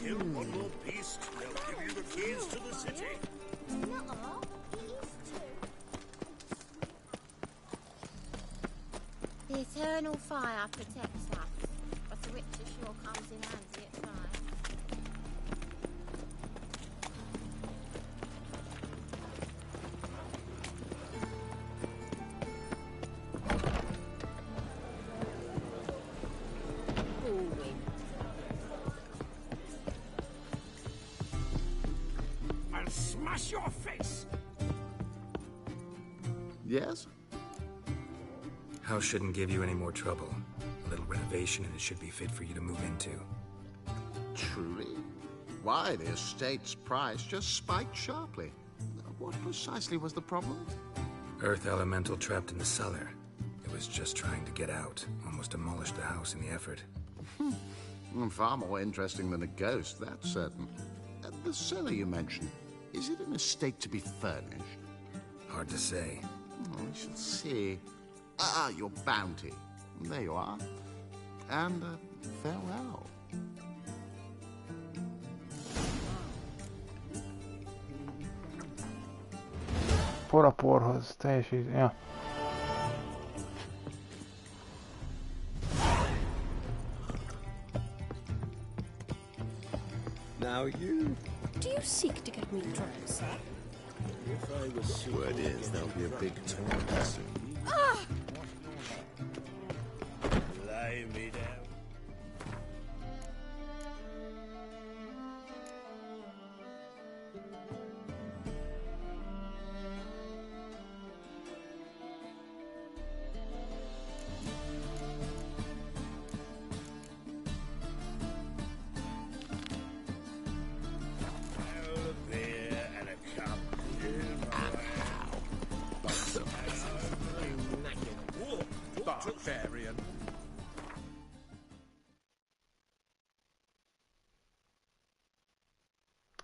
Kill one more beast, they'll give you the keys to the city. The eternal fire protects us, but the Witcher sure comes in handy at times. I'll smash your face! Yes? House shouldn't give you any more trouble. A little renovation and it should be fit for you to move into. Truly? Why, the estate's price just spiked sharply. What precisely was the problem? Earth elemental trapped in the cellar. It was just trying to get out. Almost demolished the house in the effort. Far more interesting than a ghost, that's certain. The cellar you mentioned, is it in a state to be furnished? Hard to say. We shall see. Your bounty. There you are. And farewell. Por a porhoz, teljesít, ja. Now you. Do you seek to get me in trouble, sir? If I was word is, there'll be a big tournament soon. Ah! Lie me down.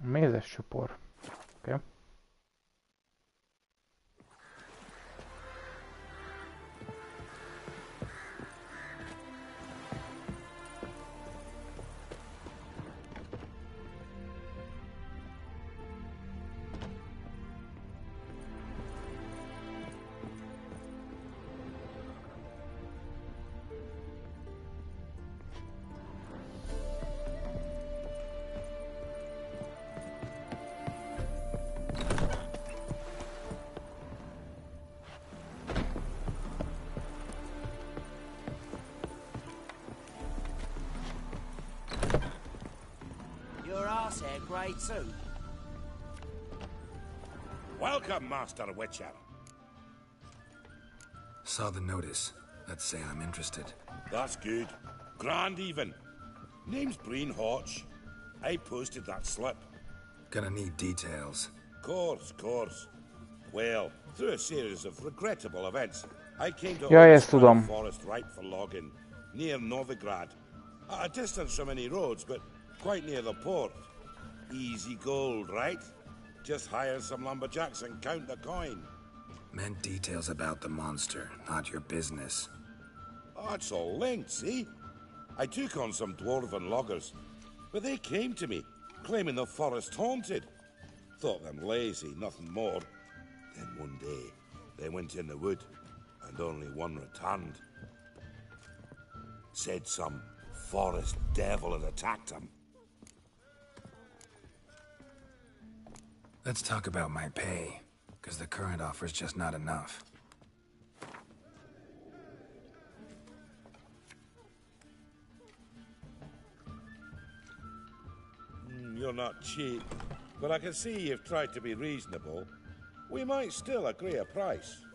Mézes csupor. Oké. Okay. Grey too. Welcome, Master Witcher. Saw the notice. Let's say I'm interested. That's good. Grand even. Name's Breen Hodge. I posted that slip. Gonna need details. Course. Well, through a series of regrettable events, I came to a forest ripe for logging, near Novigrad. At a distance from any roads, but quite near the port. Easy gold, right? Just hire some lumberjacks and count the coin. Meant details about the monster, not your business. Oh, it's all linked, see? I took on some dwarven loggers, but they came to me, claiming the forest haunted. Thought them lazy, nothing more. Then one day, they went in the wood, and only one returned. Said some forest devil had attacked him. Let's talk about my pay, because the current offer's just not enough. You're not cheap, but I can see you've tried to be reasonable. We might still agree a price.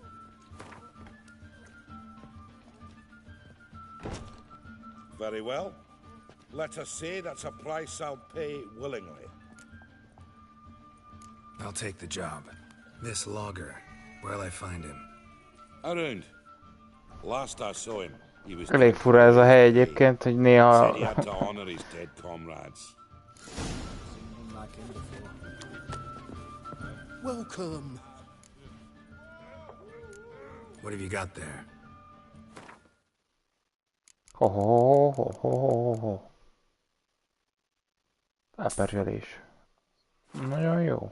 Very well. Let us say that's a price I'll pay willingly. I'll take the job. This logger, where'll I find him? Around. Last I saw him, he was... Elég fura ez a hely egyébként, hogy néha... Said he had to honor his dead comrades. Welcome. What have you got there? Elperzselés. Nagyon jó.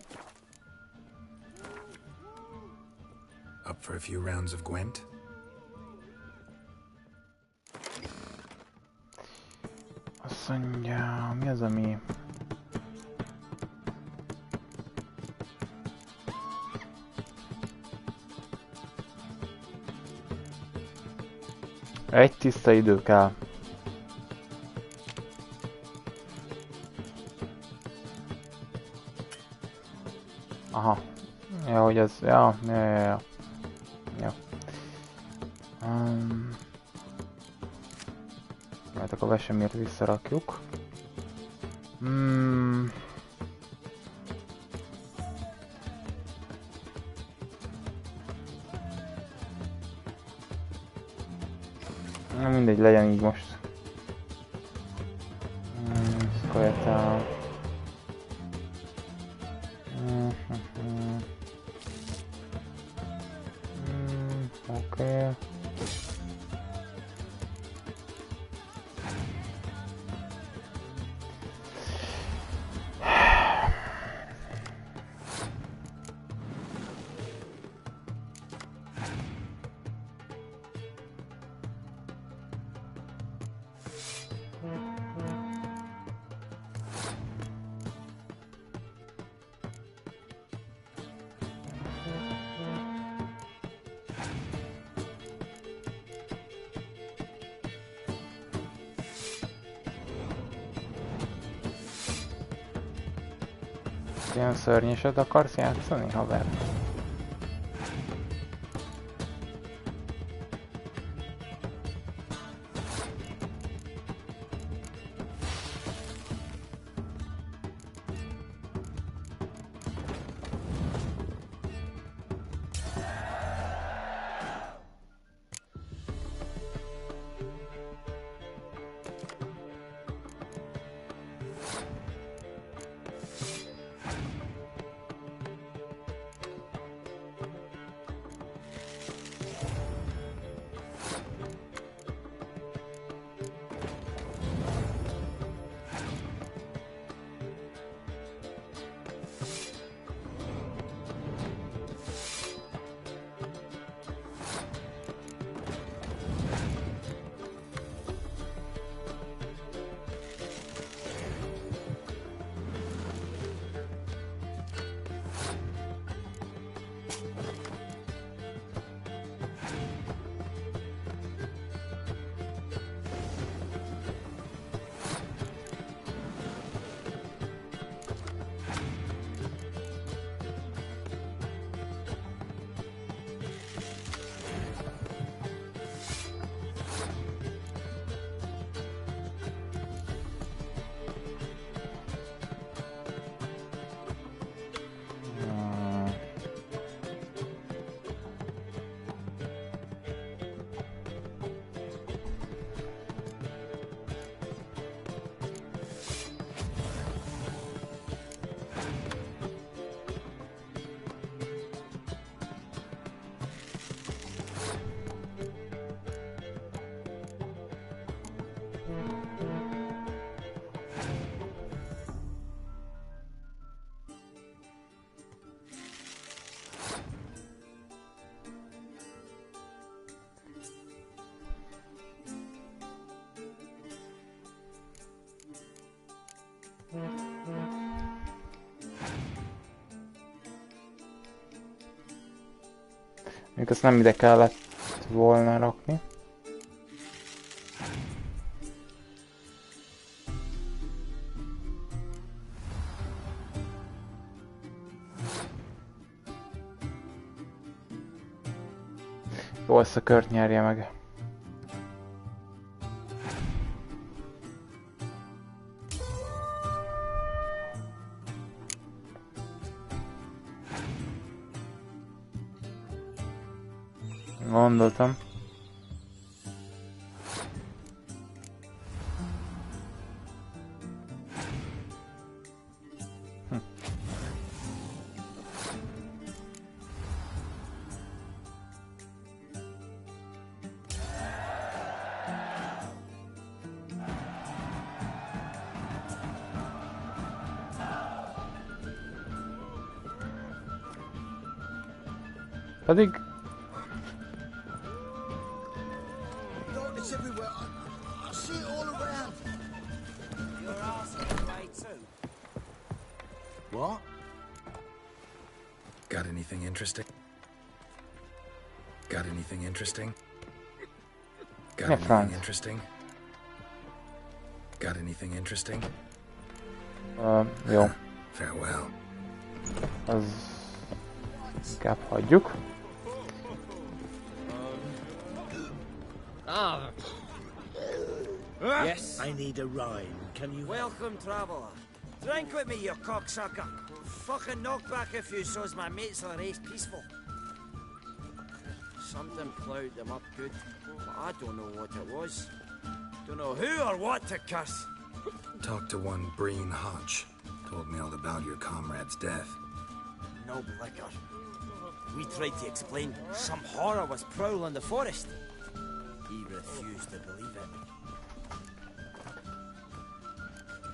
Up for a few rounds of Gwent? Azt mondja, mi az, ami... Egy tiszta idő kell. Aha. Ja, hogy ez... Ja. Majd akkor vesemért visszarakjuk. Na mindegy, legyen így most. Szkoljál. Oké. Ilyen szörnyeset akarsz játszani, haver? Még ezt nem ide kellett volna rakni. Jó, ezt a kört nyerje meg. Gondoltam. Pedig It's everywhere. I see it all around. Your ass in the way too. What? Got anything interesting? Got anything interesting? Got anything interesting? Got anything interesting? Jó. Farewell. Az inkább hagyjuk. Yes? I need a rhyme. Can you... Welcome, traveller. Drink with me, you cocksucker. Fucking knock back a few so's my mates are race peaceful. Something ploughed them up good, but I don't know what it was. Don't know who or what to curse. Talked to one Breen Hodge. Told me all about your comrade's death. No liquor. We tried to explain some horror was prowling the forest. He refused to believe it.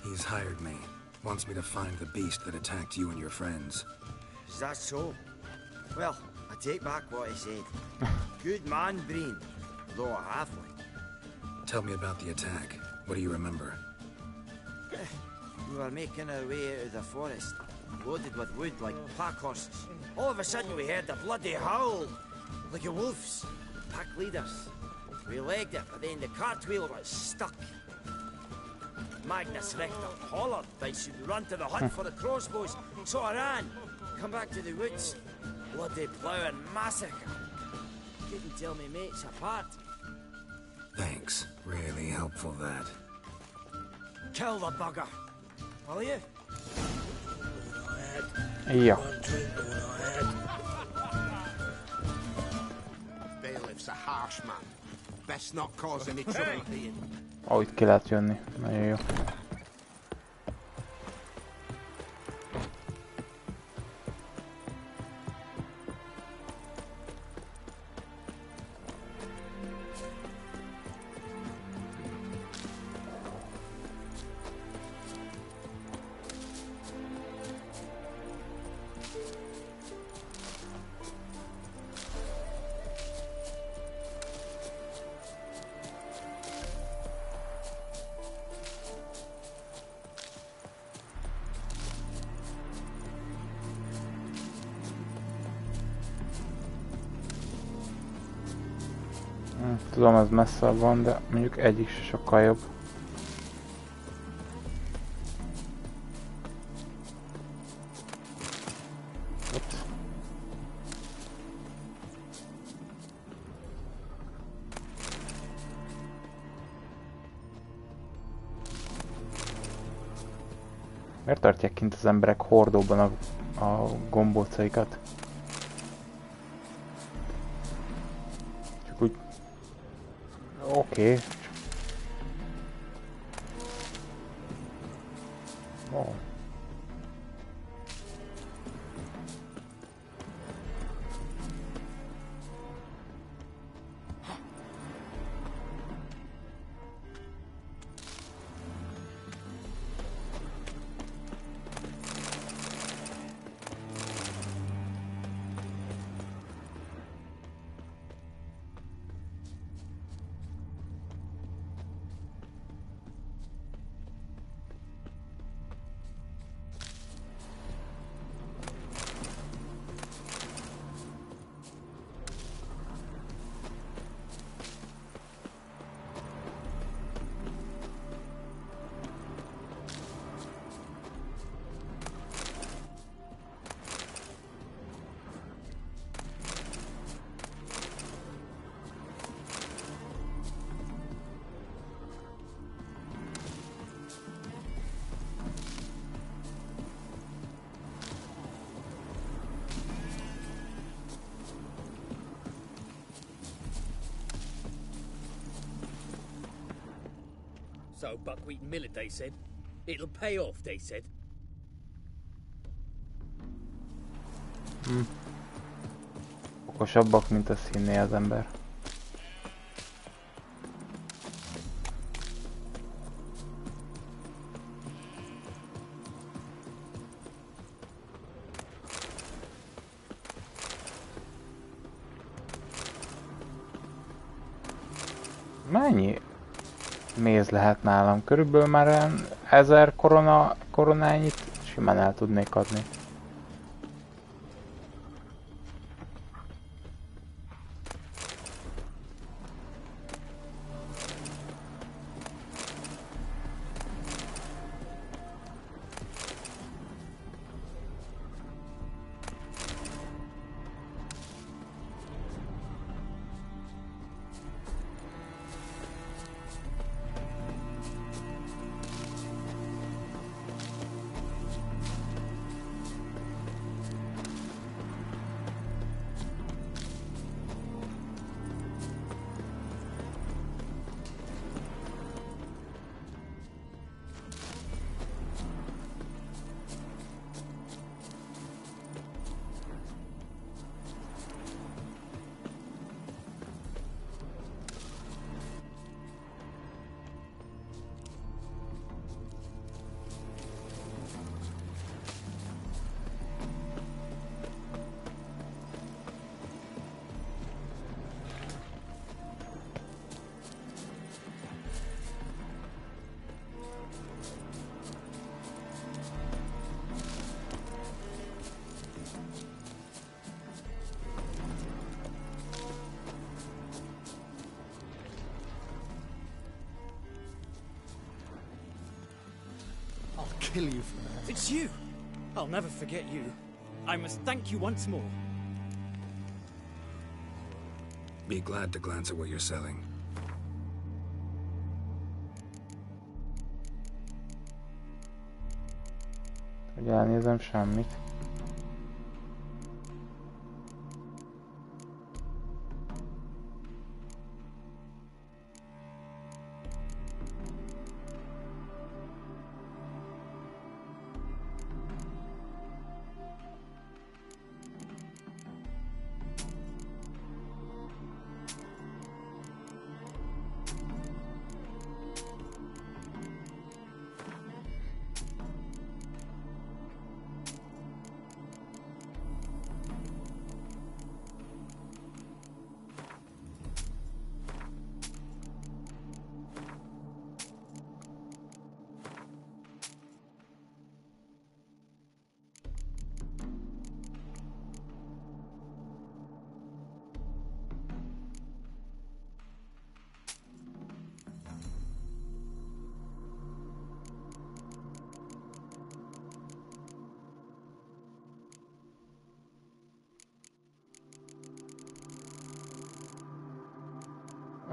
He's hired me. Wants me to find the beast that attacked you and your friends. Is that so? Well, I take back what I said. Good man, Breen, though a halfling. Tell me about the attack. What do you remember? We were making our way out of the forest, loaded with wood like pack horses. All of a sudden we heard a bloody howl, like a wolf's. Pack leaders. We legged it, but then the cartwheel was stuck. Magnus Rector hollered they should run to the hut for the crossbows, so I ran. Come back to the woods. Bloody plough and massacre. Couldn't tell me mates apart. Thanks. Really helpful, that. Kill the bugger. Will you? Ja. Bailiff's a harsh man. Best not cause any trouble here. Ahogy ki lehet jönni. Nagyon jó. Tudom, ez messze van, de mondjuk egyik is sokkal jobb. Miért tartják kint az emberek hordóban a gombócaikat? Csak úgy... Oké. Oh. so buckwheat and millet, they said. It'll pay off, they said. Okosabbak, mint azt hinné az ember. Mennyi méz lehet nálam? Körülbelül már 1000 koronányit simán el tudnék adni. Kill you for that. It's you! I'll never forget you. I must thank you once more. Be glad to glance at what you're selling. Hogy elnézem semmit.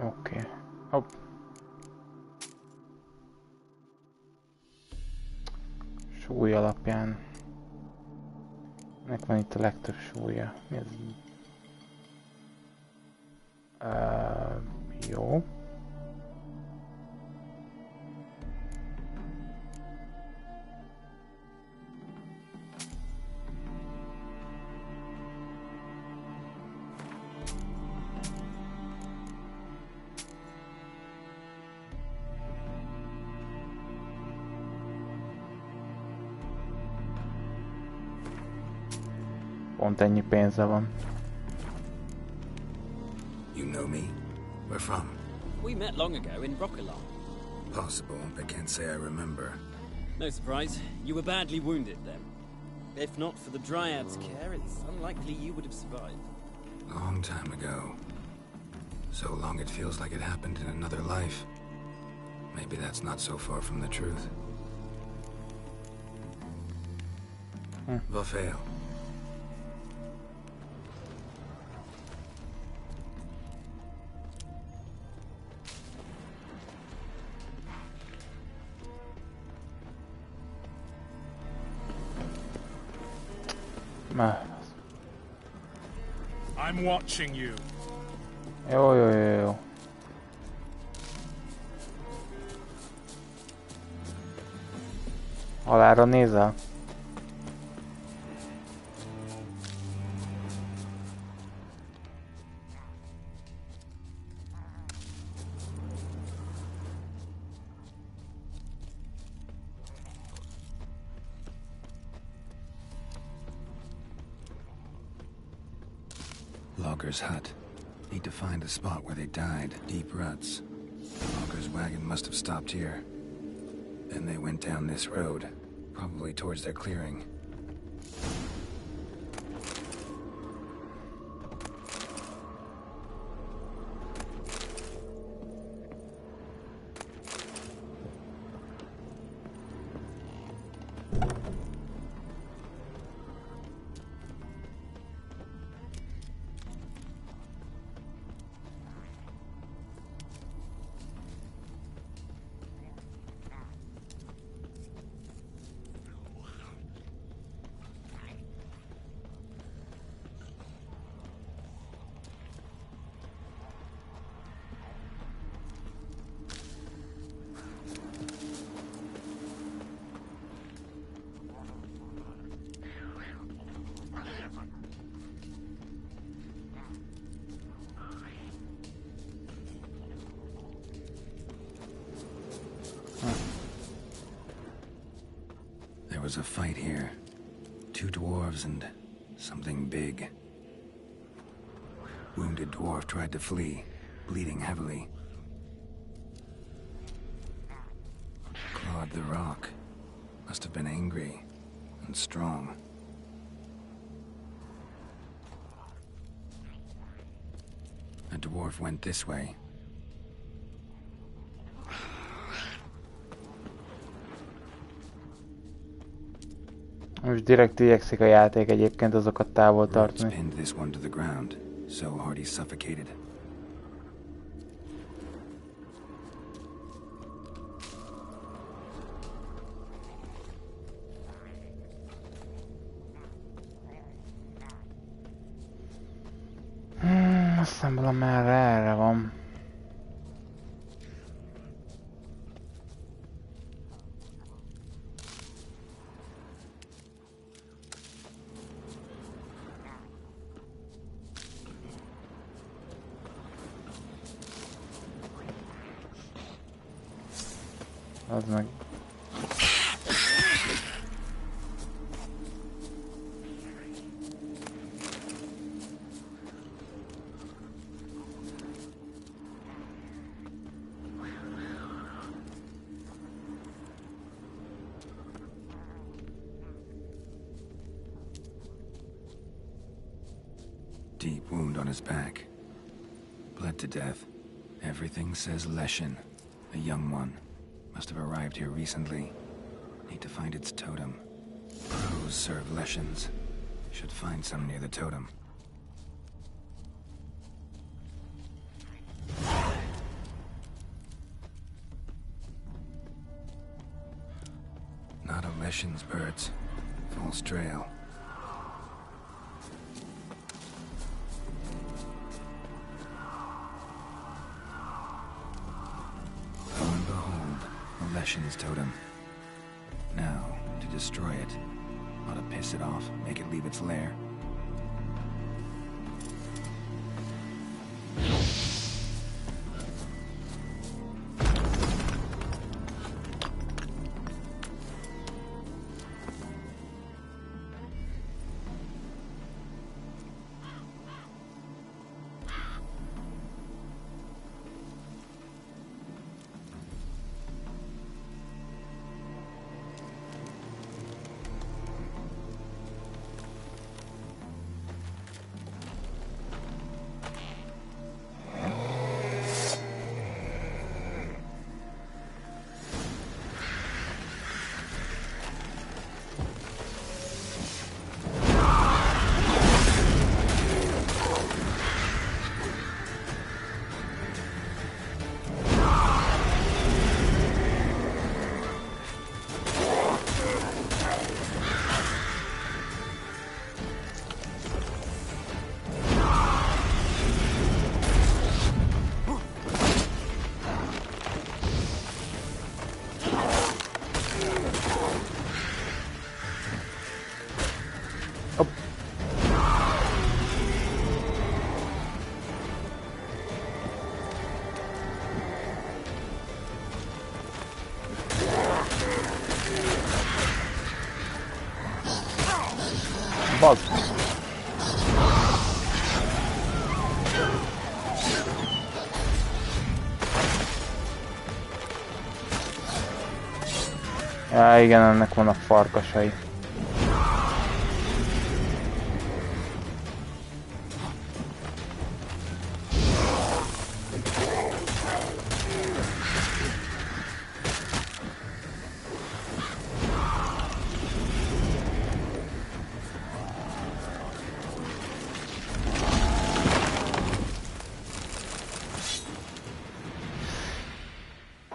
Oké. Hopp. Súly alapján. Ennek van itt a legtöbb súlya. Mi ez? Jó. Pont ennyi pénze van. You know me? Where from? We met long ago in Broccolon. Possible, but can't say I remember. No surprise. You were badly wounded then. If not for the Dryad's care, it's unlikely you would have survived. Long time ago. So long it feels like it happened in another life. Maybe that's not so far from the truth. Vafeo. I'm watching you. Jó. Alára nézel? Logger's hut. Need to find the spot where they died. Deep ruts. Logger's wagon must have stopped here. Then they went down this road, probably towards their clearing. There was a fight here. 2 dwarves and something big. Wounded dwarf tried to flee, bleeding heavily. Clawed the rock. Must have been angry and strong. A dwarf went this way. Most direkt igyekszik a játék egyébként azokat távol tartani. Pinned this one to the ground, so hard he suffocated. Aztán valamerre erre van. Az meg. Deep wound on his back. Bled to death. Everything says Leshen, a young one. Must have arrived here recently. Need to find its totem. Crows serve Leshens. Should find some near the totem. Not a Leshen's birds. False trail. Leshen's totem. Now, to destroy it. Ought to piss it off, make it leave its lair. Bazd! Ja, igen, ennek vannak farkasai.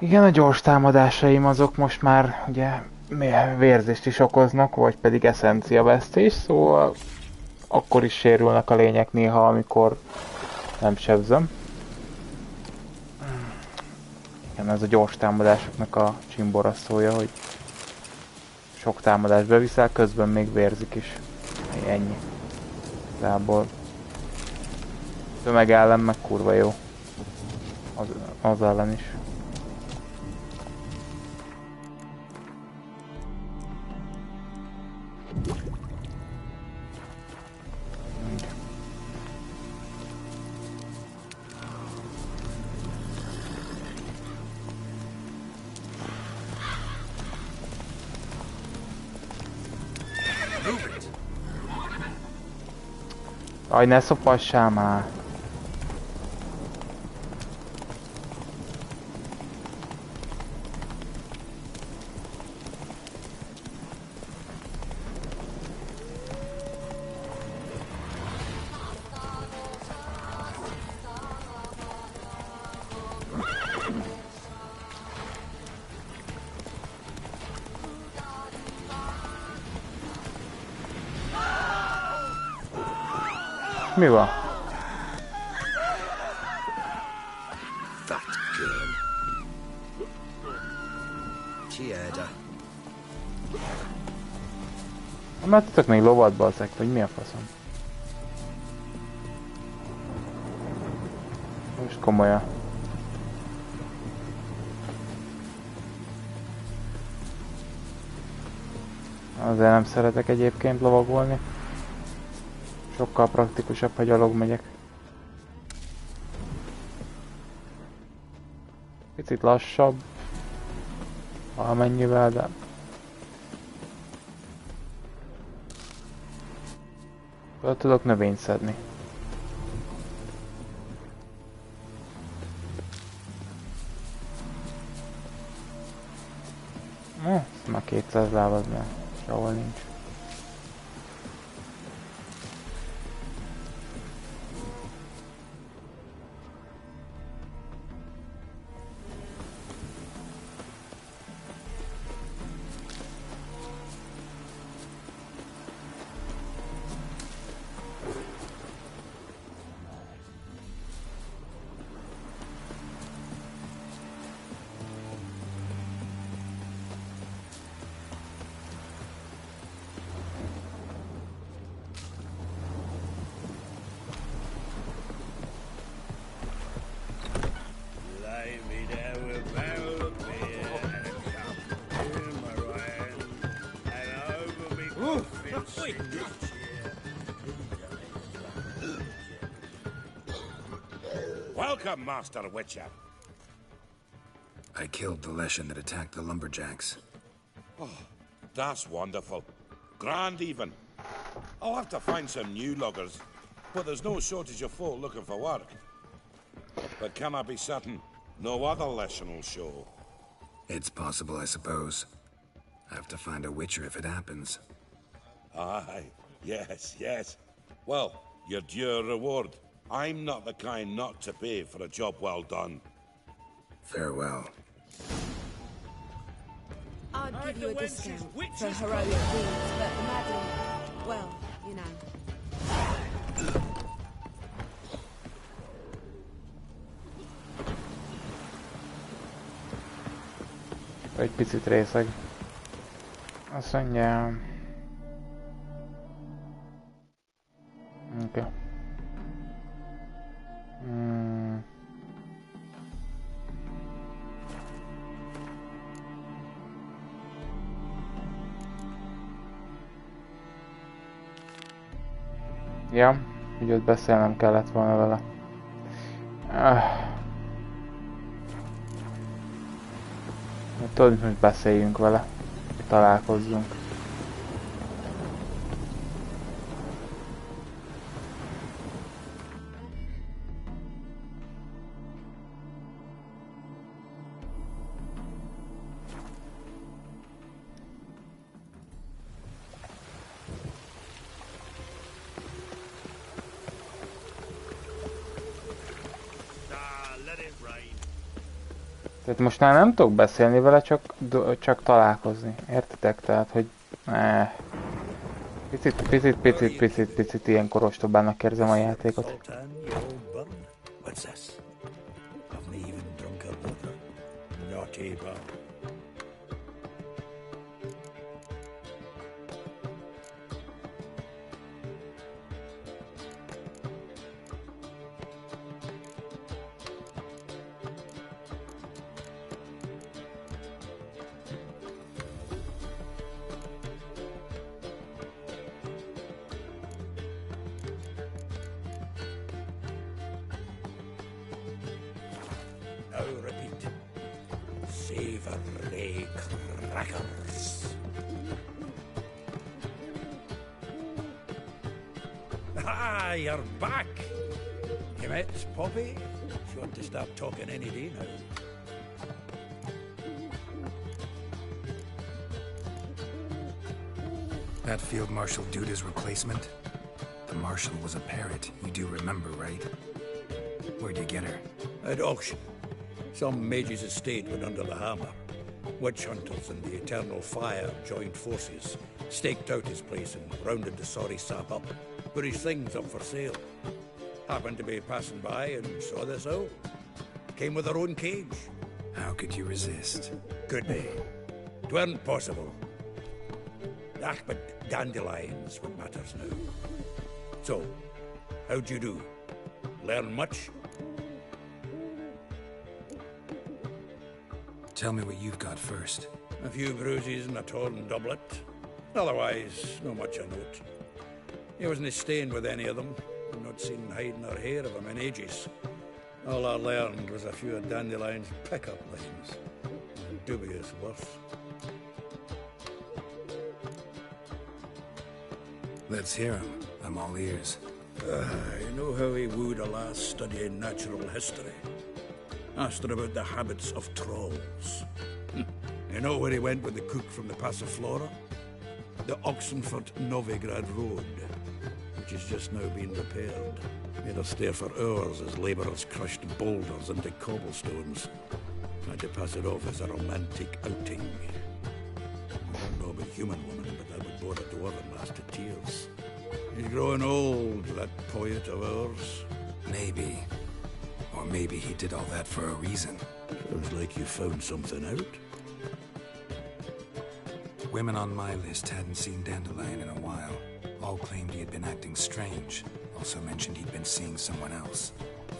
Igen, a gyors támadásaim azok most már ugye vérzést is okoznak, vagy pedig eszenciavesztés, szóval akkor is sérülnek a lények néha, amikor nem sebzem. Igen, ez a gyors támadásoknak a csimboraszója, hogy sok támadást beviszel, közben még vérzik is. Ennyi. Zából. Tömeg ellen meg kurva jó. Az ellen is. Aj, ne szopassál már! Mi van? That girl. Erde. Mert tudok még lovat bazzek, vagy mi a faszom? Most komolyan. Azért nem szeretek egyébként lovagolni. Sokkal praktikusabb, ha gyalog megyek. Picit lassabb. Valamennyivel, de... Föl tudok növényt szedni. Ez már 200 láb, az már sehol nincs. Welcome, Master Witcher. I killed the Leshen that attacked the lumberjacks. Oh, that's wonderful. Grand even. I'll have to find some new loggers, but there's no shortage of folk looking for work. But can I be certain no other Leshen will show? It's possible, I suppose. I have to find a Witcher if it happens. Aye, yes. Well, your due reward. I'm not the kind not to pay for a job well done. Farewell. I'd give you a discount for heroic deeds, but madam, well, you know. Egy picit részeg. Azt mondja... Oké. Ja, úgy ott beszélnem kellett volna vele. Tudod, hogy beszéljünk vele, találkozzunk. Tehát most már nem tudok beszélni vele, csak találkozni. Értitek? Tehát, hogy... Picit ilyenkor ostobának érzem a játékot. You're back! Johetsz, Poppy? She ought to start talking any day now. That Field Marshal Duda's replacement? The Marshal was a parrot, you do remember, right? Where'd you get her? At auction. Some mage's estate went under the hammer. Witch hunters and the Eternal Fire joined forces, staked out his place and rounded the sorry sap up. Put his things up for sale. Happened to be passing by and saw this out. Came with her own cage. How could you resist? Could be. 'Tweren't possible. But dandelions what matters now. So, how'd you do? Learn much? Tell me what you've got first. A few bruises and a torn doublet. Otherwise, no much a note. He wasn't staying with any of them. I've not seen hiding or hair of him in ages. All I learned was a few of Dandelion's pick-up lines. Dubious worth. Let's hear him. I'm all ears. You know how he wooed a lass studying natural history? Asked her about the habits of trolls. You know where he went with the cook from the Passiflora? The Oxenford-Novigrad Road, which has just now been repaired. Made her stare for hours as labourers crushed boulders into cobblestones. Tried to pass it off as a romantic outing. I don't know about human woman, but that would bore a dwarven lass to tears. He's growing old, that poet of ours. Maybe. Or maybe he did all that for a reason. Sounds like you found something out. Women on my list hadn't seen Dandelion in a while. All claimed he had been acting strange. Also mentioned he'd been seeing someone else.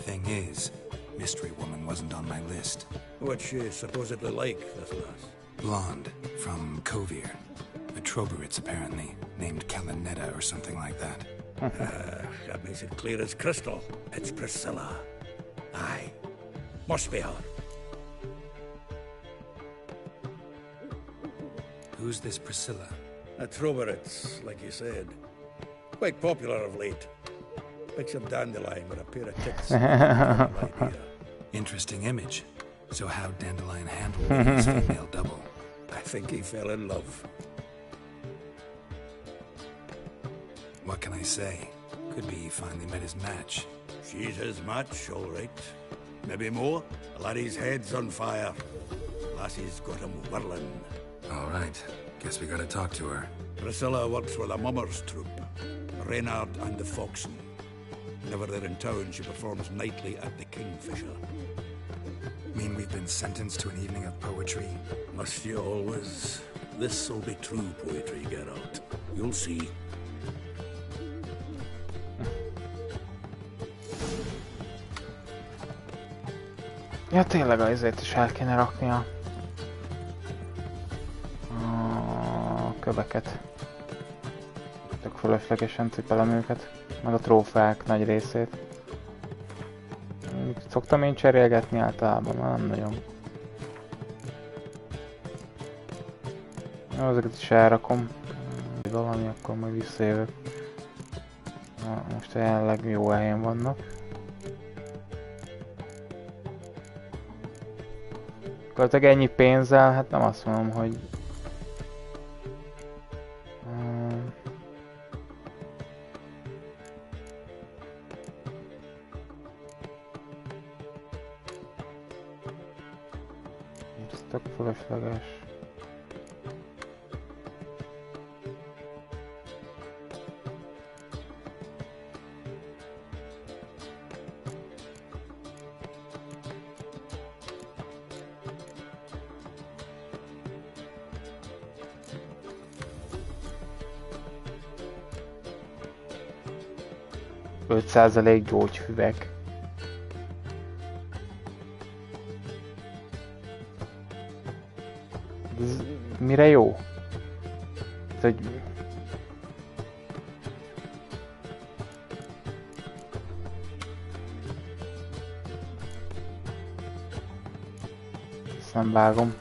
Thing is, Mystery Woman wasn't on my list. What's she supposedly like, this lass? Blonde, from Kovir. A Troberitz, apparently, named Kalanetta or something like that. That makes it clear as crystal. It's Priscilla. Aye. Must be her. Who's this Priscilla? A Troberitz, like you said. Quite popular of late. Picture Dandelion with a pair of tits. Interesting image. So how'd Dandelion handle his female double? I think he fell in love. What can I say? Could be he finally met his match. She's his match, all right. Maybe more. The laddie's head's on fire. Lassie's got him whirling. All right. Guess we gotta talk to her. Priscilla works with a mummers troupe. Reynard and the Foxen. Whenever they're in town, she performs nightly at the Kingfisher. Mean we've been sentenced to an evening of poetry? Must you always? This'll be true poetry, Geralt. You'll see. Ja, tényleg azért is el kéne rakni a köveket. Tök fölöslegesen cipelem őket. meg a trófeák nagy részét. Szoktam én cserélgetni általában, nem nagyon. Jó, ezeket is elrakom. Valami, akkor majd visszajövök. Na, most jelenleg jó helyen vannak. Gazdag ennyi pénzzel, hát nem azt mondom, hogy... Ez tök fölösleges. %5 gyógyfüvek. Ez mire jó? Ez egy... Ezt nem vágom.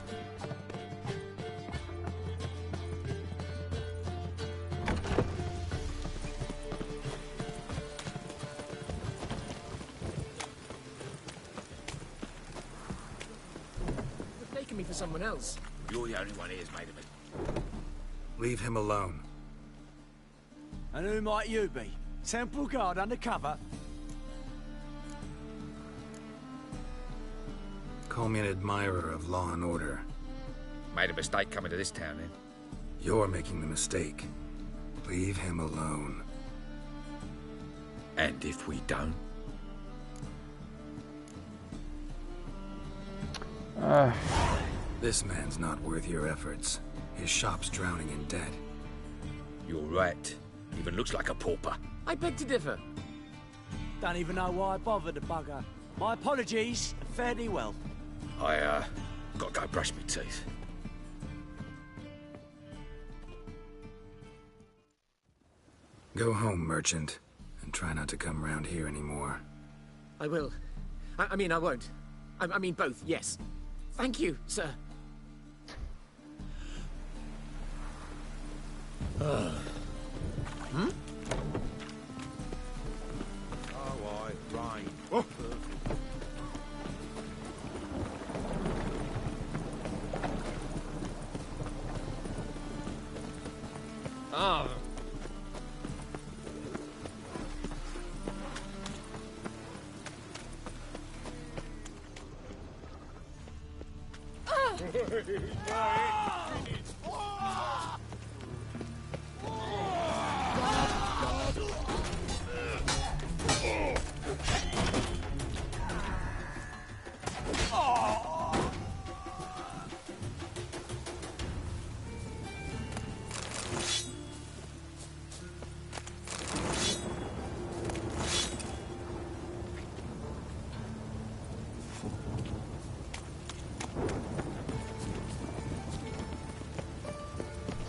You're the only one here's made of it. Leave him alone. And who might you be? Temple guard undercover? Call me an admirer of law and order. Made a mistake coming to this town, then. You're making the mistake. Leave him alone. And if we don't? This man's not worth your efforts. His shop's drowning in debt. You're right. Even looks like a pauper. I beg to differ. Don't even know why I bothered the bugger. My apologies, fare thee well. I, gotta go brush my teeth. Go home, merchant, and try not to come round here anymore. I will. I mean, I won't. I mean both, yes. Thank you, sir. Hmm? Oh, right. Oh. Ah.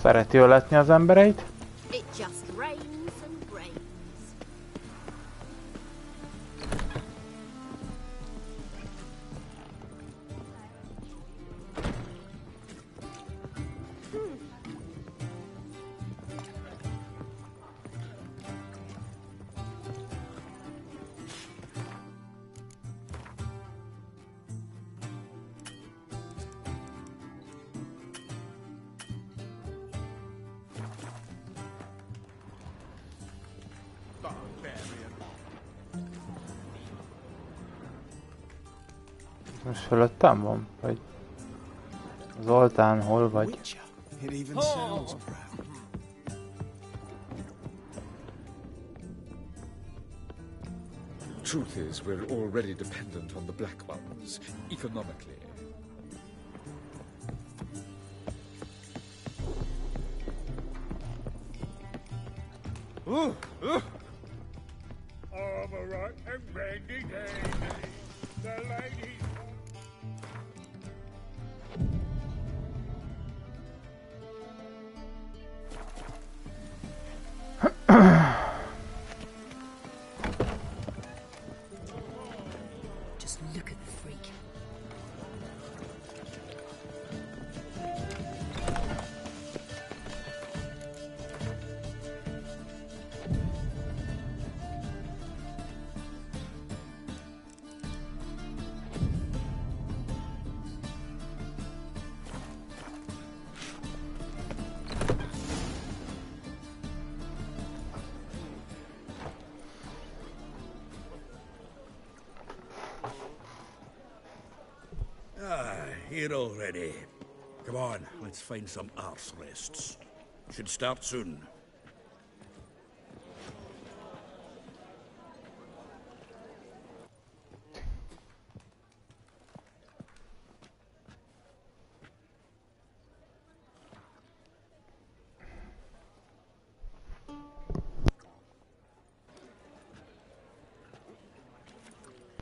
Szereti öletni az embereit? It just rains and rains. Most fölöttem van? Vagy... Zoltán, hol vagy? It even sounds proud. Truth is, we're already dependent on the Black Ones, economically. Armor and brandy the ladies. here already. Come on, let's find some arse rests. Should start soon.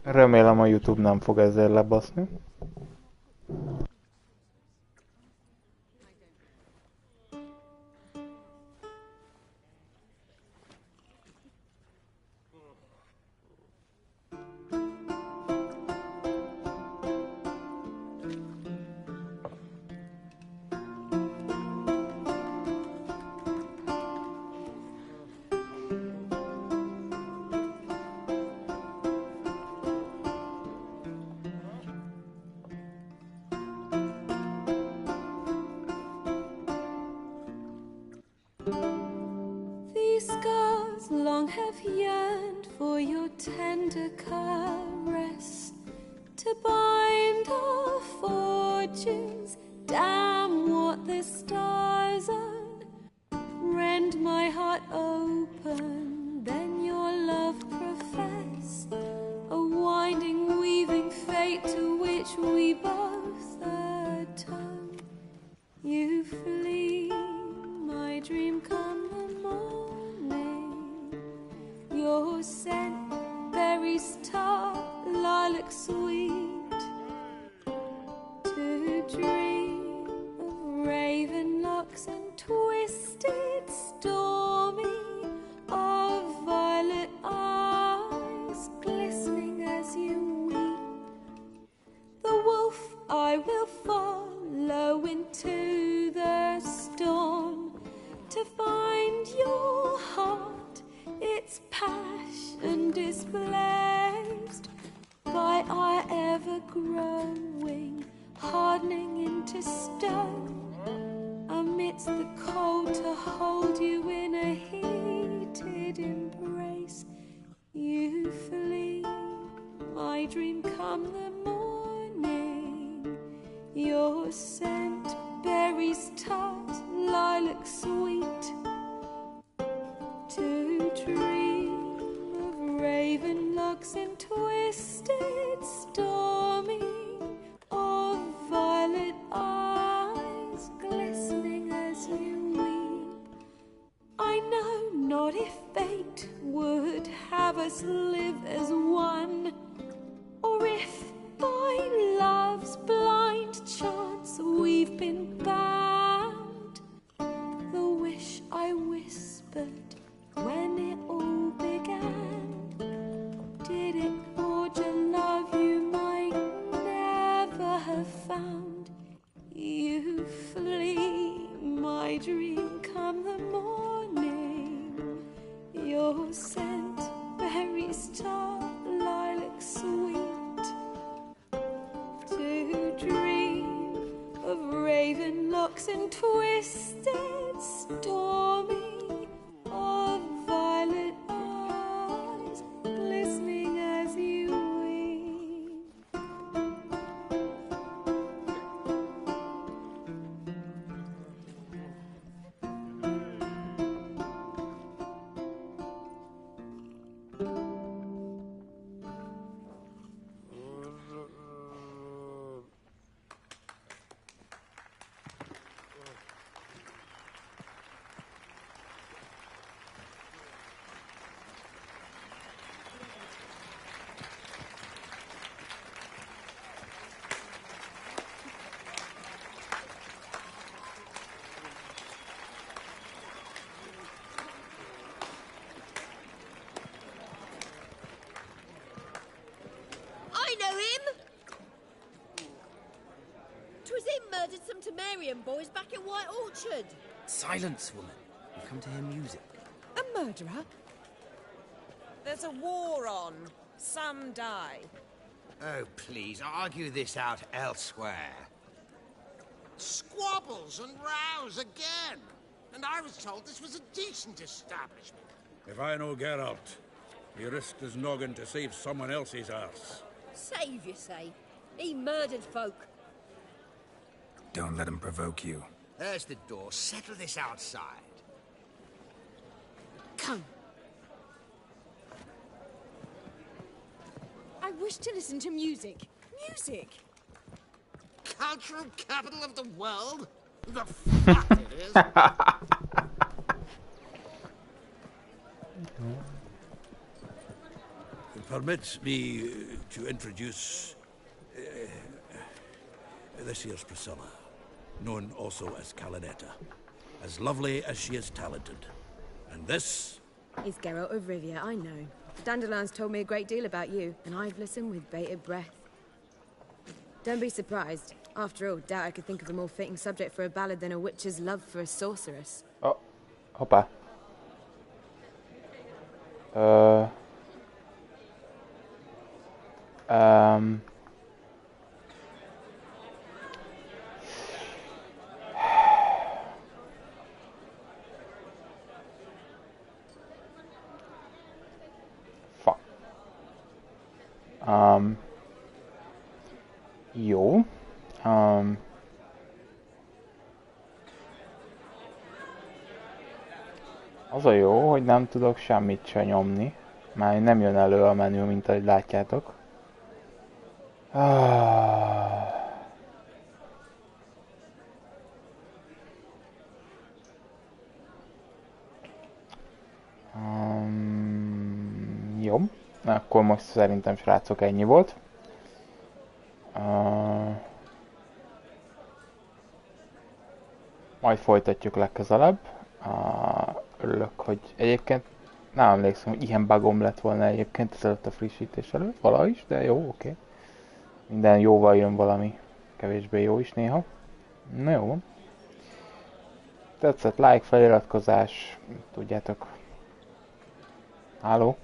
Remélem a YouTube nem fog ezzel lebaszni. These scars long have yearned for your tender caress, to bind our fortunes. Damn what the stars own. Rend my heart open, then your love profess, a winding, weaving fate to which we both atone. You flee, my dream come the morning. Your scent, berries tart, lilac sweet. To dream of raven locks and twisted, stormy, of violet eyes glistening as you weep. The wolf I will follow into the storm, to find your heart, its passion displaced by our ever-growing, hardening into stone. Amidst the cold, to hold you in a heated embrace. You flee, my dream come the morning. Your scent, berries tart, lilac sweet. To dream of raven locks and twisted, stormy, of violet eyes glistening as you weep. I know not if fate would have us live as one, or if by love's blind chance we've been bound. The wish I whispered when it all began, did it forge a love you might never have found? You flee, my dream come the morning. Your scent, berries tart, lilac sweet. To dream of raven locks and twisted, stormy, of violet eyes glistening as you weep. I know him! 'Twas him murdered some Temerian boys back at White Orchard. Silence, woman. We've come to hear music. A murderer? There's a war on. Some die. Oh, please, argue this out elsewhere. Squabbles and rows again! And I was told this was a decent establishment. If I know Geralt, he risked his noggin to save someone else's arse. Save, you say? He murdered folk. Don't let him provoke you. There's the door. Settle this outside. Come. I wish to listen to music. Music! Cultural capital of the world? The fuck it is! Permit me to introduce this here's Priscilla, known also as Calinetta. As lovely as she is talented. And this is Geralt of Rivia, I know. Dandelion's told me a great deal about you, and I've listened with bated breath. Don't be surprised. After all, doubt I could think of a more fitting subject for a ballad than a witch's love for a sorceress. Oh, hoppá. Jó. Az a jó, hogy nem tudok semmit se nyomni. Már nem jön elő a menü, mint ahogy látjátok. Jó. Akkor most szerintem, srácok, ennyi volt. Majd folytatjuk legközelebb. Örülök, hogy egyébként nem emlékszem, hogy ilyen bugom lett volna egyébként ezelőtt a frissítés előtt. Valahogy is, de jó, oké. Minden jóval jön valami kevésbé jó is néha. Na jó. Tetszett, like, feliratkozás, tudjátok. Háló.